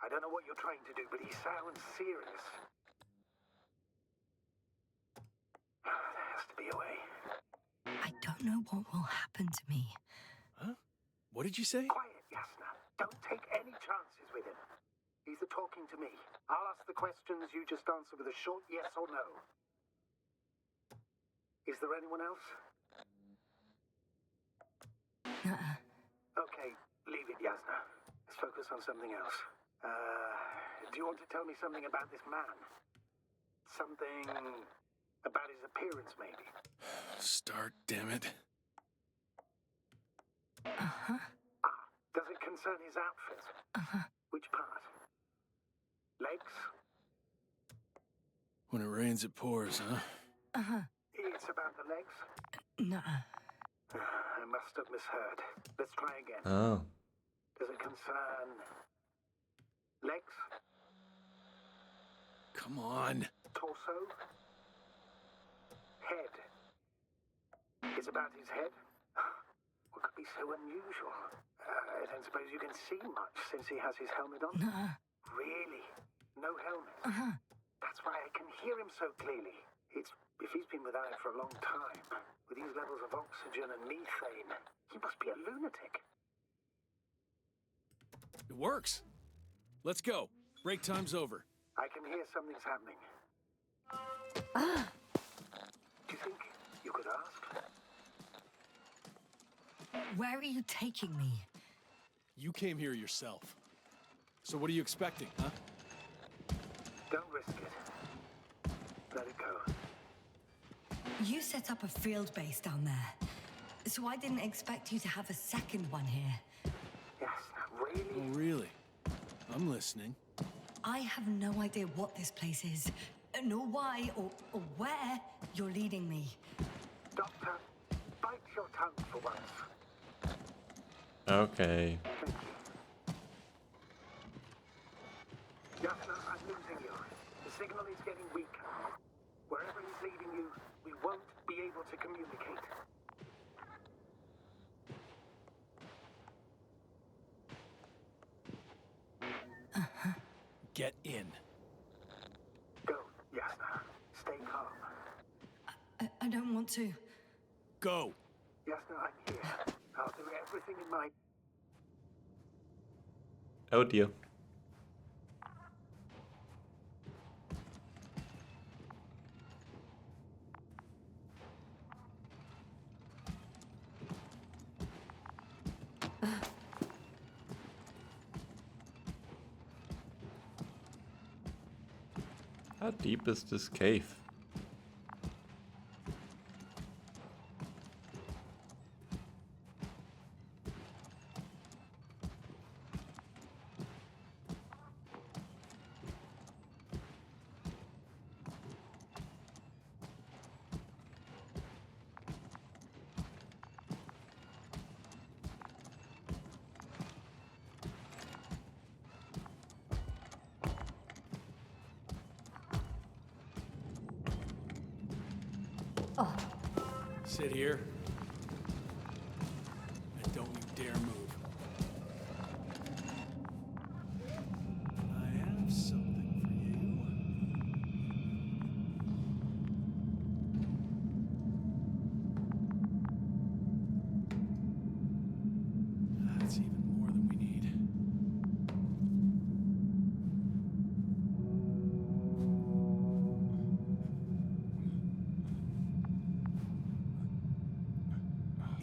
I don't know what you're trying to do, but he sounds serious. There has to be a way. I don't know what will happen to me. Huh? What did you say? Quiet, Yasna. Don't take any chances with him. He's talking to me. I'll ask the questions, you just answer with a short yes or no. Is there anyone else? Nuh-uh. Okay, leave it, Yasna. Let's focus on something else. Do you want to tell me something about this man? Something about his appearance, maybe? Start, damn it. Uh-huh. Does it concern his outfit? Uh-huh. Which part? Legs? When it rains, it pours, huh? Uh-huh. It's about the legs? Nuh-uh. I must have misheard. Let's try again. Oh. Does it concern legs? Come on. Torso? Head? It's about his head? What could be so unusual? I don't suppose you can see much since he has his helmet on? Nuh-uh. Really? No helmet? Uh-huh. That's why I can hear him so clearly. It's if he's been without it for a long time, with these levels of oxygen and methane, he must be a lunatic. It works. Let's go. Break time's over. I can hear something's happening. Ah. Do you think you could ask? Where are you taking me? You came here yourself. So what are you expecting, huh? Don't risk it. Let it go. You set up a field base down there, so I didn't expect you to have a second one here. Yes, really? Oh, really? I'm listening. I have no idea what this place is, nor why or where you're leading me. Doctor, bite your tongue for once. Okay. Thank you. Yasna, I'm losing you. The signal is getting weaker. Wherever he's leading you, we won't be able to communicate. Uh-huh. Get in. Go, Yasna. Stay calm. I don't want to. Go. Yasna, I'm here. I'll do everything in my... Oh dear. How deep is this cave? Oh. Sit here. And don't you dare move. I have something for you. That's even more than we need.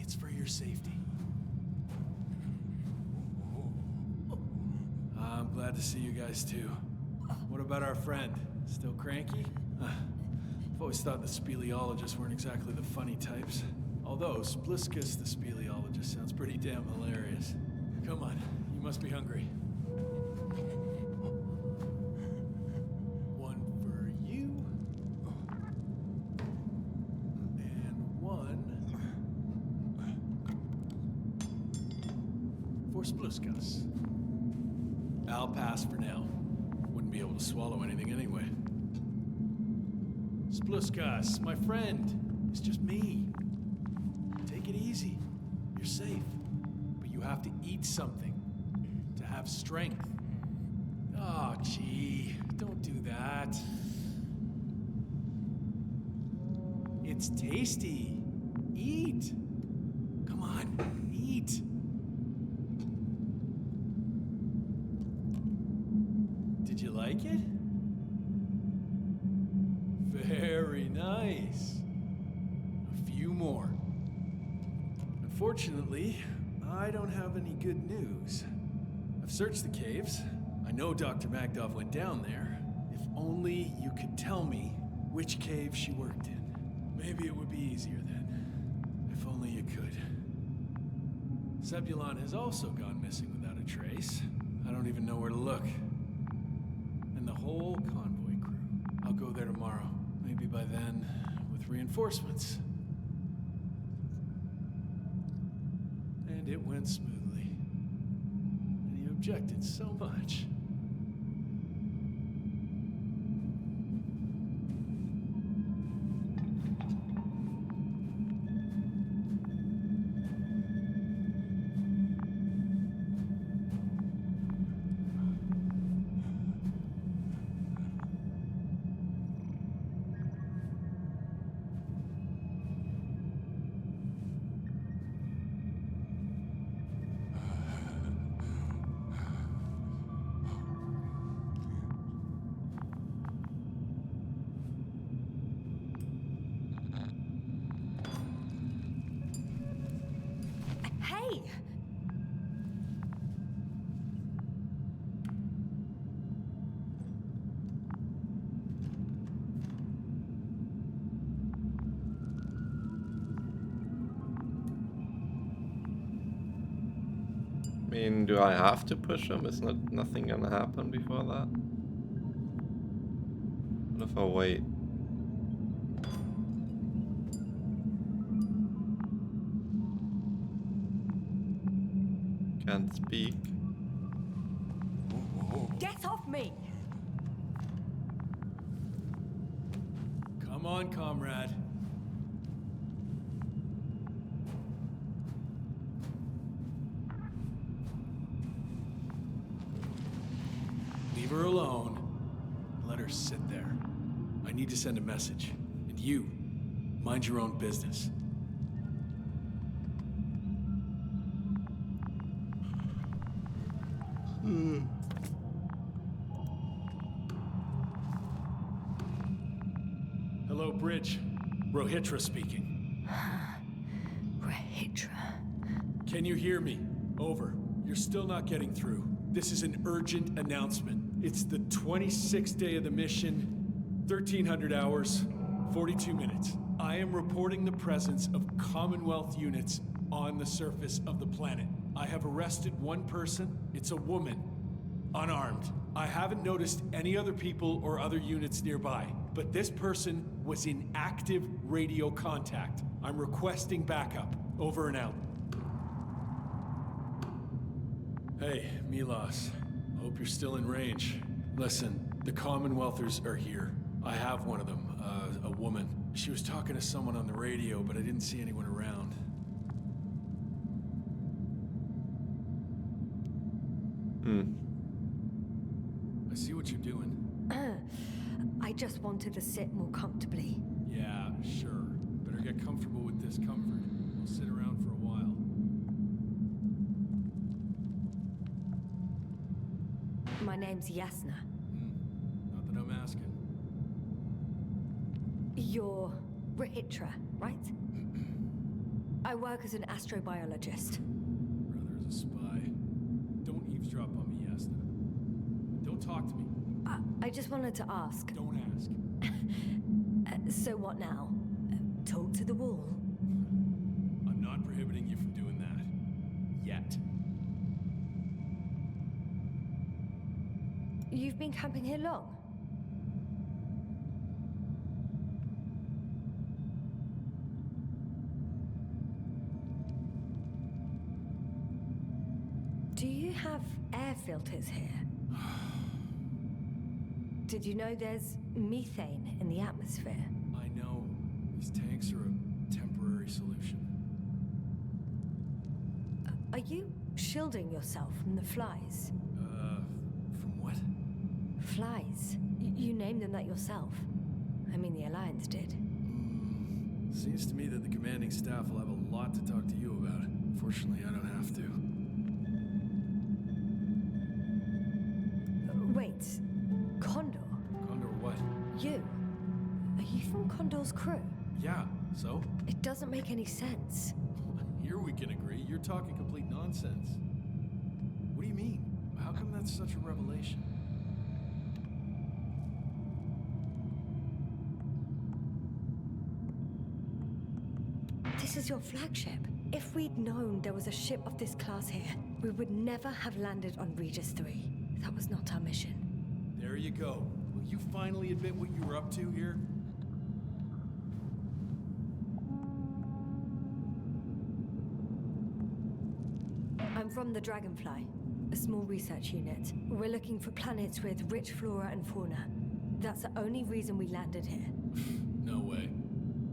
It's for your safety. I'm glad to see you guys too. What about our friend? Still cranky? I've always thought the speleologists weren't exactly the funny types. Although Spliskus the speleologist sounds pretty damn hilarious. Come on, you must be hungry. One for you. And one for Spliskus. I'll pass for now. Wouldn't be able to swallow anything anyway. Spliskus, my friend. It's just me. Take it easy. You're safe. But you have to eat something to have strength. Oh, gee. Don't do that. It's tasty. Eat. Come on, eat. Did you like it? Very nice. A few more. Unfortunately, I don't have any good news. I've searched the caves. I know Dr. Magdov went down there. If only you could tell me which cave she worked in. Maybe it would be easier then. If only you could. Zebulon has also gone missing without a trace. I don't even know where to look. And the whole convoy crew. I'll go there tomorrow. Maybe by then, with reinforcements. And it went smoothly. And you objected so much. Hey! I mean, do I have to push him? Is nothing gonna happen before that? What if I wait? Can't speak. Get off me! Come on, comrade. Leave her alone. Let her sit there. I need to send a message. And you, mind your own business. Hello, Bridge. Rohitra speaking. Rethink. Can you hear me? Over. You're still not getting through. This is an urgent announcement. It's the 26th day of the mission, 1300 hours, 42 minutes. I am reporting the presence of Commonwealth units on the surface of the planet. I have arrested one person. It's a woman, unarmed. I haven't noticed any other people or other units nearby, but this person was in active radio contact. I'm requesting backup. Over and out. Hey, Milos. Hope you're still in range. Listen, the Commonwealthers are here. I have one of them, a woman. She was talking to someone on the radio, but I didn't see anyone around. I see what you're doing. I just wanted to sit more comfortably. Yeah, sure. Better get comfortable with discomfort. We'll sit around for a while. My name's Yasna. Not that I'm asking. You're Rethink, right? I work as an astrobiologist. Brother is a spy. Don't eavesdrop on me, Yasna. Don't talk to me. I just wanted to ask. Don't ask. So what now? Talk to the wall? I'm not prohibiting you from doing that. Yet. You've been camping here long? Do you have air filters here? Did you know there's methane in the atmosphere? I know. These tanks are a temporary solution. Are you shielding yourself from the flies? From what? Flies. You named them that yourself. I mean, the Alliance did. Seems to me that the commanding staff will have a lot to talk to you about. Fortunately, I don't have to. Wait. Condor? Condor what? You? Are you from Condor's crew? Yeah, so? It doesn't make any sense. Here we can agree. You're talking complete nonsense. What do you mean? How come that such a revelation? This is your flagship. If we'd known there was a ship of this class here, we would never have landed on Regis III. That was not our mission. There you go. Will you finally admit what you were up to here? I'm from the Dragonfly, a small research unit. We're looking for planets with rich flora and fauna. That's the only reason we landed here. No way.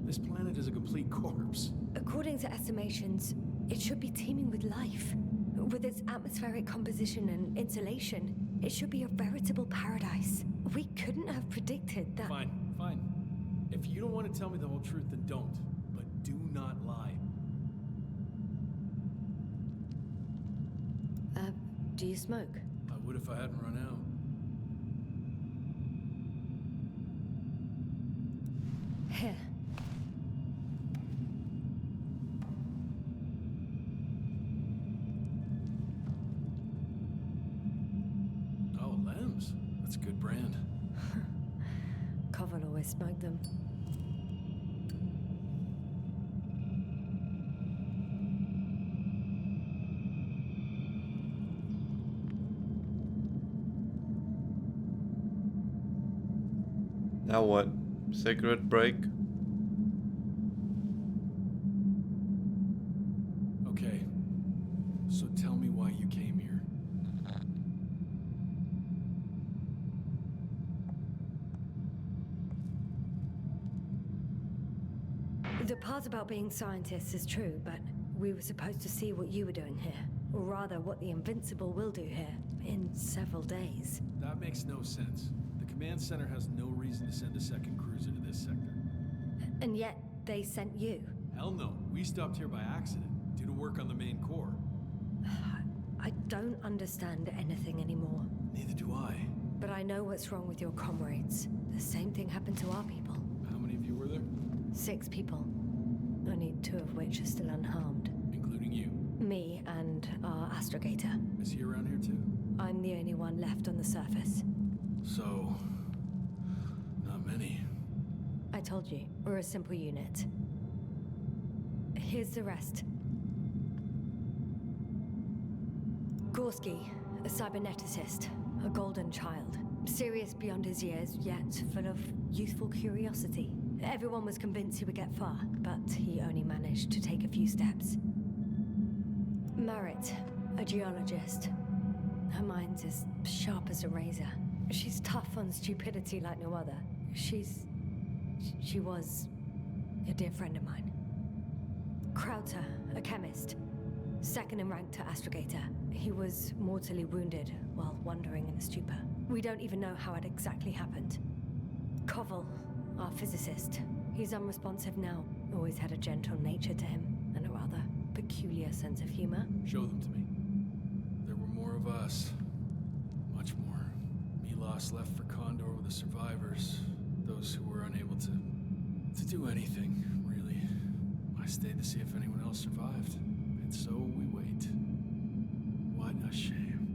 This planet is a complete corpse. According to estimations, it should be teeming with life. With its atmospheric composition and insulation, it should be a veritable paradise. We couldn't have predicted that. Fine, fine. If you don't want to tell me the whole truth, then don't. But do not lie. Do you smoke? I would if I hadn't run out. Here. Oh, Lem's. That's a good brand. Koval always smoked them. Now what? Cigarette break? Okay. So tell me why you came here. The part about being scientists is true, but we were supposed to see what you were doing here. Or rather, what the Invincible will do here in several days. That makes no sense. The command center has no reason to send a second cruiser to this sector. And yet, they sent you. Hell no. We stopped here by accident, due to work on the main core. I don't understand anything anymore. Neither do I. But I know what's wrong with your comrades. The same thing happened to our people. How many of you were there? 6 people. Only 2 of which are still unharmed. Including you. Me and our astrogator. Is he around here too? I'm the only one left on the surface. So... not many. I told you, we're a simple unit. Here's the rest. Gorski, a cyberneticist, a golden child. Serious beyond his years, yet full of youthful curiosity. Everyone was convinced he would get far, but he only managed to take a few steps. Marit, a geologist. Her mind's as sharp as a razor. She's tough on stupidity like no other. She was a dear friend of mine. Krauter, a chemist. Second in rank to astrogator. He was mortally wounded while wandering in a stupor. We don't even know how it exactly happened. Koval, our physicist. He's unresponsive now. Always had a gentle nature to him, and a rather peculiar sense of humor. Show them to me. There were more of us. Much more. Milos left for Condor with the survivors. Those who were unable to do anything, really. I stayed to see if anyone else survived. And so we wait. What a shame.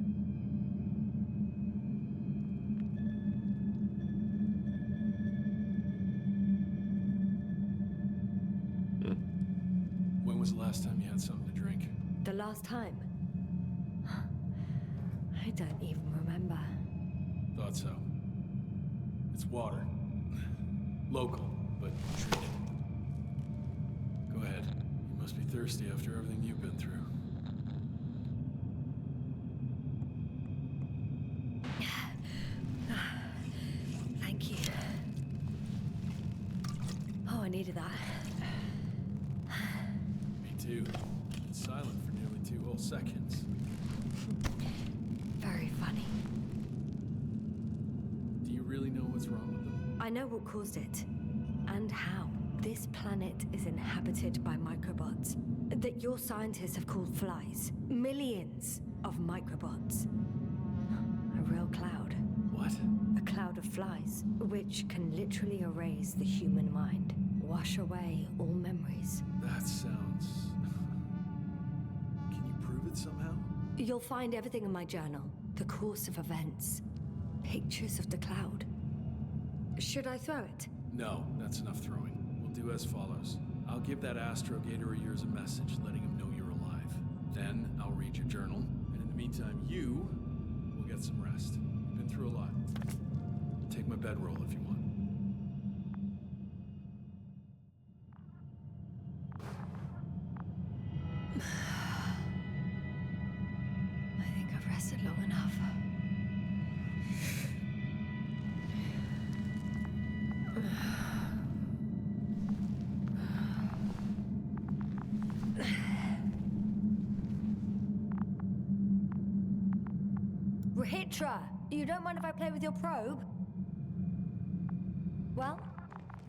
When was the last time you had something to drink? The last time? I don't even remember. Thought so. It's water. Local, but treated. Go ahead. You must be thirsty after everything you've been through. Thank you. Oh, I needed that. Me too. Been silent for nearly 2 whole seconds. Very funny. Do you really know what's wrong with them? I know what caused it, and how. This planet is inhabited by microbots that your scientists have called flies. Millions of microbots. A real cloud. What? A cloud of flies, which can literally erase the human mind. Wash away all memories. That sounds... Can you prove it somehow? You'll find everything in my journal. The course of events. Pictures of the cloud. Should I throw it? No, that's enough throwing. We'll do as follows. I'll give that astrogator of yours a message letting him know you're alive. Then I'll read your journal, and in the meantime, you will get some rest. You've been through a lot. Take my bedroll if you want. I think I've rested long enough. Rahitra, you don't mind if I play with your probe? Well,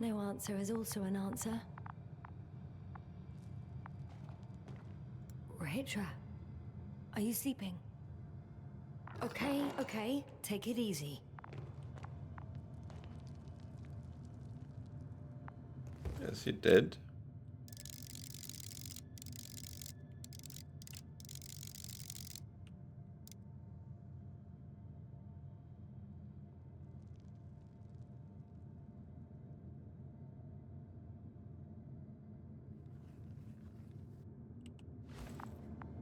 no answer is also an answer. Rahitra, are you sleeping? Okay, take it easy. Yes, he did.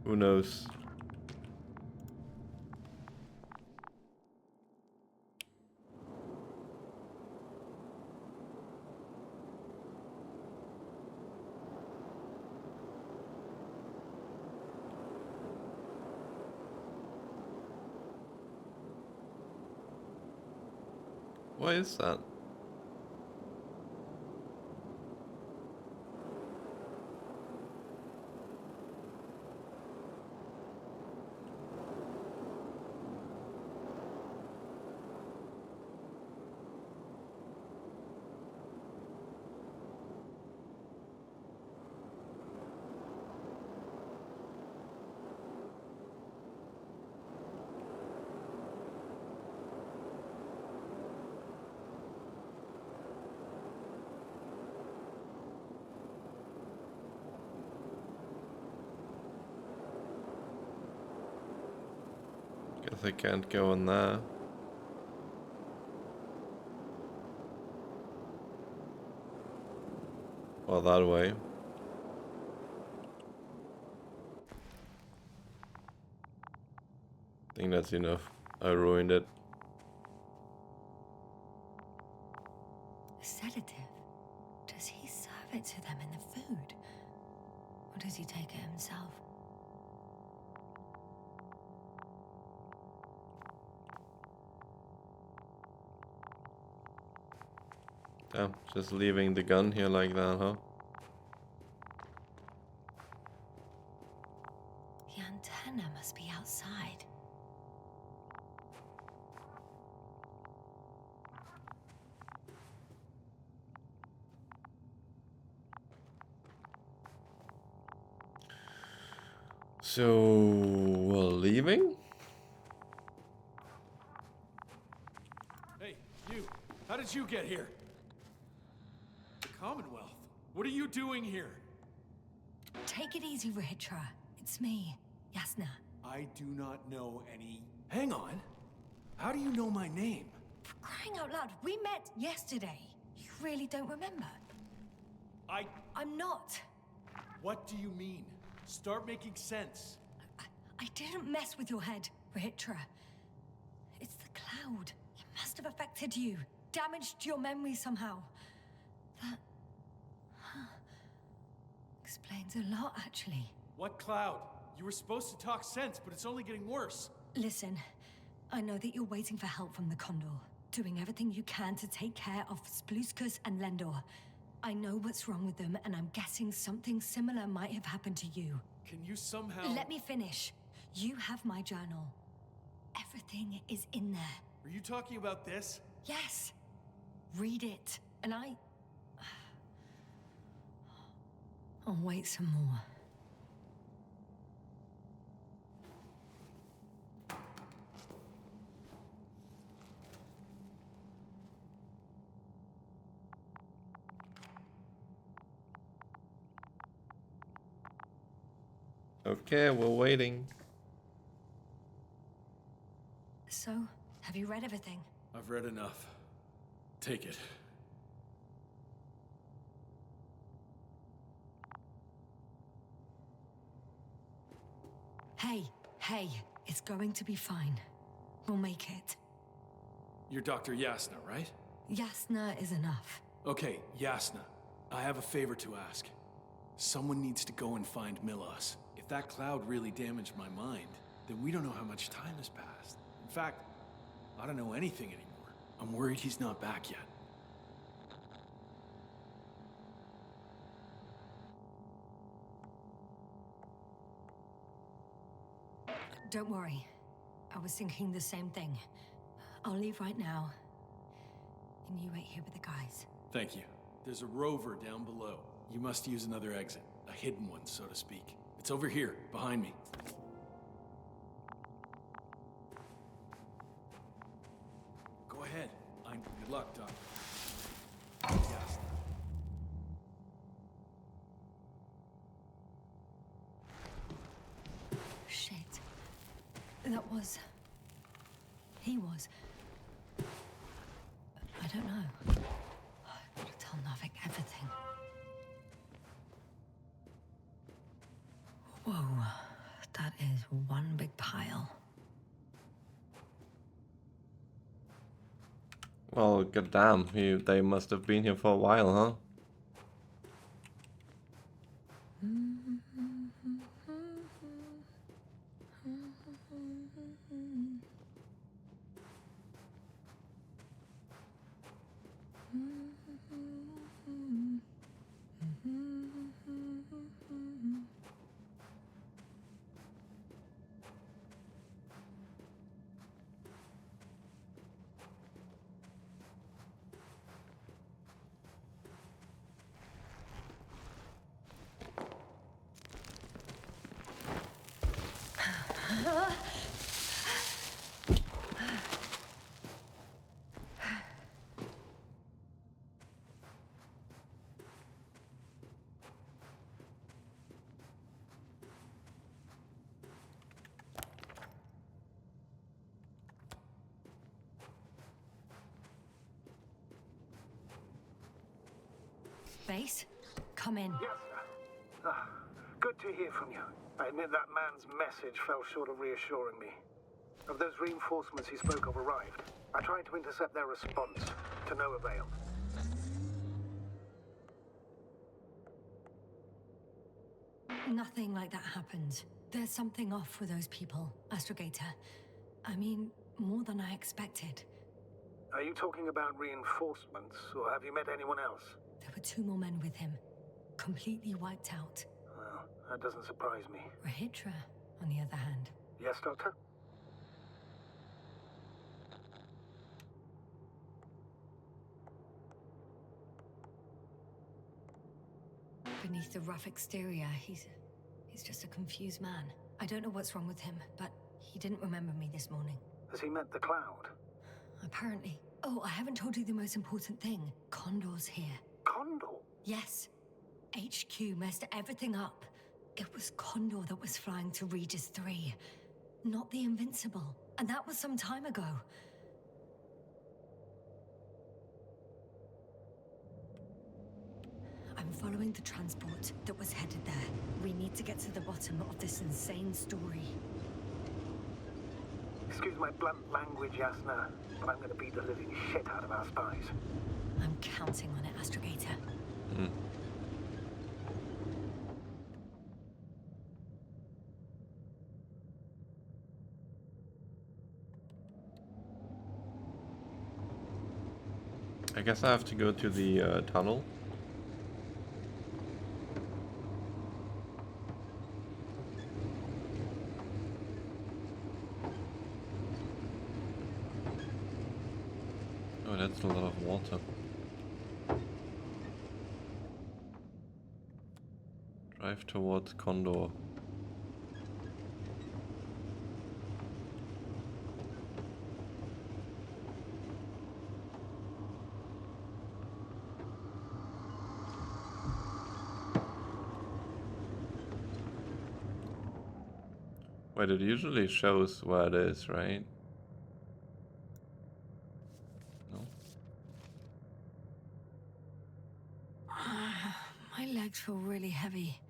Who knows? Why is that? Guess I can't go in there. Or that way. I think that's enough. I ruined it. A sedative? Does he serve it to them in the food? Or does he take it himself? Damn, just leaving the gun here like that, huh? The antenna must be outside. So, we're leaving? Hey, you! How did you get here? The Commonwealth? What are you doing here? Take it easy, Rahitra. It's me, Yasna. I do not know any... Hang on. How do you know my name? For crying out loud, we met yesterday. You really don't remember? I'm not. What do you mean? Start making sense. I didn't mess with your head, Rahitra. It's the cloud. It must have affected you. Damaged your memory somehow. That... explains a lot, actually. What cloud? You were supposed to talk sense, but it's only getting worse. Listen, I know that you're waiting for help from the Condor. Doing everything you can to take care of Spluskus and Lendor. I know what's wrong with them, and I'm guessing something similar might have happened to you. Can you somehow... Let me finish. You have my journal. Everything is in there. Are you talking about this? Yes. Read it. And I'll wait some more. Okay, we're waiting. So, have you read everything? I've read enough. Take it. Hey, it's going to be fine. We'll make it. You're Dr. Yasna, right? Yasna is enough. Okay, Yasna. I have a favor to ask. Someone needs to go and find Milos. If that cloud really damaged my mind, then we don't know how much time has passed. In fact, I don't know anything anymore. I'm worried he's not back yet. Don't worry. I was thinking the same thing. I'll leave right now. And you wait here with the guys. Thank you. There's a rover down below. You must use another exit. A hidden one, so to speak. It's over here, behind me. Go ahead. Good luck, Doc. Yes. Shit. That was... He was... I don't know. I've got to tell Navik everything. Whoa. That is one big pile. Well, goddamn, they must have been here for a while, huh? Base? Come in. Yes, sir. Good to hear from you. I admit that man's message fell short of reassuring me. Of those reinforcements he spoke of arrived. I tried to intercept their response, to no avail. Nothing like that happened. There's something off with those people, Astrogator. I mean, more than I expected. Are you talking about reinforcements, or have you met anyone else? There were 2 more men with him, completely wiped out. Well, that doesn't surprise me. Rahitra, on the other hand. Yes, Doctor? Beneath the rough exterior, he's just a confused man. I don't know what's wrong with him, but he didn't remember me this morning. Has he met the cloud? Apparently. Oh, I haven't told you the most important thing. Condor's here. Condor? Yes. HQ messed everything up. It was Condor that was flying to Regis III, not the Invincible. And that was some time ago. I'm following the transport that was headed there. We need to get to the bottom of this insane story. Excuse my blunt language, Yasna, but I'm going to beat the living shit out of our spies. I'm counting on it, Astrogator. I guess I have to go to the tunnel. Oh, that's a lot of water. Drive towards Condor. Wait, it usually shows where it is, right? legs feel really heavy.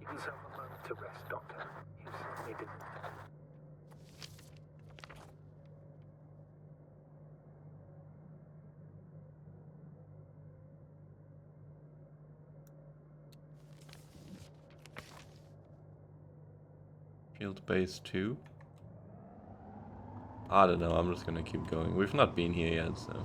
Give yourself a moment to rest, Doctor. You certainly didn't. Field base 2. I don't know, I'm just gonna keep going. We've not been here yet, so.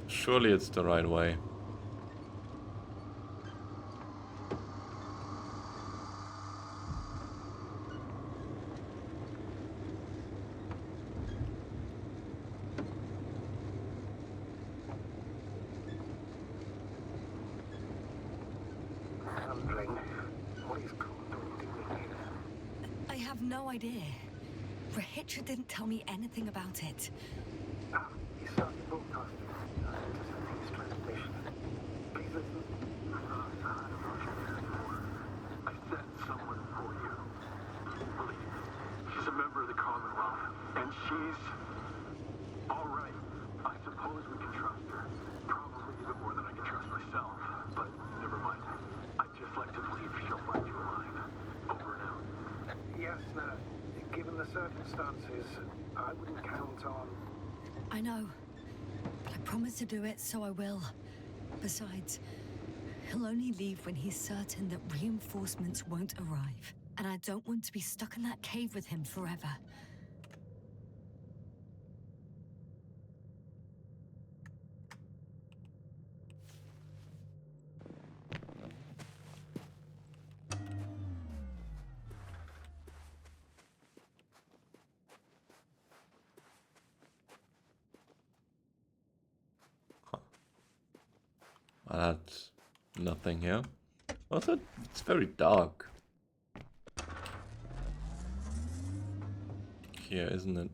Surely it's the right way. Wondering what is Condor doing here? I have no idea. Rahitra didn't tell me anything about it. He's certainly broadcasting. Intercepting his transmission. Please listen. I sent someone for you. Believe me, she's a member of the Commonwealth, and she's all right. I suppose we can trust her. Probably even more than I can trust myself. But never mind. I'd just like to believe she'll find you alive. Over and out. Yasna, given the circumstances, I wouldn't count on... I know. But I promised to do it, so I will. Besides, he'll only leave when he's certain that reinforcements won't arrive. And I don't want to be stuck in that cave with him forever. That's nothing here. Also, it's very dark here, isn't it?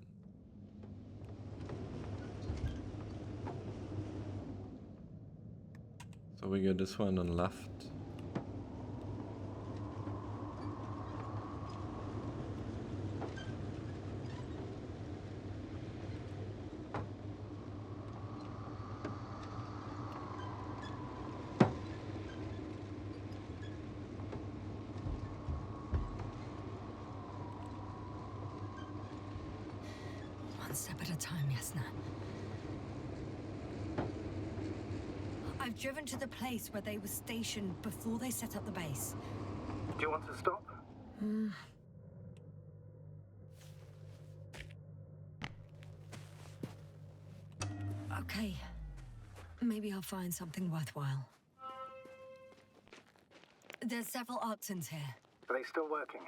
So we get this one on left. One step at a time, Yasna. I've driven to the place where they were stationed before they set up the base. Do you want to stop? Okay. Maybe I'll find something worthwhile. There's several Arctons here. Are they still working?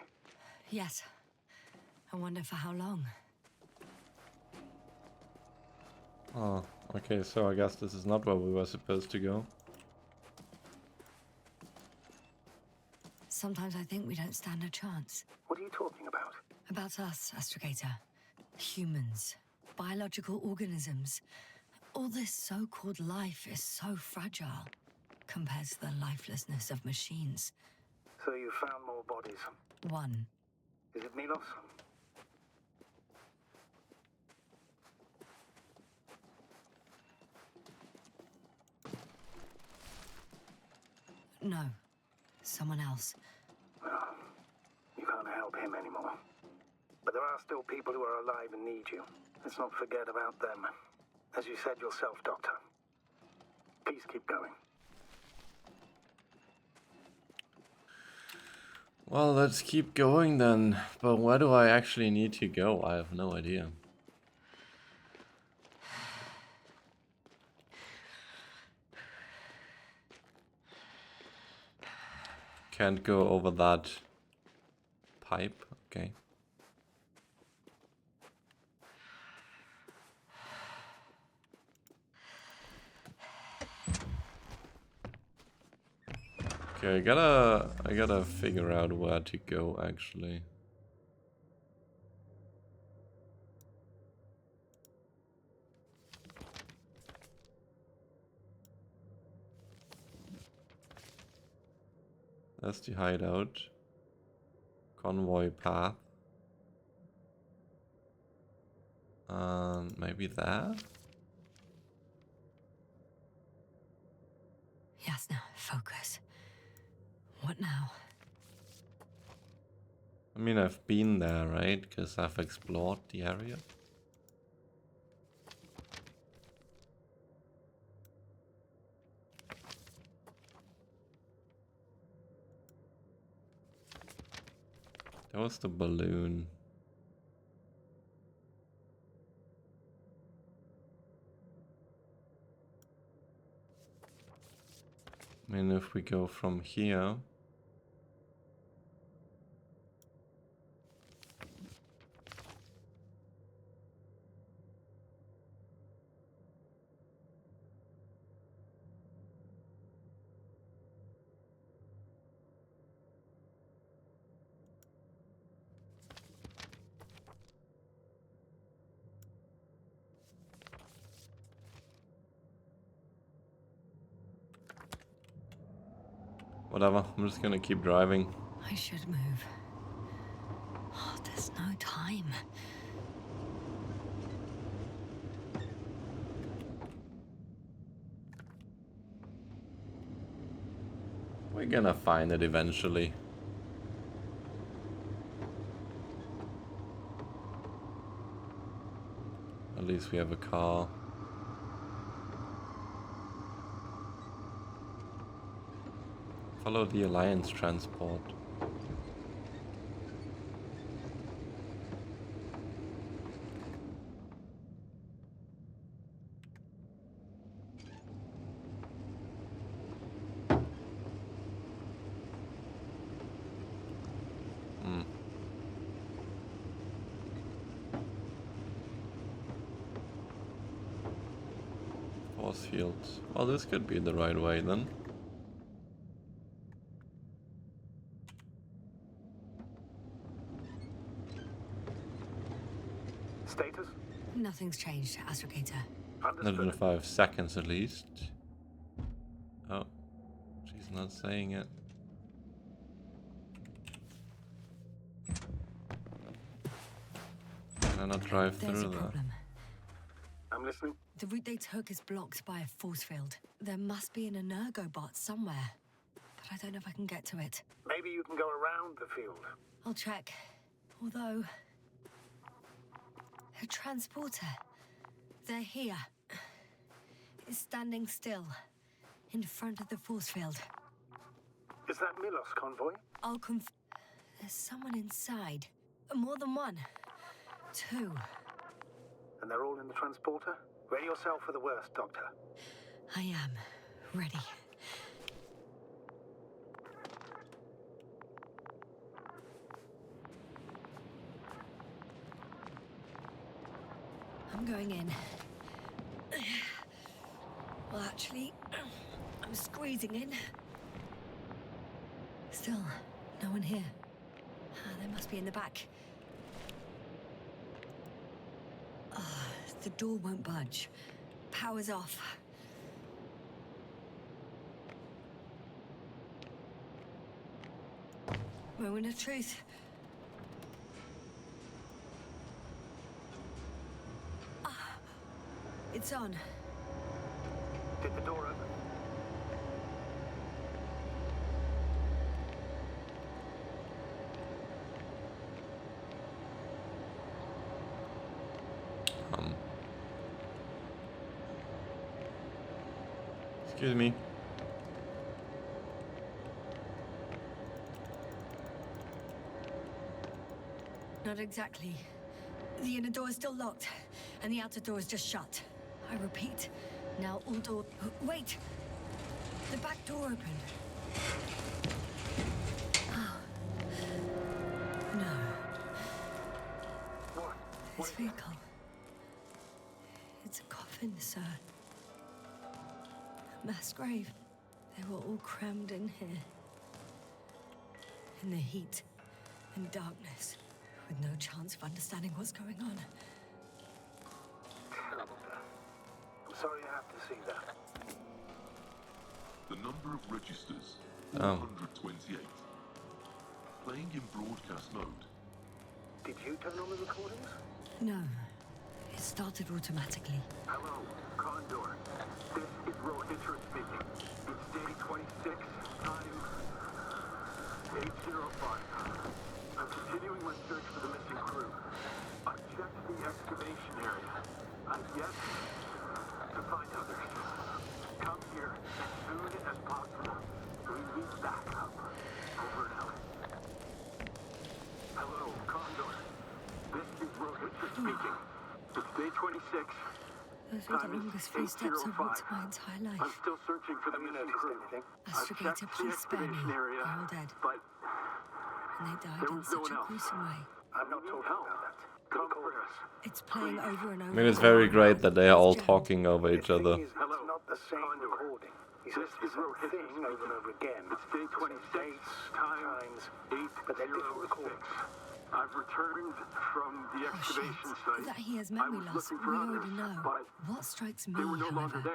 Yes. I wonder for how long. Oh, okay, so I guess this is not where we were supposed to go. Sometimes I think we don't stand a chance. What are you talking about? About us, Astrogator. Humans. Biological organisms. All this so-called life is so fragile compared to the lifelessness of machines. So you found more bodies. One. Is it Milos? No. Someone else. Well, you can't help him anymore. But there are still people who are alive and need you. Let's not forget about them. As you said yourself, Doctor. Please keep going. Well, let's keep going then. But where do I actually need to go? I have no idea. Can't go over that pipe. Okay. Okay, I gotta figure out where to go actually. That's the hideout. Convoy path. Maybe there? Yasna, focus. What now? I mean, I've been there, right? Because I've explored the area. There was the balloon. I mean, if we go from here... Whatever, I'm just gonna keep driving. I should move. Oh, there's no time. We're gonna find it eventually. At least we have a car. Follow the Alliance transport. Force fields. Well, this could be the right way then. Status? Nothing's changed, Astrogator. 105 seconds at least. Oh, she's not saying it. Can I not drive There's a through that? problem. I'm listening. The route they took is blocked by a force field. There must be an energobot somewhere, but I don't know if I can get to it. Maybe you can go around the field. I'll check. Although... a transporter. They're here. It's standing still, in front of the force field. Is that Milos convoy? I'll There's someone inside. More than one. Two. And they're all in the transporter? Ready yourself for the worst, Doctor. I am. Ready. I'm going in. Well, actually, I'm squeezing in. Still, no one here. They must be in the back. The door won't budge. Power's off. Moment of truth. It's on. Did the door open? Excuse me. Not exactly. The inner door is still locked, and the outer door is just shut. I repeat, now all door... Wait! The back door opened. Oh. No. What? This vehicle. It's a coffin, sir. A mass grave. They were all crammed in here. In the heat and darkness, with no chance of understanding what's going on. I'm sorry you have to see that. The number of registers, Oh. 428. Playing in broadcast mode. Did you turn on the recordings? No. It started automatically. Hello, Condor. This is Rethink speaking. It's day 26, time 8:05. I'm continuing my search for the missing crew. I've checked the excavation area. I've yet to find others. Come here as soon as possible. We need backup. Over and out. Hello, Condor. This is Rethink speaking. It's day 26. Those were the longest few steps I've walked my entire life. I'm still searching for the missing crew. Astrogator, please spare me. They're all dead. But and they died in such a gruesome way. I'm not talking about that. Come for us. It's playing over and over. I mean, it's very great that they are all talking over each other. It's not the same recording. He says the same thing over and over again. It's day 26, times 8, but they're different recordings. I've returned from the excavation site. That he has memory loss, we already know. What strikes me, they were no longer there.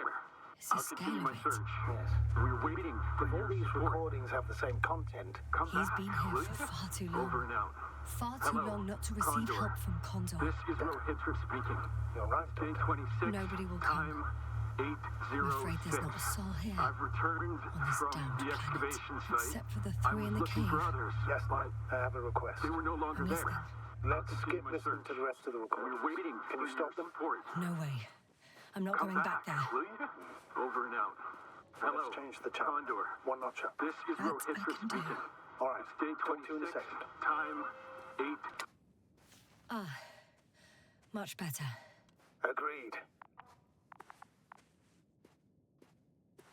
Is the I'll scale continue of my it. search. Yes. We're waiting for all these recordings have the same content. He's been here for far too long. Over and out. Far too long not to receive Condor. help from Condor. This is Rethink speaking. You're right. Day 26. Nobody will come. Time 8:06. I'm afraid there's not a soul here. I've returned on this from damned the planet, excavation site. except for the three in the looking cave. for others. Yes, I have a request. They were no longer there. Let's skip listening to the rest of the recording. We're waiting. Can you stop them? No way. I'm not going back there. Will you? Over and out. Well, let's change the channel. Condor. One notch up. This is Rethink speaking. All right. It's day 26. Time 8. Ah, much better. Agreed.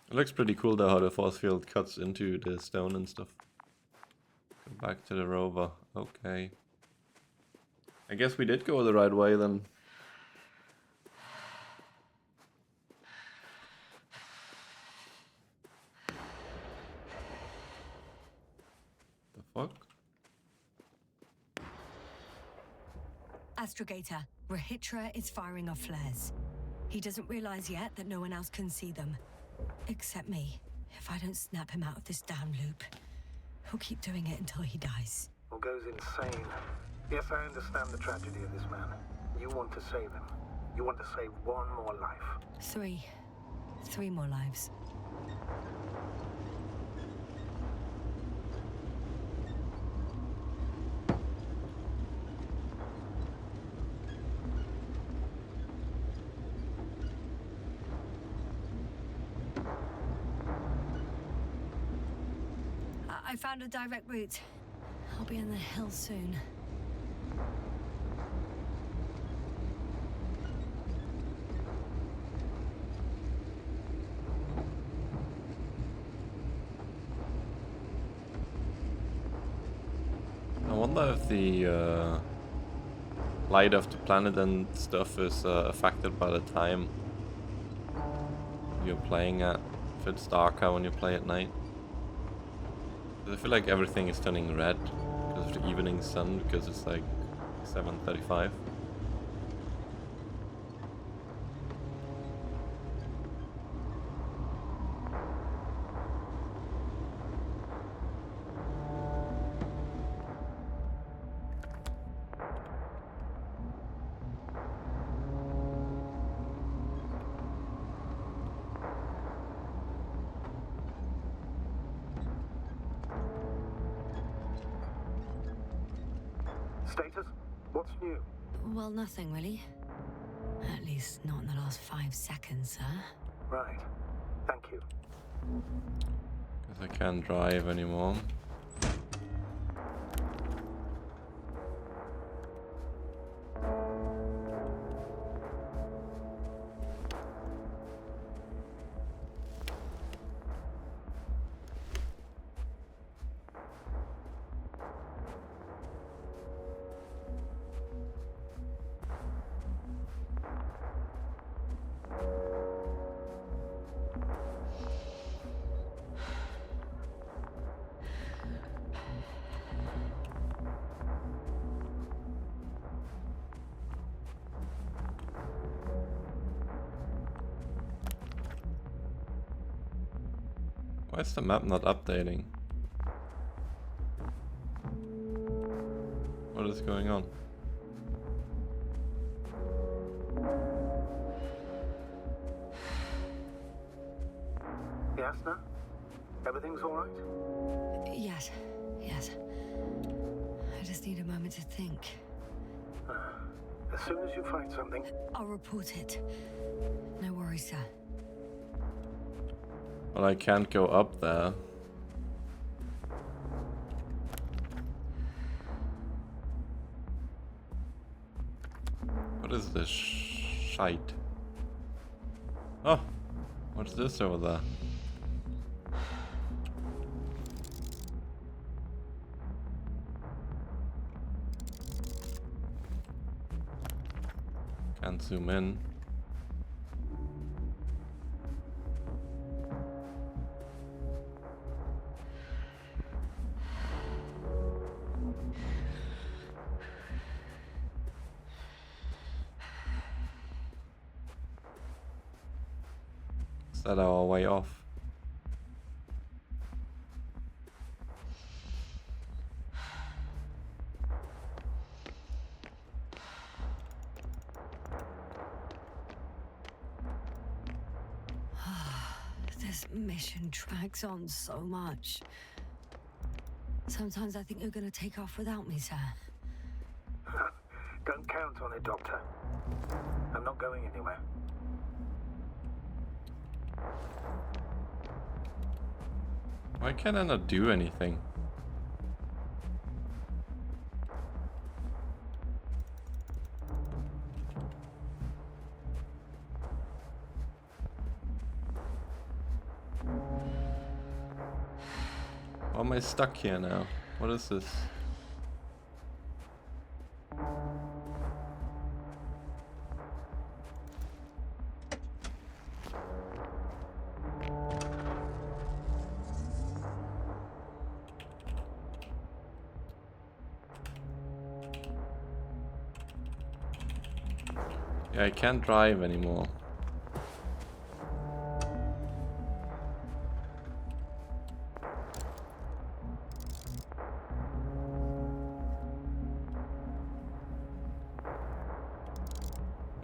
It looks pretty cool though, how the force field cuts into the stone and stuff. Go back to the rover. Okay. I guess we did go the right way then. The fuck? Astrogator, Rethink is firing off flares. He doesn't realize yet that no one else can see them. Except me. If I don't snap him out of this damn loop, he'll keep doing it until he dies. Or goes insane. Yes, I understand the tragedy of this man. You want to save him. You want to save one more life. 3. 3 more lives. I found a direct route. I'll be in the hills soon. I wonder if the light of the planet and stuff is affected by the time you're playing at. If it's darker when you play at night. I feel like everything is turning red because of the evening sun, because it's like 7:35. Status? What's new? Well, nothing really. At least not in the last 5 seconds, sir. Right. Thank you. Because I can't drive anymore. Why is the map not updating? What is going on? Everything's all right? Yes, yes. I just need a moment to think. As soon as you find something... I'll report it. No worries, sir. Well, I can't go up there. What is this shite? Oh, what's this over there? Can't zoom in. Is that our way off? This mission drags on so much. Sometimes I think you're gonna take off without me, sir. Don't count on it, Doctor. I'm not going anywhere. Why can I not do anything? Why am I stuck here now? What is this? Yeah, I can't drive anymore.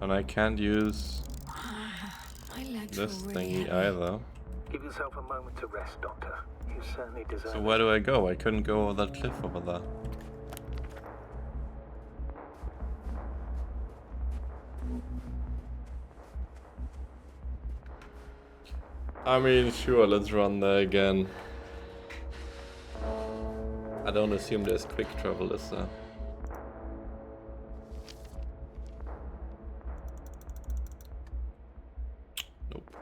And I can't use this thingy either. Give yourself a moment to rest, Doctor. You certainly deserve So where do I go? I couldn't go over that cliff over there. I mean, sure, let's run there again. I don't assume there's quick travel, is there? Nope.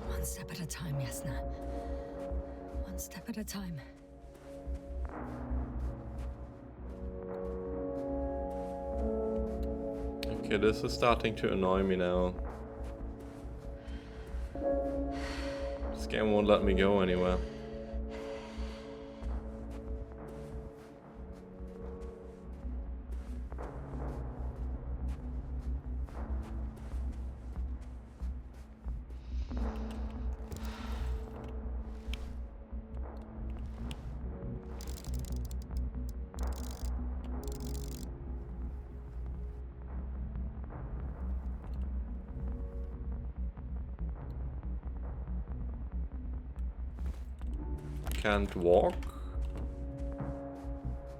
One step at a time, Yasna. One step at a time. Okay, this is starting to annoy me now. This game won't let me go anywhere. Can't walk,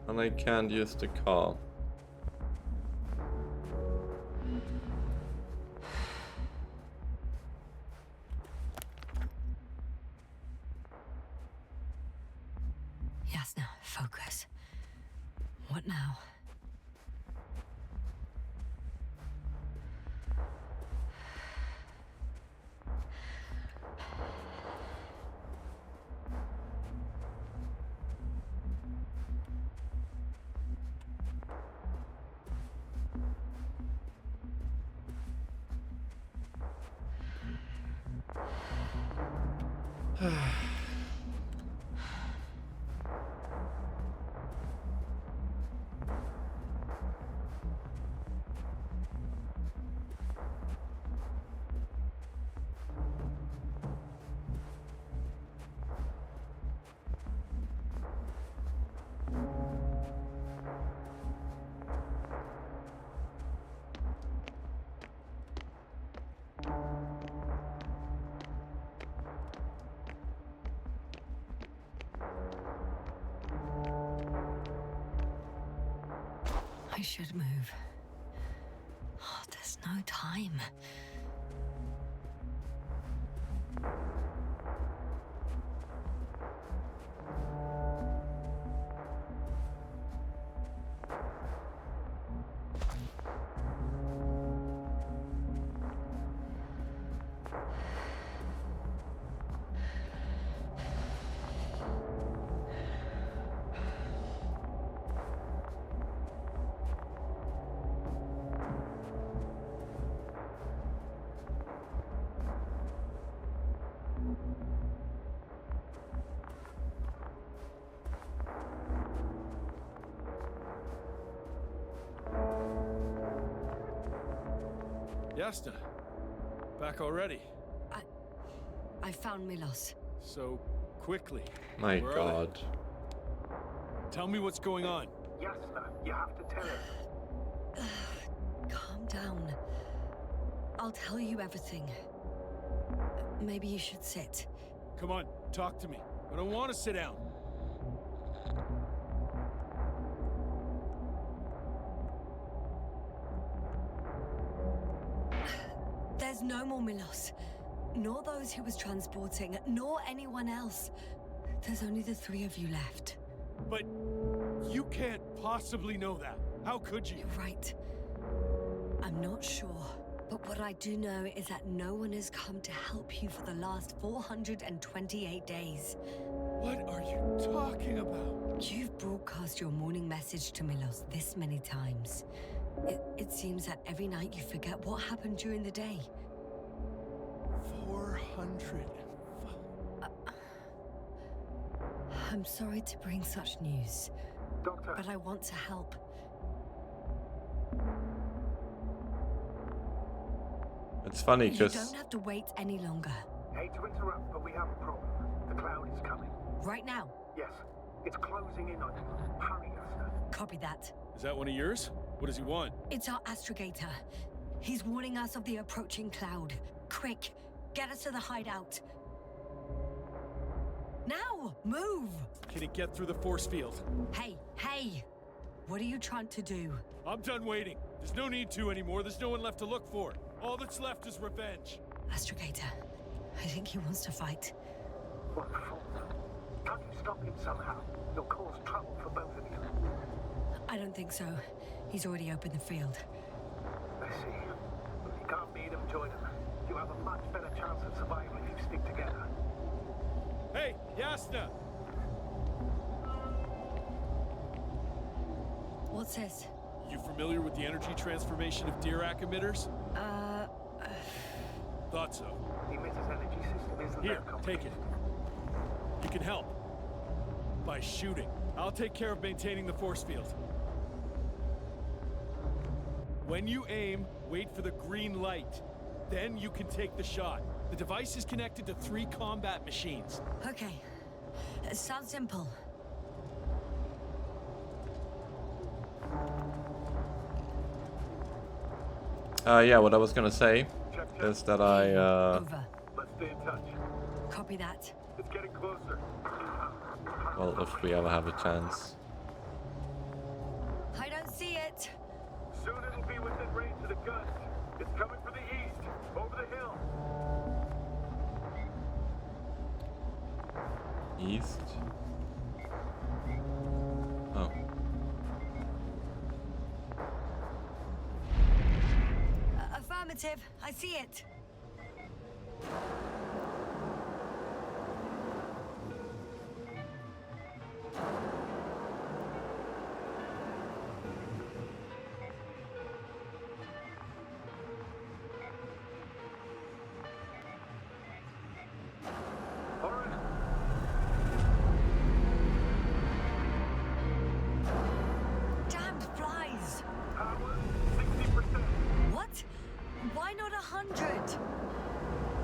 and I can't use the car. Yasna, focus. What now? I should move. Oh, there's no time. Yasna, back already. I found Milos. So quickly. My Where are God. they? Tell me what's going on. Yasna, you have to tell us. Calm down. I'll tell you everything. Maybe you should sit. Come on, talk to me. I don't want to sit down. There's no more Milos. Nor those he was transporting, nor anyone else. There's only the three of you left. But you can't possibly know that. How could you? You're right. I'm not sure. But what I do know is that no one has come to help you for the last 428 days. What are you talking about? You've broadcast your morning message to Milos this many times. It seems that every night you forget what happened during the day. 400. I'm sorry to bring such news. Doctor. But I want to help. It's funny You because don't have to wait any longer. Hate to interrupt, but we have a problem. The cloud is coming. Right now. Yes. It's closing in on you. Hurry, Yasna. Copy that. Is that one of yours? What does he want? It's our astrogator. He's warning us of the approaching cloud. Quick, get us to the hideout. Now, move! Can it get through the force field? Hey! What are you trying to do? I'm done waiting. There's no need to anymore. There's no one left to look for. All that's left is revenge. Astrogator, I think he wants to fight. What for? Can't you stop him somehow? You'll cause trouble for both of you. I don't think so. He's already opened the field. I see. If you can't beat him, join him. You have a much better chance of survival if you stick together. Hey, Yasna! What's this? You familiar with the energy transformation of Dirac emitters? Thought so. The emitter's energy system isn't Here, that complicated. take it. You can help. By shooting. I'll take care of maintaining the force field. When you aim, wait for the green light. Then you can take the shot. The device is connected to 3 combat machines. Okay. Sounds simple. yeah, what I was gonna say is that Over. Let's stay in touch. Copy that. It's getting closer. well, if we ever have a chance. I don't see it. Soon it'll be within range of the guns. It's coming from the east, over the hill. East. Oh. Affirmative. I see it. All right, 100.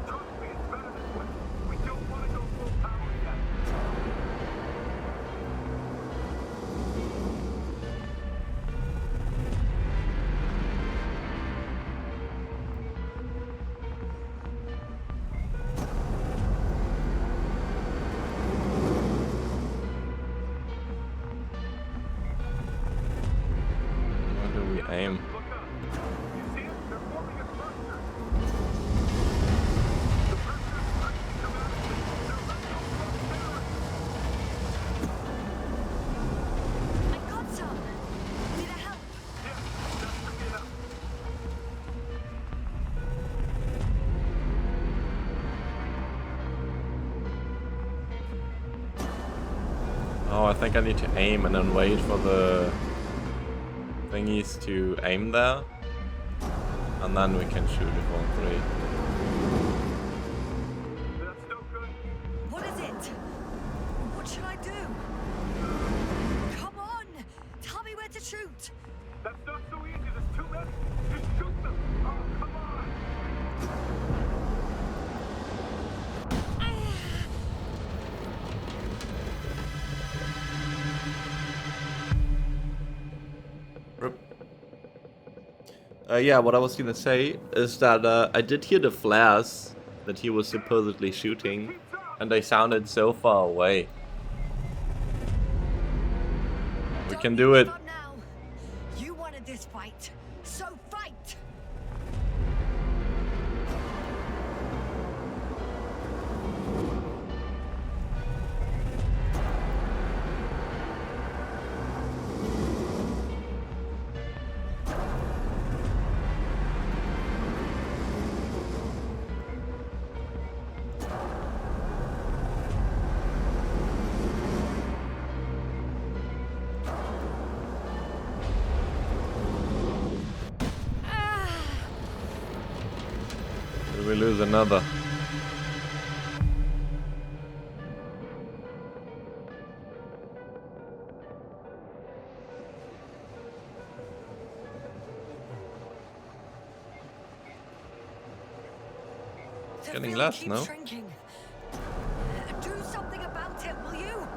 Trust me, it's better this way. We don't want to go full power yet. Where do we aim? I got some. Need a help? Oh, I think I need to aim and then wait for the thingies to aim there. And then we can shoot if all three. What is it? What should I do? Come on! Tell me where to shoot! That's not so easy. There's too many. Just shoot them. Oh, come on. Yeah, what I was gonna say is that I did hear the flares that he was supposedly shooting, and they sounded so far away. We can do it. You wanted this fight, so fight! Did we lose another? It's getting less, no? Shrinking. Do something about it, will you?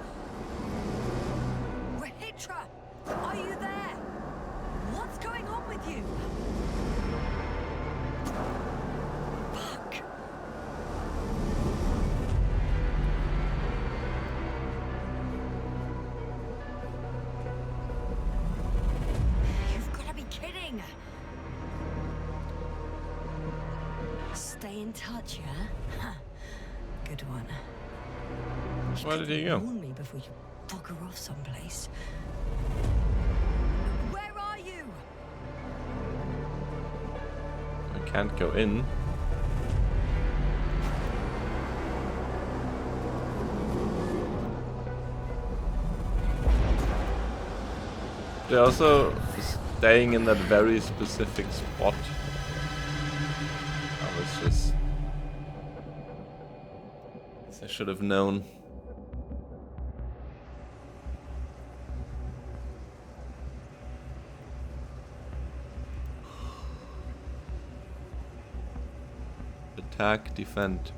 Rahitra, are you there? What's going on with you? Fuck. You've got to be kidding. Stay in touch, yeah? Huh. Good one. Where did he go? Warn me before you bugger off someplace. Where are you? I can't go in. They're also staying in that very specific spot. I was just... I should have known. Attack, defend.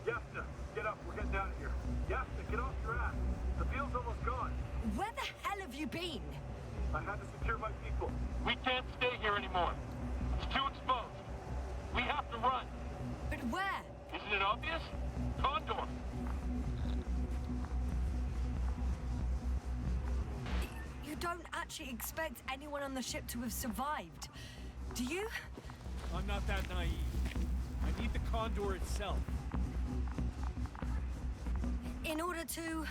Yasna, get up. We're getting out of here. Yasna, get off your ass. The field's almost gone. Where the hell have you been? I had to secure my people. We can't stay here anymore. It's too exposed. We have to run. But where? Isn't it obvious? Condor. You don't actually expect anyone on the ship to have survived, do you? I'm not that naive. I need the Condor itself. In order to...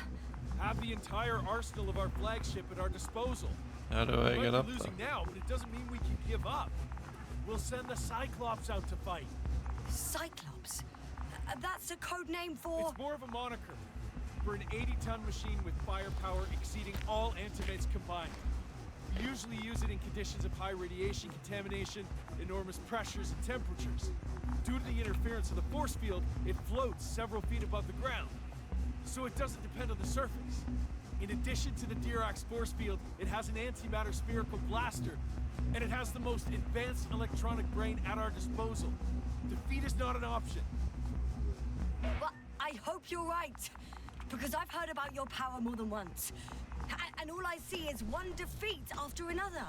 Have the entire arsenal of our flagship at our disposal. How do I We get might up be there? losing now, but it doesn't mean we can give up. We'll send the Cyclops out to fight. Cyclops? That's a code name for... It's more of a moniker for an 80-ton machine with firepower exceeding all Antimates combined. We usually use it in conditions of high radiation contamination, enormous pressures and temperatures. Due to the interference of the force field, it floats several feet above the ground. So it doesn't depend on the surface. In addition to the Dirac force field, it has an antimatter spherical blaster, and it has the most advanced electronic brain at our disposal. Defeat is not an option. Well, I hope you're right, because I've heard about your power more than once. And all I see is one defeat after another.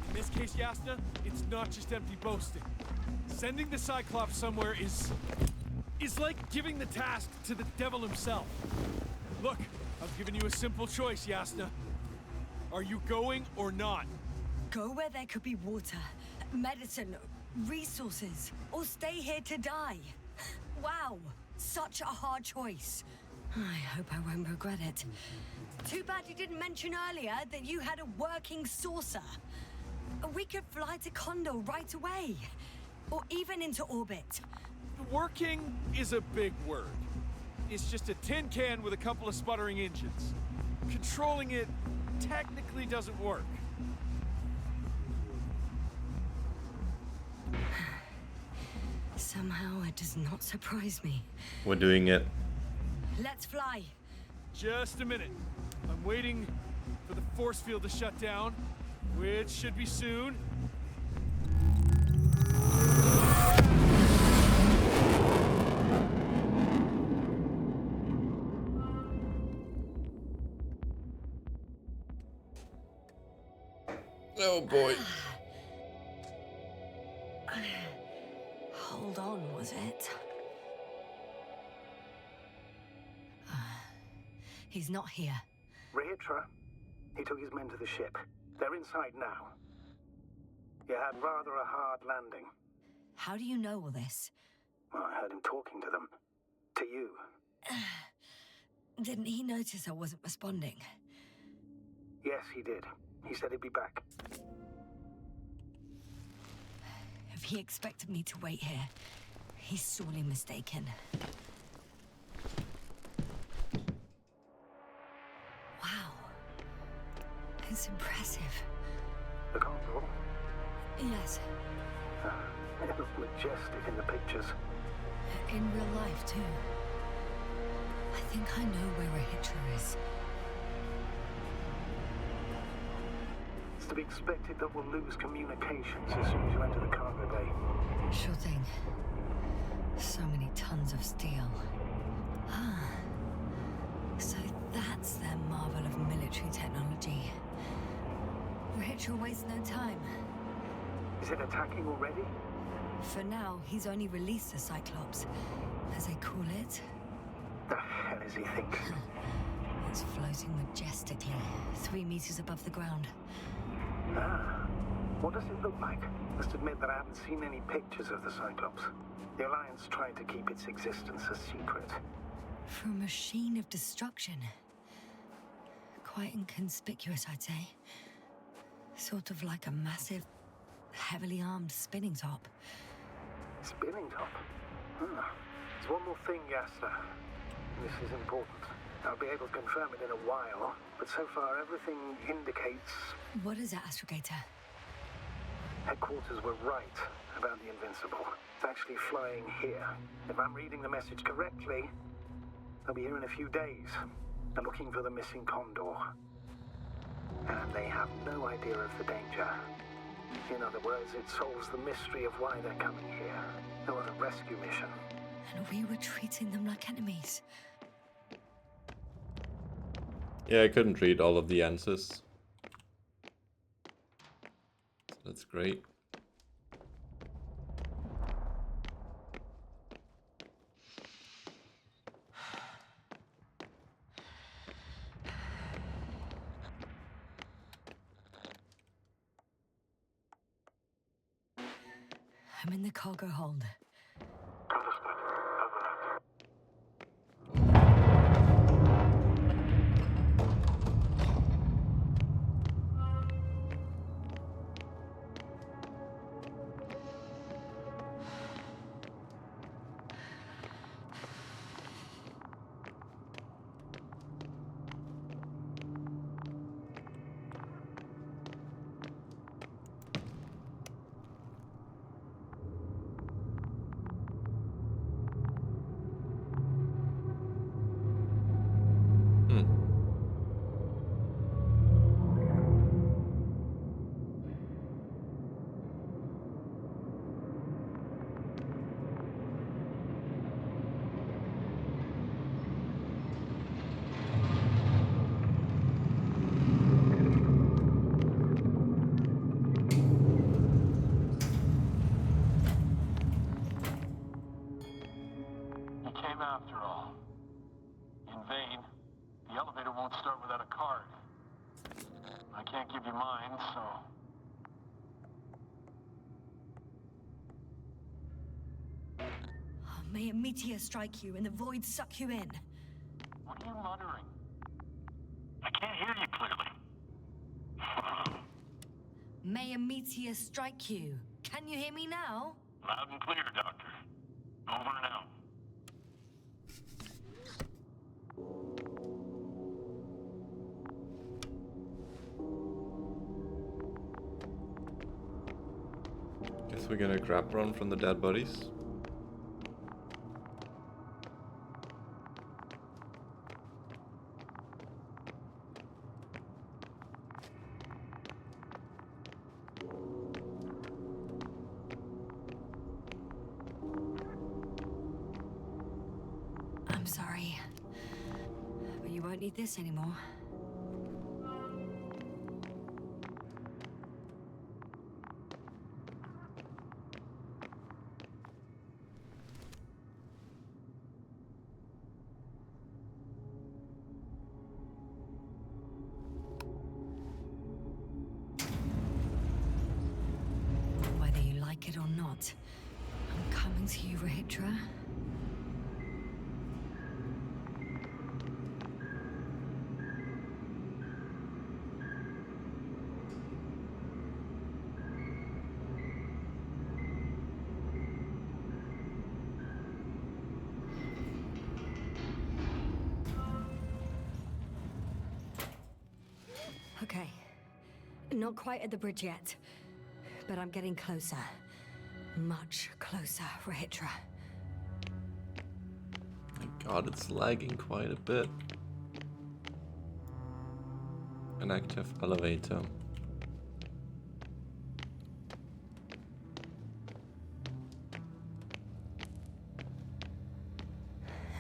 In this case, Yasna, it's not just empty boasting. Sending the Cyclops somewhere is like giving the task to the devil himself. Look, I've given you a simple choice, Yasna. Are you going or not? Go where there could be water, medicine, resources, or stay here to die. Wow, such a hard choice. I hope I won't regret it. Too bad you didn't mention earlier that you had a working saucer. We could fly to Condor right away, or even into orbit. Working is a big word. It's just a tin can with a couple of sputtering engines. Controlling it technically doesn't work. Somehow it does not surprise me. We're doing it. Let's fly. Just a minute. I'm waiting for the force field to shut down, which should be soon. Oh boy. Hold on, was it? He's not here. Rethink. He took his men to the ship. They're inside now. You had rather a hard landing. How do you know all this? Well, I heard him talking to them. To you. Didn't he notice I wasn't responding? Yes, he did. He said he'd be back. If he expected me to wait here, he's sorely mistaken. Wow. It's impressive. The Condor? Yes. It looked majestic in the pictures. In real life, too. I think I know where Rethink is. It's to be expected that we'll lose communications as soon as you enter the cargo bay. Sure thing. So many tons of steel. Ah. So that's their marvel of military technology. Rethink wastes no time. Is it attacking already? For now, he's only released the Cyclops, as they call it. The hell is he thinking? It's floating majestically, 3 meters above the ground. Ah. What does it look like? Must admit that I haven't seen any pictures of the Cyclops. The Alliance tried to keep its existence a secret. For a machine of destruction. Quite inconspicuous, I'd say. Sort of like a massive, heavily armed spinning top. Spinning top? There's one more thing, Yasna. This is important. I'll be able to confirm it in a while, but so far everything indicates... What is it, Astrogator? Headquarters were right about the Invincible. It's actually flying here. If I'm reading the message correctly, they'll be here in a few days. They're looking for the missing Condor. And they have no idea of the danger. In other words, it solves the mystery of why they're coming here. No other rescue mission. And we were treating them like enemies. Yeah, I couldn't read all of the answers. So that's great. I'm in the cargo hold. May a meteor strike you and the void suck you in. What are you muttering? I can't hear you clearly. May a meteor strike you. Can you hear me now? Loud and clear, Doctor. Over and out. Guess we're gonna grab one from the dead bodies. I'm sorry. But you won't need this anymore. Whether you like it or not, I'm coming to you, Rehitra. Okay. Not quite at the bridge yet, but I'm getting closer. Much closer, Rehitra. My god, it's lagging quite a bit. An active elevator.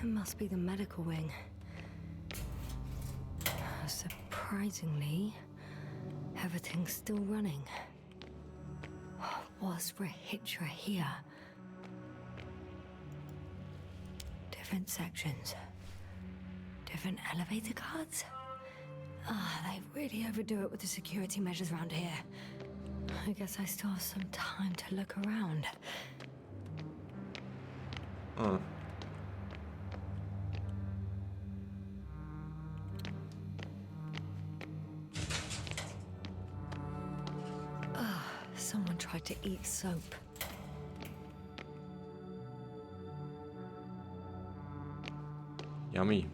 It must be the medical wing. Surprisingly, everything's still running. Was Rehitra here? Different sections. Different elevator cards? They really overdo it with the security measures around here. I guess I still have some time to look around. Huh. Someone tried to eat soap. Yummy.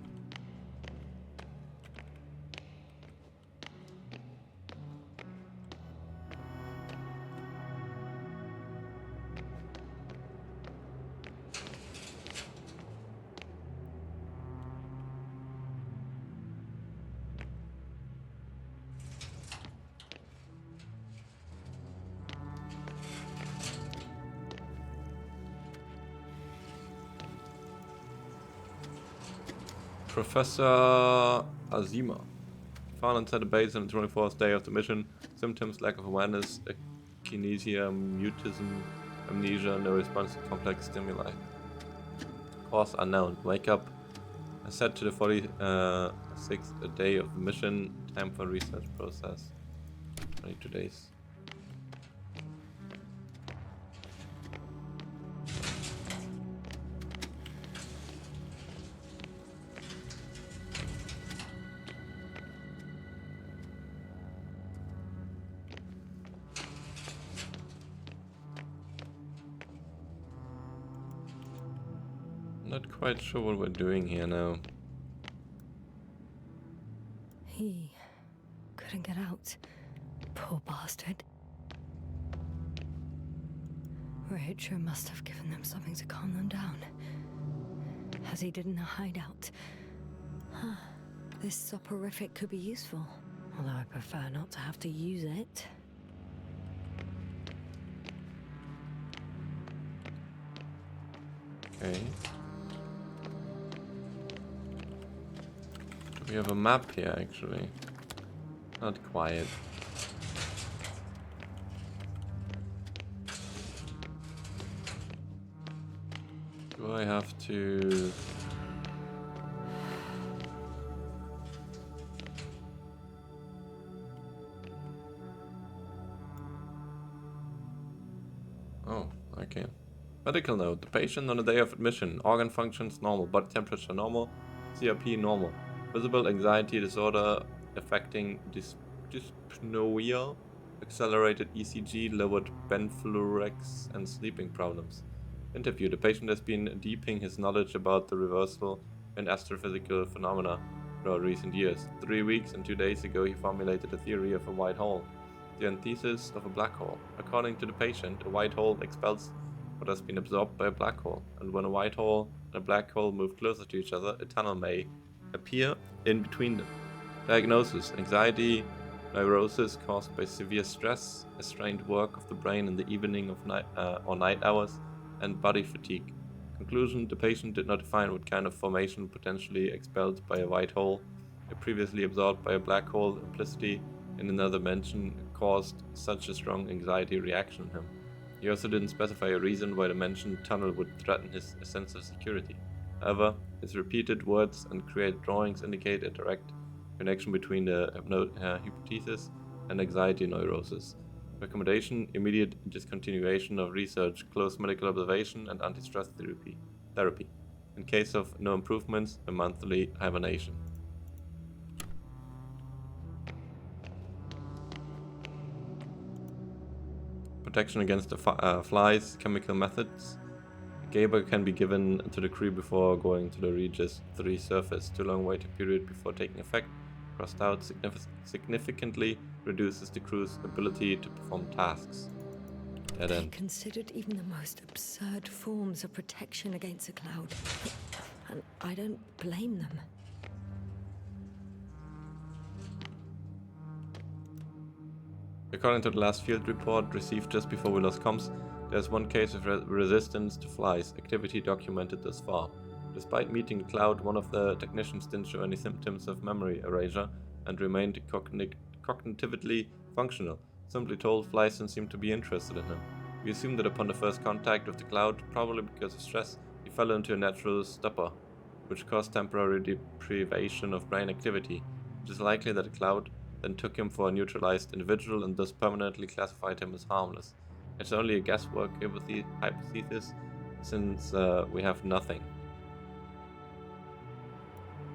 Professor Azima. Found inside the base on the 24th day of the mission. Symptoms: lack of awareness, akinesia, mutism, amnesia, no response to complex stimuli. Cause unknown. Wake up. Set to the 46th day of the mission. Time for research process. 22 days. Not quite sure what we're doing here now. He couldn't get out. Poor bastard. Rehitra must have given them something to calm them down. As he did in a hideout. This soporific could be useful. Although I prefer not to have to use it. Okay. We have a map here, actually. Not quiet. Do I have to... Oh, okay. Medical note. The patient on the day of admission. Organ functions normal. Body temperature normal. CRP normal. Visible anxiety disorder affecting dyspnoea. Accelerated ECG. Lowered benfluorex and sleeping problems. Interview. The patient has been deepening his knowledge about the reversal in astrophysical phenomena throughout recent years. 3 weeks and 2 days ago he formulated a theory of a white hole. The antithesis of a black hole. According to the patient, a white hole expels what has been absorbed by a black hole, and when a white hole and a black hole move closer to each other, a tunnel may appear in between them. Diagnosis: anxiety, neurosis caused by severe stress, a strained work of the brain in the evening of night hours, and body fatigue. Conclusion: the patient did not define what kind of formation potentially expelled by a white hole, previously absorbed by a black hole, implicitly in another dimension, caused such a strong anxiety reaction in him. He also didn't specify a reason why the mentioned tunnel would threaten his sense of security. However, his repeated words and created drawings indicate a direct connection between the hypothesis and anxiety neurosis. Recommendation: immediate discontinuation of research, close medical observation, and anti-stress therapy. In case of no improvements, a monthly hibernation. Protection against the flies, chemical methods. Gaber can be given to the crew before going to the Regis III surface. Too long waiting period before taking effect. Crossed out significantly reduces the crew's ability to perform tasks. Dead They end. considered even the most absurd forms of protection against a cloud. And I don't blame them. According to the last field report received just before we lost comms, there's one case of resistance to flies, activity documented thus far. Despite meeting the cloud, one of the technicians didn't show any symptoms of memory erasure and remained cognitively functional. Simply told, flies didn't seem to be interested in him. We assume that upon the first contact with the cloud, probably because of stress, he fell into a natural stupor, which caused temporary deprivation of brain activity. It is likely that the cloud then took him for a neutralized individual and thus permanently classified him as harmless. It's only a guesswork hypothesis, since we have nothing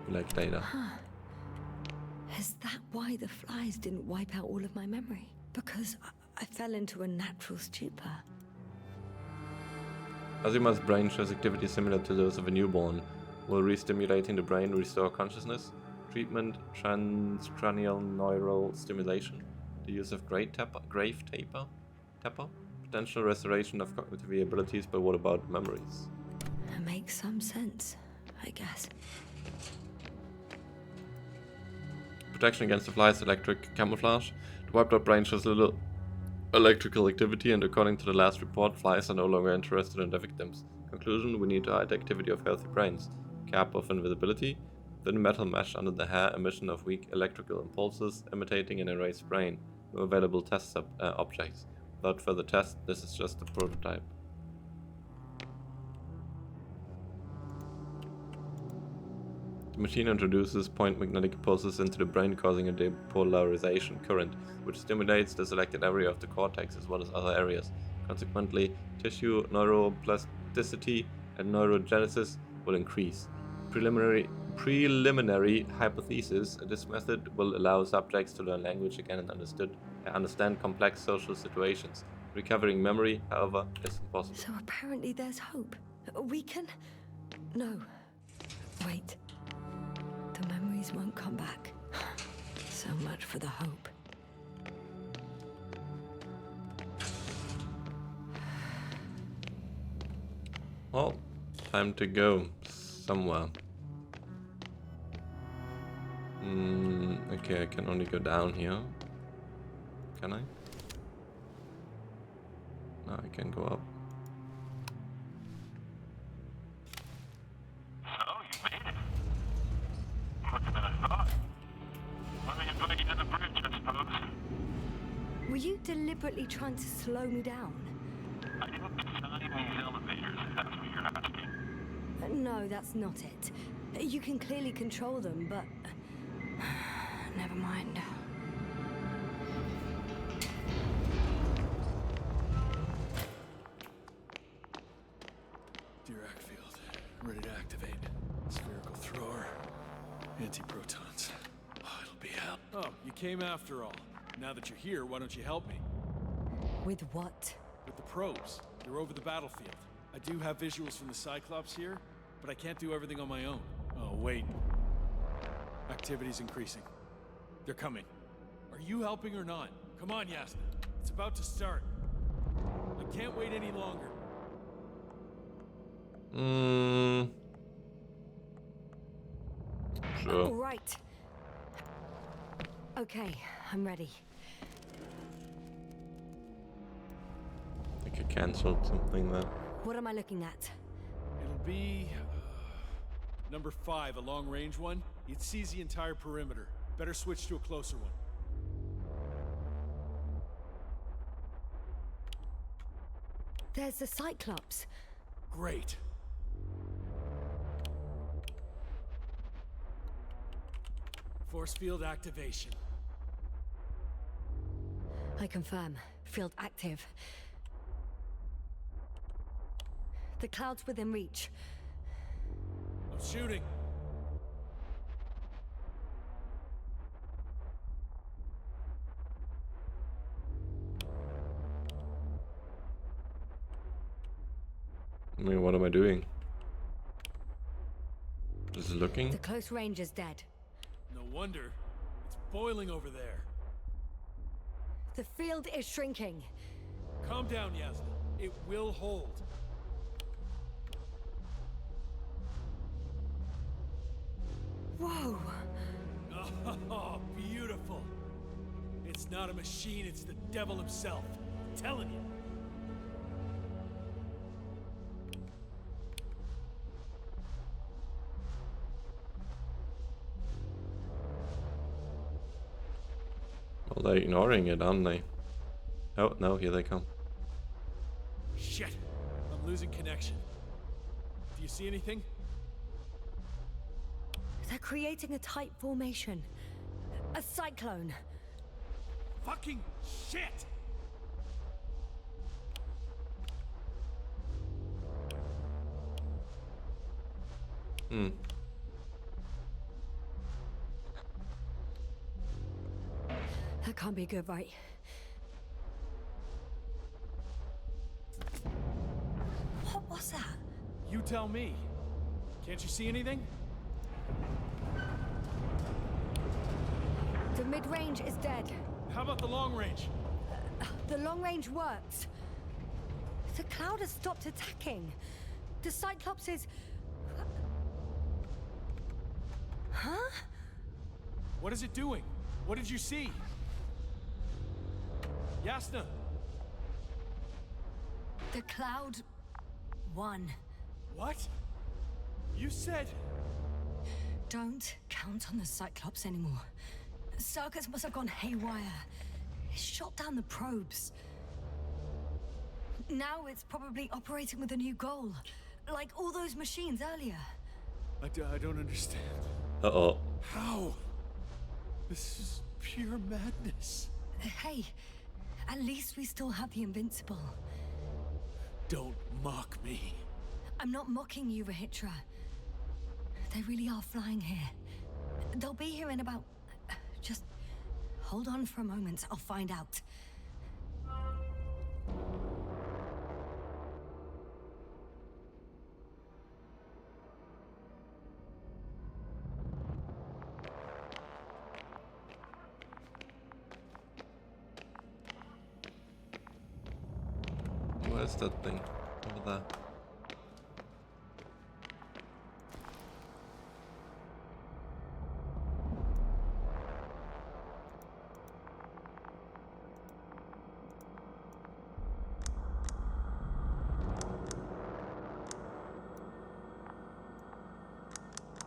like data. Huh. Is that why the flies didn't wipe out all of my memory? Because I fell into a natural stupor. Azima's brain shows activity similar to those of a newborn. Will re-stimulating the brain restore consciousness? Treatment: transcranial neural stimulation. The use of grave taper? Potential restoration of cognitive abilities, but what about memories? It makes some sense, I guess. Protection against the flies, electric camouflage. The wiped out brain shows little electrical activity, and according to the last report, flies are no longer interested in their victims. Conclusion: we need to hide the activity of healthy brains. Cap of invisibility. Thin metal mesh under the hair, emission of weak electrical impulses, imitating an erased brain. No available test objects. Without further test, this is just a prototype. The machine introduces point magnetic pulses into the brain, causing a depolarization current, which stimulates the selected area of the cortex as well as other areas. Consequently, tissue neuroplasticity and neurogenesis will increase. Preliminary hypothesis: this method will allow subjects to learn language again and understand complex social situations. Recovering memory, however, is impossible. So apparently there's hope. We can... No. Wait. The memories won't come back. So much for the hope. Well, time to go somewhere. Okay, I can only go down here. Can I? No, I can go up. So, you made it. Quicker than I thought. Let me invite you to the bridge, I suppose. Were you deliberately trying to slow me down? I didn't design these elevators, if that's what you're asking. No, that's not it. You can clearly control them, but... Never mind. Anti-protons. Oh, it'll be hell. Oh, you came after all. Now that you're here, why don't you help me? With what? With the probes. They're over the battlefield. I do have visuals from the Cyclops here, but I can't do everything on my own. Oh, wait. Activity's increasing. They're coming. Are you helping or not? Come on, Yasna. It's about to start. I can't wait any longer. Sure. All right. Okay, I'm ready. I think I cancelled something there. What am I looking at? It'll be... number 5, a long-range one. It sees the entire perimeter. Better switch to a closer one. There's the Cyclops. Great. Force field activation. I confirm. Field active. The cloud's within reach. I'm shooting. I mean, what am I doing? Just looking? The close range is dead. No wonder. It's boiling over there. The field is shrinking. Calm down, Yasna. It will hold. Whoa! Oh, beautiful. It's not a machine, it's the devil himself. I'm telling you. Well, they're ignoring it, aren't they? Oh, no, here they come. Shit! I'm losing connection. Do you see anything? They're creating a tight formation. A cyclone. Fucking shit! That can't be good, right? What was that? You tell me. Can't you see anything? The mid-range is dead. How about the long range? The long range works. The cloud has stopped attacking. The Cyclops is... Huh? What is it doing? What did you see? Yasna! The cloud won. What? You said... Don't count on the Cyclops anymore. Circuits must have gone haywire. It shot down the probes. Now it's probably operating with a new goal. Like all those machines earlier. I don't understand. Uh-oh. How? This is pure madness. Hey, at least we still have the Invincible. Don't mock me. I'm not mocking you, Rahitra. They really are flying here. They'll be here in about... Just hold on for a moment. I'll find out. Where's that thing? Over there.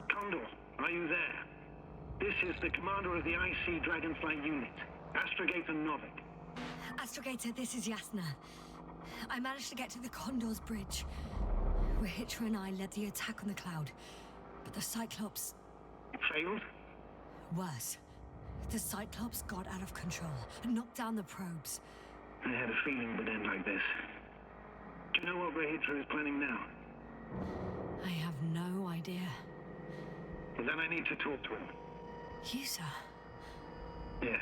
Condor, are you there? This is the commander of the IC Dragonflight unit, Astrogator Novik. Astrogator, this is Yasna. I managed to get to the Condor's bridge. Rahitra and I led the attack on the cloud, but the Cyclops... Failed? Worse. The Cyclops got out of control and knocked down the probes. I had a feeling it would end like this. Do you know what Rahitra is planning now? I have no idea. Then I need to talk to him. You, sir? Yes.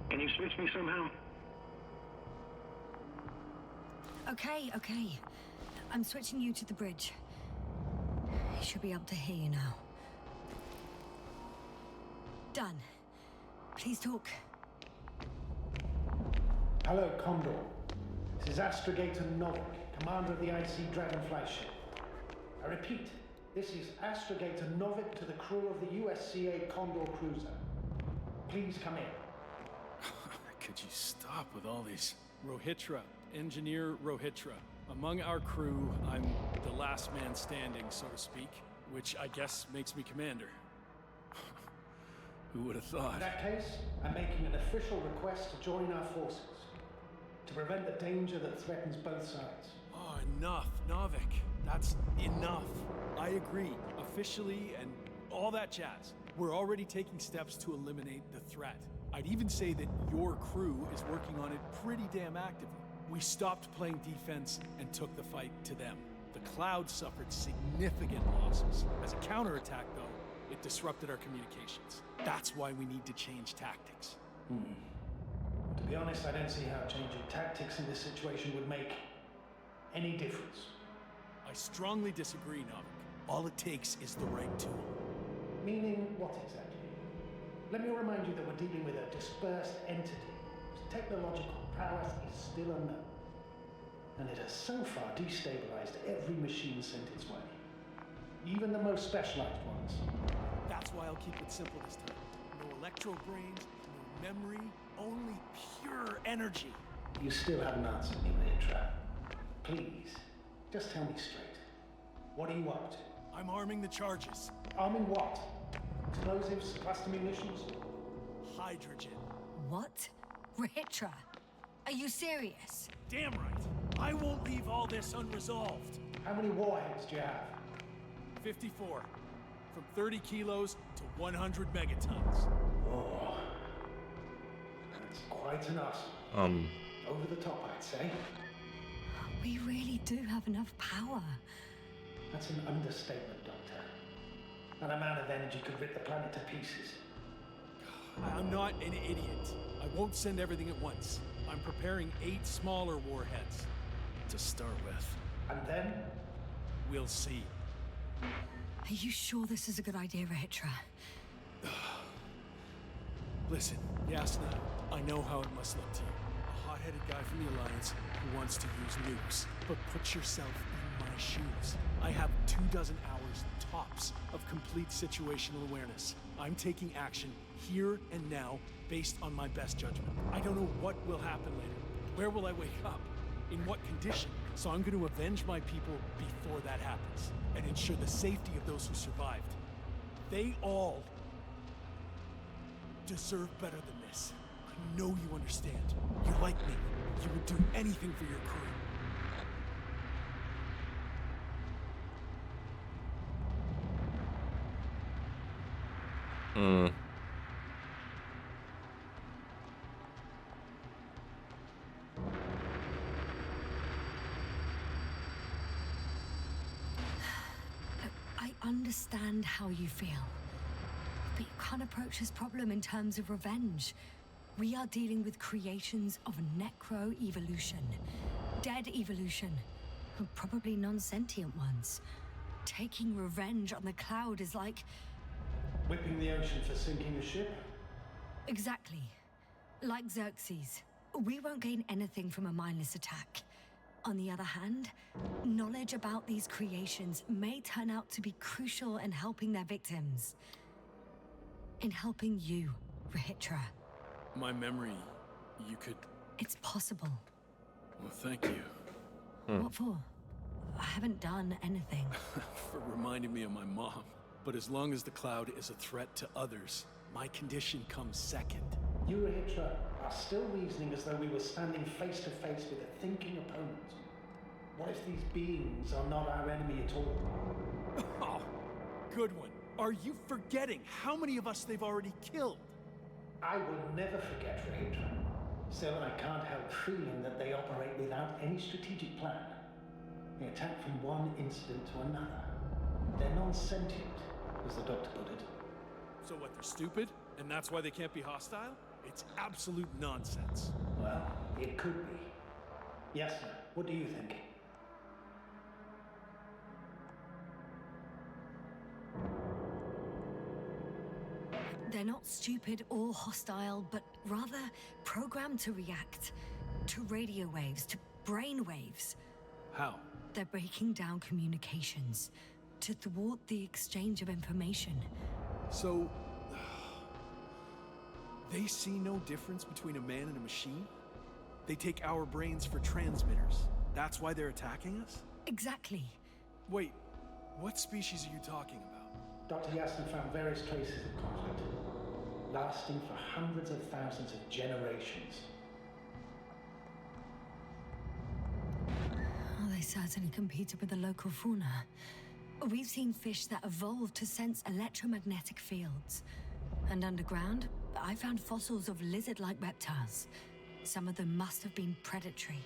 Can you switch me somehow? Okay. I'm switching you to the bridge. He should be able to hear you now. Done. Please talk. Hello, Condor. This is Astrogator Novik, commander of the IC Dragonfly ship. I repeat, this is Astrogator Novik to the crew of the USCA Condor cruiser. Please come in. Could you stop with all these? Rohitra, Engineer Rohitra. Among our crew, I'm the last man standing, so to speak, which I guess makes me commander. Who would have thought? In that case, I'm making an official request to join our forces, to prevent the danger that threatens both sides. Oh, enough, Novik. That's enough. I agree, officially and all that jazz. We're already taking steps to eliminate the threat. I'd even say that your crew is working on it pretty damn actively. We stopped playing defense and took the fight to them. The Cloud suffered significant losses. As a counterattack, though, it disrupted our communications. That's why we need to change tactics. To be honest, I don't see how changing tactics in this situation would make any difference. I strongly disagree, Novik. All it takes is the right tool. Meaning what exactly? Let me remind you that we're dealing with a dispersed entity whose technological prowess is still unknown. And it has so far destabilized every machine sent its way. Even the most specialized ones. That's why I'll keep it simple this time. No electro brains, no memory, only pure energy. You still haven't answered me, Rethink. Please, just tell me straight. What are you up to? I'm arming the charges. Arming what? Explosives, cluster munitions? Hydrogen. What? Rehitra? Are you serious? Damn right. I won't leave all this unresolved. How many warheads do you have? 54. From 30 kilos to 100 megatons. Oh. That's quite enough. Over the top, I'd say. We really do have enough power. That's an understatement, Doctor. That amount of energy could rip the planet to pieces. I'm not an idiot. I won't send everything at once. I'm preparing 8 smaller warheads to start with. And then? We'll see. Are you sure this is a good idea, Rehitra? Listen, Yasna, I know how it must look to you. A hot-headed guy from the Alliance who wants to use nukes. But put yourself in my shoes. I have 24 hours tops of complete situational awareness. I'm taking action here and now based on my best judgment. I don't know what will happen later. Where will I wake up? In what condition? So I'm going to avenge my people before that happens and ensure the safety of those who survived. They all deserve better than this. I know you understand. You like me. You would do anything for your crew. I understand how you feel. But you can't approach this problem in terms of revenge. We are dealing with creations of necro-evolution. Dead evolution. Probably non-sentient ones. Taking revenge on the Cloud is like... Whipping the ocean for sinking a ship? Exactly. Like Xerxes. We won't gain anything from a mindless attack. On the other hand, knowledge about these creations may turn out to be crucial in helping their victims. In helping you, Rehitra. My memory, you could... It's possible. Well, thank you. What for? I haven't done anything. For reminding me of my mom. But as long as the Cloud is a threat to others, my condition comes second. You, Rehitra, are still reasoning as though we were standing face to face with a thinking opponent. What if these beings are not our enemy at all? Oh, good one. Are you forgetting how many of us they've already killed? I will never forget, Rehitra. Still, I can't help feeling that they operate without any strategic plan. They attack from one incident to another. They're non-sentient, as the doctor put it. So what, they're stupid? And that's why they can't be hostile? It's absolute nonsense. Well, it could be. Yasna, what do you think? They're not stupid or hostile, but rather programmed to react to radio waves, to brain waves. How? They're breaking down communications to thwart the exchange of information. So, they see no difference between a man and a machine? They take our brains for transmitters. That's why they're attacking us? Exactly. Wait, what species are you talking about? Dr. Yasna found various traces of conflict, lasting for hundreds of thousands of generations. Oh, they certainly competed with the local fauna. We've seen fish that evolved to sense electromagnetic fields. And underground, I found fossils of lizard-like reptiles. Some of them must have been predatory.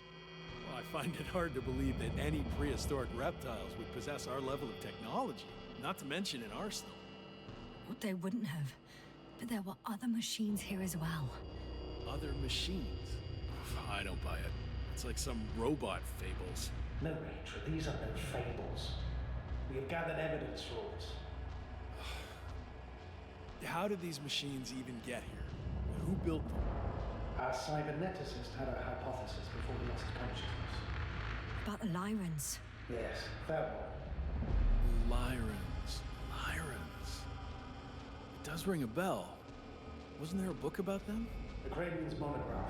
Well, I find it hard to believe that any prehistoric reptiles would possess our level of technology, not to mention an arsenal. They wouldn't have. But there were other machines here as well. Other machines? I don't buy it. It's like some robot fables. No, Rachel, these are no fables. We have gathered evidence for all this. How did these machines even get here? And who built them? Our cyberneticist had a hypothesis before he lost consciousness. About the Lyrans. Yes, that one. Lyrans. It does ring a bell. Wasn't there a book about them? The Craven's monograph.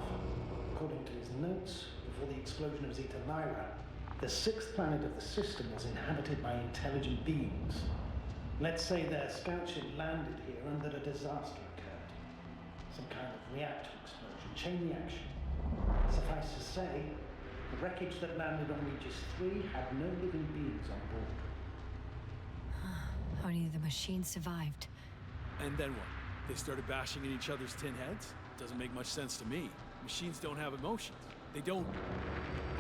According to his notes, before the explosion of Zeta Lyra, the sixth planet of the system was inhabited by intelligent beings. Let's say their scout ship landed here and that a disaster occurred. Some kind of reactor explosion, chain reaction. Suffice to say, the wreckage that landed on Regis III had no living beings on board. Only the machines survived. And then what? They started bashing in each other's tin heads? Doesn't make much sense to me. Machines don't have emotions. They don't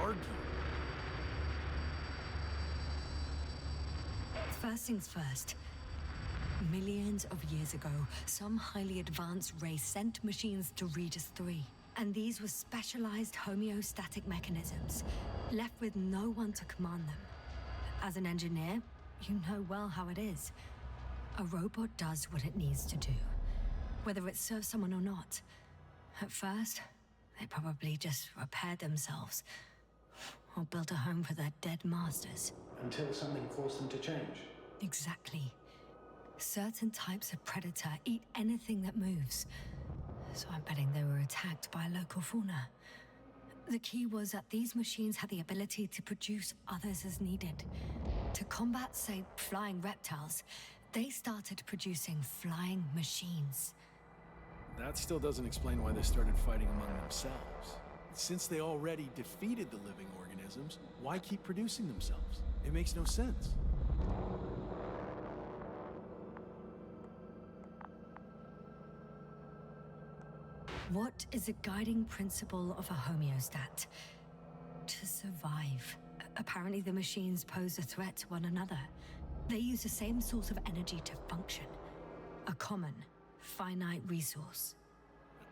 argue. First things first. Millions of years ago, some highly advanced race sent machines to Regis III. And these were specialized homeostatic mechanisms, left with no one to command them. As an engineer, you know well how it is. A robot does what it needs to do, whether it serves someone or not. At first, they probably just repaired themselves, or built a home for their dead masters. Until something forced them to change. Exactly. Certain types of predator eat anything that moves. So I'm betting they were attacked by local fauna. The key was that these machines had the ability to produce others as needed. To combat, say, flying reptiles, they started producing flying machines. That still doesn't explain why they started fighting among themselves. Since they already defeated the living organisms, why keep producing themselves? It makes no sense. What is the guiding principle of a homeostat? To survive. Apparently the machines pose a threat to one another. They use the same source of energy to function. A common, finite resource.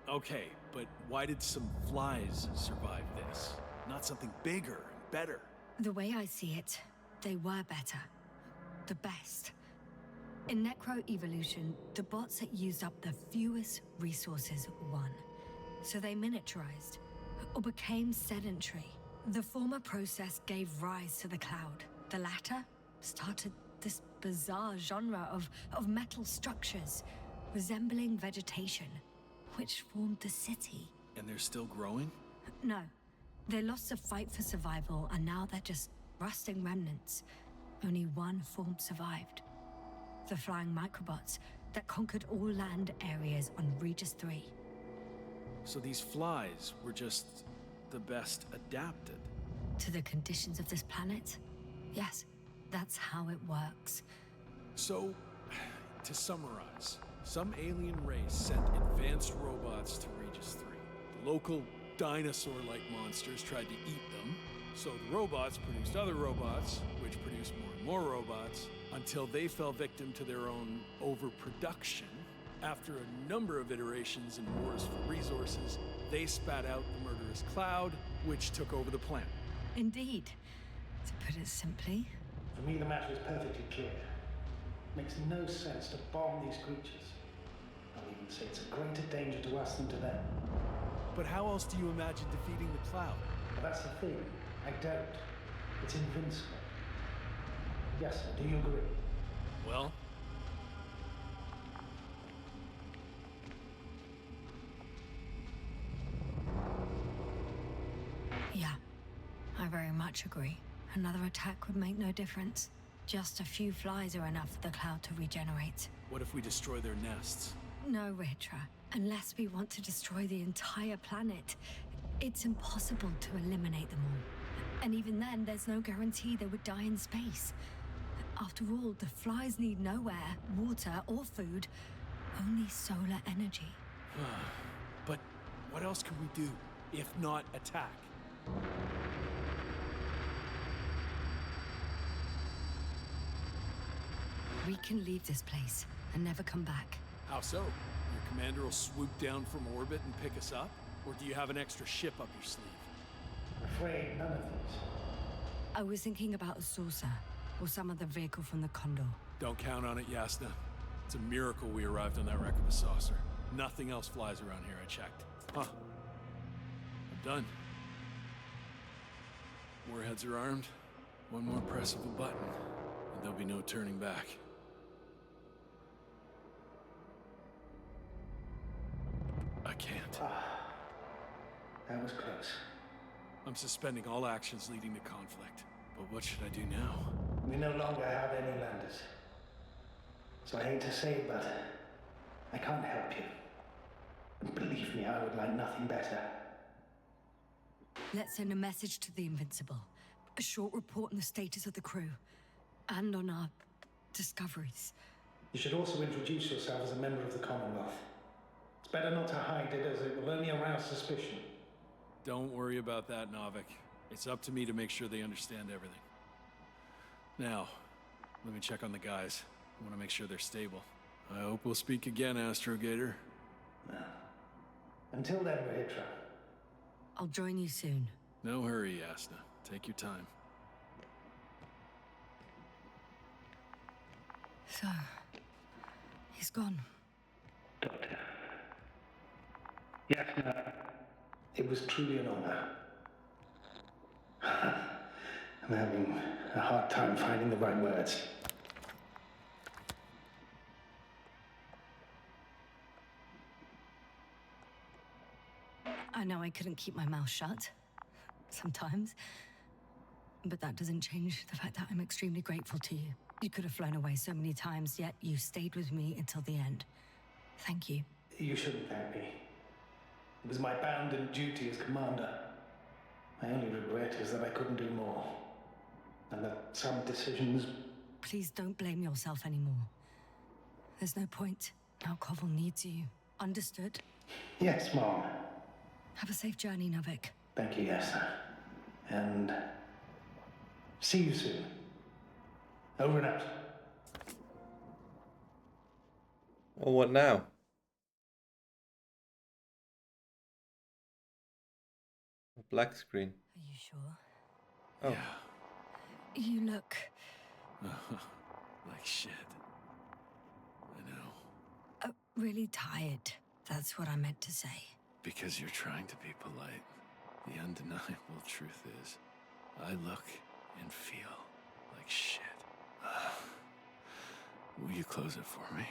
Okay, but why did some flies survive this? Not something bigger and better. The way I see it, they were better. The best. In necroevolution, the bots that used up the fewest resources won. So they miniaturized, or became sedentary. The former process gave rise to the cloud. The latter started this bizarre genre of metal structures, resembling vegetation, which formed the city. And they're still growing? No. They lost the fight for survival, and now they're just rusting remnants. Only one form survived. The flying microbots that conquered all land areas on Regis III. So these flies were just the best adapted? To the conditions of this planet? Yes, that's how it works. So, to summarize, some alien race sent advanced robots to Regis III. The local dinosaur-like monsters tried to eat them, so the robots produced other robots, which produced more and more robots, until they fell victim to their own overproduction. After a number of iterations and wars for resources, they spat out the murderous cloud, which took over the planet. Indeed. To put it simply. For me, the matter is perfectly clear. Makes no sense to bomb these creatures. I'll even say it's a greater danger to us than to them. But how else do you imagine defeating the cloud? Well, that's the thing. I don't. It's invincible. Yes, do you agree? Well? Yeah, I very much agree. Another attack would make no difference. Just a few flies are enough for the cloud to regenerate. What if we destroy their nests? No, Ritra. Unless we want to destroy the entire planet, it's impossible to eliminate them all. And even then, there's no guarantee they would die in space. After all, the flies need no air, water, or food, only solar energy. But what else could we do, if not attack? We can leave this place and never come back. How so? Your commander will swoop down from orbit and pick us up? Or do you have an extra ship up your sleeve? I'm afraid none of these. I was thinking about a saucer, or some other vehicle from the Condor. Don't count on it, Yasna. It's a miracle we arrived on that wreck of a saucer. Nothing else flies around here, I checked. Huh. I'm done. Warheads are armed. One more press of a button, and there'll be no turning back. I can't. That was close. I'm suspending all actions leading to conflict. But what should I do now? We no longer have any landers. So I hate to say it, but I can't help you. And believe me, I would like nothing better. Let's send a message to the Invincible. A short report on the status of the crew. And on our discoveries. You should also introduce yourself as a member of the Commonwealth. It's better not to hide it, as it will only arouse suspicion. Don't worry about that, Novik. It's up to me to make sure they understand everything. Now, let me check on the guys. I want to make sure they're stable. I hope we'll speak again, Astrogator. Well, until then, Rehitra. I'll join you soon. No hurry, Yasna. Take your time. So, he's gone. Doctor. Yasna, it was truly an honor. I'm having a hard time finding the right words. I know I couldn't keep my mouth shut. Sometimes. But that doesn't change the fact that I'm extremely grateful to you. You could have flown away so many times, yet you stayed with me until the end. Thank you. You shouldn't thank me. It was my bounden duty as commander. My only regret is that I couldn't do more. And that some decisions... Please don't blame yourself anymore. There's no point. Now Koval needs you. Understood? Yes, Mom. Have a safe journey, Novik. Thank you, Yasna. And... see you soon. Over and out. Well, what now? A black screen. Are you sure? Oh. Yeah. You look... like shit. I know. Really tired. That's what I meant to say. Because you're trying to be polite. The undeniable truth is, I look and feel like shit. Will you close it for me?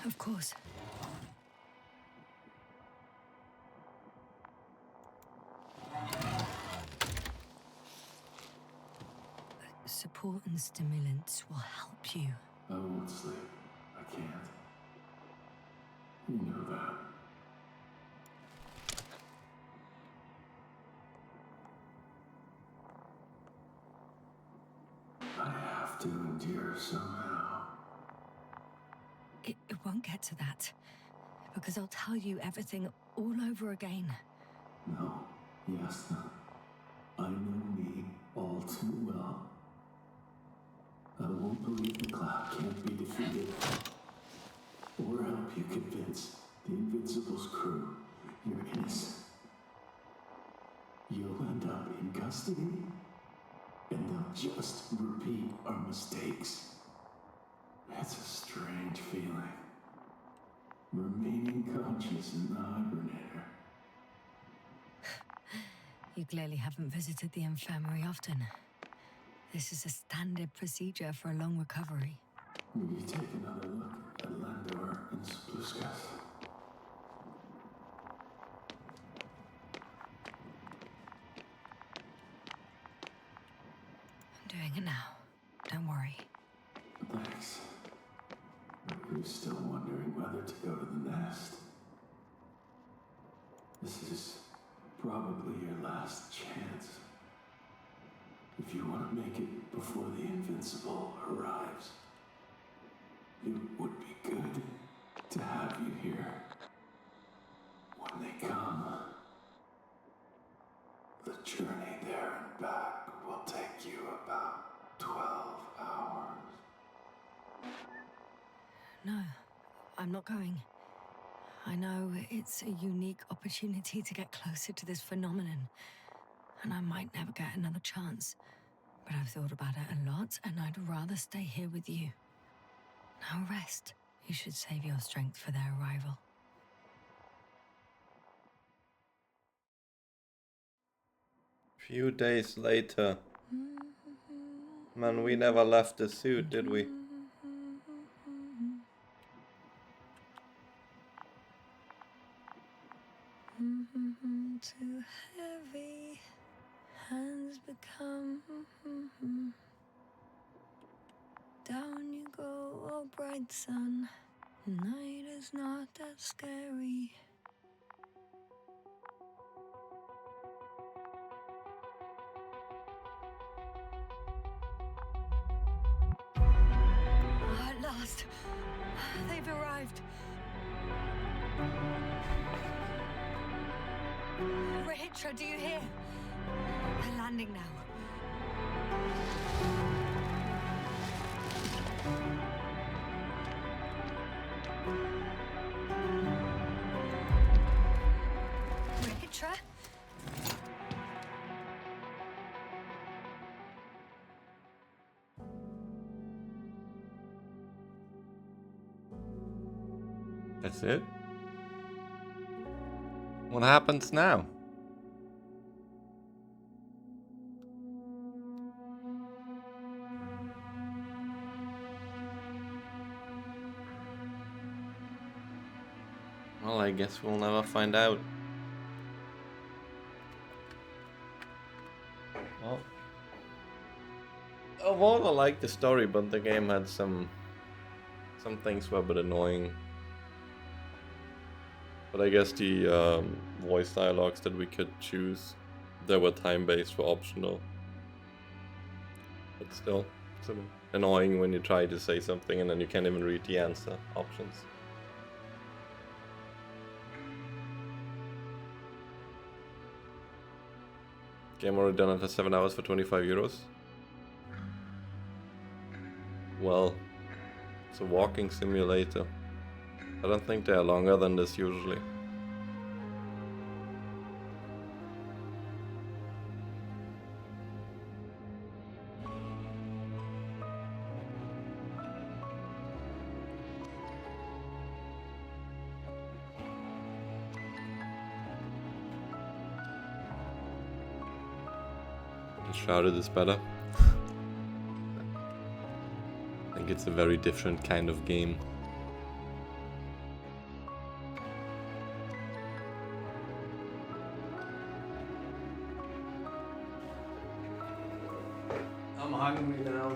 Of course. Support and stimulants will help you. I won't sleep. I can't. You know that. I have to endure somehow. It won't get to that. Because I'll tell you everything all over again. No, Yasna. I know me all too well. I won't believe the cloud can't be defeated. Or help you convince the Invincible's crew you're innocent. You'll end up in custody, and they'll just repeat our mistakes. It's a strange feeling. Remaining conscious in the hibernator. You clearly haven't visited the infirmary often. This is a standard procedure for a long recovery. Will you take another look at Landor and Spluskas? I'm doing it now. Don't worry. Thanks. But who's still wondering whether to go to the nest? This is probably your last chance. If you want to make it before the Invincible arrives, it would be good to have you here. When they come, the journey there and back will take you about 12 hours. No, I'm not going. I know it's a unique opportunity to get closer to this phenomenon, and I might never get another chance. But I've thought about it a lot, and I'd rather stay here with you. Now rest. You should save your strength for their arrival. Few days later. Man, we never left the suit, did we? Too heavy, hands become. Down you go, oh bright sun. Night is not that scary. At last, they've arrived. Rehitra, do you hear? They're landing now. Rehitra? That's it? What happens now? Well, I guess we'll never find out. Well, overall I liked the story, but the game had some things were a bit annoying. But I guess the voice dialogues that we could choose, that were time-based, were optional. But still, it's annoying when you try to say something and then you can't even read the answer options. Game already done after 7 hours for 25 euros. Well, it's a walking simulator. I don't think they are longer than this usually. Shrouded is better. I think it's a very different kind of game. I'm hungry now.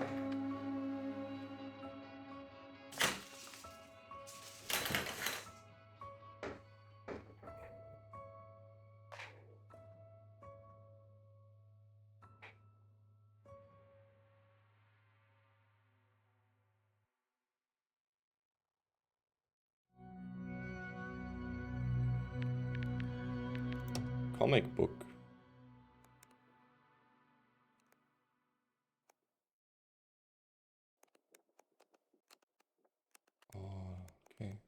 comic book. Oh, okay.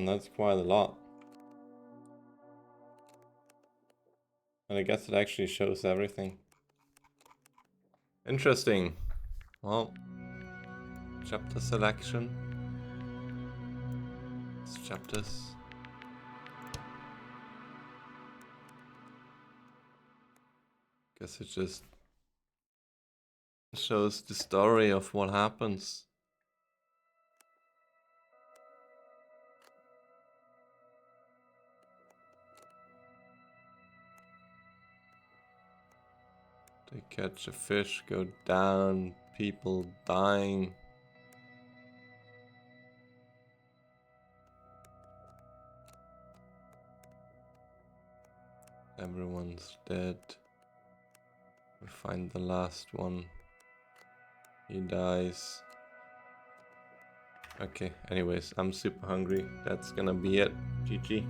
That's quite a lot. And I guess it actually shows everything. Interesting. Well, chapter selection. It's chapters. Guess it just shows the story of what happens. They catch a fish, go down, people dying. Everyone's dead. We find the last one. He dies. Okay, anyways, I'm super hungry. That's gonna be it. GG.